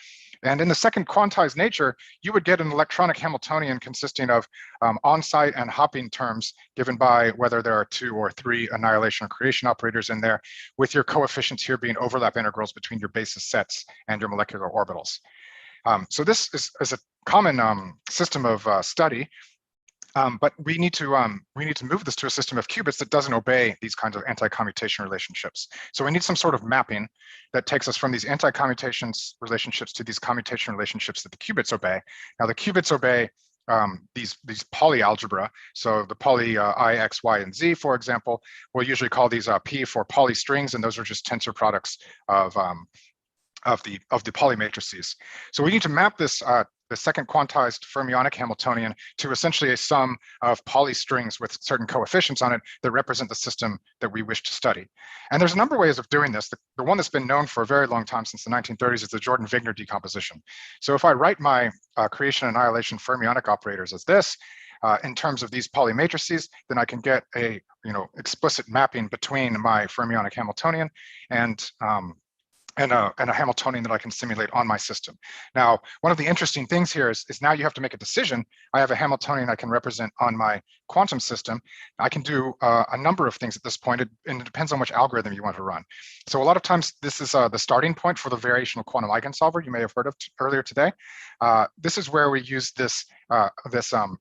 And in the second quantized nature, you would get an electronic Hamiltonian consisting of on-site and hopping terms given by whether there are 2 or 3 annihilation or creation operators in there, with your coefficients here being overlap integrals between your basis sets and your molecular orbitals. So this is a common system of study, but we need to move this to a system of qubits that doesn't obey these kinds of anti-commutation relationships. So we need some sort of mapping that takes us from these anti-commutation relationships to these commutation relationships that the qubits obey. Now the qubits obey these Pauli algebra. So the Pauli I, X, Y, and Z, for example, we'll usually call these P for Pauli strings, and those are just tensor products of the Pauli matrices. So we need to map this the second quantized fermionic Hamiltonian to essentially a sum of Pauli strings with certain coefficients on it that represent the system that we wish to study. And there's a number of ways of doing this. The one that's been known for a very long time, since the 1930s, is the Jordan-Wigner decomposition. So if I write my creation and annihilation fermionic operators as this, in terms of these Pauli matrices, then I can get a explicit mapping between my fermionic Hamiltonian and and a Hamiltonian that I can simulate on my system. Now, one of the interesting things here is now you have to make a decision. I have a Hamiltonian I can represent on my quantum system. I can do a number of things at this point, and it depends on which algorithm you want to run. So a lot of times this is the starting point for the variational quantum eigensolver you may have heard of earlier today. This is where we use this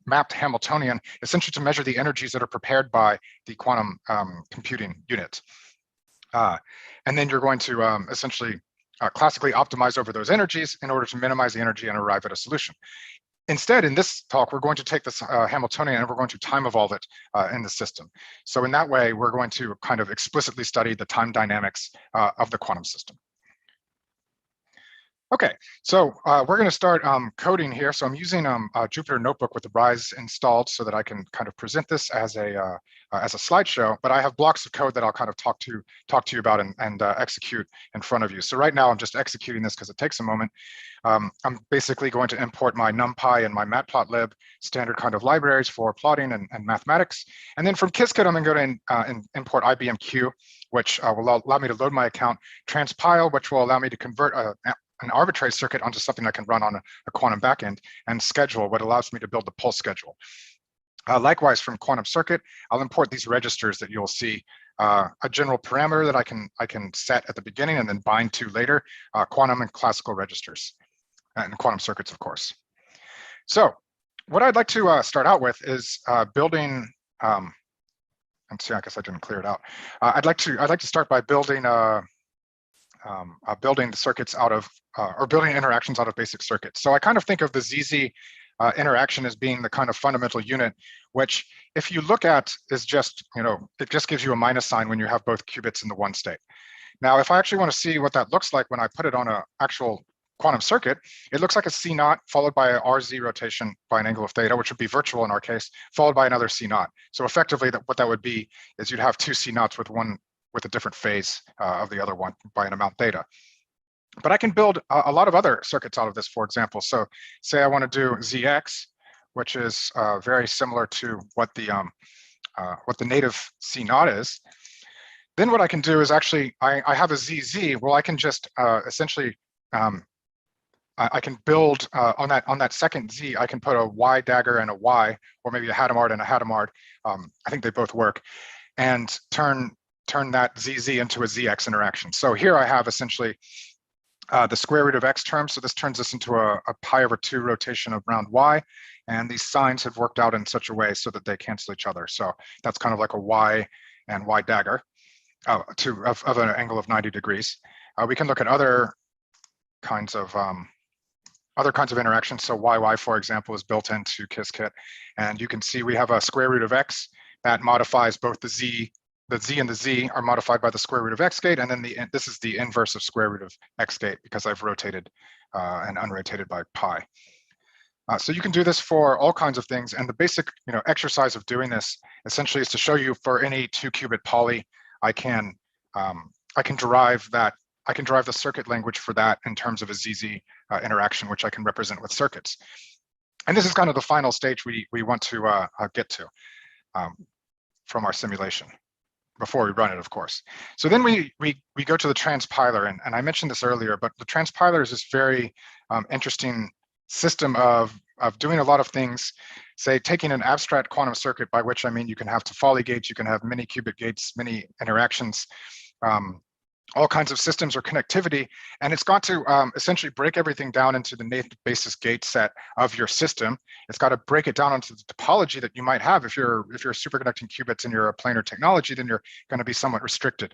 mapped Hamiltonian essentially to measure the energies that are prepared by the quantum computing unit. And then you're going to essentially classically optimize over those energies in order to minimize the energy and arrive at a solution. Instead, in this talk, we're going to take this Hamiltonian and we're going to time evolve it in the system. So in that way, we're going to kind of explicitly study the time dynamics of the quantum system. Okay, so we're going to start coding here. So I'm using a Jupyter Notebook with the Rise installed so that I can kind of present this as a slideshow. But I have blocks of code that I'll kind of talk to you about and execute in front of you. So right now I'm just executing this because it takes a moment. I'm basically going to import my NumPy and my Matplotlib standard kind of libraries for plotting and mathematics. And then from Qiskit, I'm going to import IBM-Q, which will allow me to load my account, Transpile, which will allow me to convert an arbitrary circuit onto something I can run on a quantum backend, and Schedule, what allows me to build the pulse schedule. Likewise, from Quantum Circuit, I'll import these registers that you'll see, a general parameter that I can set at the beginning and then bind to later, quantum and classical registers, and quantum circuits, of course. So what I'd like to start out with is building, let's see, I guess I didn't clear it out. I'd like to start by building building the circuits out of, or building interactions out of basic circuits. So I kind of think of the ZZ interaction as being the kind of fundamental unit, which if you look at is just, it just gives you a minus sign when you have both qubits in the one state. Now, if I actually want to see what that looks like when I put it on an actual quantum circuit, it looks like a C naught followed by a RZ rotation by an angle of theta, which would be virtual in our case, followed by another C naught. So effectively what that would be is you'd have two C naughts with a different phase of the other one by an amount theta. But I can build a lot of other circuits out of this, for example. So say I want to do ZX, which is very similar to what the native C naught is. Then what I can do is actually, I have a ZZ. Well, I can just essentially, I can build on that second Z, I can put a Y dagger and a Y, or maybe a Hadamard and a Hadamard. I think they both work, and turn that ZZ into a ZX interaction. So here I have essentially the square root of X term. So this turns this into a pi/2 rotation around Y. And these signs have worked out in such a way so that they cancel each other. So that's kind of like a Y and Y dagger of an angle of 90 degrees. We can look at other kinds of interactions. So YY, for example, is built into Qiskit. And you can see we have a square root of X that modifies both the Z and the Z are modified by the square root of X gate, and then this is the inverse of square root of X gate because I've rotated and unrotated by pi. So you can do this for all kinds of things, and the basic exercise of doing this essentially is to show you for any 2-qubit poly, I can derive the circuit language for that in terms of a ZZ interaction, which I can represent with circuits. And this is kind of the final stage we want to get to from our simulation, before we run it, of course. So then we go to the transpiler, and I mentioned this earlier, but the transpiler is this very interesting system of doing a lot of things, say taking an abstract quantum circuit, by which I mean you can have Toffoli gates, you can have many qubit gates, many interactions, all kinds of systems or connectivity, and it's got to essentially break everything down into the native basis gate set of your system. It's got to break it down into the topology that you might have. If you're superconducting qubits and you're a planar technology, then you're going to be somewhat restricted.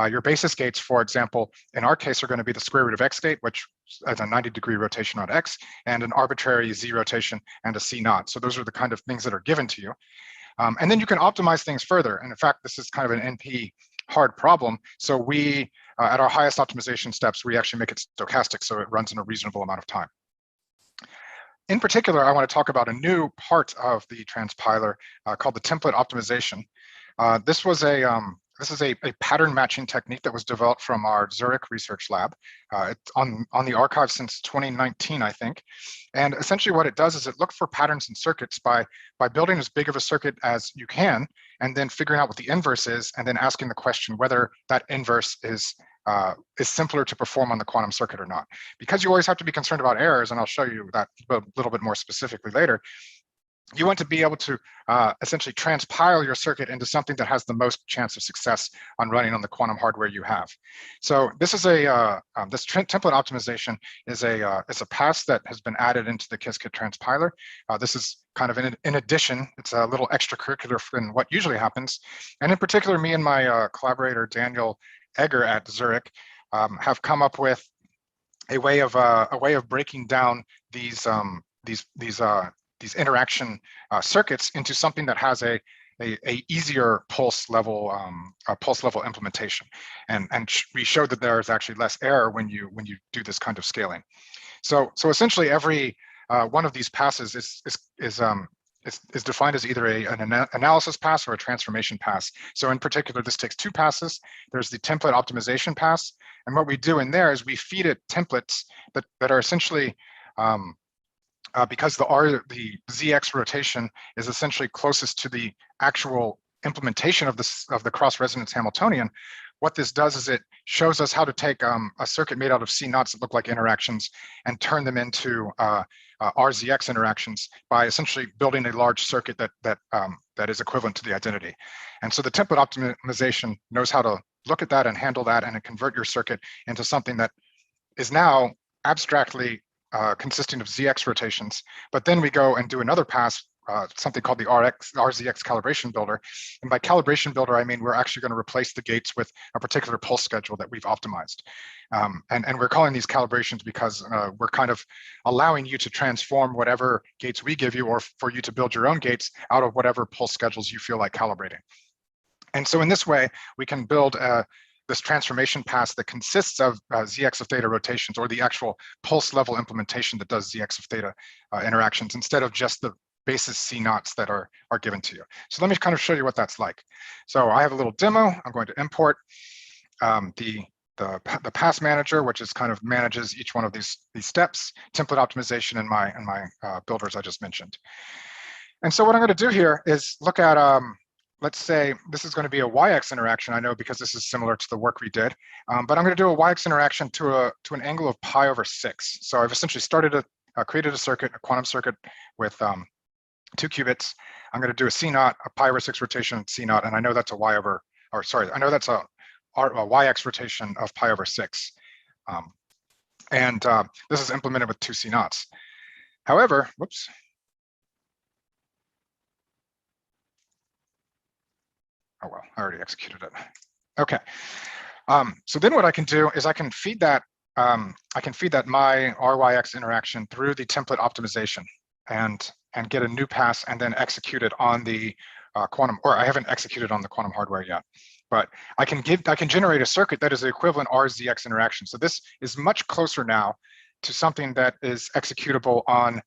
Your basis gates, for example, in our case, are going to be the square root of X gate, which has a 90-degree rotation on X, and an arbitrary Z rotation and a C naught. So those are the kind of things that are given to you. And then you can optimize things further. And in fact, this is kind of an NP hard problem. So we, at our highest optimization steps, we actually make it stochastic so it runs in a reasonable amount of time. In particular, I want to talk about a new part of the transpiler called the template optimization. This is a pattern matching technique that was developed from our Zurich research lab. It's on the archive since 2019, I think. And essentially what it does is it looks for patterns in circuits by building as big of a circuit as you can, and then figuring out what the inverse is, and then asking the question whether that inverse is is simpler to perform on the quantum circuit or not. Because you always have to be concerned about errors, and I'll show you that a little bit more specifically later, you want to be able to essentially transpile your circuit into something that has the most chance of success on running on the quantum hardware you have. So this is this template optimization is a pass that has been added into the Qiskit transpiler. This is kind of in addition, it's a little extracurricular from what usually happens. And in particular, me and my collaborator, Daniel Egger at Zurich, have come up with a way of breaking down these interaction circuits into something that has a easier pulse level implementation, and we showed that there is actually less error when you do this kind of scaling. So essentially every one of these passes is defined as either an analysis pass or a transformation pass. So in particular, this takes 2 passes. There's the template optimization pass, and what we do in there is we feed it templates that are essentially because the ZX rotation is essentially closest to the actual implementation of the cross-resonance Hamiltonian. What this does is it shows us how to take a circuit made out of C-naughts that look like interactions and turn them into RZX interactions by essentially building a large circuit that is equivalent to the identity. And so the template optimization knows how to look at that and handle that and convert your circuit into something that is now abstractly consisting of ZX rotations, but then we go and do another pass, something called the RZX calibration builder. And by calibration builder, I mean we're actually going to replace the gates with a particular pulse schedule that we've optimized. And we're calling these calibrations because we're kind of allowing you to transform whatever gates we give you, or for you to build your own gates out of whatever pulse schedules you feel like calibrating. And so in this way, we can build this transformation pass that consists of ZX of theta rotations, or the actual pulse level implementation that does ZX of theta interactions, instead of just the basis C-naughts that are given to you. So let me kind of show you what that's like. So I have a little demo. I'm going to import the pass manager, which is kind of manages each one of these steps, template optimization, and my builders I just mentioned. And so what I'm going to do here is look at let's say this is going to be a YX interaction, I know, because this is similar to the work we did, but I'm going to do a YX interaction to an angle of pi over 6. So I've essentially created a circuit, a quantum circuit with 2 qubits. I'm going to do a C-naught, a pi over 6 rotation C-naught, and I know that's I know that's a YX rotation of pi over 6. This is implemented with 2 C-naughts. However, whoops. Oh, well, I already executed it. Okay. So then what I can do is I can feed that my RYX interaction through the template optimization and get a new pass and then execute it on the quantum, or I haven't executed on the quantum hardware yet, but I can generate a circuit that is the equivalent RZX interaction. So this is much closer now to something that is executable on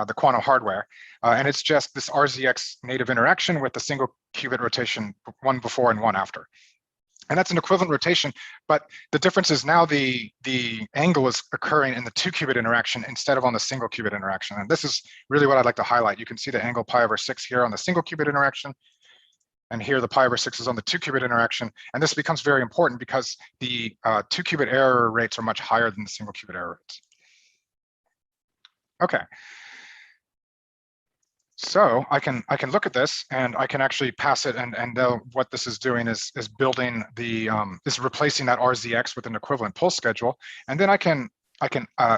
the quantum hardware. And it's just this RZX native interaction with a single qubit rotation, one before and one after. And that's an equivalent rotation, but the difference is now the angle is occurring in the 2 qubit interaction instead of on the single qubit interaction. And this is really what I'd like to highlight. You can see the angle pi over 6 here on the single qubit interaction. And here the pi over 6 is on the 2 qubit interaction. And this becomes very important because the 2 qubit error rates are much higher than the single qubit error rates. Okay. So I can look at this and I can actually pass it, and what this is doing is building is replacing that RZX with an equivalent pulse schedule, and then I can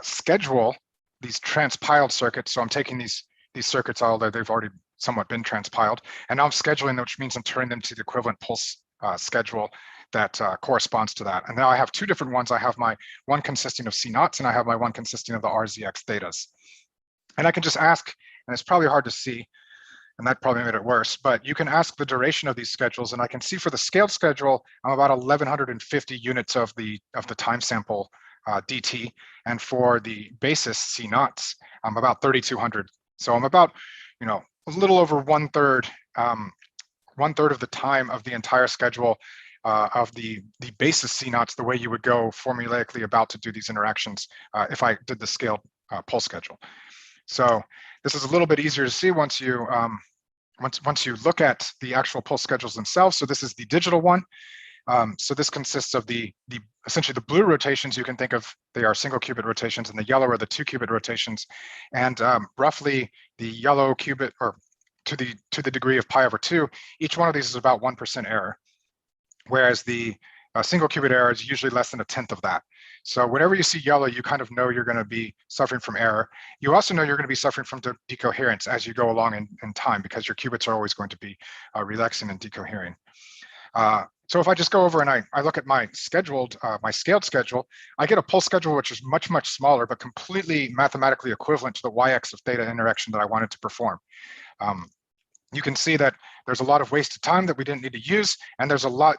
schedule these transpiled circuits. So I'm taking these circuits, although they've already somewhat been transpiled, and now I'm scheduling them, which means I'm turning them to the equivalent pulse schedule that corresponds to that. And now I have 2 different ones. I have my one consisting of C-naughts, and I have my one consisting of the RZX thetas. And I can just ask, and it's probably hard to see, and that probably made it worse, but you can ask the duration of these schedules, and I can see for the scaled schedule, I'm about 1150 units of the time sample DT, and for the basis C-naughts, I'm about 3200. So I'm about, a little over 1/3 of the time of the entire schedule of the basis C-naughts, the way you would go formulaically about to do these interactions if I did the scaled pulse schedule. So this is a little bit easier to see once you look at the actual pulse schedules themselves. So this is the digital one. So this consists of essentially the blue rotations. You can think of, they are single qubit rotations, and the yellow are the 2 qubit rotations. And roughly the yellow qubit, or to the degree of pi over 2, each one of these is about 1% error, whereas the single qubit error is usually less than 1/10 of that. So whenever you see yellow, you kind of know you're going to be suffering from error. You also know you're going to be suffering from decoherence as you go along in time, because your qubits are always going to be relaxing and decohering. So if I just go over and I look at my scaled schedule, I get a pulse schedule which is much, much smaller, but completely mathematically equivalent to the y-axis of theta interaction that I wanted to perform. You can see that there's a lot of wasted time that we didn't need to use, and there's a lot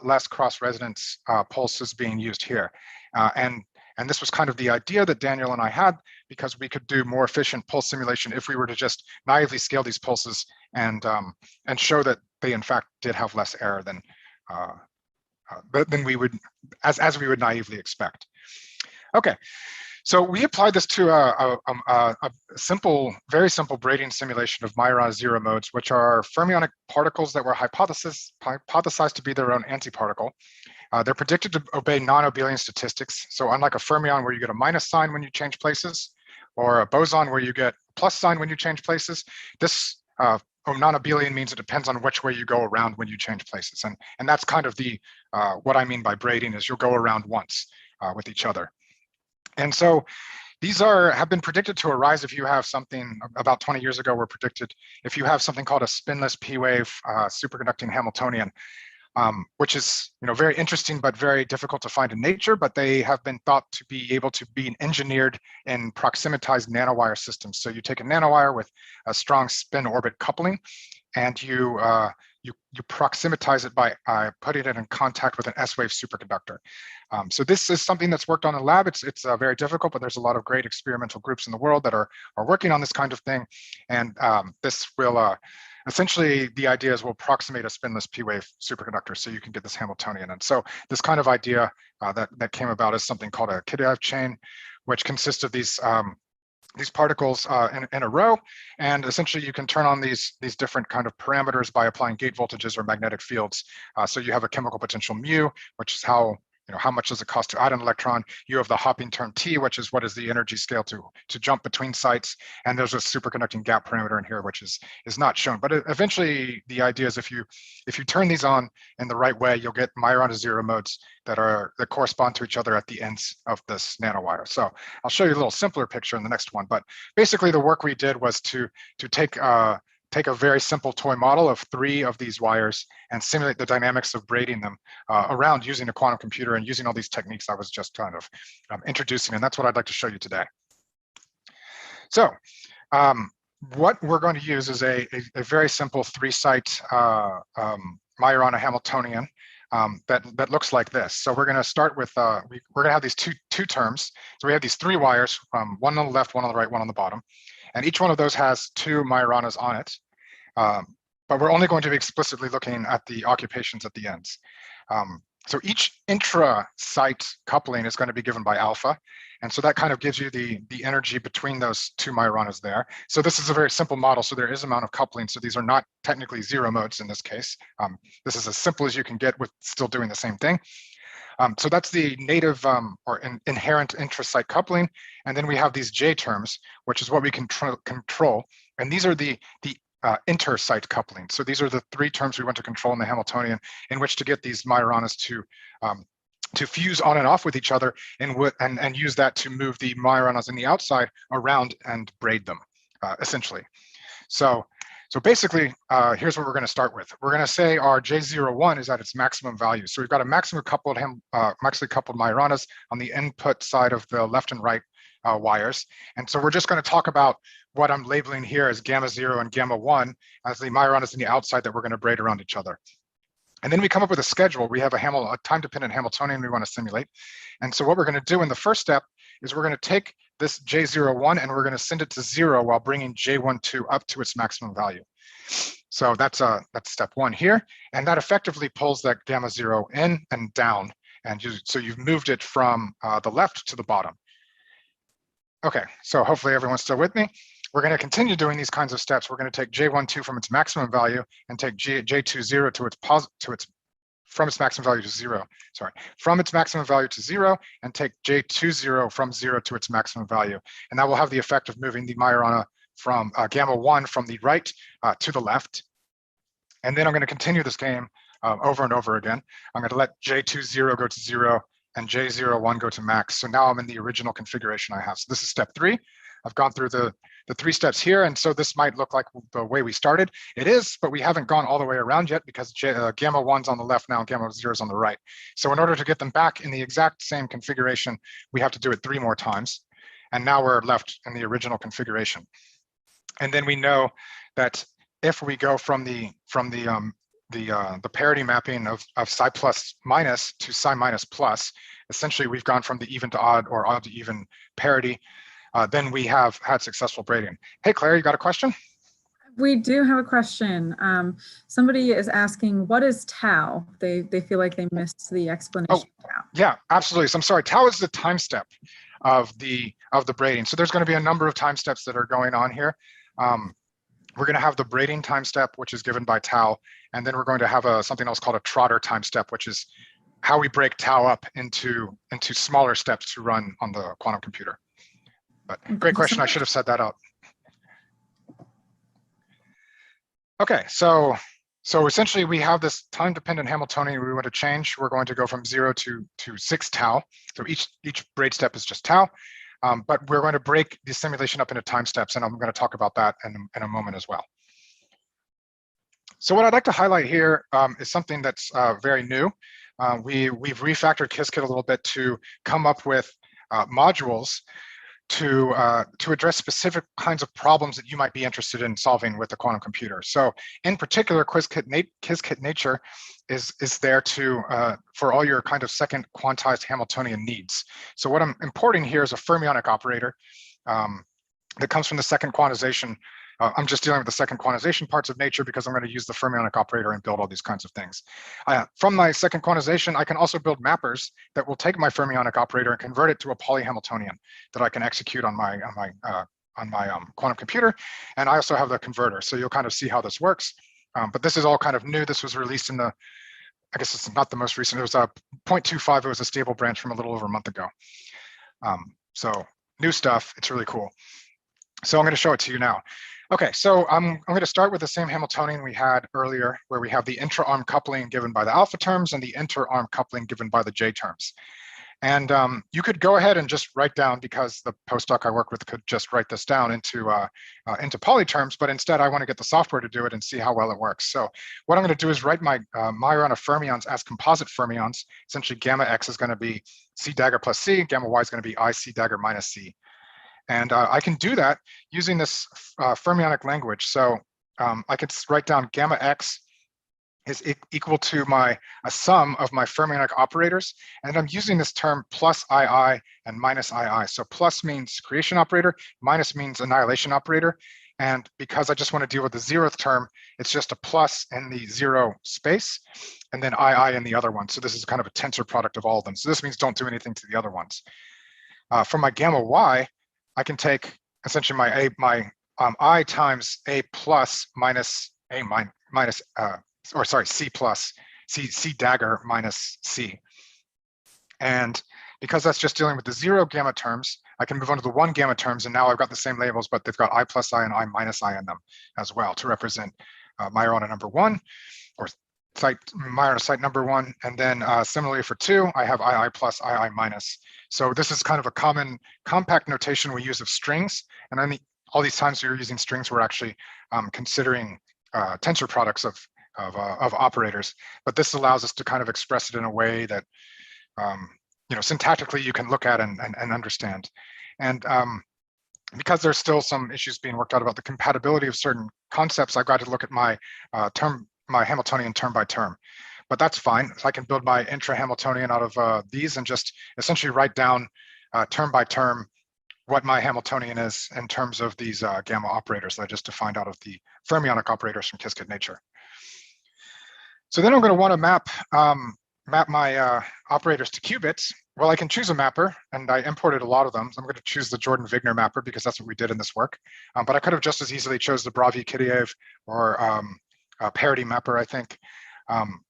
less cross-resonance pulses being used here. And this was kind of the idea that Daniel and I had, because we could do more efficient pulse simulation if we were to just naively scale these pulses and show that they in fact did have less error than we would, as we would naively expect. Okay, so we applied this to a simple, very simple braiding simulation of Majorana zero modes, which are fermionic particles that were hypothesized to be their own antiparticle. They're predicted to obey non-abelian statistics. So unlike a fermion where you get a minus sign when you change places, or a boson where you get a plus sign when you change places, this non-abelian means it depends on which way you go around when you change places. And that's kind of the what I mean by braiding, is you'll go around once with each other. And so these have been predicted to arise if you have something, about 20 years ago were predicted, if you have something called a spinless p-wave superconducting Hamiltonian, which is very interesting but very difficult to find in nature, but they have been thought to be able to be engineered in proximatized nanowire systems. So you take a nanowire with a strong spin orbit coupling, and you proximatize it by putting it in contact with an S-wave superconductor. So this is something that's worked on in the lab. It's very difficult, but there's a lot of great experimental groups in the world that are working on this kind of thing. And this will, essentially, the idea is we'll approximate a spinless p-wave superconductor so you can get this Hamiltonian. And so this kind of idea that came about is something called a Kitaev chain, which consists of these particles in a row, and essentially you can turn on these different kind of parameters by applying gate voltages or magnetic fields. So you have a chemical potential mu, which is how much does it cost to add an electron. You have the hopping term T, which is what is the energy scale to jump between sites, and there's a superconducting gap parameter in here, which is not shown. But eventually, the idea is if you turn these on in the right way, you'll get Majorana zero modes that correspond to each other at the ends of this nanowire. So I'll show you a little simpler picture in the next one. But basically, the work we did was to take a very simple toy model of 3 of these wires and simulate the dynamics of braiding them around using a quantum computer and using all these techniques I was just kind of introducing. And that's what I'd like to show you today. So what we're going to use is a very simple 3-site Majorana Hamiltonian that looks like this. So we're going to start with, we're going to have these two terms. So we have these 3 wires, one on the left, one on the right, one on the bottom. And each one of those has 2 Majoranas on it. But we're only going to be explicitly looking at the occupations at the ends. So each intra-site coupling is going to be given by alpha. And so that kind of gives you the energy between those 2 Majoranas there. So this is a very simple model. So there is an amount of coupling. So these are not technically zero modes in this case. This is as simple as you can get with still doing the same thing. So that's the native or inherent intra-site coupling. And then we have these J terms, which is what we can control. And these are the inter-site coupling. So these are the 3 terms we want to control in the Hamiltonian, in which to get these Majoranas to fuse on and off with each other and use that to move the Majoranas in the outside around and braid them, essentially. So basically, here's what we're going to start with. We're going to say our J01 is at its maximum value. So we've got a maximally coupled Majoranas on the input side of the left and right wires. And so we're just going to talk about what I'm labeling here as gamma 0 and gamma 1 as the Majoranas in the outside that we're going to braid around each other. And then we come up with a schedule. We have a time-dependent Hamiltonian we want to simulate. And so what we're going to do in the first step is we're going to take this J01 and we're going to send it to 0 while bringing J12 up to its maximum value. So that's step 1 here. And that effectively pulls that gamma 0 in and down. And so you've moved it from the left to the bottom. Okay, so hopefully everyone's still with me. We're going to continue doing these kinds of steps. We're going to take J12 from its maximum value and take J20 to its from its maximum value to 0, sorry, from its maximum value to 0, and take J20 from 0 to its maximum value. And that will have the effect of moving the Majorana from gamma 1 from the right to the left. And then I'm going to continue this game over and over again. I'm going to let J20 go to 0 and J01 go to max. So now I'm in the original configuration I have. So this is step 3. I've gone through the 3 steps here, and so this might look like the way we started. It is, but we haven't gone all the way around yet because gamma 1's on the left now and gamma 0's on the right. So in order to get them back in the exact same configuration, we have to do it 3 more times. And now we're left in the original configuration. And then we know that if we go from the parity mapping of psi plus minus to psi minus plus, essentially we've gone from the even to odd or odd to even parity. Then we have had successful braiding. Hey, Claire, you got a question? We do have a question. Somebody is asking, what is tau? They feel like they missed the explanation of tau. Yeah, absolutely. So I'm sorry, tau is the time step of the braiding. So there's going to be a number of time steps that are going on here. We're going to have the braiding time step, which is given by tau, and then we're going to have something else called a trotter time step, which is how we break tau up into smaller steps to run on the quantum computer. But great question. I should have said that out. Okay, so essentially we have this time-dependent Hamiltonian we want to change. We're going to go from 0 to 6 tau. So each braid step is just tau, but we're going to break the simulation up into time steps, and I'm going to talk about that in a moment as well. So what I'd like to highlight here is something that's very new. We've refactored Qiskit a little bit to come up with modules to address specific kinds of problems that you might be interested in solving with the quantum computer. So in particular, Qiskit Nature is there for all your kind of second quantized Hamiltonian needs. So what I'm importing here is a fermionic operator that comes from the second quantization. I'm just dealing with the second quantization parts of nature because I'm going to use the fermionic operator and build all these kinds of things. From my second quantization, I can also build mappers that will take my fermionic operator and convert it to a polyhamiltonian that I can execute on my quantum computer. And I also have the converter, so you'll kind of see how this works. But this is all kind of new. This was released in I guess it's not the most recent. It was 0.25. It was a stable branch from a little over a month ago. So new stuff. It's really cool. So I'm going to show it to you now. Okay, so I'm going to start with the same Hamiltonian we had earlier, where we have the intra-arm coupling given by the alpha terms and the inter-arm coupling given by the j terms. And you could go ahead and just write down, because the postdoc I work with could just write this down into poly terms, but instead I want to get the software to do it and see how well it works. So what I'm going to do is write my Majorana fermions as composite fermions. Essentially, gamma x is going to be c dagger plus c, gamma y is going to be I c dagger minus c. And I can do that using this fermionic language. So I could write down gamma x is equal to a sum of my fermionic operators. And I'm using this term plus II and minus II. So plus means creation operator, minus means annihilation operator. And because I just want to deal with the 0th term, it's just a plus in the 0 space, and then II in the other one. So this is kind of a tensor product of all of them. So this means don't do anything to the other ones. For my gamma y, I can take essentially my I times A plus minus A minus or sorry, C plus C dagger minus C. And because that's just dealing with the 0 gamma terms, I can move on to the 1 gamma terms, and now I've got the same labels, but they've got I plus I and I minus I in them as well to represent Majorana number 1 or Majorana site number 1. And then similarly for 2, I have II plus II minus. So this is kind of a common compact notation we use of strings. And then all these times we're using strings, we're actually considering tensor products of operators. But this allows us to kind of express it in a way that syntactically you can look at and understand. And because there's still some issues being worked out about the compatibility of certain concepts, I've got to look at my Hamiltonian term by term. But that's fine. So I can build my intra-Hamiltonian out of these and just essentially write down term by term what my Hamiltonian is in terms of these gamma operators that I just defined out of the fermionic operators from Qiskit Nature. So then I'm going to want to map my operators to qubits. Well, I can choose a mapper, and I imported a lot of them. So I'm going to choose the Jordan-Wigner mapper because that's what we did in this work. But I could have just as easily chose the Bravyi-Kitaev or parity mapper, I think.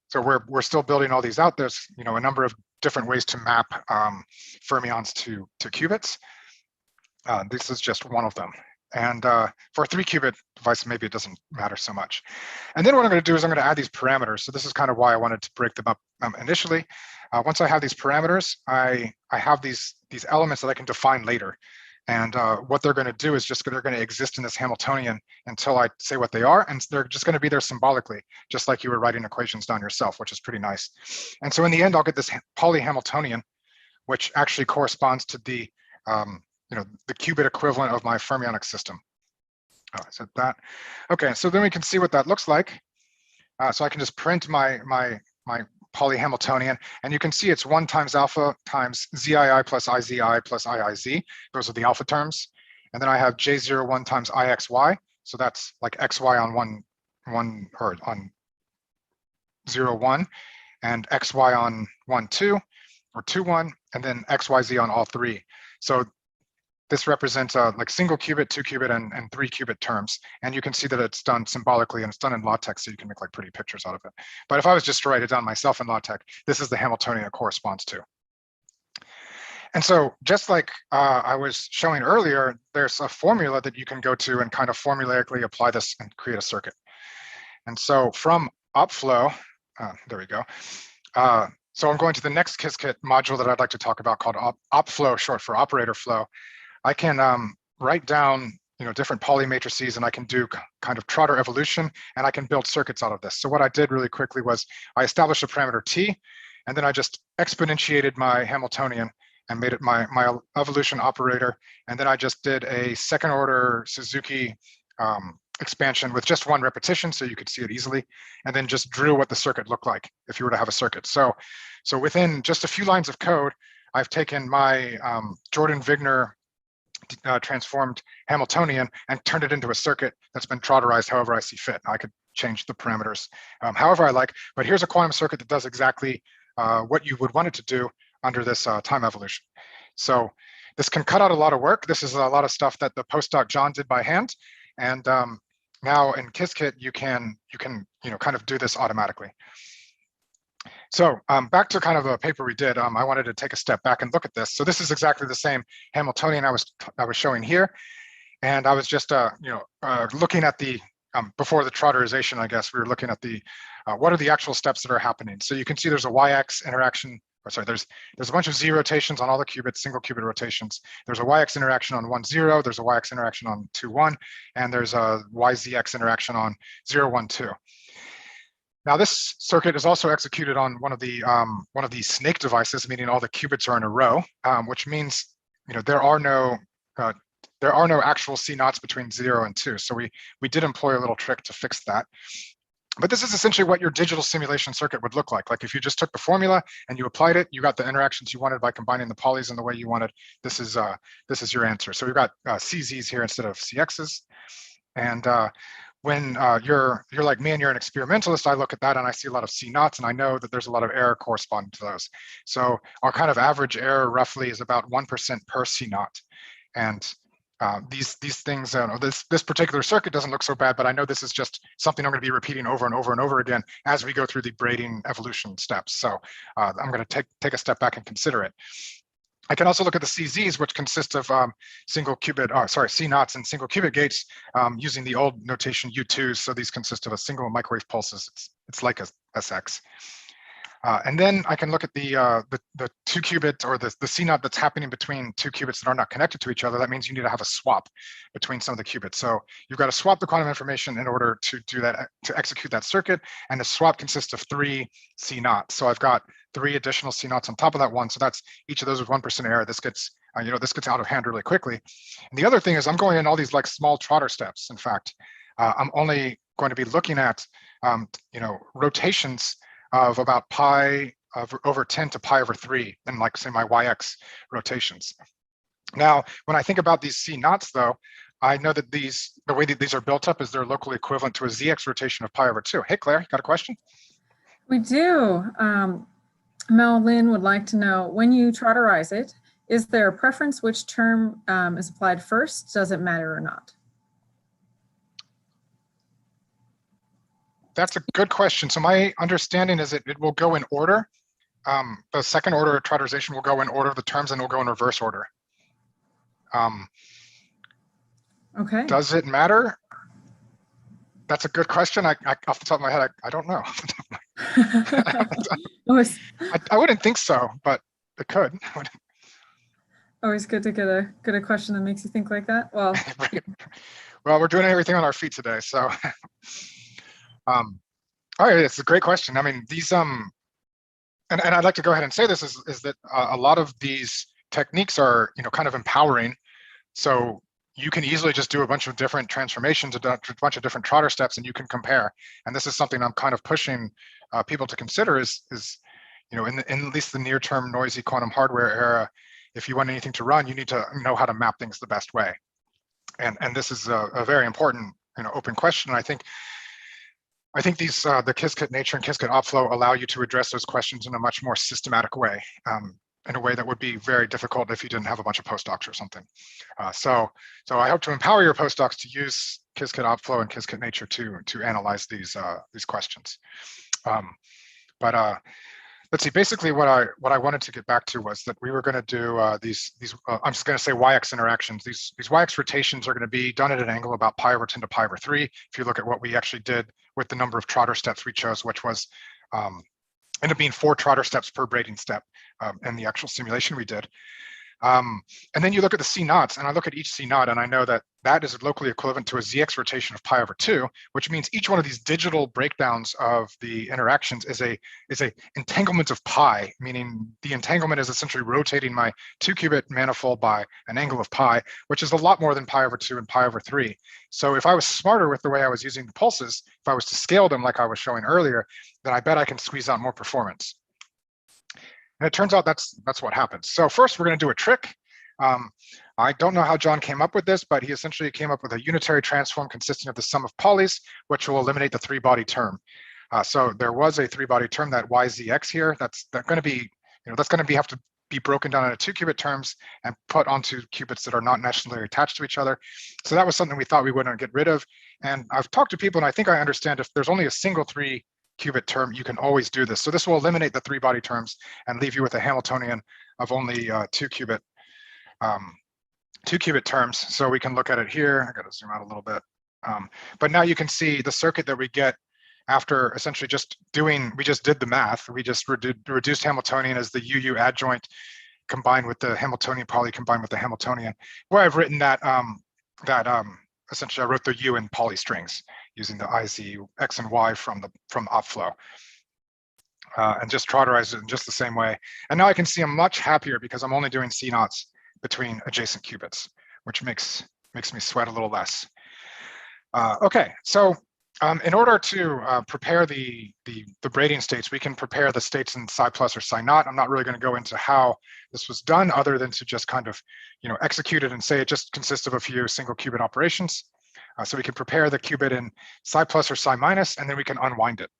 so we're still building all these out. There's a number of different ways to map fermions to qubits. This is just one of them. And for a 3-qubit device, maybe it doesn't matter so much. And then what I'm going to do is I'm going to add these parameters. So this is kind of why I wanted to break them up initially. Once I have these parameters, I have these elements that I can define later. And what they're going to do is they're going to exist in this Hamiltonian until I say what they are, and they're just going to be there symbolically, just like you were writing equations down yourself, which is pretty nice. And so in the end, I'll get this poly-Hamiltonian, which actually corresponds to the the qubit equivalent of my fermionic system. Oh, I said that. Okay, so then we can see what that looks like. So I can just print my poly-Hamiltonian, and you can see it's 1 times alpha times ZII plus IZI plus IIZ. Those are the alpha terms. And then I have J01 times IXY. So that's like XY on 1 or on 0, 1, and XY on 1, 2, or 2, 1, and then XYZ on all 3. So this represents like single qubit, 2-qubit, and 3-qubit terms. And you can see that it's done symbolically, and it's done in LaTeX, so you can make like pretty pictures out of it. But if I was just to write it down myself in LaTeX, this is the Hamiltonian it corresponds to. And so just like I was showing earlier, there's a formula that you can go to and kind of formulaically apply this and create a circuit. And so from Opflow, there we go. So I'm going to the next Qiskit module that I'd like to talk about called Opflow, short for operator flow. I can write down different poly matrices, and I can do kind of Trotter evolution, and I can build circuits out of this. So what I did really quickly was I established a parameter t, and then I just exponentiated my Hamiltonian and made it my evolution operator. And then I just did a second order Suzuki expansion with just 1 repetition, so you could see it easily, and then just drew what the circuit looked like if you were to have a circuit. So within just a few lines of code, I've taken my Jordan Wigner transformed Hamiltonian and turned it into a circuit that's been Trotterized however I see fit. I could change the parameters however I like, but here's a quantum circuit that does exactly what you would want it to do under this time evolution. So this can cut out a lot of work. This is a lot of stuff that the postdoc John did by hand, and now in Qiskit you can kind of do this automatically. So back to kind of a paper we did, I wanted to take a step back and look at this. So this is exactly the same Hamiltonian I was showing here, and I was just looking at the before the Trotterization, I guess we were looking at the what are the actual steps that are happening. So you can see there's a YX interaction. Or sorry, there's a bunch of Z rotations on all the qubits, single qubit rotations. There's a YX interaction on 1, 0. There's a YX interaction on 2, 1, and there's a YZX interaction on 0, 1, 2. Now this circuit is also executed on one of the snake devices, meaning all the qubits are in a row, which means there are no actual C0s between 0 and 2. So we did employ a little trick to fix that. But this is essentially what your digital simulation circuit would look like. Like if you just took the formula and you applied it, you got the interactions you wanted by combining the polys in the way you wanted. This is your answer. So we've got CZs here instead of CXs. And when you're like me and you're an experimentalist, I look at that and I see a lot of C0s, and I know that there's a lot of error corresponding to those. So our kind of average error roughly is about 1% per C0. And these things, this particular circuit doesn't look so bad, but I know this is just something I'm going to be repeating over and over and over again as we go through the braiding evolution steps. So I'm going to take a step back and consider it. I can also look at the CZs, which consist of C0s and single qubit gates using the old notation U2s. So these consist of a single microwave pulses. It's like a SX. And then I can look at the 2-qubit or the C0 that's happening between 2 qubits that are not connected to each other. That means you need to have a swap between some of the qubits. So you've got to swap the quantum information in order to do that, to execute that circuit. And the swap consists of 3 C0s. So I've got 3 additional C0s on top of that one. So that's each of those with 1% error. This gets this gets out of hand really quickly. And the other thing is I'm going in all these like small Trotter steps. In fact, I'm only going to be looking at rotations of about pi over 10 to pi over 3 in like say my YX rotations. Now, when I think about these C0s though, I know that the way that these are built up is they're locally equivalent to a ZX rotation of pi over 2. Hey, Claire, you got a question? We do. Mel Lynn would like to know, when you Trotterize it, is there a preference which term is applied first? Does it matter or not? That's a good question. So my understanding is it will go in order. The second order trotterization will go in order of the terms and will go in reverse order. Okay. Does it matter? That's a good question. I off the top of my head, I don't know. always, I wouldn't think so, but it could. always good to get a question that makes you think like that. Well, Well, we're doing everything on our feet today, so. All right, it's a great question. I mean, these and I'd like to go ahead and say this is that a lot of these techniques are kind of empowering. So you can easily just do a bunch of different transformations, a bunch of different trotter steps, and you can compare. And this is something I'm kind of pushing people to consider is in at least the near-term noisy quantum hardware era, if you want anything to run, you need to know how to map things the best way. And this is a very important open question. And I think these the Qiskit Nature and Qiskit Opflow allow you to address those questions in a much more systematic way. In a way that would be very difficult if you didn't have a bunch of postdocs or something. So I hope to empower your postdocs to use Qiskit Opflow and Qiskit Nature to analyze these questions. Let's see. Basically, what I wanted to get back to was that we were going to do these. I'm just going to say YX interactions. These YX rotations are going to be done at an angle about pi/10 to pi/3. If you look at what we actually did with the number of trotter steps we chose, which was ended up being 4 trotter steps per braiding step in the actual simulation we did. And then you look at the C0s, and I look at each C0, and I know that that is locally equivalent to a ZX rotation of pi/2, which means each one of these digital breakdowns of the interactions is a entanglement of pi, meaning the entanglement is essentially rotating my 2-qubit manifold by an angle of pi, which is a lot more than pi/2 and pi/3. So if I was smarter with the way I was using the pulses, if I was to scale them like I was showing earlier, then I bet I can squeeze out more performance. And it turns out that's what happens. So first, we're going to do a trick. I don't know how John came up with this, but he essentially came up with a unitary transform consisting of the sum of polys, which will eliminate the 3-body term. So there was a 3-body term, that YZX here. That's going to be, have to be broken down into 2-qubit terms and put onto qubits that are not necessarily attached to each other. So that was something we thought we wouldn't get rid of. And I've talked to people, and I think I understand if there's only a single 3-qubit term, you can always do this. So this will eliminate the 3-body terms and leave you with a Hamiltonian of only 2-qubit terms. So we can look at it here. I got to zoom out a little bit. But now you can see the circuit that we get after essentially we just did the math. We just reduced Hamiltonian as the UU adjoint combined with the Hamiltonian poly combined with the Hamiltonian, where I've written that essentially I wrote the U in poly strings using the IZ X and Y from the Opflow. And just trotterized it in just the same way. And now I can see I'm much happier because I'm only doing C0s between adjacent qubits, which makes me sweat a little less. Okay, so in order to prepare the braiding states, we can prepare the states in Psi plus or Psi naught. I'm not really going to go into how this was done other than to just kind of execute it and say it just consists of a few single qubit operations. So we can prepare the qubit in Psi plus or Psi minus, and then we can unwind it.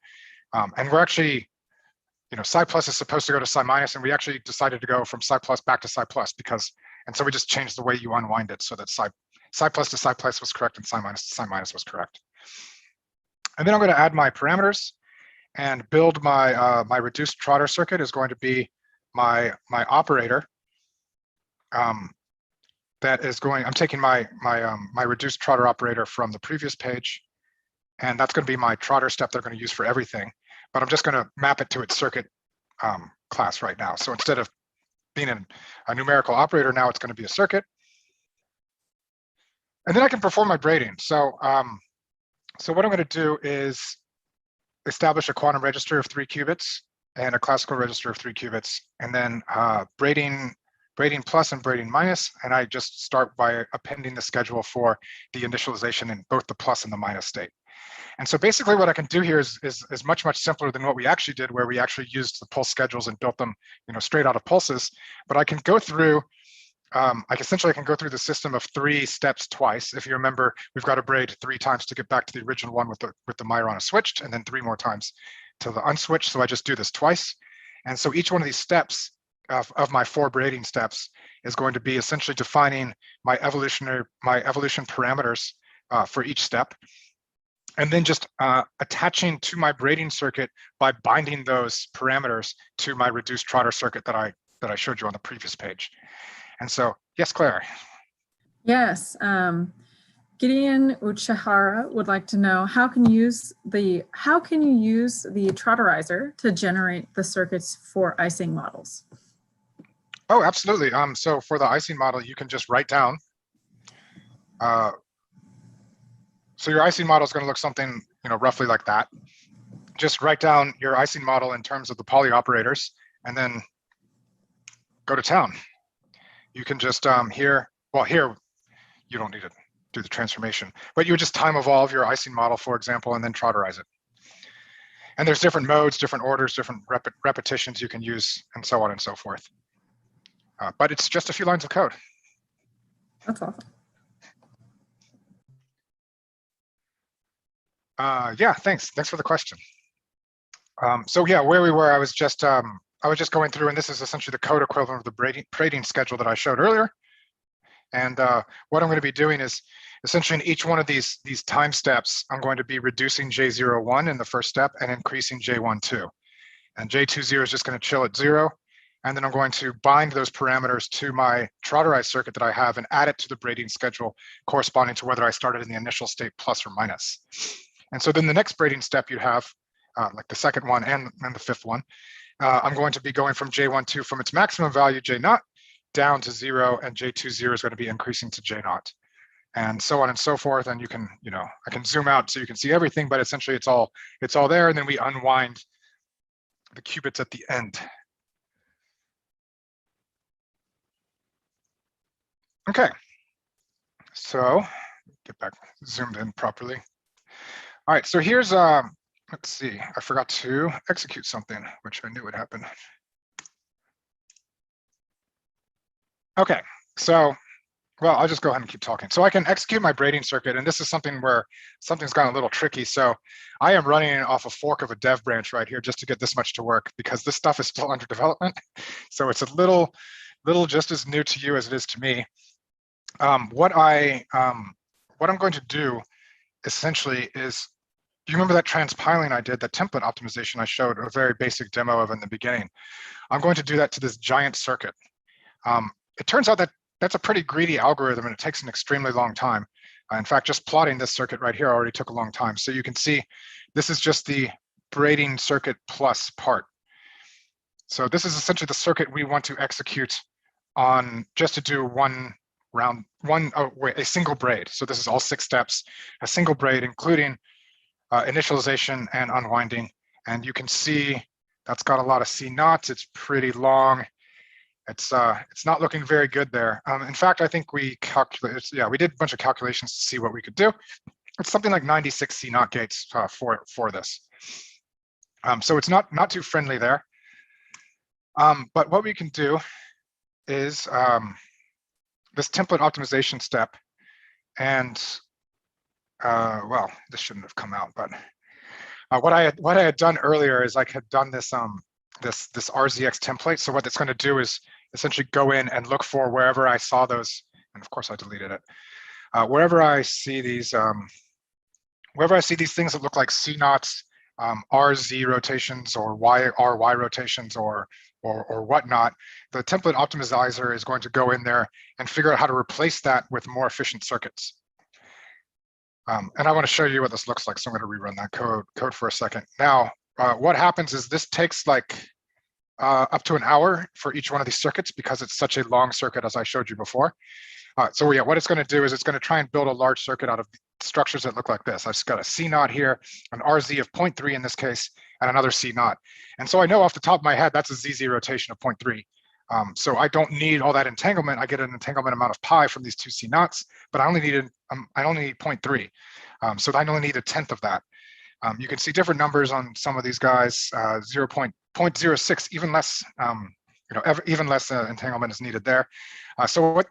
And we're actually, Psi plus is supposed to go to Psi minus, and we actually decided to go from Psi plus back to Psi plus and so we just changed the way you unwind it so that Psi plus to Psi plus was correct and Psi minus to Psi minus was correct. And then I'm going to add my parameters and build my my reduced trotter circuit is going to be my operator. That is going. I'm taking my reduced trotter operator from the previous page, and that's going to be my trotter step they're going to use for everything. But I'm just going to map it to its circuit class right now. So instead of being a numerical operator, now it's going to be a circuit. And then I can perform my braiding. So so what I'm going to do is establish a quantum register of 3 qubits and a classical register of 3 qubits, and then braiding plus and braiding minus. And I just start by appending the schedule for the initialization in both the plus and the minus state. And so basically what I can do here is much, much simpler than what we actually did, where we actually used the pulse schedules and built them straight out of pulses. But I can go through, I can go through the system of 3 steps twice. If you remember, we've got to braid 3 times to get back to the original one with the Majorana switched, and then 3 more times to the unswitched. So I just do this twice. And so each one of these steps of my 4 braiding steps is going to be essentially defining my evolution parameters for each step. and then just attaching to my braiding circuit by binding those parameters to my reduced Trotter circuit that I showed you on the previous page. And so, yes, Claire. Yes, Gideon Uchihara would like to know how can you use the Trotterizer to generate the circuits for icing models? Oh, absolutely. So for the icing model, you can just write down. So your icing model is going to look something, roughly like that. Just write down your icing model in terms of the poly operators, and then go to town. You can just here you don't need to do the transformation, but you would just time evolve your icing model, for example, and then Trotterize it. And there's different modes, different orders, different repetitions you can use, and so on and so forth. But it's just a few lines of code. That's awesome. Yeah, thanks for the question. So yeah, where we were, I was just going through, and this is essentially the code equivalent of the braiding schedule that I showed earlier. And what I'm going to be doing is essentially in each one of these time steps, I'm going to be reducing J01 in the first step and increasing J12. And J20 is just going to chill at 0. And then I'm going to bind those parameters to my Trotterized circuit that I have and add it to the braiding schedule corresponding to whether I started in the initial state plus or minus. And so then the next braiding step you have, like the second one and the fifth one, I'm going to be going from J12 from its maximum value, J0, down to 0, and J20 is going to be increasing to J0, and so on and so forth. And you can, I can zoom out so you can see everything, but essentially it's all there. And then we unwind the qubits at the end. Okay, so get back zoomed in properly. All right, so here's, let's see, I forgot to execute something, which I knew would happen. Okay, so, well, I'll just go ahead and keep talking. So I can execute my braiding circuit, and this is something where something's gotten a little tricky. So I am running it off a fork of a dev branch right here just to get this much to work, because this stuff is still under development. So it's a little just as new to you as it is to me. What I'm going to do essentially is, do you remember that transpiling I did, that template optimization I showed a very basic demo of in the beginning? I'm going to do that to this giant circuit. It turns out that that's a pretty greedy algorithm, and it takes an extremely long time. In fact, just plotting this circuit right here already took a long time. So you can see this is just the braiding circuit plus part. So this is essentially the circuit we want to execute on, just to do a single braid. So this is all 6 steps, a single braid, including initialization and unwinding. And you can see that's got a lot of C0s. It's pretty long. It's not looking very good there. In fact, I think we did a bunch of calculations to see what we could do. It's something like 96 C0 gates for this. So it's not too friendly there. But what we can do is this template optimization step, and well, this shouldn't have come out, but what I had done earlier is I had done this this RZX template. So what it's going to do is essentially go in and look for wherever I saw those, and of course I deleted it. Wherever I see these things that look like C0s, RZ rotations, or RY rotations, or whatnot, the template optimizer is going to go in there and figure out how to replace that with more efficient circuits. And I want to show you what this looks like. So I'm going to rerun that code for a second. Now, what happens is this takes like up to an hour for each one of these circuits, because it's such a long circuit, as I showed you before. So yeah, what it's going to do is it's going to try and build a large circuit out of structures that look like this. I've got a C0 here, an RZ of 0.3 in this case, and another C0. And so I know off the top of my head, that's a ZZ rotation of 0.3. So I don't need all that entanglement. I get an entanglement amount of pi from these 2 C0s, but I only need 0.3. So I only need 1/10 of that. You can see different numbers on some of these guys, 0.06, even less, even less entanglement is needed there. So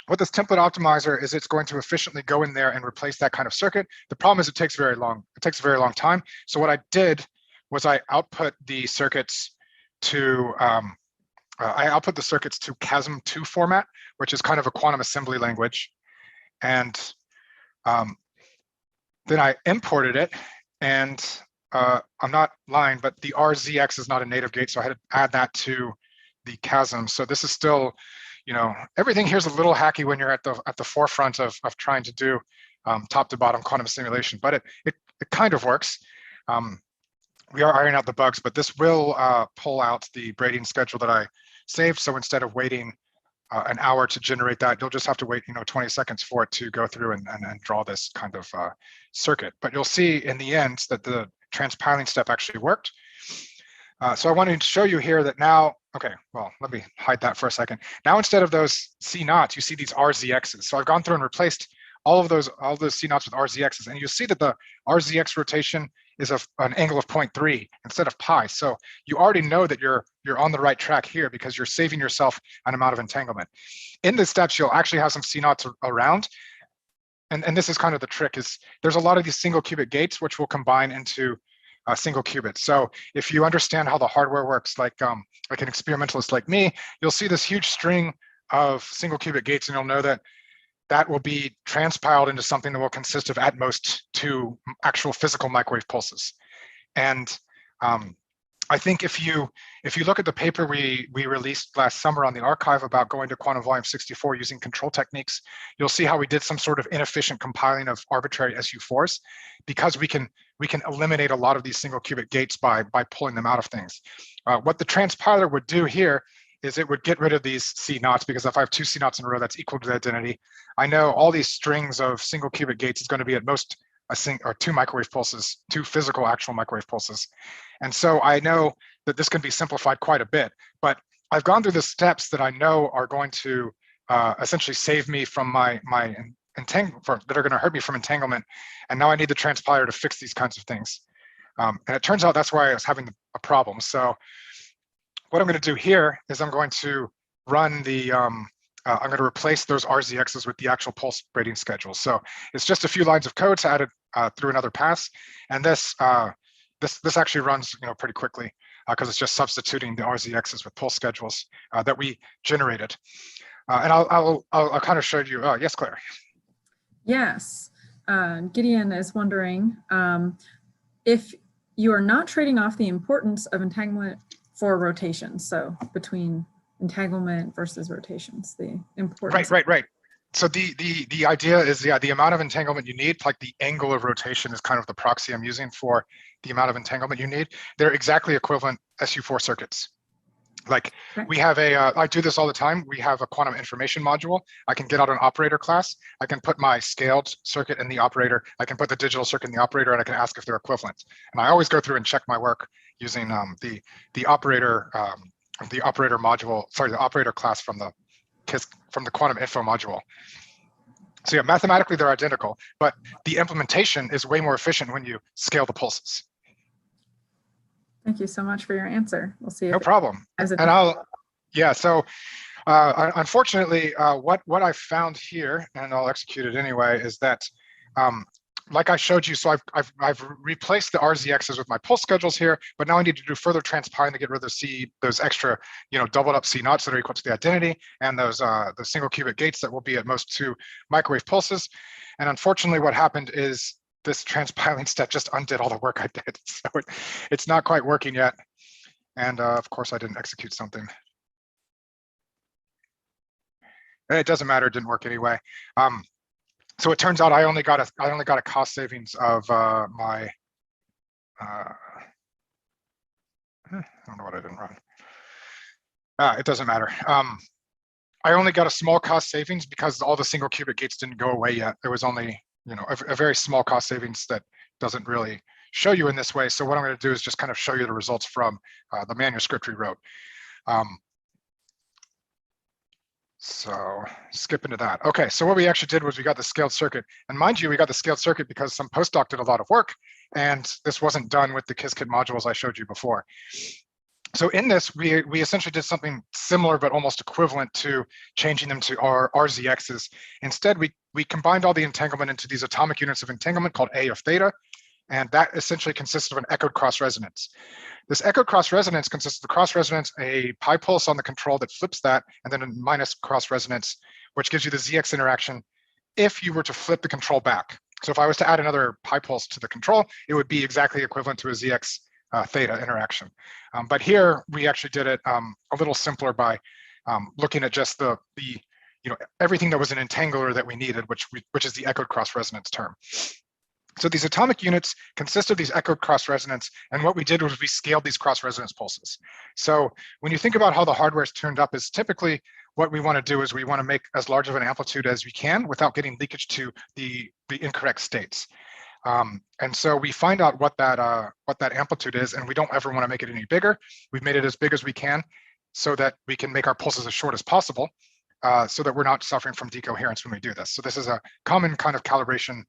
what this template optimizer is, it's going to efficiently go in there and replace that kind of circuit. The problem is it takes very long. It takes a very long time. So what I did was I output the circuits to CASM2 format, which is kind of a quantum assembly language. And then I imported it, and I'm not lying, but the RZX is not a native gate, so I had to add that to the chasm. So this is still, you know, everything here's a little hacky when you're at the forefront of trying to do top to bottom quantum simulation, but it kind of works. We are ironing out the bugs, but this will pull out the braiding schedule that I saved. So instead of waiting an hour to generate that, you'll just have to wait, you know, 20 seconds for it to go through and draw this kind of circuit. But you'll see in the end that the transpiling step actually worked. So I wanted to show you here that now, okay, well, let me hide that for a second. Now, instead of those C naughts, you see these RZXs. So I've gone through and replaced all those C naughts with RZXs, and you see that the RZX rotation is an angle of 0.3 instead of pi. So you already know that you're on the right track here because you're saving yourself an amount of entanglement. In the steps, you'll actually have some C naughts around. And this is kind of the trick, is there's a lot of these single qubit gates which will combine into a single qubit. So if you understand how the hardware works, like an experimentalist like me, you'll see this huge string of single qubit gates, and you'll know that that will be transpiled into something that will consist of at most 2 actual physical microwave pulses. And I think if you look at the paper we released last summer on the archive about going to quantum volume 64 using control techniques, you'll see how we did some sort of inefficient compiling of arbitrary SU4s, because we can eliminate a lot of these single qubit gates by pulling them out of things. What the transpiler would do here is it would get rid of these C naughts, because if I have 2 C naughts in a row, that's equal to the identity. I know all these strings of single qubit gates is going to be at most or 2 microwave pulses, 2 physical actual microwave pulses. And so I know that this can be simplified quite a bit, but I've gone through the steps that I know are going to essentially save me from my that are going to hurt me from entanglement. And now I need the transpiler to fix these kinds of things. And it turns out that's why I was having a problem. So what I'm going to do here is I'm going to run the I'm going to replace those RZXs with the actual pulse braiding schedule. So it's just a few lines of code added through another pass, and this actually runs, you know, pretty quickly because it's just substituting the RZXs with pulse schedules that we generated. And I'll kind of show you. Yes, Claire. Yes, Gideon is wondering if you are not trading off the importance of entanglement for rotations. So between entanglement versus rotations, the importance. Right. So the idea is, yeah, the amount of entanglement you need, like the angle of rotation is kind of the proxy I'm using for the amount of entanglement you need. They're exactly equivalent SU4 circuits. Like we have I do this all the time. We have a quantum information module. I can get out an operator class. I can put my scaled circuit in the operator. I can put the digital circuit in the operator, and I can ask if they're equivalent. And I always go through and check my work using the operator module. Sorry, the operator class from the quantum info module. So yeah, mathematically they're identical, but the implementation is way more efficient when you scale the pulses. Thank you so much for your answer. We'll see. No problem. So unfortunately, what I found here, and I'll execute it anyway, is that like I showed you, so I've replaced the RZXs with my pulse schedules here, but now I need to do further transpiling to get rid of those extra, doubled up C naughts that are equal to the identity, and those the single qubit gates that will be at most 2 microwave pulses. And unfortunately, what happened is this transpiling step just undid all the work I did. So it's not quite working yet. And of course, I didn't execute something. It doesn't matter, it didn't work anyway. So it turns out I only got a cost savings of my I don't know what I didn't run. It doesn't matter. I only got a small cost savings because all the single qubit gates didn't go away yet. There was only a very small cost savings that doesn't really show you in this way. So what I'm going to do is just kind of show you the results from the manuscript we wrote. So skip into that. Okay, so what we actually did was we got the scaled circuit. And mind you, we got the scaled circuit because some postdoc did a lot of work, and this wasn't done with the Qiskit modules I showed you before. So in this, we essentially did something similar but almost equivalent to changing them to our RZXs. Instead, we combined all the entanglement into these atomic units of entanglement called A of theta, and that essentially consists of an echoed cross resonance. This echoed cross resonance consists of the cross resonance, a pi pulse on the control that flips that, and then a minus cross resonance, which gives you the ZX interaction if you were to flip the control back. So if I was to add another pi pulse to the control, it would be exactly equivalent to a ZX theta interaction. But here we actually did it a little simpler by looking at just the everything that was an entangler that we needed, which is the echoed cross resonance term. So these atomic units consist of these echoed cross resonance, and what we did was we scaled these cross resonance pulses. So when you think about how the hardware is turned up, is typically what we want to do is we want to make as large of an amplitude as we can without getting leakage to the incorrect states. And so we find out what that amplitude is, and we don't ever want to make it any bigger. We've made it as big as we can so that we can make our pulses as short as possible, so that we're not suffering from decoherence when we do this. So this is a common kind of calibration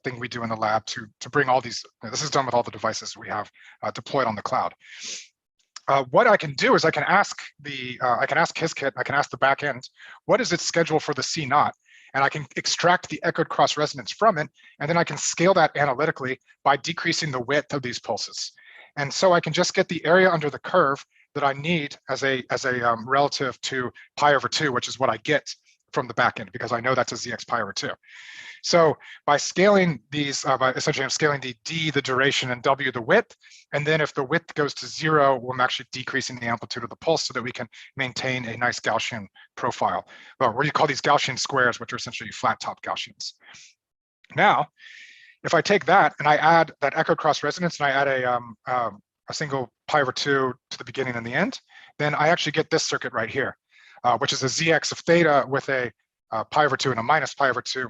thing we do in the lab to bring all these. This is done with all the devices we have deployed on the cloud. What I can do is I can ask Qiskit, I can ask the backend, what is its schedule for the C0? And I can extract the echoed cross resonance from it, and then I can scale that analytically by decreasing the width of these pulses. And so I can just get the area under the curve that I need as a relative to pi over 2, which is what I get from the backend, because I know that's a ZX pi over 2. So by scaling these, essentially I'm scaling the D, the duration, and W, the width. And then if the width goes to 0, I'm actually decreasing the amplitude of the pulse so that we can maintain a nice Gaussian profile. Well, what do you call these Gaussian squares, which are essentially flat top Gaussians. Now, if I take that and I add that echo cross resonance and I add a single pi over 2 to the beginning and the end, then I actually get this circuit right here, which is a ZX of theta with a pi over 2 and a minus pi over 2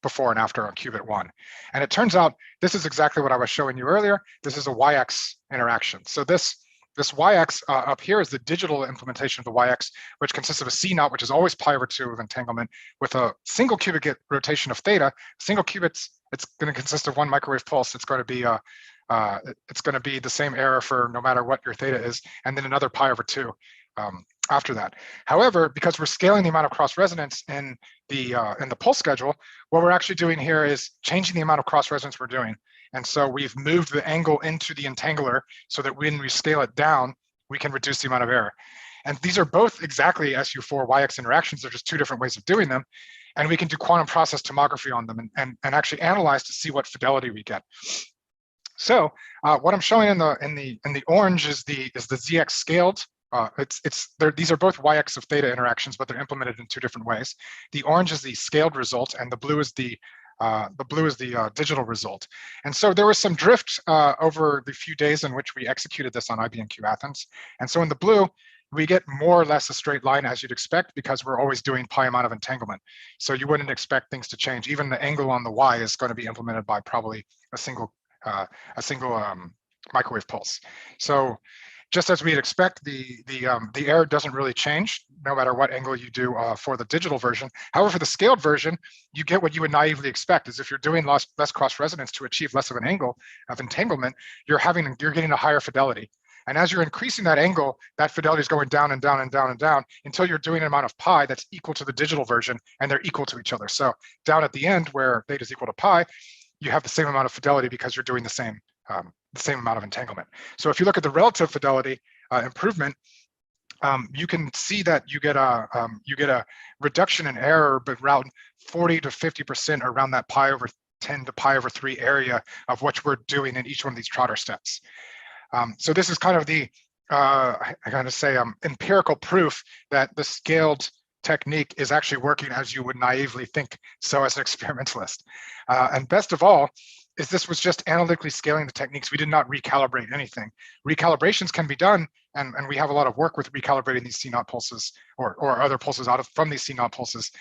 before and after on qubit 1. And it turns out this is exactly what I was showing you earlier. This is a YX interaction. So this YX up here is the digital implementation of the YX, which consists of a C0, which is always pi over 2 of entanglement, with a single qubit rotation of theta. Single qubits, it's going to consist of 1 microwave pulse. It's going to be the same error for no matter what your theta is, and then another pi over 2 after that. However, because we're scaling the amount of cross resonance in the pulse schedule, what we're actually doing here is changing the amount of cross resonance we're doing. And so we've moved the angle into the entangler so that when we scale it down, we can reduce the amount of error. And these are both exactly SU4 YX interactions. They're just 2 different ways of doing them. And we can do quantum process tomography on them and actually analyze to see what fidelity we get. So what I'm showing in the orange is the ZX scaled. These are both YX of theta interactions, but they're implemented in 2 different ways. The orange is the scaled result, and the blue is the digital result. And so there was some drift over the few days in which we executed this on IBM-Q Athens. And so in the blue, we get more or less a straight line, as you'd expect, because we're always doing pi amount of entanglement. So you wouldn't expect things to change. Even the angle on the Y is going to be implemented by probably a single microwave pulse. So just as we'd expect, the error doesn't really change no matter what angle you do for the digital version. However, for the scaled version, you get what you would naively expect, is if you're doing less cross resonance to achieve less of an angle of entanglement, you're getting a higher fidelity. And as you're increasing that angle, that fidelity is going down and down and down and down until you're doing an amount of pi that's equal to the digital version, and they're equal to each other. So down at the end, where theta is equal to pi, you have the same amount of fidelity because you're doing the same amount of entanglement. So if you look at the relative fidelity improvement, you can see that you get a reduction in error, but around 40 to 50% around that pi over 10 to pi over 3 area of what we're doing in each one of these Trotter steps. So this is kind of the empirical proof that the scaled technique is actually working as you would naively think so as an experimentalist. And best of all, is this was just analytically scaling the techniques. We did not recalibrate anything. Recalibrations can be done, and we have a lot of work with recalibrating these C0 pulses or other pulses from these C0 pulses,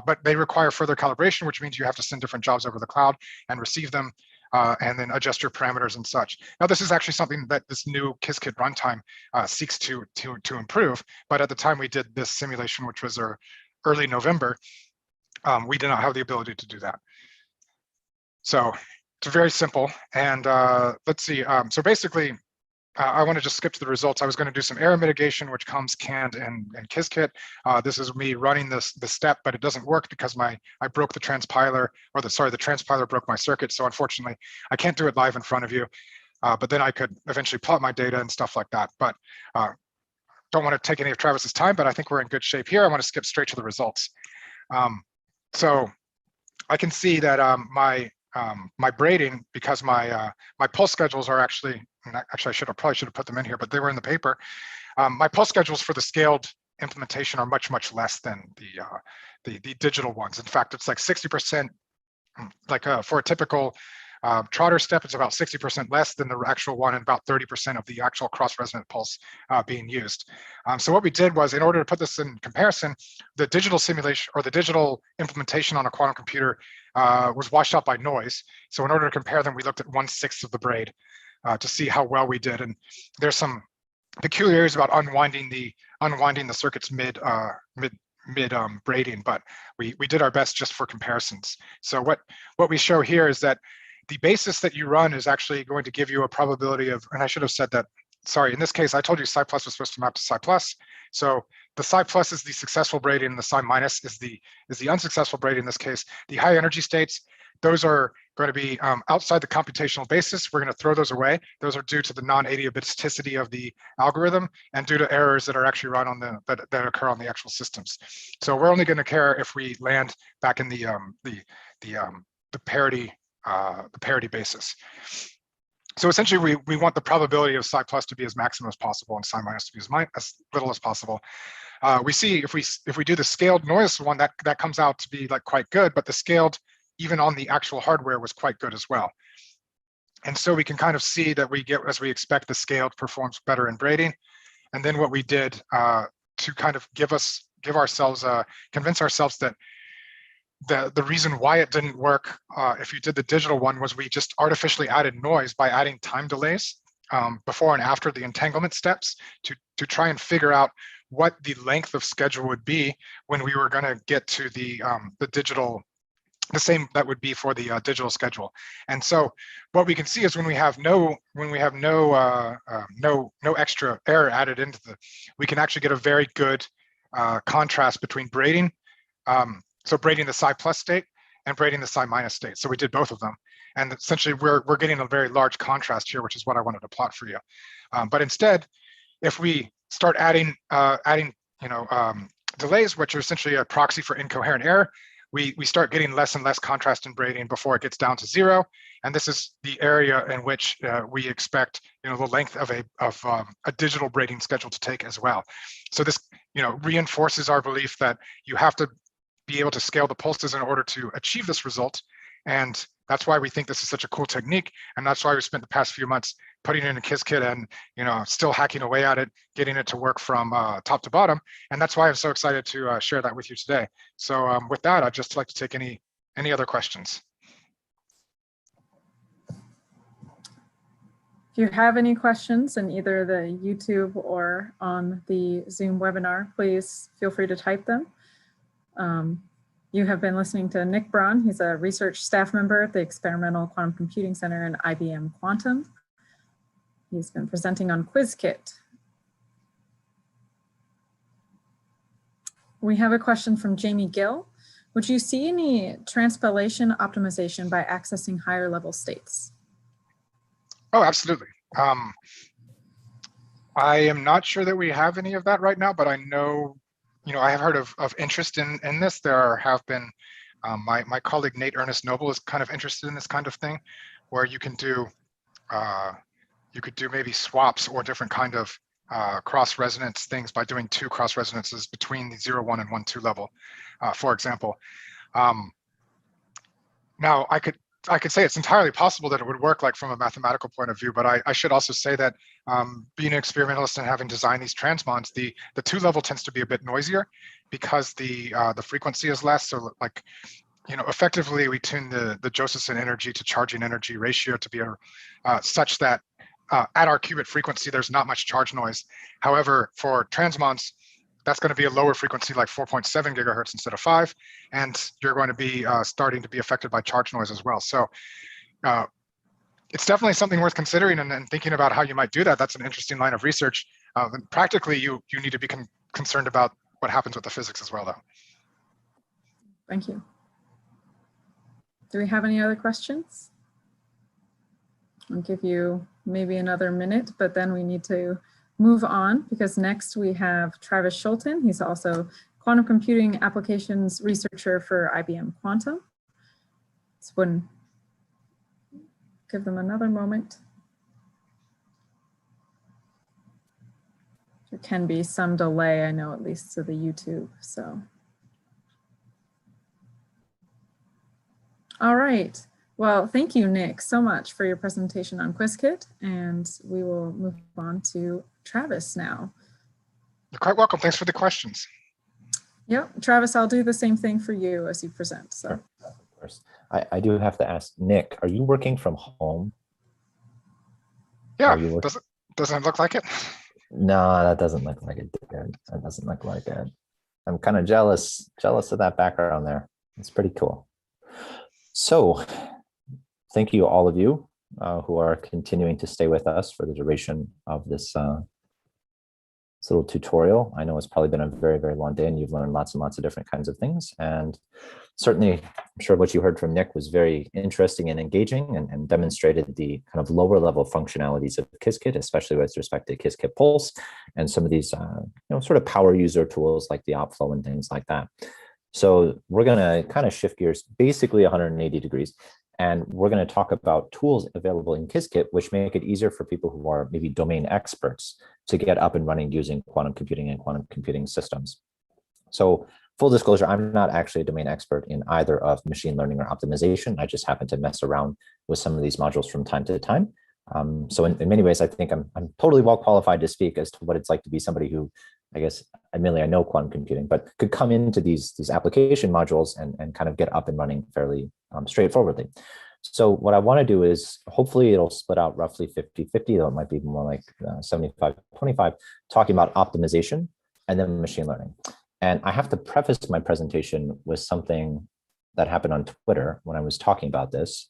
but they require further calibration, which means you have to send different jobs over the cloud and receive them, and then adjust your parameters and such. Now, this is actually something that this new Qiskit runtime seeks to improve, but at the time we did this simulation, which was early November, we did not have the ability to do that. So it's very simple. And let's see. So basically, I want to just skip to the results. I was going to do some error mitigation, which comes canned in Qiskit. This is me running the step, but it doesn't work because I broke the transpiler, or the transpiler broke my circuit. So unfortunately, I can't do it live in front of you. But then I could eventually plot my data and stuff like that. But don't want to take any of Travis's time, but I think we're in good shape here. I want to skip straight to the results. So I can see that my braiding, because my pulse schedules are actually I probably should have put them in here, but they were in the paper. My pulse schedules for the scaled implementation are much less than the digital ones. In fact, it's like 60%. Like for a typical trotter step, it's about 60% less than the actual one, and about 30% of the actual cross-resonant pulse being used. So what we did was, in order to put this in comparison, the digital simulation or the digital implementation on a quantum computer was washed out by noise. So in order to compare them, we looked at 1/6 of the braid to see how well we did. And there's some peculiarities about unwinding the circuits mid braiding, but we did our best just for comparisons. So what we show here is that the basis that you run is actually going to give you a probability of, and I should have said that, sorry, in this case, I told you psi plus was supposed to map to psi plus. So the psi plus is the successful braiding, and the psi minus is the unsuccessful braiding in this case. The high energy states, those are going to be outside the computational basis. We're going to throw those away. Those are due to the non-adiabaticity of the algorithm and due to errors that are actually run on that occur on the actual systems. So we're only going to care if we land back in the parity basis. So essentially, we want the probability of psi plus to be as maximum as possible and psi minus to be as little as possible. We see if we do the scaled noise one, that comes out to be like quite good, but the scaled even on the actual hardware was quite good as well. And so we can kind of see that we get, as we expect, the scaled performs better in braiding. And then what we did to kind of convince ourselves that the reason why it didn't work if you did the digital one was we just artificially added noise by adding time delays before and after the entanglement steps to try and figure out what the length of schedule would be when we were going to get to the digital, the same that would be for the digital schedule. And so what we can see is when we have no extra error added into we can actually get a very good contrast between braiding. So braiding the psi plus state and braiding the psi minus state. So we did both of them. And essentially we're getting a very large contrast here, which is what I wanted to plot for you. But instead, if we start adding delays, which are essentially a proxy for incoherent error, we start getting less and less contrast in braiding before it gets down to 0. And this is the area in which we expect the length of a digital braiding schedule to take as well. So this reinforces our belief that you have to be able to scale the pulses in order to achieve this result. And that's why we think this is such a cool technique. And that's why we spent the past few months putting it in a Qiskit and still hacking away at it, getting it to work from top to bottom. And that's why I'm so excited to share that with you today. So with that, I'd just like to take any other questions. If you have any questions in either the YouTube or on the Zoom webinar, please feel free to type them. You have been listening to Nick Braun. He's a research staff member at the Experimental Quantum Computing Center in IBM Quantum. He's been presenting on Qiskit. We have a question from Jamie Gill. Would you see any transpilation optimization by accessing higher level states? Oh, absolutely. I am not sure that we have any of that right now, but I know, I have heard of interest in this. There have been, my colleague Nate Ernest Noble is kind of interested in this kind of thing, where you can do, you could do maybe swaps or different kind of cross resonance things by doing 2 cross resonances between the 0, 1 and 1, 2 level, for example. Now I could say it's entirely possible that it would work like from a mathematical point of view, but I should also say that being an experimentalist and having designed these transmons, the 2 level tends to be a bit noisier because the frequency is less. So like, effectively we tune the Josephson energy to charging energy ratio to be such that at our qubit frequency, there's not much charge noise. However, for transmons, that's going to be a lower frequency, like 4.7 gigahertz instead of 5, and you're going to be starting to be affected by charge noise as well. So it's definitely something worth considering and thinking about how you might do that. That's an interesting line of research. And practically, you need to be concerned about what happens with the physics as well, though. Thank you. Do we have any other questions? I'll give you maybe another minute, but then we need to move on because next we have Travis Schulten. He's also quantum computing applications researcher for IBM Quantum. So when give them another moment. There can be some delay, I know, at least to the YouTube, so. All right. Well, thank you, Nick, so much for your presentation on Qiskit, and we will move on to Travis now. You're quite welcome. Thanks for the questions. Yep, Travis, I'll do the same thing for you as you present. So, Of course. I do have to ask, Nick, are you working from home? Yeah, Are you working? doesn't it look like it? No, that doesn't look like it. Dude. That doesn't look like it. I'm kind of jealous of that background there. It's pretty cool. So thank you, all of you who are continuing to stay with us for the duration of this little tutorial. I know it's probably been a very, very long day and you've learned lots and lots of different kinds of things. And certainly, I'm sure what you heard from Nick was very interesting and engaging and demonstrated the kind of lower level functionalities of Qiskit, especially with respect to Qiskit Pulse and some of these sort of power user tools like the OpFlow and things like that. So we're going to kind of shift gears basically 180 degrees. And we're going to talk about tools available in Qiskit, which make it easier for people who are maybe domain experts to get up and running using quantum computing and quantum computing systems. So full disclosure, I'm not actually a domain expert in either of machine learning or optimization. I just happen to mess around with some of these modules from time to time. So in many ways, I think I'm totally well qualified to speak as to what it's like to be somebody who, I guess, admittedly, I know quantum computing, but could come into these application modules and kind of get up and running fairly straightforwardly. So what I want to do is hopefully it'll split out roughly 50-50, though it might be more like 75-25, talking about optimization and then machine learning. And I have to preface my presentation with something that happened on Twitter when I was talking about this.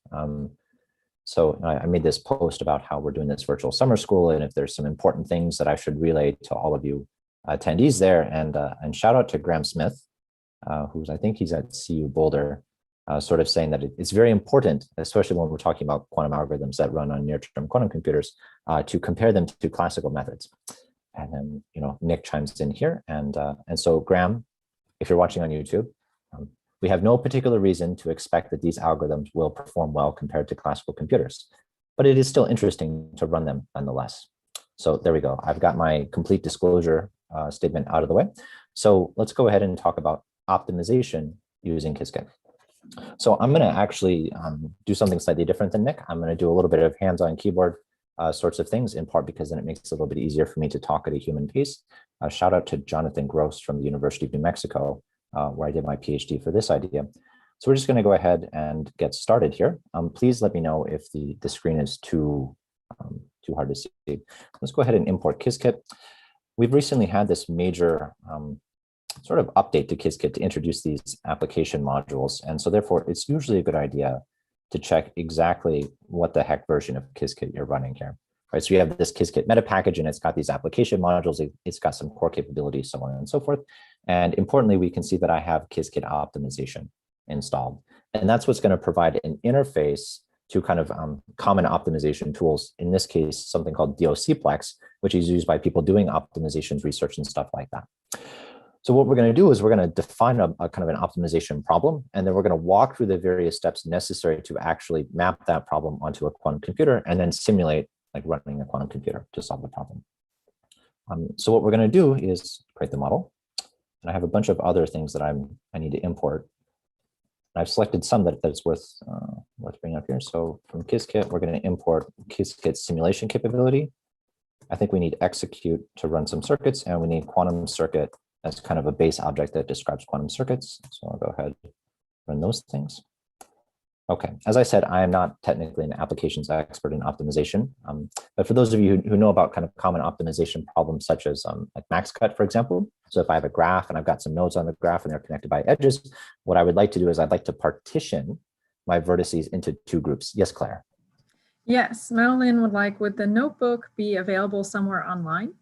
So I made this post about how we're doing this virtual summer school and if there's some important things that I should relay to all of you attendees there. And shout out to Graham Smith, who's, I think he's at CU Boulder, sort of saying that it's very important, especially when we're talking about quantum algorithms that run on near-term quantum computers, to compare them to classical methods. And then, Nick chimes in here. And so Graham, if you're watching on YouTube, we have no particular reason to expect that these algorithms will perform well compared to classical computers, but it is still interesting to run them nonetheless. So there we go. I've got my complete disclosure statement out of the way. So let's go ahead and talk about optimization using Qiskit. So I'm going to actually do something slightly different than Nick. I'm going to do a little bit of hands-on keyboard sorts of things, in part because then it makes it a little bit easier for me to talk at a human pace. Shout out to Jonathan Gross from the University of New Mexico, where I did my PhD for this idea. So we're just going to go ahead and get started here. Please let me know if the screen is too hard to see. Let's go ahead and import Qiskit. We've recently had this major sort of update to Qiskit to introduce these application modules. And so therefore, it's usually a good idea to check exactly what the heck version of Qiskit you're running here. Right, so you have this Qiskit meta package and it's got these application modules, it's got some core capabilities, so on and so forth. And importantly, we can see that I have Qiskit optimization installed. And that's what's going to provide an interface to kind of common optimization tools, in this case, something called DOCplex, which is used by people doing optimizations research and stuff like that. So what we're going to do is we're going to define a kind of an optimization problem, and then we're going to walk through the various steps necessary to actually map that problem onto a quantum computer and then simulate like running a quantum computer to solve the problem. So what we're going to do is create the model. And I have a bunch of other things that I need to import. I've selected some that's worth bringing up here. So from Qiskit, we're going to import Qiskit simulation capability. I think we need execute to run some circuits, and we need quantum circuit as kind of a base object that describes quantum circuits. So I'll go ahead and run those things. Okay, as I said, I am not technically an applications expert in optimization, but for those of you who know about kind of common optimization problems such as like MaxCut, for example. So if I have a graph and I've got some nodes on the graph and they're connected by edges, what I would like to do is I'd like to partition my vertices into two groups. Yes, Claire? Yes, Madeline would the notebook be available somewhere online?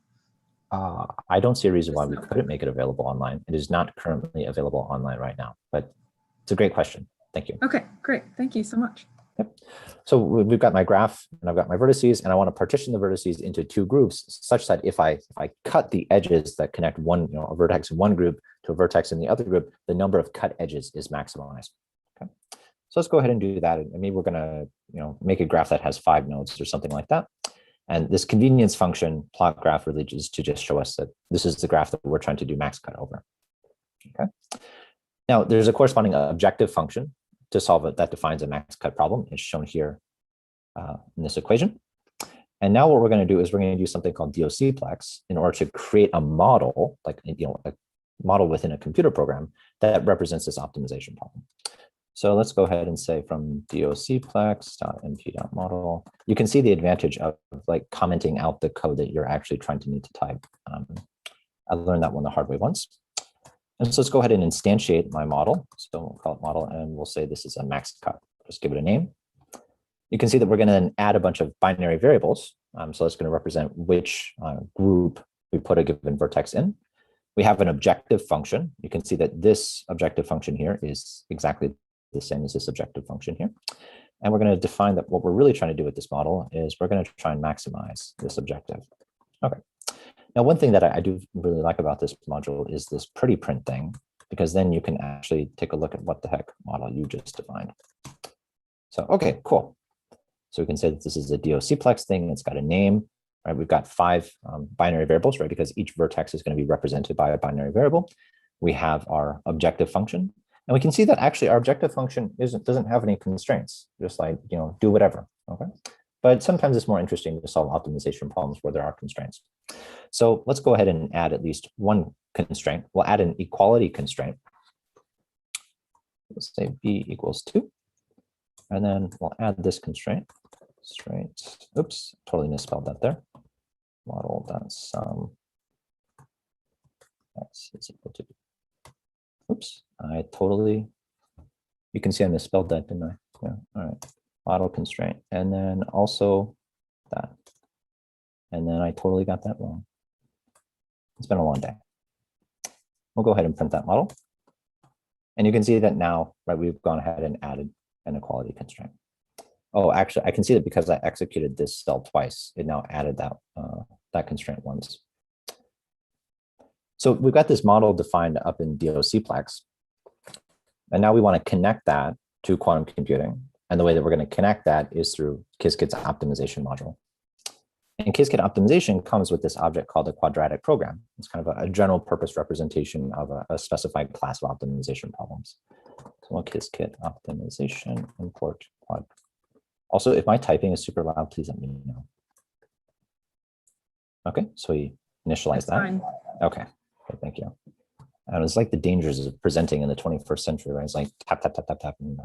I don't see a reason why we couldn't make it available online. It is not currently available online right now, but it's a great question. Thank you. Okay, great. Thank you so much. Yep. So we've got my graph and I've got my vertices, and I want to partition the vertices into two groups such that if I cut the edges that connect a vertex in one group to a vertex in the other group, the number of cut edges is maximized. Okay. So let's go ahead and do that. And maybe we're gonna, make a graph that has 5 nodes or something like that. And this convenience function plot graph really is to just show us that this is the graph that we're trying to do max cut over. Okay. Now there's a corresponding objective function to solve it that defines a max cut problem. It's shown here in this equation. And now what we're going to do is we're going to do something called DOCplex in order to create a model, like a model within a computer program that represents this optimization problem. So let's go ahead and say from docplex.mp.model, you can see the advantage of like commenting out the code that you're actually trying to need to type. I learned that one the hard way once. And so let's go ahead and instantiate my model. So we'll call it model and we'll say this is a max cut. Just give it a name. You can see that we're going to then add a bunch of binary variables. So it's going to represent which group we put a given vertex in. We have an objective function. You can see that this objective function here is exactly the same as this objective function here. And we're going to define that what we're really trying to do with this model is we're going to try and maximize this objective. Okay. Now, one thing that I do really like about this module is this pretty print thing, because then you can actually take a look at what the heck model you just defined. So, okay, cool. So we can say that this is a DOCplex thing. It's got a name, right? We've got 5 binary variables, right? Because each vertex is going to be represented by a binary variable. We have our objective function. And we can see that actually our objective function doesn't have any constraints, just like, do whatever, okay? But sometimes it's more interesting to solve optimization problems where there are constraints. So let's go ahead and add at least one constraint. We'll add an equality constraint. Let's say b equals 2. And then we'll add this constraint. Oops, totally misspelled that there. Model.sum x is equal to, oops, you can see I misspelled that, didn't I? Yeah, all right. Model constraint, and then also that. And then I totally got that wrong. It's been a long day. We'll go ahead and print that model. And you can see that now, right, we've gone ahead and added an equality constraint. Oh, actually, I can see that because I executed this cell twice, it now added that, that constraint once. So we've got this model defined up in DOCplex. And now we want to connect that to quantum computing. And the way that we're going to connect that is through Qiskit's optimization module. And Qiskit optimization comes with this object called a quadratic program. It's kind of a general purpose representation of a specified class of optimization problems. So Qiskit optimization import quad. Also, if my typing is super loud, please let me know. Okay, so we initialize that. Fine. Okay, thank you. And it's like the dangers of presenting in the 21st century, right? It's like tap, tap, tap, tap, tap. And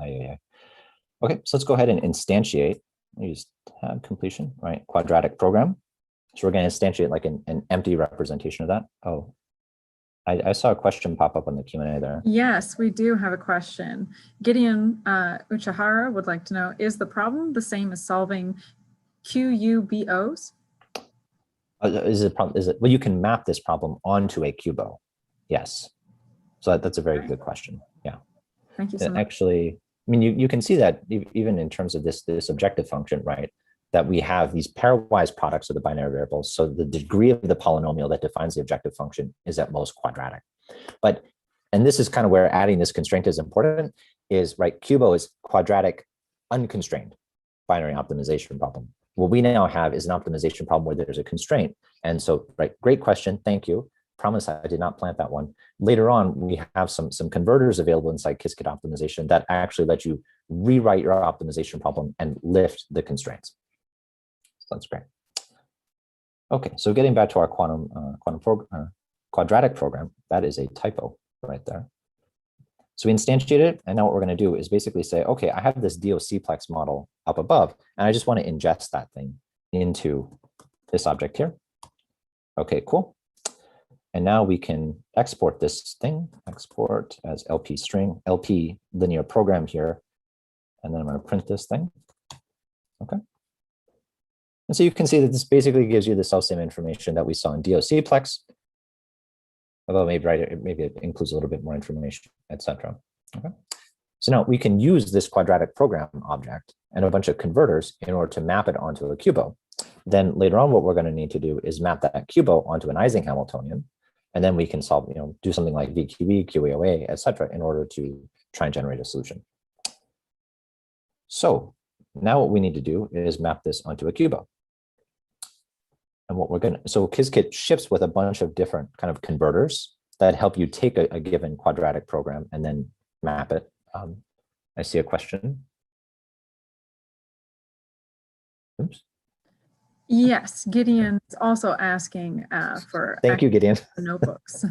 okay, so let's go ahead and instantiate. Use tab completion, right? Quadratic program. So we're going to instantiate like an empty representation of that. Oh, I saw a question pop up on the Q&A there. Yes, we do have a question. Gideon Uchihara would like to know, is the problem the same as solving QUBOs? Well, you can map this problem onto a QUBO. Yes. So that's a very good question. Yeah. Thank you so much. Actually, I mean, you can see that even in terms of this objective function, right? That we have these pairwise products of the binary variables. So the degree of the polynomial that defines the objective function is at most quadratic. But, and this is kind of where adding this constraint is important, is right, QUBO is quadratic unconstrained binary optimization problem. What we now have is an optimization problem where there's a constraint. And so, right, great question, thank you. Promise I did not plant that one. Later on, we have some converters available inside Qiskit optimization that actually let you rewrite your optimization problem and lift the constraints. So that's great. Okay, so getting back to our quadratic program, that is a typo right there. So we instantiate it, and now what we're going to do is basically say, okay, I have this DOCplex model up above, and I just want to ingest that thing into this object here. Okay, cool. And now we can export this thing, export as LP string, LP linear program here. And then I'm going to print this thing. Okay. And so you can see that this basically gives you the self-same information that we saw in DOCplex. Although maybe, right, maybe it includes a little bit more information, etc. Okay. So now we can use this quadratic program object and a bunch of converters in order to map it onto a QUBO. Then later on, what we're going to need to do is map that QUBO onto an Ising Hamiltonian. And then we can solve, do something like VQE, QAOA, etc., in order to try and generate a solution. So now what we need to do is map this onto a Cubo. And what we're going to, so Qiskit ships with a bunch of different kind of converters that help you take a given quadratic program and then map it. I see a question. Oops. Yes, Gideon's also asking for Thank you, Gideon. notebooks.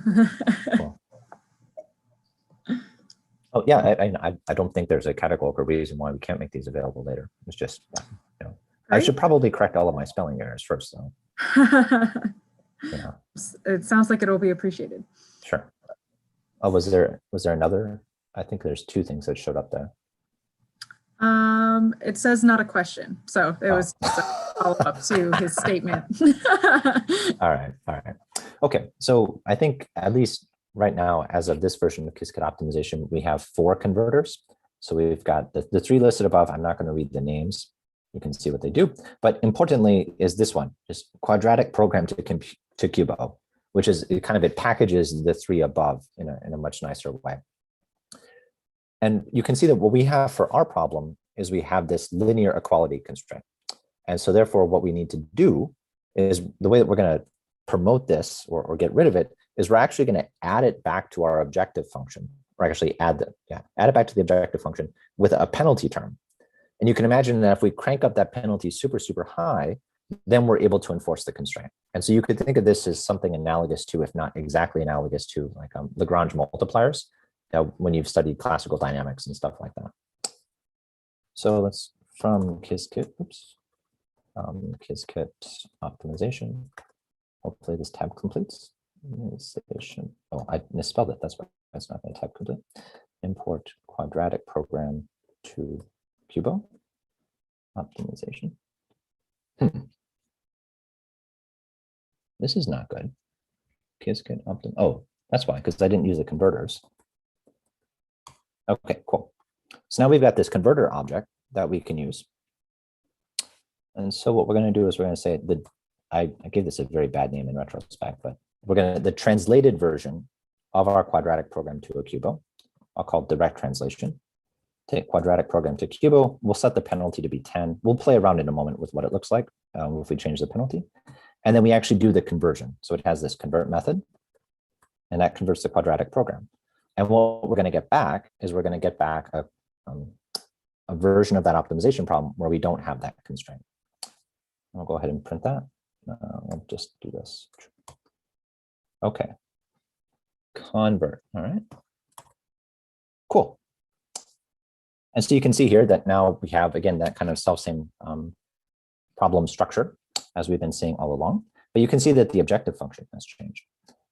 Cool. Oh yeah, I don't think there's a categorical reason why we can't make these available later. It's just, you know, I should probably correct all of my spelling errors first, though. Yeah. It sounds like it'll be appreciated. Sure. Oh, was there another? I think there's two things that showed up there. It says not a question, so it was just a follow-up to his statement. All right. Okay, so I think at least right now, as of this version of Qiskit optimization, we have 4 converters. So we've got the 3 listed above. I'm not going to read the names. You can see what they do. But importantly is this one, just quadratic program to Cubo, which is it packages the 3 above in a much nicer way. And you can see that what we have for our problem is we have this linear equality constraint. And so therefore what we need to do is the way that we're going to promote this or get rid of it is we're actually going to add it back to our objective function, or actually add it back to the objective function with a penalty term. And you can imagine that if we crank up that penalty super, super high, then we're able to enforce the constraint. And so you could think of this as something analogous to, if not exactly analogous to, like Lagrange multipliers, when you've studied classical dynamics and stuff like that. So let's, from Qiskit, Qiskit optimization. Hopefully this tab completes. Oh, I misspelled it. That's why it's not going to tab complete. Import quadratic program to Cubo optimization. This is not good. Qiskit optim. Oh, that's why, because I didn't use the converters. Okay, cool. So now we've got this converter object that we can use. And so what we're going to do is we're going to say that I gave this a very bad name in retrospect, but we're going to, the translated version of our quadratic program to a Cubo, I'll call it direct translation. Take quadratic program to Cubo. We'll set the penalty to be 10. We'll play around in a moment with what it looks like if we change the penalty. And then we actually do the conversion. So it has this convert method, and that converts the quadratic program. And what we're going to get back is we're going to get back a version of that optimization problem where we don't have that constraint. I'll go ahead and print that. I'll just do this. Okay. Convert. All right. Cool. And so you can see here that now we have, again, that kind of self-same problem structure as we've been seeing all along. But you can see that the objective function has changed.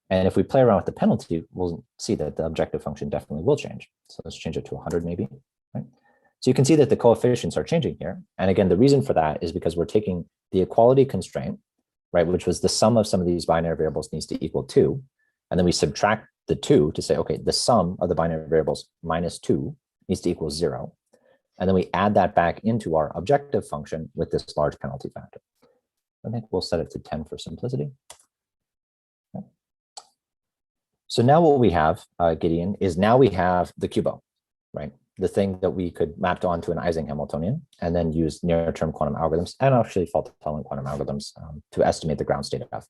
And if we play around with the penalty, we'll see that the objective function definitely will change. So let's change it to 100 maybe. Right? So you can see that the coefficients are changing here. And again, the reason for that is because we're taking the equality constraint, right, which was the sum of some of these binary variables needs to equal 2. And then we subtract the 2 to say, okay, the sum of the binary variables minus 2 needs to equal 0. And then we add that back into our objective function with this large penalty factor. I think we'll set it to 10 for simplicity. Okay. So now what we have, Gideon, is now we have the Cubo, right? The thing that we could map onto an Ising Hamiltonian and then use near-term quantum algorithms and actually fault-tolerant quantum algorithms to estimate the ground state of.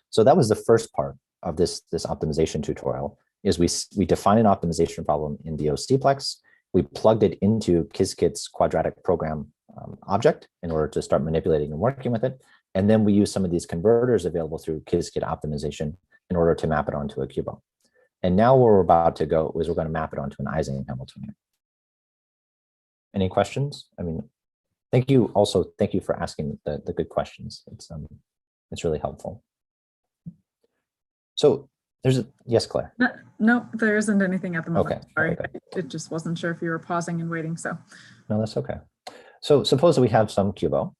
So that was the first part of this optimization tutorial, is we define an optimization problem in the OCplex. We plugged it into Qiskit's quadratic program object in order to start manipulating and working with it. And then we use some of these converters available through Qiskit optimization in order to map it onto a Cubo. And now where we're about to go is we're going to map it onto an Ising Hamiltonian. Any questions? I mean, thank you for asking the good questions. It's really helpful. So yes, Claire. No, there isn't anything at the moment. Okay. Sorry, Okay. it just wasn't sure if you were pausing and waiting. So No, that's okay. So suppose that we have some Cubo.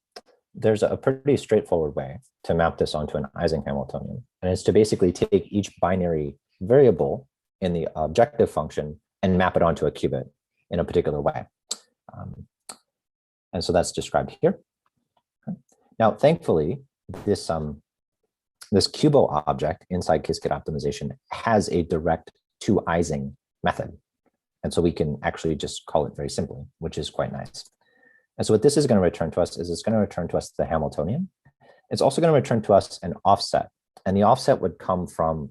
There's a pretty straightforward way to map this onto an Ising Hamiltonian, and it's to basically take each binary variable in the objective function and map it onto a qubit in a particular way. And so that's described here. Okay. Now, thankfully, this Cubo object inside Qiskit optimization has a direct to Ising method. And so we can actually just call it very simply, which is quite nice. And so what this is going to return to us is it's going to return to us the Hamiltonian. It's also going to return to us an offset. And the offset would come from,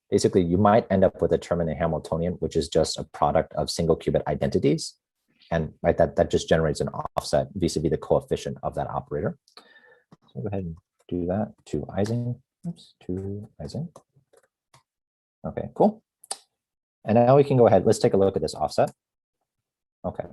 basically, you might end up with a term in the Hamiltonian, which is just a product of single qubit identities. And right, that just generates an offset vis-a-vis the coefficient of that operator. So go ahead and do that to Ising. Oops, to Ising. Okay, cool. And now we can go ahead. Let's take a look at this offset. Okay.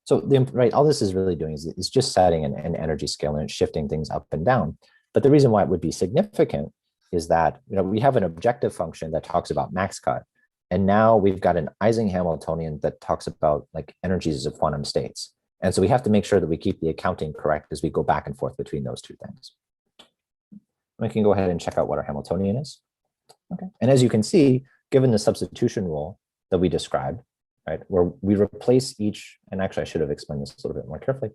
So all this is really doing is just setting an energy scale and shifting things up and down. But the reason why it would be significant is that we have an objective function that talks about max cut, and now we've got an Ising Hamiltonian that talks about like energies of quantum states. And so we have to make sure that we keep the accounting correct as we go back and forth between those two things. We can go ahead and check out what our Hamiltonian is. Okay, and as you can see, given the substitution rule that we described, right, where we replace each, and actually I should have explained this a little bit more carefully.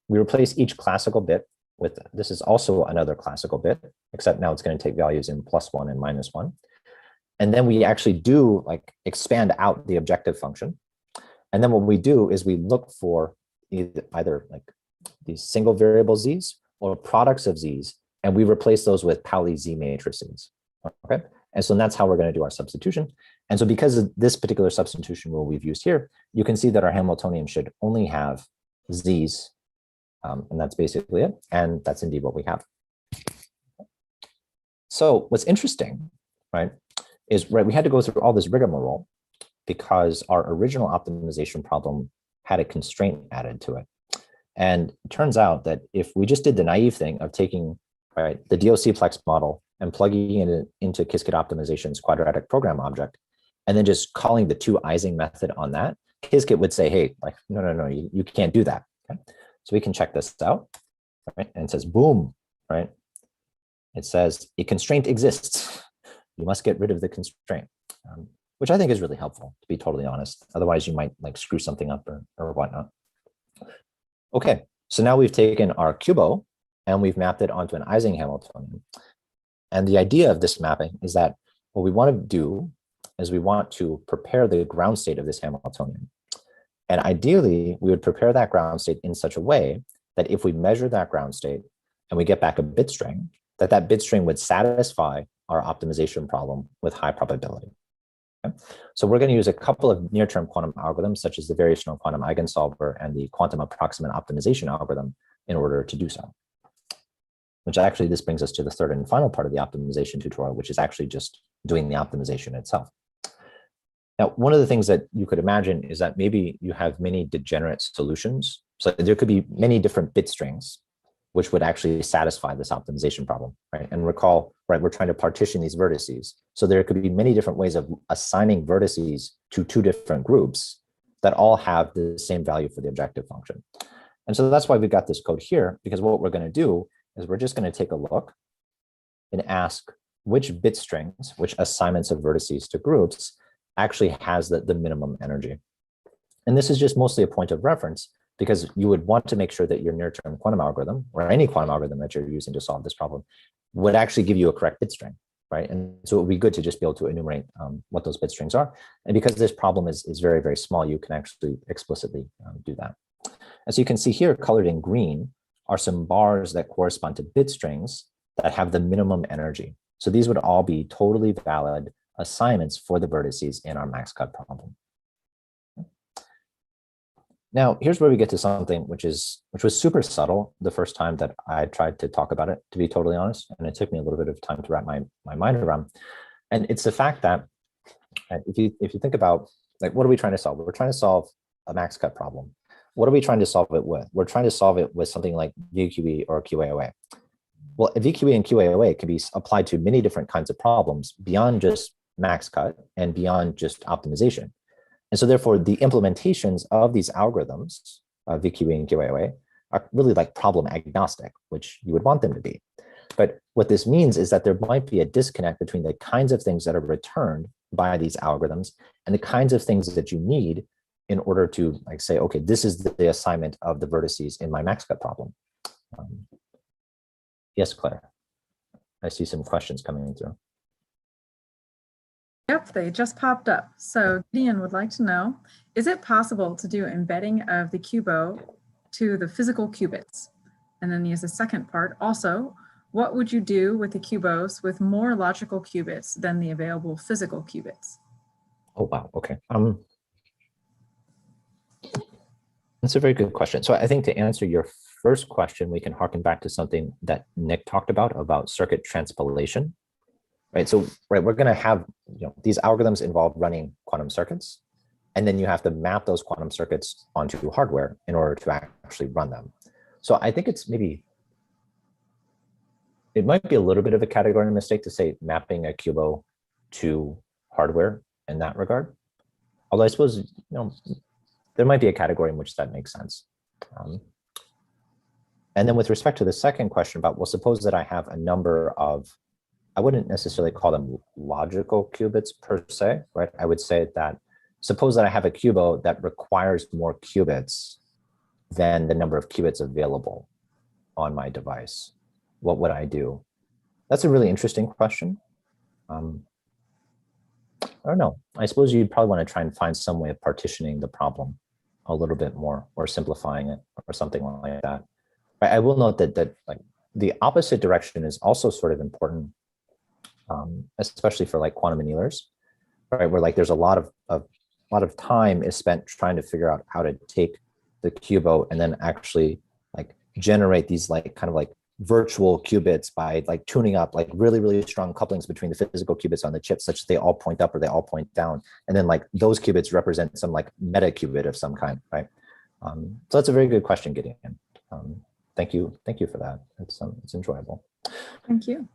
We replace each classical bit with, this is also another classical bit, except now it's going to take values in +1 and -1. And then we actually do like expand out the objective function. And then what we do is we look for either like these single variable z's or products of z's, and we replace those with Pauli Z matrices. Okay. And so that's how we're going to do our substitution. And so because of this particular substitution rule we've used here, you can see that our Hamiltonian should only have z's. And that's basically it. And that's indeed what we have. So what's interesting, right, is we had to go through all this rigmarole because our original optimization problem had a constraint added to it. And it turns out that if we just did the naive thing of taking the DOC-plex model and plugging it into Qiskit Optimization's quadratic program object, and then just calling the to Ising method on that, Qiskit would say, hey, like, no, you can't do that. Okay? So we can check this out, right? And it says, boom, right? It says a constraint exists. You must get rid of the constraint, which I think is really helpful, to be totally honest. Otherwise, you might like screw something up or whatnot. Okay, so now we've taken our QUBO and we've mapped it onto an Ising Hamiltonian. And the idea of this mapping is that what we want to do is we want to prepare the ground state of this Hamiltonian. And ideally, we would prepare that ground state in such a way that if we measure that ground state and we get back a bit string, that bit string would satisfy our optimization problem with high probability. Okay? So we're going to use a couple of near-term quantum algorithms, such as the variational quantum eigensolver and the quantum approximate optimization algorithm, in order to do so. Which actually, this brings us to the third and final part of the optimization tutorial, which is actually just doing the optimization itself. Now, one of the things that you could imagine is that maybe you have many degenerate solutions. So there could be many different bit strings, which would actually satisfy this optimization problem, right? And recall, right, we're trying to partition these vertices. So there could be many different ways of assigning vertices to two different groups that all have the same value for the objective function. And so that's why we've got this code here, because what we're going to do is we're just going to take a look and ask which bit strings, which assignments of vertices to groups actually has the minimum energy. And this is just mostly a point of reference because you would want to make sure that your near-term quantum algorithm or any quantum algorithm that you're using to solve this problem would actually give you a correct bit string, right? And so it would be good to just be able to enumerate what those bit strings are. And because this problem is very, very small, you can actually explicitly do that. As you can see here, colored in green, are some bars that correspond to bit strings that have the minimum energy. So these would all be totally valid assignments for the vertices in our max cut problem. Now, here's where we get to something which was super subtle the first time that I tried to talk about it, to be totally honest, and it took me a little bit of time to wrap my mind around. And it's the fact that if you think about, like, what are we trying to solve? We're trying to solve a max cut problem. What are we trying to solve it with? We're trying to solve it with something like VQE or QAOA. Well, VQE and QAOA can be applied to many different kinds of problems beyond just max cut and beyond just optimization. And so therefore, the implementations of these algorithms, VQE and QAOA, are really like problem agnostic, which you would want them to be. But what this means is that there might be a disconnect between the kinds of things that are returned by these algorithms and the kinds of things that you need in order to like say, okay, this is the assignment of the vertices in my max cut problem. Yes, Claire. I see some questions coming through. Yep, they just popped up. So Gideon would like to know, is it possible to do embedding of the QUBO to the physical qubits? And then he has a second part. Also, what would you do with the QUBOs with more logical qubits than the available physical qubits? Oh, wow. Okay. That's a very good question. So I think to answer your first question, we can harken back to something that Nick talked about circuit transpilation, right? So, right, we're going to have, these algorithms involve running quantum circuits, and then you have to map those quantum circuits onto hardware in order to actually run them. So I think it might be a little bit of a category mistake to say mapping a QUBO to hardware in that regard. Although I suppose, there might be a category in which that makes sense. And then with respect to the second question about, well, suppose that I have a number of, I wouldn't necessarily call them logical qubits per se, right? I would say that, suppose that I have a QUBO that requires more qubits than the number of qubits available on my device. What would I do? That's a really interesting question. I don't know. I suppose you'd probably want to try and find some way of partitioning the problem a little bit more, or simplifying it, or something like that. I will note that like the opposite direction is also sort of important, especially for like quantum annealers, right? Where like there's a lot of time is spent trying to figure out how to take the QUBO and then actually like generate these like kind of like virtual qubits by like tuning up like really, really strong couplings between the physical qubits on the chip such that they all point up or they all point down. And then like those qubits represent some like meta qubit of some kind, right? So that's a very good question, Gideon. Thank you for that. It's enjoyable. Thank you.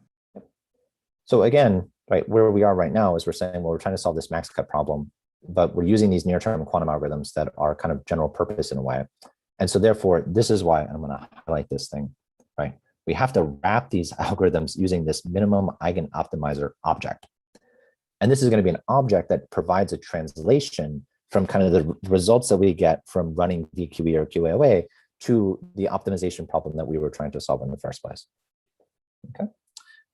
So again, right, where we are right now is we're saying, well, we're trying to solve this max cut problem, but we're using these near-term quantum algorithms that are kind of general purpose in a way. And so therefore, this is why I'm going to highlight this thing, right? We have to wrap these algorithms using this minimum eigenoptimizer object. And this is going to be an object that provides a translation from kind of the results that we get from running VQE or QAOA to the optimization problem that we were trying to solve in the first place. Okay.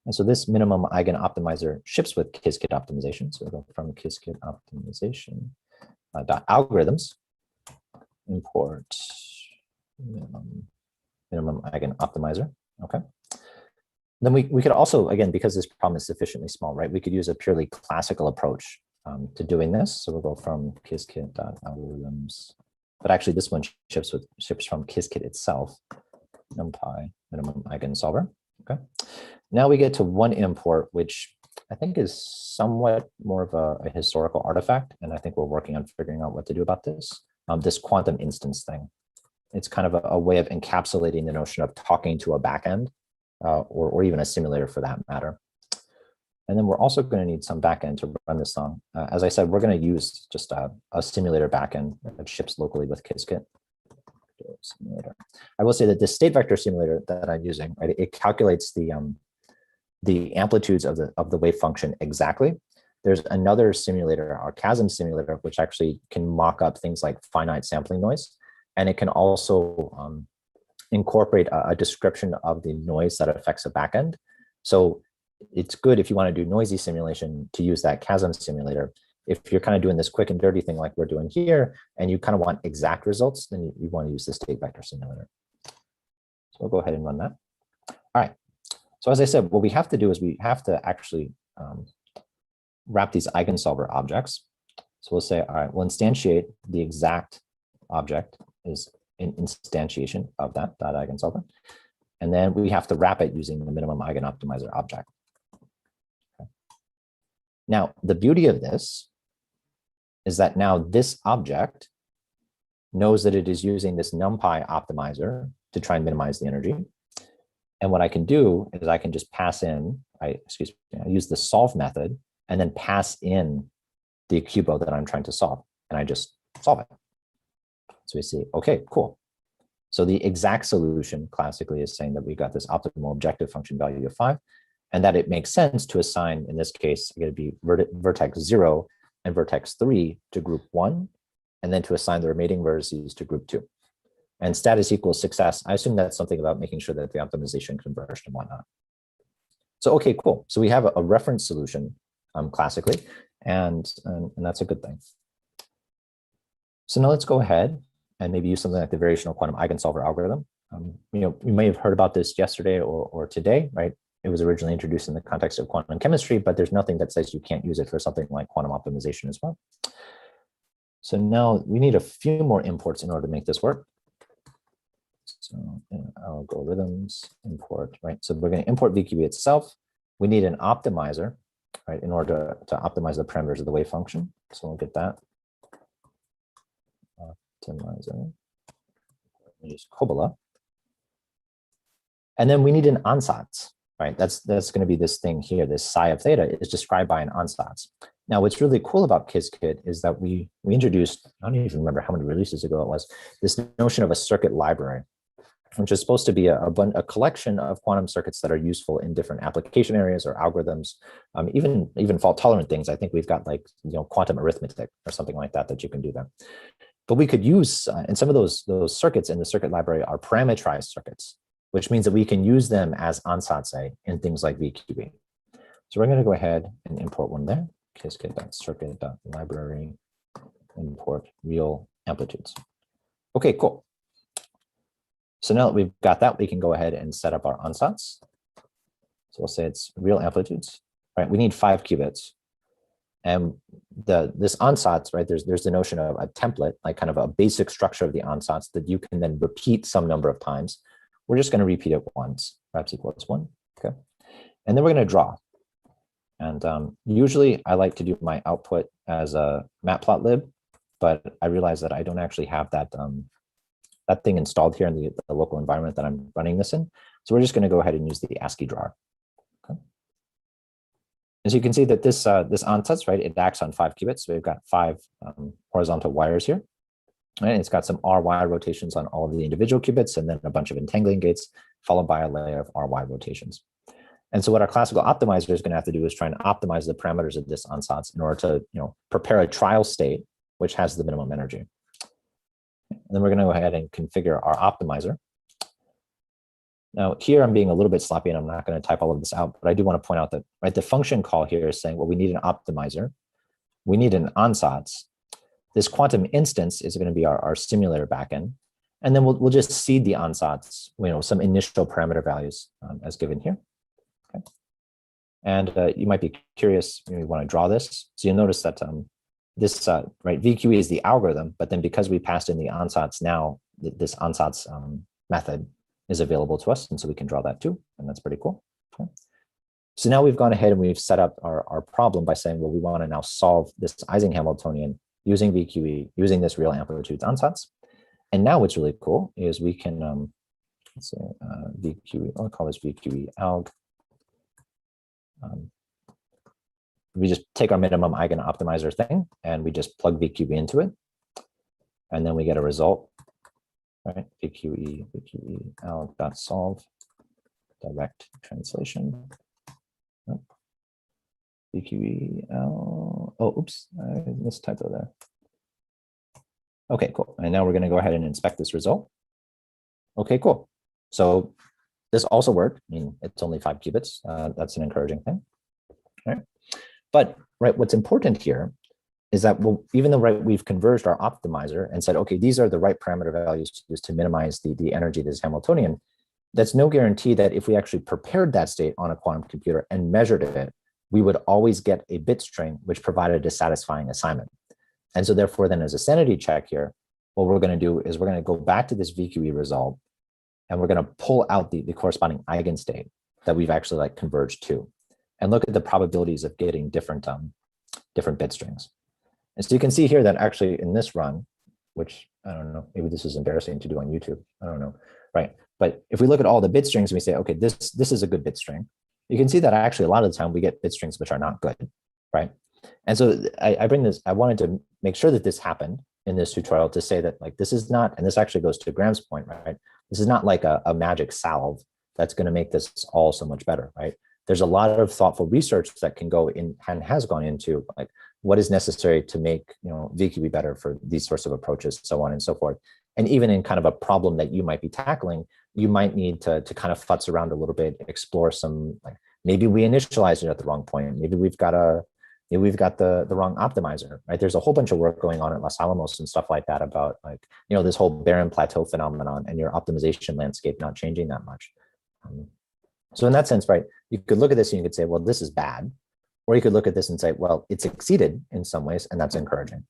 And so this minimum eigenoptimizer ships with Qiskit optimization. So we'll go from Qiskit optimization .algorithms, import minimum eigenoptimizer. Okay. Then we could also, again, because this problem is sufficiently small, right, we could use a purely classical approach to doing this. So we'll go from Qiskit.algorithms, but actually this one ships from Qiskit itself, NumPy minimum eigensolver. Okay. Now we get to one import, which I think is somewhat more of a historical artifact, and I think we're working on figuring out what to do about this. This quantum instance thing. It's kind of a way of encapsulating the notion of talking to a backend, or even a simulator for that matter. And then we're also going to need some backend to run this on. As I said, we're going to use just a simulator backend that ships locally with Qiskit. Simulator. I will say that this state vector simulator that I'm using, right, it calculates the amplitudes of the wave function exactly. There's another simulator, our QASM simulator, which actually can mock up things like finite sampling noise. And it can also incorporate a description of the noise that affects a backend. So it's good if you want to do noisy simulation to use that QASM simulator. If you're kind of doing this quick and dirty thing like we're doing here, and you kind of want exact results, then you want to use the state vector simulator. So we'll go ahead and run that. All right. So as I said, what we have to do is we have to actually wrap these eigensolver objects. So we'll say, all right, we'll instantiate the exact object is an instantiation of that eigensolver. And then we have to wrap it using the minimum eigenoptimizer object. Okay. Now, the beauty of this is that now this object knows that it is using this NumPy optimizer to try and minimize the energy. And what I can do is I can just pass in, I use the solve method and then pass in the QUBO that I'm trying to solve. And I just solve it. So we see, okay, cool. So the exact solution classically is saying that we got this optimal objective function value of 5, and that it makes sense to assign, in this case, it's going to be vertex 0 and vertex 3 to group 1, and then to assign the remaining vertices to group 2. And status equals success. I assume that's something about making sure that the optimization converged and whatnot. So, okay, cool. So we have a reference solution classically. and that's a good thing. So now let's go ahead and maybe use something like the variational quantum eigensolver algorithm. You may have heard about this yesterday or today, right? It was originally introduced in the context of quantum chemistry, but there's nothing that says you can't use it for something like quantum optimization as well. So now we need a few more imports in order to make this work. So algorithms import, right? So we're going to import VQE itself. We need an optimizer, right, in order to optimize the parameters of the wave function. So we'll get that. Optimizer. We use Kobola. And then we need an ansatz, right? That's going to be this thing here. This psi of theta is described by an ansatz. Now, what's really cool about Qiskit is that we introduced, I don't even remember how many releases ago it was, this notion of a circuit library, which is supposed to be a collection of quantum circuits that are useful in different application areas or algorithms, even fault tolerant things. I think we've got like, quantum arithmetic or something like that you can do there. But we could use, and some of those circuits in the circuit library are parametrized circuits, which means that we can use them as ansatz in things like VQE. So we're going to go ahead and import one there. Qiskit.circuit.library import real amplitudes. Okay, cool. So now that we've got that, we can go ahead and set up our ansatz. So we'll say it's real amplitudes, right? We need 5 qubits. And this ansatz, right, there's the notion of a template, like kind of a basic structure of the ansatz that you can then repeat some number of times. We're just going to repeat it once, perhaps equals 1, okay? And then we're going to draw. And usually I like to do my output as a matplotlib, but I realize that I don't actually have that, that thing installed here in the local environment that I'm running this in. So we're just going to go ahead and use the ASCII drawer. Okay. As you can see that this ansatz, right, it acts on 5 qubits. So we've got 5 horizontal wires here. And it's got some RY rotations on all of the individual qubits, and then a bunch of entangling gates, followed by a layer of RY rotations. And so what our classical optimizer is going to have to do is try and optimize the parameters of this ansatz in order to prepare a trial state which has the minimum energy. And then we're going to go ahead and configure our optimizer. Now here I'm being a little bit sloppy and I'm not going to type all of this out, but I do want to point out that, right, the function call here is saying, well, we need an optimizer, we need an ansatz. This quantum instance is going to be our simulator backend, and then we'll just seed the ansatz, some initial parameter values as given here. Okay. And you might be curious, you want to draw this. So you'll notice that this, right, VQE is the algorithm, but then because we passed in the ansatz now, this ansatz method is available to us, and so we can draw that too, and that's pretty cool. Okay. So now we've gone ahead and we've set up our problem by saying, well, we want to now solve this Ising-Hamiltonian using VQE, using this real amplitudes ansatz. And now what's really cool is we can, let's say VQE, I'll call this VQE alg. We just take our minimum eigen optimizer thing and we just plug VQE into it. And then we get a result, right? VQE alg.solve, direct translation. VQE, oh, oops, I missed typo there. Okay, cool. And now we're going to go ahead and inspect this result. Okay, cool. So this also worked. I mean, it's only 5 qubits. That's an encouraging thing. All right. But right, what's important here is that, well, even though, right, we've converged our optimizer and said, okay, these are the right parameter values to use to minimize the energy of this Hamiltonian, that's no guarantee that if we actually prepared that state on a quantum computer and measured it, we would always get a bit string which provided a satisfying assignment. And so therefore then as a sanity check here, what we're going to do is we're going to go back to this VQE result and we're going to pull out the corresponding eigenstate that we've actually like converged to and look at the probabilities of getting different bit strings. And so you can see here that actually in this run, which I don't know, maybe this is embarrassing to do on YouTube, I don't know, right? But if we look at all the bit strings and we say, okay, this is a good bit string, you can see that actually a lot of the time we get bit strings which are not good, right? And so I bring this, I wanted to make sure that this happened in this tutorial to say that like, this is not, and this actually goes to Graham's point, right? This is not like a magic salve that's going to make this all so much better, right? There's a lot of thoughtful research that can go in and has gone into like what is necessary to make, VQE better for these sorts of approaches, so on and so forth. And even in kind of a problem that you might be tackling, you might need to kind of futz around a little bit, explore some, like maybe we initialized it at the wrong point. Maybe we've got a we've got the wrong optimizer, right? There's a whole bunch of work going on at Los Alamos and stuff like that about like, this whole barren plateau phenomenon and your optimization landscape not changing that much. So in that sense, right, you could look at this and you could say, well, this is bad. Or you could look at this and say, well, it's exceeded in some ways, and that's encouraging.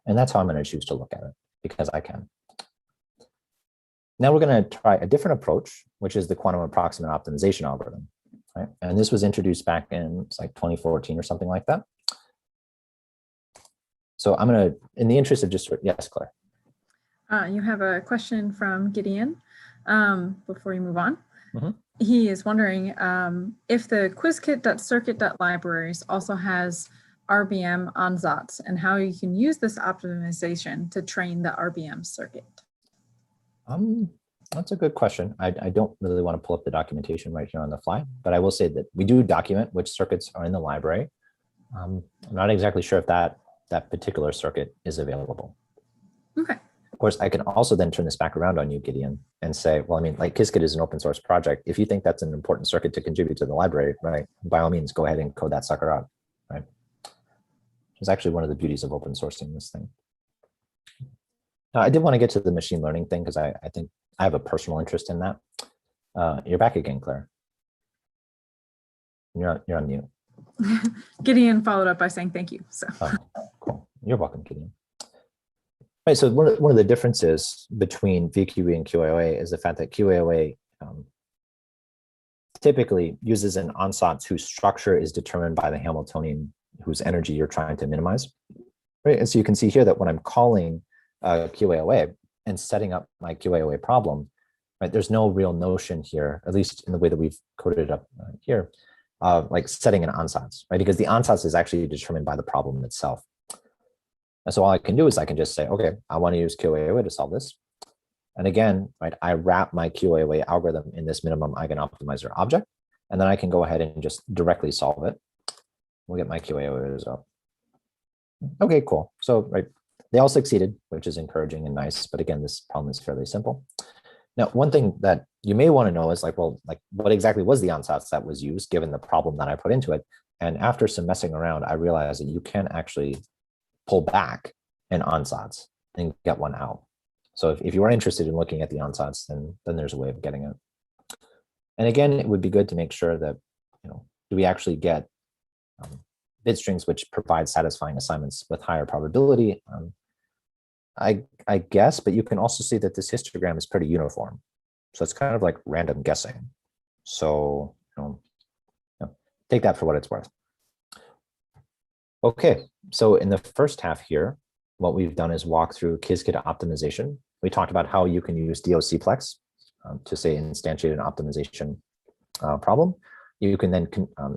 And that's how I'm going to choose to look at it, because I can. Now we're going to try a different approach, which is the quantum approximate optimization algorithm. Right? And this was introduced back in like 2014 or something like that. So I'm going to, in the interest of just, yes, Claire. You have a question from Gideon before you move on. Mm-hmm. He is wondering if the quizkit.circuit.libraries also has RBM ansatz and how you can use this optimization to train the RBM circuit. That's a good question. I don't really want to pull up the documentation right here on the fly, but I will say that we do document which circuits are in the library. I'm not exactly sure if that particular circuit is available. Okay. Of course, I can also then turn this back around on you, Gideon, and say, well, I mean, like Qiskit is an open source project. If you think that's an important circuit to contribute to the library, right, by all means, go ahead and code that sucker out, right? It's actually one of the beauties of open sourcing this thing. Now, I did want to get to the machine learning thing because I think I have a personal interest in that. You're back again, Claire. You're on mute. Gideon followed up by saying thank you. So Cool. You're welcome, Gideon. Right, so one of the differences between VQE and QAOA is the fact that QAOA typically uses an ansatz whose structure is determined by the Hamiltonian whose energy you're trying to minimize. Right, and so you can see here that when I'm calling QAOA and setting up my QAOA problem, right, there's no real notion here, at least in the way that we've coded it up here, like setting an ansatz, right? Because the ansatz is actually determined by the problem itself. And so all I can do is I can just say, okay, I want to use QAOA to solve this. And again, right, I wrap my QAOA algorithm in this minimum eigenoptimizer object, and then I can go ahead and just directly solve it. We'll get my QAOA result. Okay, cool. So, right, they all succeeded, which is encouraging and nice. But again, this problem is fairly simple. Now, one thing that you may want to know is like, well, like what exactly was the ansatz that was used given the problem that I put into it? And after some messing around, I realized that you can actually pull back an ansatz and get one out. So if you are interested in looking at the ansatz, then there's a way of getting it. And again, it would be good to make sure that, do we actually get bit strings which provide satisfying assignments with higher probability? I guess, but you can also see that this histogram is pretty uniform. So it's kind of like random guessing. So take that for what it's worth. Okay, so in the first half here, what we've done is walk through Qiskit optimization. We talked about how you can use DOCplex to say instantiate an optimization problem. You can then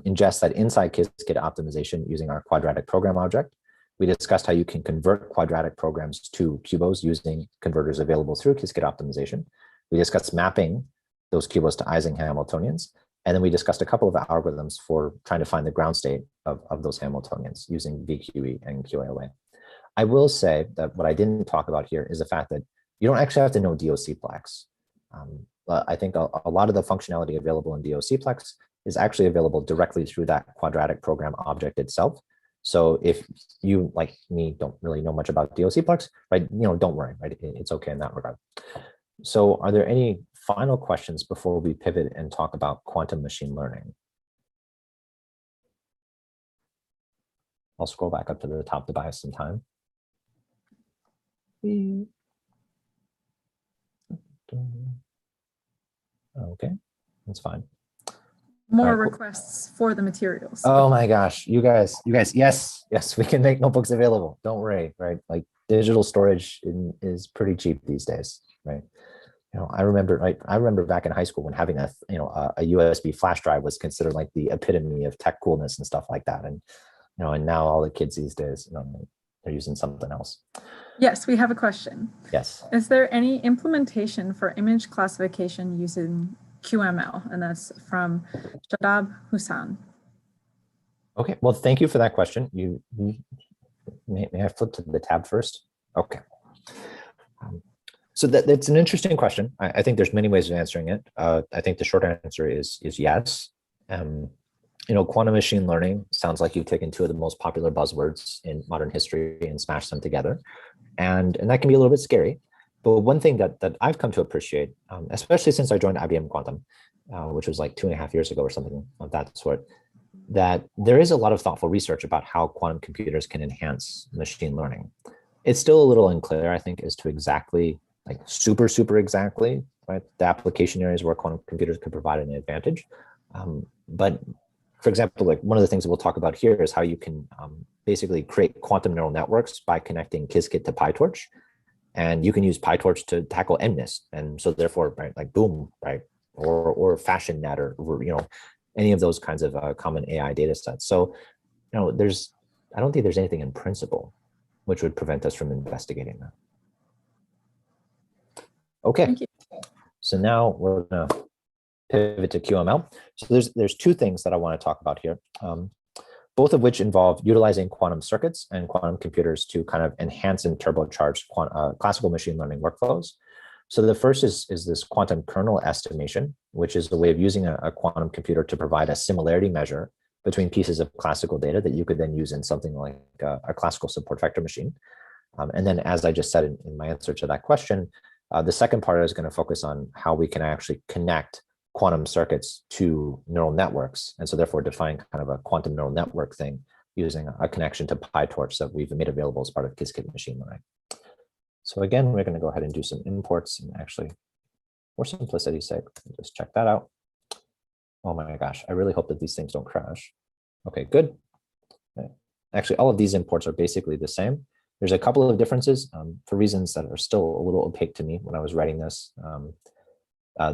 ingest that inside Qiskit optimization using our quadratic program object. We discussed how you can convert quadratic programs to QUBOs using converters available through Qiskit optimization. We discussed mapping those QUBOs to Ising Hamiltonians. And then we discussed a couple of algorithms for trying to find the ground state of those Hamiltonians using VQE and QAOA. I will say that what I didn't talk about here is the fact that you don't actually have to know DOCplex. I think a lot of the functionality available in DOCplex is actually available directly through that quadratic program object itself. So if you, like me, don't really know much about DOCplex, right? Don't worry, right? It's okay in that regard. So are there any final questions before we pivot and talk about quantum machine learning? I'll scroll back up to the top to buy us some time. Okay, that's fine. More All right, requests for the materials. Oh my gosh, you guys, yes, we can make notebooks available. Don't worry, right? Like digital storage is pretty cheap these days, right? I remember back in high school when having a USB flash drive was considered like the epitome of tech coolness and stuff like that. And and now all the kids these days, they're using something else. Yes, we have a question. Yes. Is there any implementation for image classification using QML? And that's from Shadab Hussan. Okay, well, thank you for that question. May I flip to the tab first? Okay. So that's an interesting question. I think there's many ways of answering it. I think the short answer is yes. quantum machine learning sounds like you've taken two of the most popular buzzwords in modern history and smashed them together. And that can be a little bit scary. But one thing that I've come to appreciate, especially since I joined IBM Quantum, which was like 2.5 years ago or something of that sort, that there is a lot of thoughtful research about how quantum computers can enhance machine learning. It's still a little unclear, I think, as to exactly, like super exactly, right, the application areas where quantum computers could provide an advantage. But for example, like one of the things that we'll talk about here is how you can basically create quantum neural networks by connecting Qiskit to PyTorch. And you can use PyTorch to tackle MNIST. And so therefore, right, like Boom, right, or FashionNet, or any of those kinds of common AI data sets. So, I don't think there's anything in principle which would prevent us from investigating that. Okay, Thank you. so now we're gonna pivot to QML. So there's two things that I want to talk about here, both of which involve utilizing quantum circuits and quantum computers to kind of enhance and turbocharge classical machine learning workflows. So the first is this quantum kernel estimation, which is the way of using a quantum computer to provide a similarity measure between pieces of classical data that you could then use in something like a classical support vector machine. And then, as I just said in my answer to that question, the second part is going to focus on how we can actually connect quantum circuits to neural networks, and so therefore define kind of a quantum neural network thing using a connection to PyTorch that we've made available as part of Qiskit machine learning. So again, we're going to go ahead and do some imports, and actually, for simplicity's sake, just check that out. Oh my gosh, I really hope that these things don't crash. Okay, good. Okay. Actually, all of these imports are basically the same. There's a couple of differences for reasons that are still a little opaque to me when I was writing this.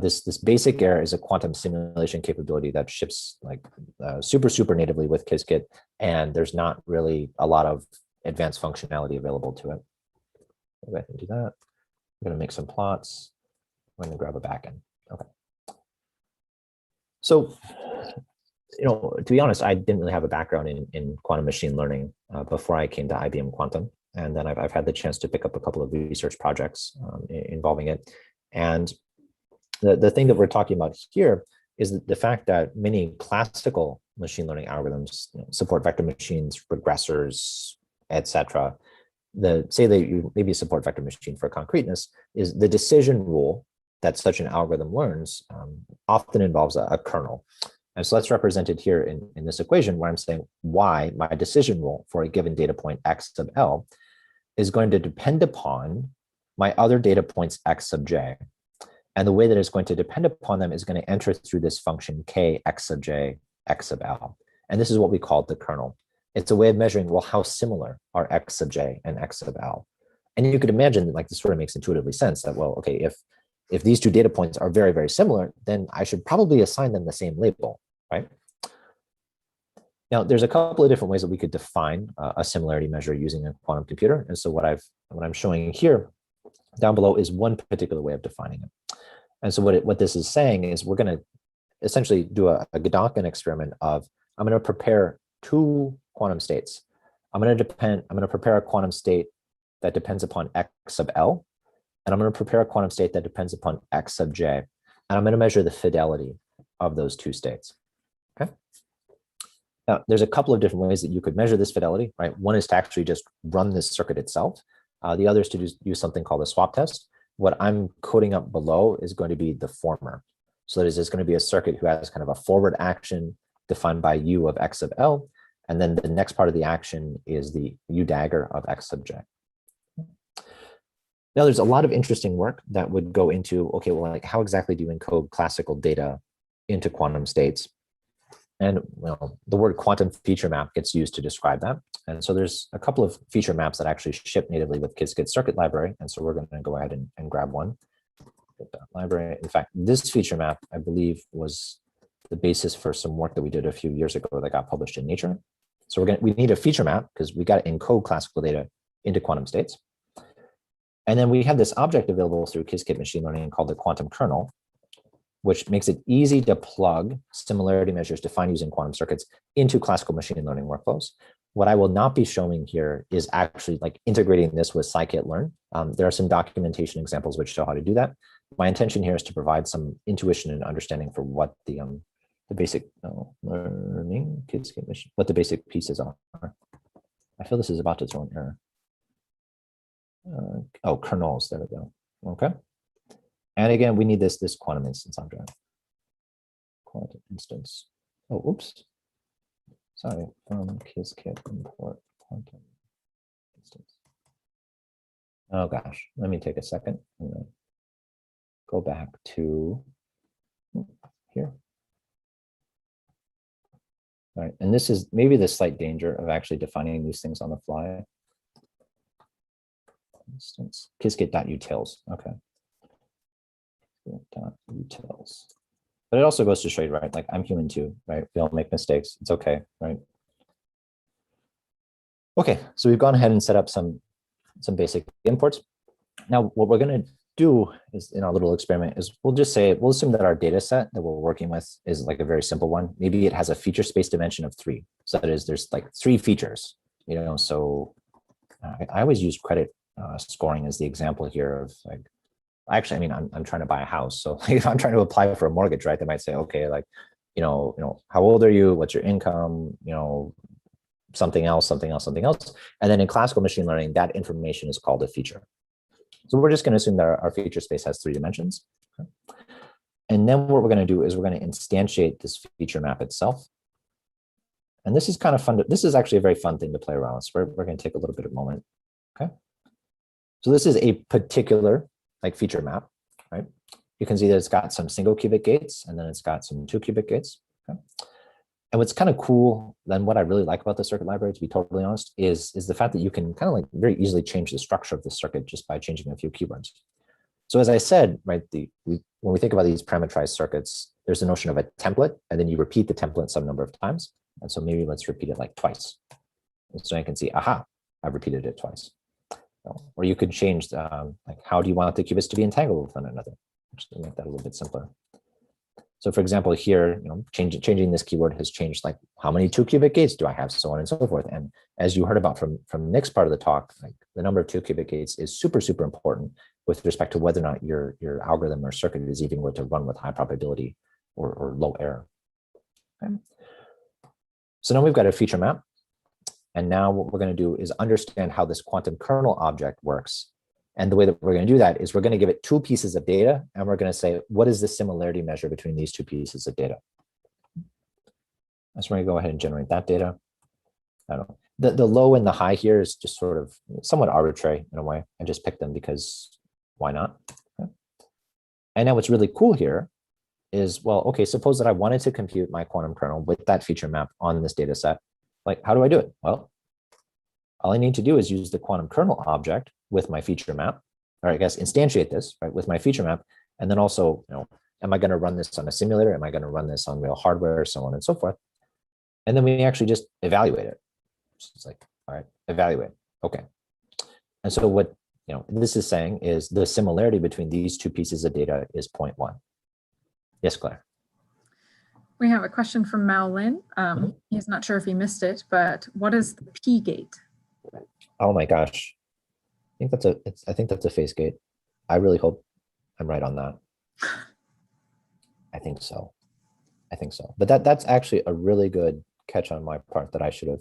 This basic error is a quantum simulation capability that ships like super natively with Qiskit, and there's not really a lot of advanced functionality available to it. Go ahead and do that. I'm going to make some plots. I'm going to grab a backend. Okay. So, to be honest, I didn't really have a background in quantum machine learning before I came to IBM Quantum, and then I've had the chance to pick up a couple of research projects involving it. And the thing that we're talking about here is the fact that many classical machine learning algorithms, support vector machines, regressors, etc. Say that you maybe support vector machine for concreteness, is the decision rule that such an algorithm learns often involves a kernel. And so that's represented here in this equation where I'm saying y, my decision rule for a given data point x sub l, is going to depend upon my other data points x sub j. And the way that it's going to depend upon them is going to enter through this function k x sub j x sub l. And this is what we call the kernel. It's a way of measuring, well, how similar are x sub j and x sub l? And you could imagine, like, this sort of makes intuitively sense that, well, okay, if these two data points are very seimilar, then I should probably assign them the same label, right? Now, there's a couple of different ways that we could define a similarity measure using a quantum computer. And so what I'm showing here down below is one particular way of defining it. And so what this is saying is we're going to essentially do a Gedanken experiment of, I'm going to prepare two quantum states. I'm going to prepare a quantum state that depends upon x sub l, and I'm going to prepare a quantum state that depends upon x sub j, and I'm going to measure the fidelity of those two states. Okay. Now, there's a couple of different ways that you could measure this fidelity, right? One is to actually just run this circuit itself. The other is to use something called a swap test. What I'm coding up below is going to be the former. So that is, it's going to be a circuit who has kind of a forward action defined by u of x sub l, and then the next part of the action is the u dagger of x sub j. Now, there's a lot of interesting work that would go into, okay, well, like, how exactly do you encode classical data into quantum states? And, well, the word quantum feature map gets used to describe that. And so there's a couple of feature maps that actually ship natively with Qiskit circuit library. And so we're going to go ahead and grab one. Library. In fact, this feature map, I believe, was the basis for some work that we did a few years ago that got published in Nature. So we need a feature map because we got to encode classical data into quantum states. And then we have this object available through Qiskit machine learning called the quantum kernel, which makes it easy to plug similarity measures defined using quantum circuits into classical machine learning workflows. What I will not be showing here is actually like integrating this with scikit-learn. There are some documentation examples which show how to do that. My intention here is to provide some intuition and understanding for what the basic learning defining Qiskit machine, what the basic pieces are. I feel this is about to throw an error. Oh, kernels, there we go. Okay. And again, we need this quantum instance object. Quantum instance. Oh, oops. Sorry, from Qiskit import quantum instance. Oh gosh, let me take a second. I'm gonna go back to here. All right, and this is maybe the slight danger of actually defining these things on the fly. Instance, Qiskit.utils, okay. Utils. But it also goes to show you, right? Like I'm human too, right? We all make mistakes. It's okay, right? Okay, so we've gone ahead and set up some basic imports. Now, what we're going to do is in our little experiment is we'll assume that our data set that we're working with is like a very simple one. Maybe it has a feature space dimension of 3. So that is, there's like 3 features, you know, so I always use credit scoring as the example here of like, actually, I mean, I'm trying to buy a house. So if I'm trying to apply for a mortgage, right, they might say, okay, like, you know, how old are you? What's your income? You know, something else. And then in classical machine learning, that information is called a feature. So we're just going to assume that our feature space has 3 dimensions. Okay. And then what we're going to do is we're going to instantiate this feature map itself. And this is kind of fun. This is actually a very fun thing to play around with. So we're going to take a little bit of a moment. Okay. So this is a particular like feature map, right? You can see that it's got some single qubit gates and then it's got some 2 qubit gates. Okay. And what's kind of cool, then what I really like about the circuit library, to be totally honest, is the fact that you can kind of like very easily change the structure of the circuit just by changing a few keywords. So as I said, right, when we think about these parametrized circuits, there's a notion of a template, and then you repeat the template some number of times. And so maybe let's repeat it like twice. And so I can see, aha, I've repeated it twice. Or you could change like, how do you want the qubits to be entangled with one another? Actually make that a little bit simpler. So for example, here, you know, changing this keyword has changed like how many 2 qubit gates do I have, so on and so forth. And as you heard about from Nick's part of the talk, like the number of 2 qubit gates is super, super important with respect to whether or not your algorithm or circuit is even going to run with high probability or low error. Okay. So now we've got a feature map. And now what we're going to do is understand how this quantum kernel object works. And the way that we're going to do that is we're going to give it 2 pieces of data, and we're going to say, what is the similarity measure between these 2 pieces of data? So we're going to go ahead and generate that data. I don't know. The low and the high here is just sort of somewhat arbitrary in a way. I just picked them because why not? Okay. And now what's really cool here is, well, okay, suppose that I wanted to compute my quantum kernel with that feature map on this data set. Like, how do I do it? Well, all I need to do is use the quantum kernel object with my feature map, or I guess instantiate this, right, with my feature map. And then also, you know, am I going to run this on a simulator? Am I going to run this on real hardware, so on and so forth? And then we actually just evaluate it. So it's like, all right, evaluate. Okay. And so what, you know, this is saying is the similarity between these 2 pieces of data is 0.1. Yes, Claire. We have a question from Mal Lin. He's not sure if he missed it, but what is the P gate? Oh my gosh. I think that's a phase gate. I really hope I'm right on that. I think so. But that's actually a really good catch on my part that I should have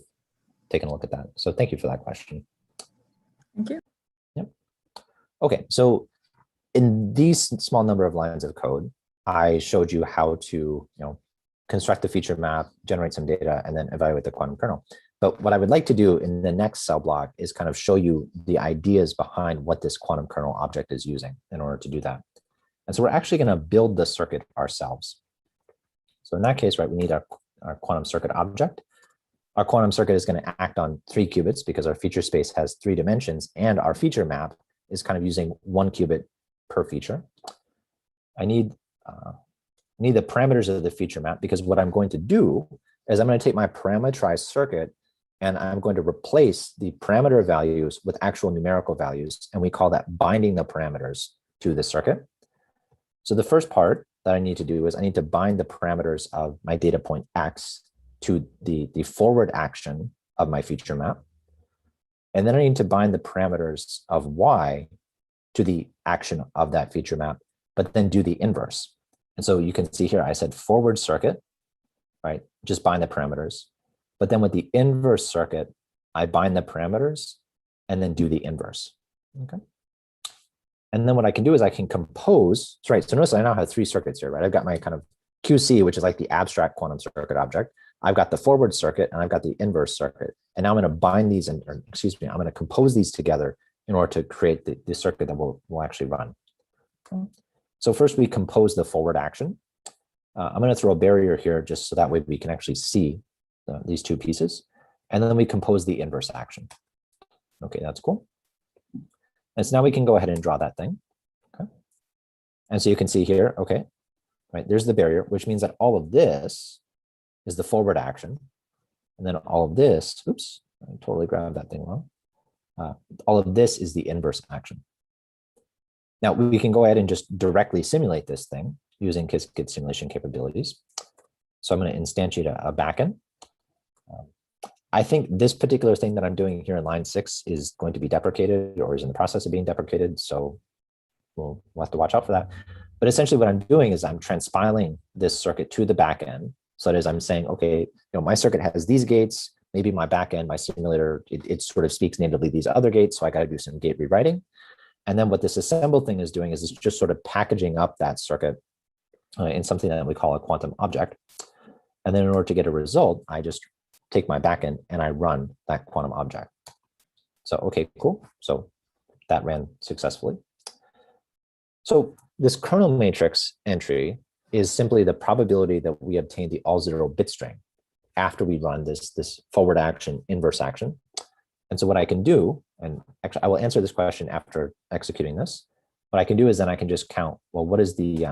taken a look at that. So thank you for that question. Thank you. Yep. Okay, so in these small number of lines of code, I showed you how to, you know, construct the feature map, generate some data, and then evaluate the quantum kernel. But what I would like to do in the next cell block is kind of show you the ideas behind what this quantum kernel object is using in order to do that. And so we're actually going to build the circuit ourselves. So in that case, right, we need our quantum circuit object. Our quantum circuit is going to act on 3 qubits because our feature space has 3 dimensions, and our feature map is kind of using 1 qubit per feature. I need the parameters of the feature map, because what I'm going to do is I'm going to take my parameterized circuit and I'm going to replace the parameter values with actual numerical values. And we call that binding the parameters to the circuit. So the first part that I need to do is I need to bind the parameters of my data point X to the forward action of my feature map. And then I need to bind the parameters of Y to the action of that feature map, but then do the inverse. And so you can see here, I said forward circuit, right? just bind the parameters. But then with the inverse circuit, I bind the parameters and then do the inverse. Okay. And then what I can do is I can compose, right? So notice I now have 3 circuits here, right? I've got my kind of QC, which is like the abstract quantum circuit object. I've got the forward circuit and I've got the inverse circuit. And now I'm going to bind these and, excuse me, I'm going to compose these together in order to create the circuit that will actually run. Okay. So first we compose the forward action. I'm going to throw a barrier here just so that way we can actually see these 2 pieces. And then we compose the inverse action. Okay, that's cool. And so now we can go ahead and draw that thing. Okay. And so you can see here, okay, right, there's the barrier, which means that all of this is the forward action. And then all of this, oops, I totally grabbed that thing wrong. All of this is the inverse action. Now we can go ahead and just directly simulate this thing using Qiskit simulation capabilities. So I'm going to instantiate a backend. I think this particular thing that I'm doing here in line 6 is going to be deprecated or is in the process of being deprecated. So we'll have to watch out for that. But essentially what I'm doing is I'm transpiling this circuit to the backend. So that is, I'm saying, okay, my circuit has these gates, maybe my backend, my simulator, it sort of speaks natively these other gates. So I got to do some gate rewriting. And then what this assemble thing is doing is it's just sort of packaging up that circuit in something that we call a quantum object. And then in order to get a result, I just take my backend and I run that quantum object. So, okay, cool. So that ran successfully. So this kernel matrix entry is simply the probability that we obtain the all 0 bit string after we run this forward action, inverse action. And so what I can do, and actually I will answer this question after executing this, what I can do is then I can just count, well, what is the,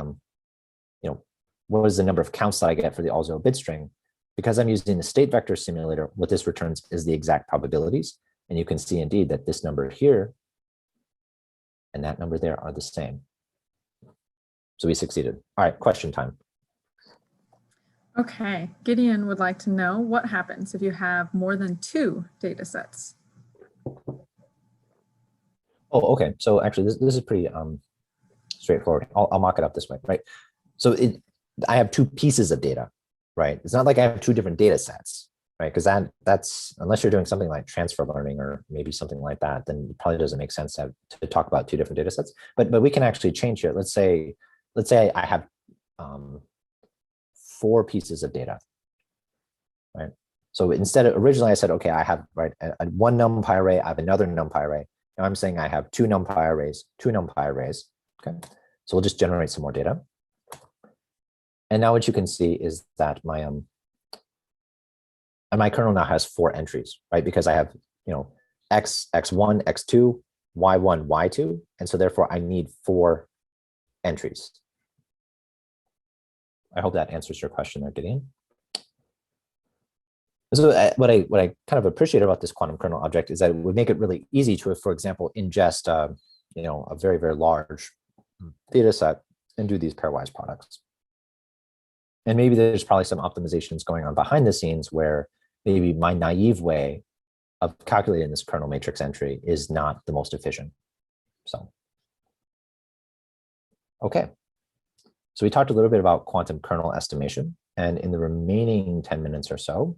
what is the number of counts that I get for the all 0 bit string? Because I'm using the state vector simulator, what this returns is the exact probabilities. And you can see indeed that this number here and that number there are the same. So we succeeded. All right, question time. Okay, Gideon would like to know what happens if you have more than 2 data sets. Oh, okay. So actually this is pretty straightforward. I'll mock it up this way, right? So I have 2 pieces of data, right? It's not like I have 2 different data sets, right? Because that's, unless you're doing something like transfer learning or maybe something like that, then it probably doesn't make sense to talk about 2 different data sets. But we can actually change it. Let's say I have 4 pieces of data, right? So instead of originally I said, okay, I have one NumPy array, I have another NumPy array. Now I'm saying I have 2 NumPy arrays, 2 NumPy arrays. Okay, so we'll just generate some more data. And now what you can see is that my kernel now has 4 entries, right? Because I have x1, x2, y1, y2, and so therefore I need 4 entries. I hope that answers your question there, Gideon. So what I kind of appreciate about this quantum kernel object is that it would make it really easy to, for example, ingest a very, very large data set and do these pairwise products. And maybe there's probably some optimizations going on behind the scenes where maybe my naive way of calculating this kernel matrix entry is not the most efficient. So, okay. So we talked a little bit about quantum kernel estimation, and in the remaining 10 minutes or so,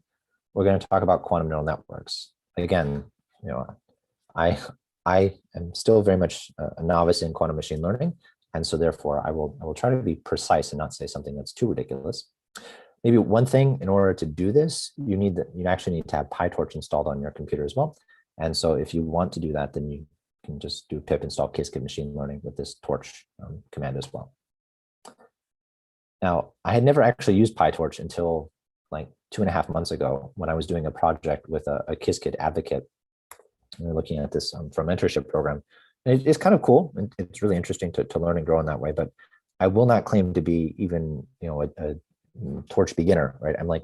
we're going to talk about quantum neural networks. Again, I am still very much a novice in quantum machine learning, and so therefore I will try to be precise and not say something that's too ridiculous. Maybe one thing, in order to do this, you actually need to have PyTorch installed on your computer as well. And so if you want to do that, then you can just do pip install Qiskit machine learning with this torch command as well. Now, I had never actually used PyTorch until like 2.5 months ago when I was doing a project with a Qiskit advocate. And we're looking at this from mentorship program. And it's kind of cool, and it's really interesting to learn and grow in that way. But I will not claim to be even a Torch beginner, right? I'm like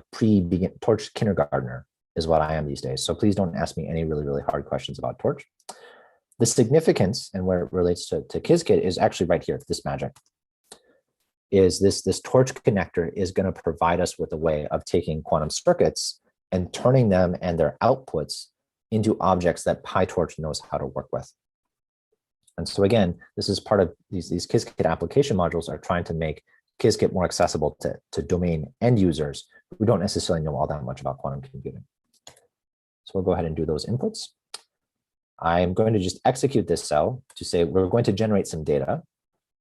Torch kindergartner is what I am these days. So please don't ask me any really, really hard questions about Torch. The significance and where it relates to Qiskit is actually right here, this magic. Is this Torch connector is going to provide us with a way of taking quantum circuits and turning them and their outputs into objects that PyTorch knows how to work with. And so again, this is part of these Qiskit application modules are trying to make Qiskit more accessible to domain end users we don't necessarily know all that much about quantum computing. So we'll go ahead and do those inputs. I'm going to just execute this cell to say we're going to generate some data.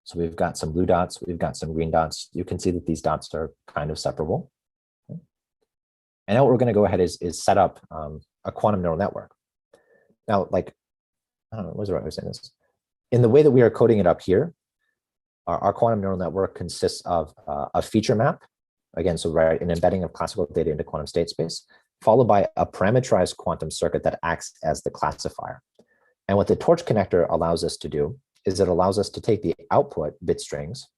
So we've got some blue dots, we've got some green dots. You can see that these dots are kind of separable. Okay. And now what we're going to go ahead is set up a quantum neural network. Now, like, I don't know, what's the right way of saying this? In the way that we are coding it up here, our quantum neural network consists of a feature map. Again, so right, an embedding of classical data into quantum state space, followed by a parameterized quantum circuit that acts as the classifier. And what the torch connector allows us to do is it allows us to take the output bit strings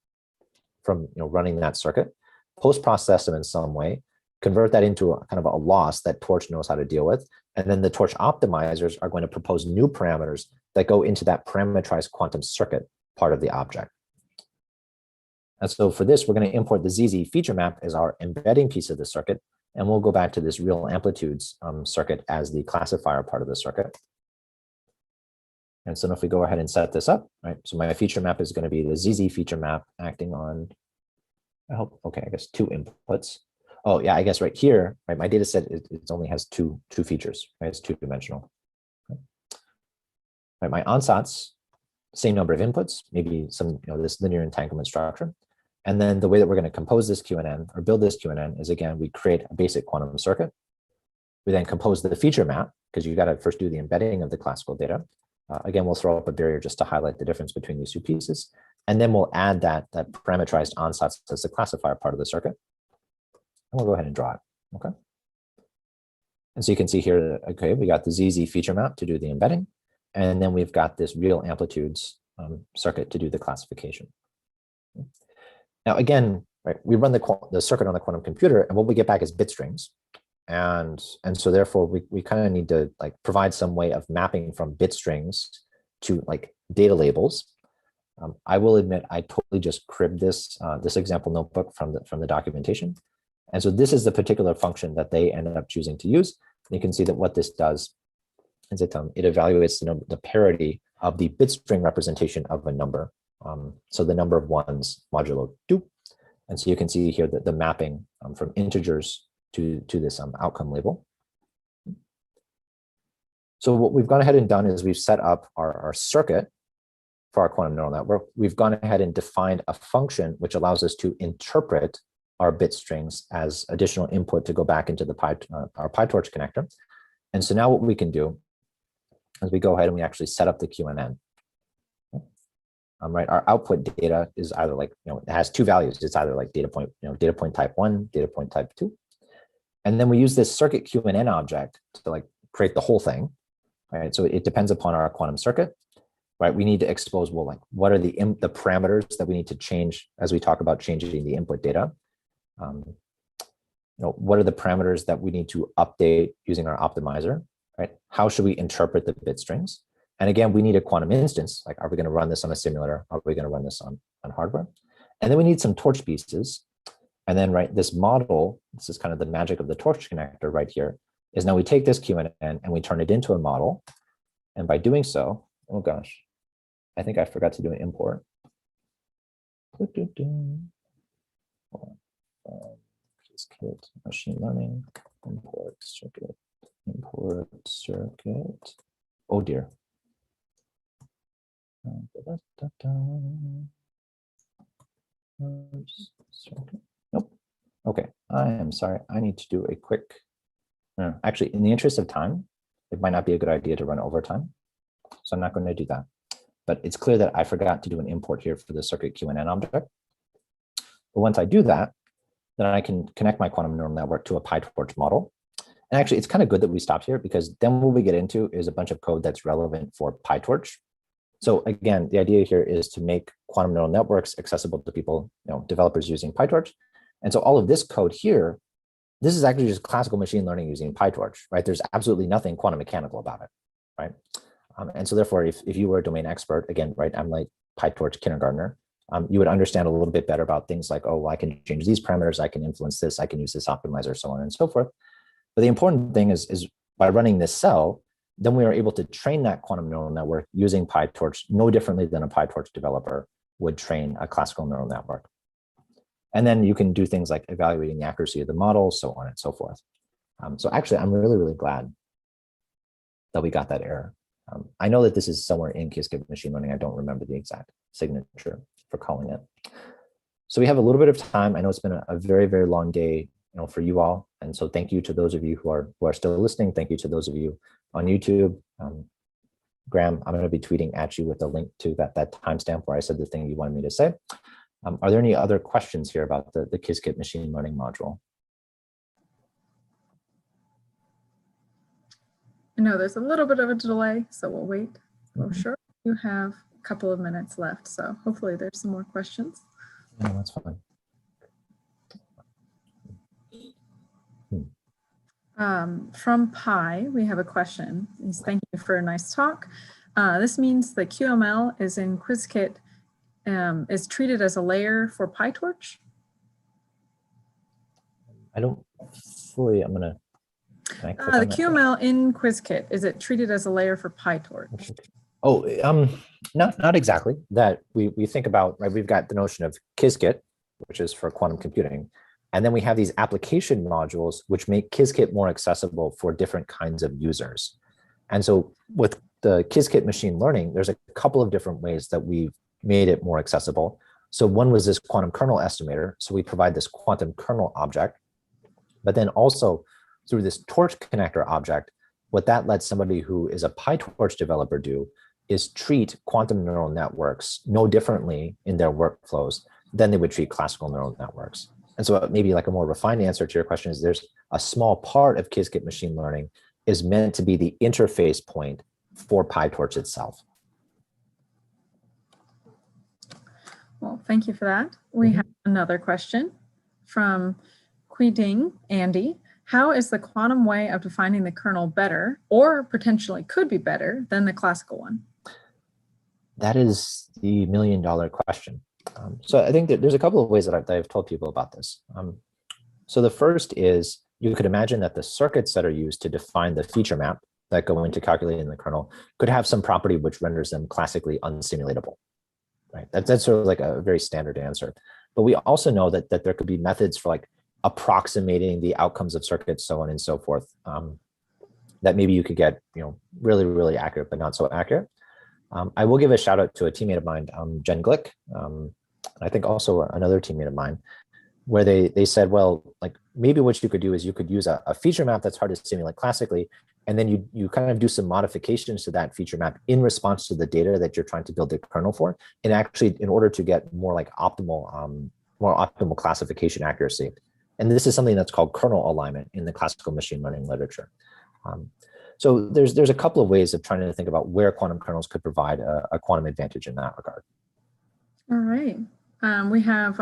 from running that circuit, post-process them in some way, convert that into a kind of a loss that Torch knows how to deal with, and then the Torch optimizers are going to propose new parameters that go into that parameterized quantum circuit part of the object. And so for this, we're going to import the ZZ feature map as our embedding piece of the circuit, and we'll go back to this real amplitudes circuit as the classifier part of the circuit. And so if we go ahead and set this up, right? So my feature map is going to be the ZZ feature map acting on, I guess 2 inputs. Oh yeah, I guess right here, right? My data set, it only has two features, right? It's 2-dimensional. Okay. Right, my ansatz, same number of inputs, maybe some, this linear entanglement structure. And then the way that we're going to compose this QNN or build this QNN is, again, we create a basic quantum circuit. We then compose the feature map, because you got to first do the embedding of the classical data. Again, we'll throw up a barrier just to highlight the difference between these 2 pieces. And then we'll add that parameterized ansatz as the classifier part of the circuit. And we'll go ahead and draw it, okay? And so you can see here, okay, we got the ZZ feature map to do the embedding. And then we've got this real amplitudes circuit to do the classification. Now, again, right, we run the circuit on the quantum computer, and what we get back is bit strings. And so therefore we kind of need to provide some way of mapping from bit strings to data labels. I will admit I totally just cribbed this example notebook from the documentation. And so this is the particular function that they ended up choosing to use. And you can see that what this does is it evaluates the parity of the bit string representation of a number. So the number of ones modulo 2. And so you can see here that the mapping from integers to this outcome label. So what we've gone ahead and done is we've set up our circuit for our quantum neural network. We've gone ahead and defined a function which allows us to interpret our bit strings as additional input to go back into the our PyTorch connector. And so now what we can do is we go ahead and we actually set up the QNN. Right, our output data is either it has 2 values. It's either data point type 1, data point type 2. And then we use this circuit QNN object to create the whole thing, right? So it depends upon our quantum circuit, right? We need to expose, well, what are the parameters that we need to change as we talk about changing the input data? What are the parameters that we need to update using our optimizer, right? How should we interpret the bit strings? And again, we need a quantum instance. Are we going to run this on a simulator? Are we going to run this on hardware? And then we need some torch pieces. And then, right, this model, this is kind of the magic of the torch connector right here, is now we take this QNN and we turn it into a model. And by doing so, oh gosh, I think I forgot to do an import. Kit, machine learning, import circuit. Oh dear. Nope. Okay, I am sorry. I need to do a quick. Actually, in the interest of time, it might not be a good idea to run overtime. So I'm not going to do that. But it's clear that I forgot to do an import here for the circuit QNN object. But once I do that, then I can connect my quantum neural network to a PyTorch model. And actually, it's kind of good that we stopped here, because then what we get into is a bunch of code that's relevant for PyTorch. So again, the idea here is to make quantum neural networks accessible to people, developers using PyTorch. And so all of this code here, this is actually just classical machine learning using PyTorch, right? There's absolutely nothing quantum mechanical about it, right? And so therefore, if you were a domain expert, again, right, I'm like PyTorch kindergartner, you would understand a little bit better about things like, oh, well, I can change these parameters, I can influence this, I can use this optimizer, so on and so forth. But the important thing is by running this cell, then we are able to train that quantum neural network using PyTorch no differently than a PyTorch developer would train a classical neural network. And then you can do things like evaluating the accuracy of the model, so on and so forth. So actually, I'm really, really glad that we got that error. I know that this is somewhere in Qiskit machine learning. I don't remember the exact signature for calling it. So we have a little bit of time. I know it's been a very, very long day, for you all. And so thank you to those of you who are still listening. Thank you to those of you on YouTube. Graham, I'm going to be tweeting at you with a link to that timestamp where I said the thing you wanted me to say. Are there any other questions here about the Qiskit machine learning module? No, there's a little bit of a delay, so we'll wait. Oh, sure. You have a couple of minutes left, so hopefully there's some more questions. No, that's fine. From Pi, we have a question. Thank you for a nice talk. This means the QML is in Qiskit is treated as a layer for PyTorch? I don't fully, I'm gonna. The QML in Qiskit, is it treated as a layer for PyTorch? Oh, not exactly. That we think about, right? We've got the notion of Qiskit, which is for quantum computing. And then we have these application modules, which make Qiskit more accessible for different kinds of users. And so with the Qiskit machine learning, there's a couple of different ways that we've made it more accessible. So one was this quantum kernel estimator. So we provide this quantum kernel object, but then also through this torch connector object, what that lets somebody who is a PyTorch developer do is treat quantum neural networks no differently in their workflows than they would treat classical neural networks. And so maybe like a more refined answer to your question is there's a small part of Qiskit machine learning is meant to be the interface point for PyTorch itself. Well, thank you for that. We have another question from Quiding Andy. How is the quantum way of defining the kernel better, or potentially could be better than the classical one? That is the million-dollar question. So I think that there's a couple of ways that I've told people about this. So the first is you could imagine that the circuits that are used to define the feature map that go into calculating the kernel could have some property which renders them classically unsimulatable. Right? That's sort of like a very standard answer. But we also know that there could be methods for like approximating the outcomes of circuits, so on and so forth, that maybe you could get, really, really accurate, but not so accurate. I will give a shout out to a teammate of mine, Jen Glick, I think also another teammate of mine, where they said, well, like maybe what you could do is you could use a feature map that's hard to simulate classically, and then you kind of do some modifications to that feature map in response to the data that you're trying to build the kernel for, and actually in order to get more like optimal, more optimal classification accuracy. And this is something that's called kernel alignment in the classical machine learning literature. So there's a couple of ways of trying to think about where quantum kernels could provide a quantum advantage in that regard. All right. We have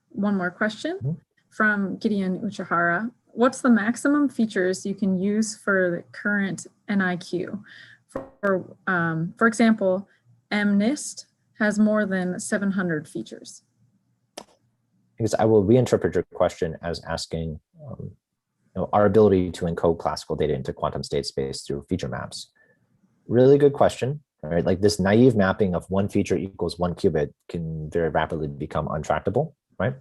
one more question from Gideon Uchihara. What's the maximum features you can use for the current NIQ? For example, MNIST has more than 700 features. Because I will reinterpret your question as asking our ability to encode classical data into quantum state space through feature maps. Really good question, right? Like this naive mapping of one feature equals 1 qubit can very rapidly become untractable, right?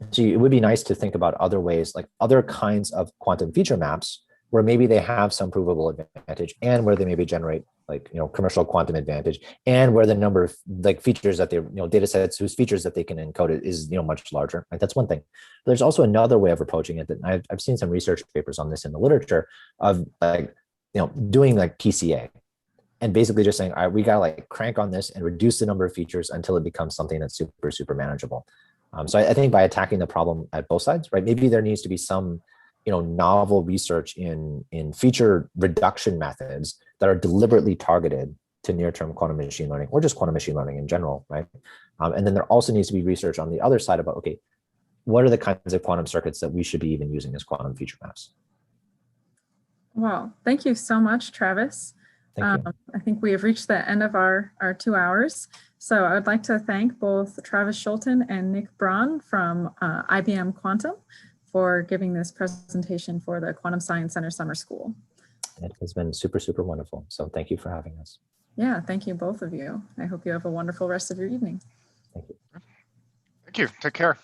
So it would be nice to think about other ways, like other kinds of quantum feature maps where maybe they have some provable advantage and where they maybe generate like, commercial quantum advantage, and where the number of like features that they, data sets whose features that they can encode is, much larger, right? That's one thing. But there's also another way of approaching it that I've seen some research papers on this in the literature of like, doing like PCA and basically just saying, all right, we got to like crank on this and reduce the number of features until it becomes something that's super, super manageable. So I think by attacking the problem at both sides, right? Maybe there needs to be some, novel research in feature reduction methods that are deliberately targeted to near-term quantum machine learning or just quantum machine learning in general, right? And then there also needs to be research on the other side about, okay, what are the kinds of quantum circuits that we should be even using as quantum feature maps? Well, thank you so much, Travis. Thank you. I think we have reached the end of our 2 hours. So I would like to thank both Travis Schulten and Nick Braun from IBM Quantum for giving this presentation for the Quantum Science Center Summer School. It has been super, super wonderful. So thank you for having us. Yeah, thank you, both of you. I hope you have a wonderful rest of your evening. Thank you. Thank you. you. Take care.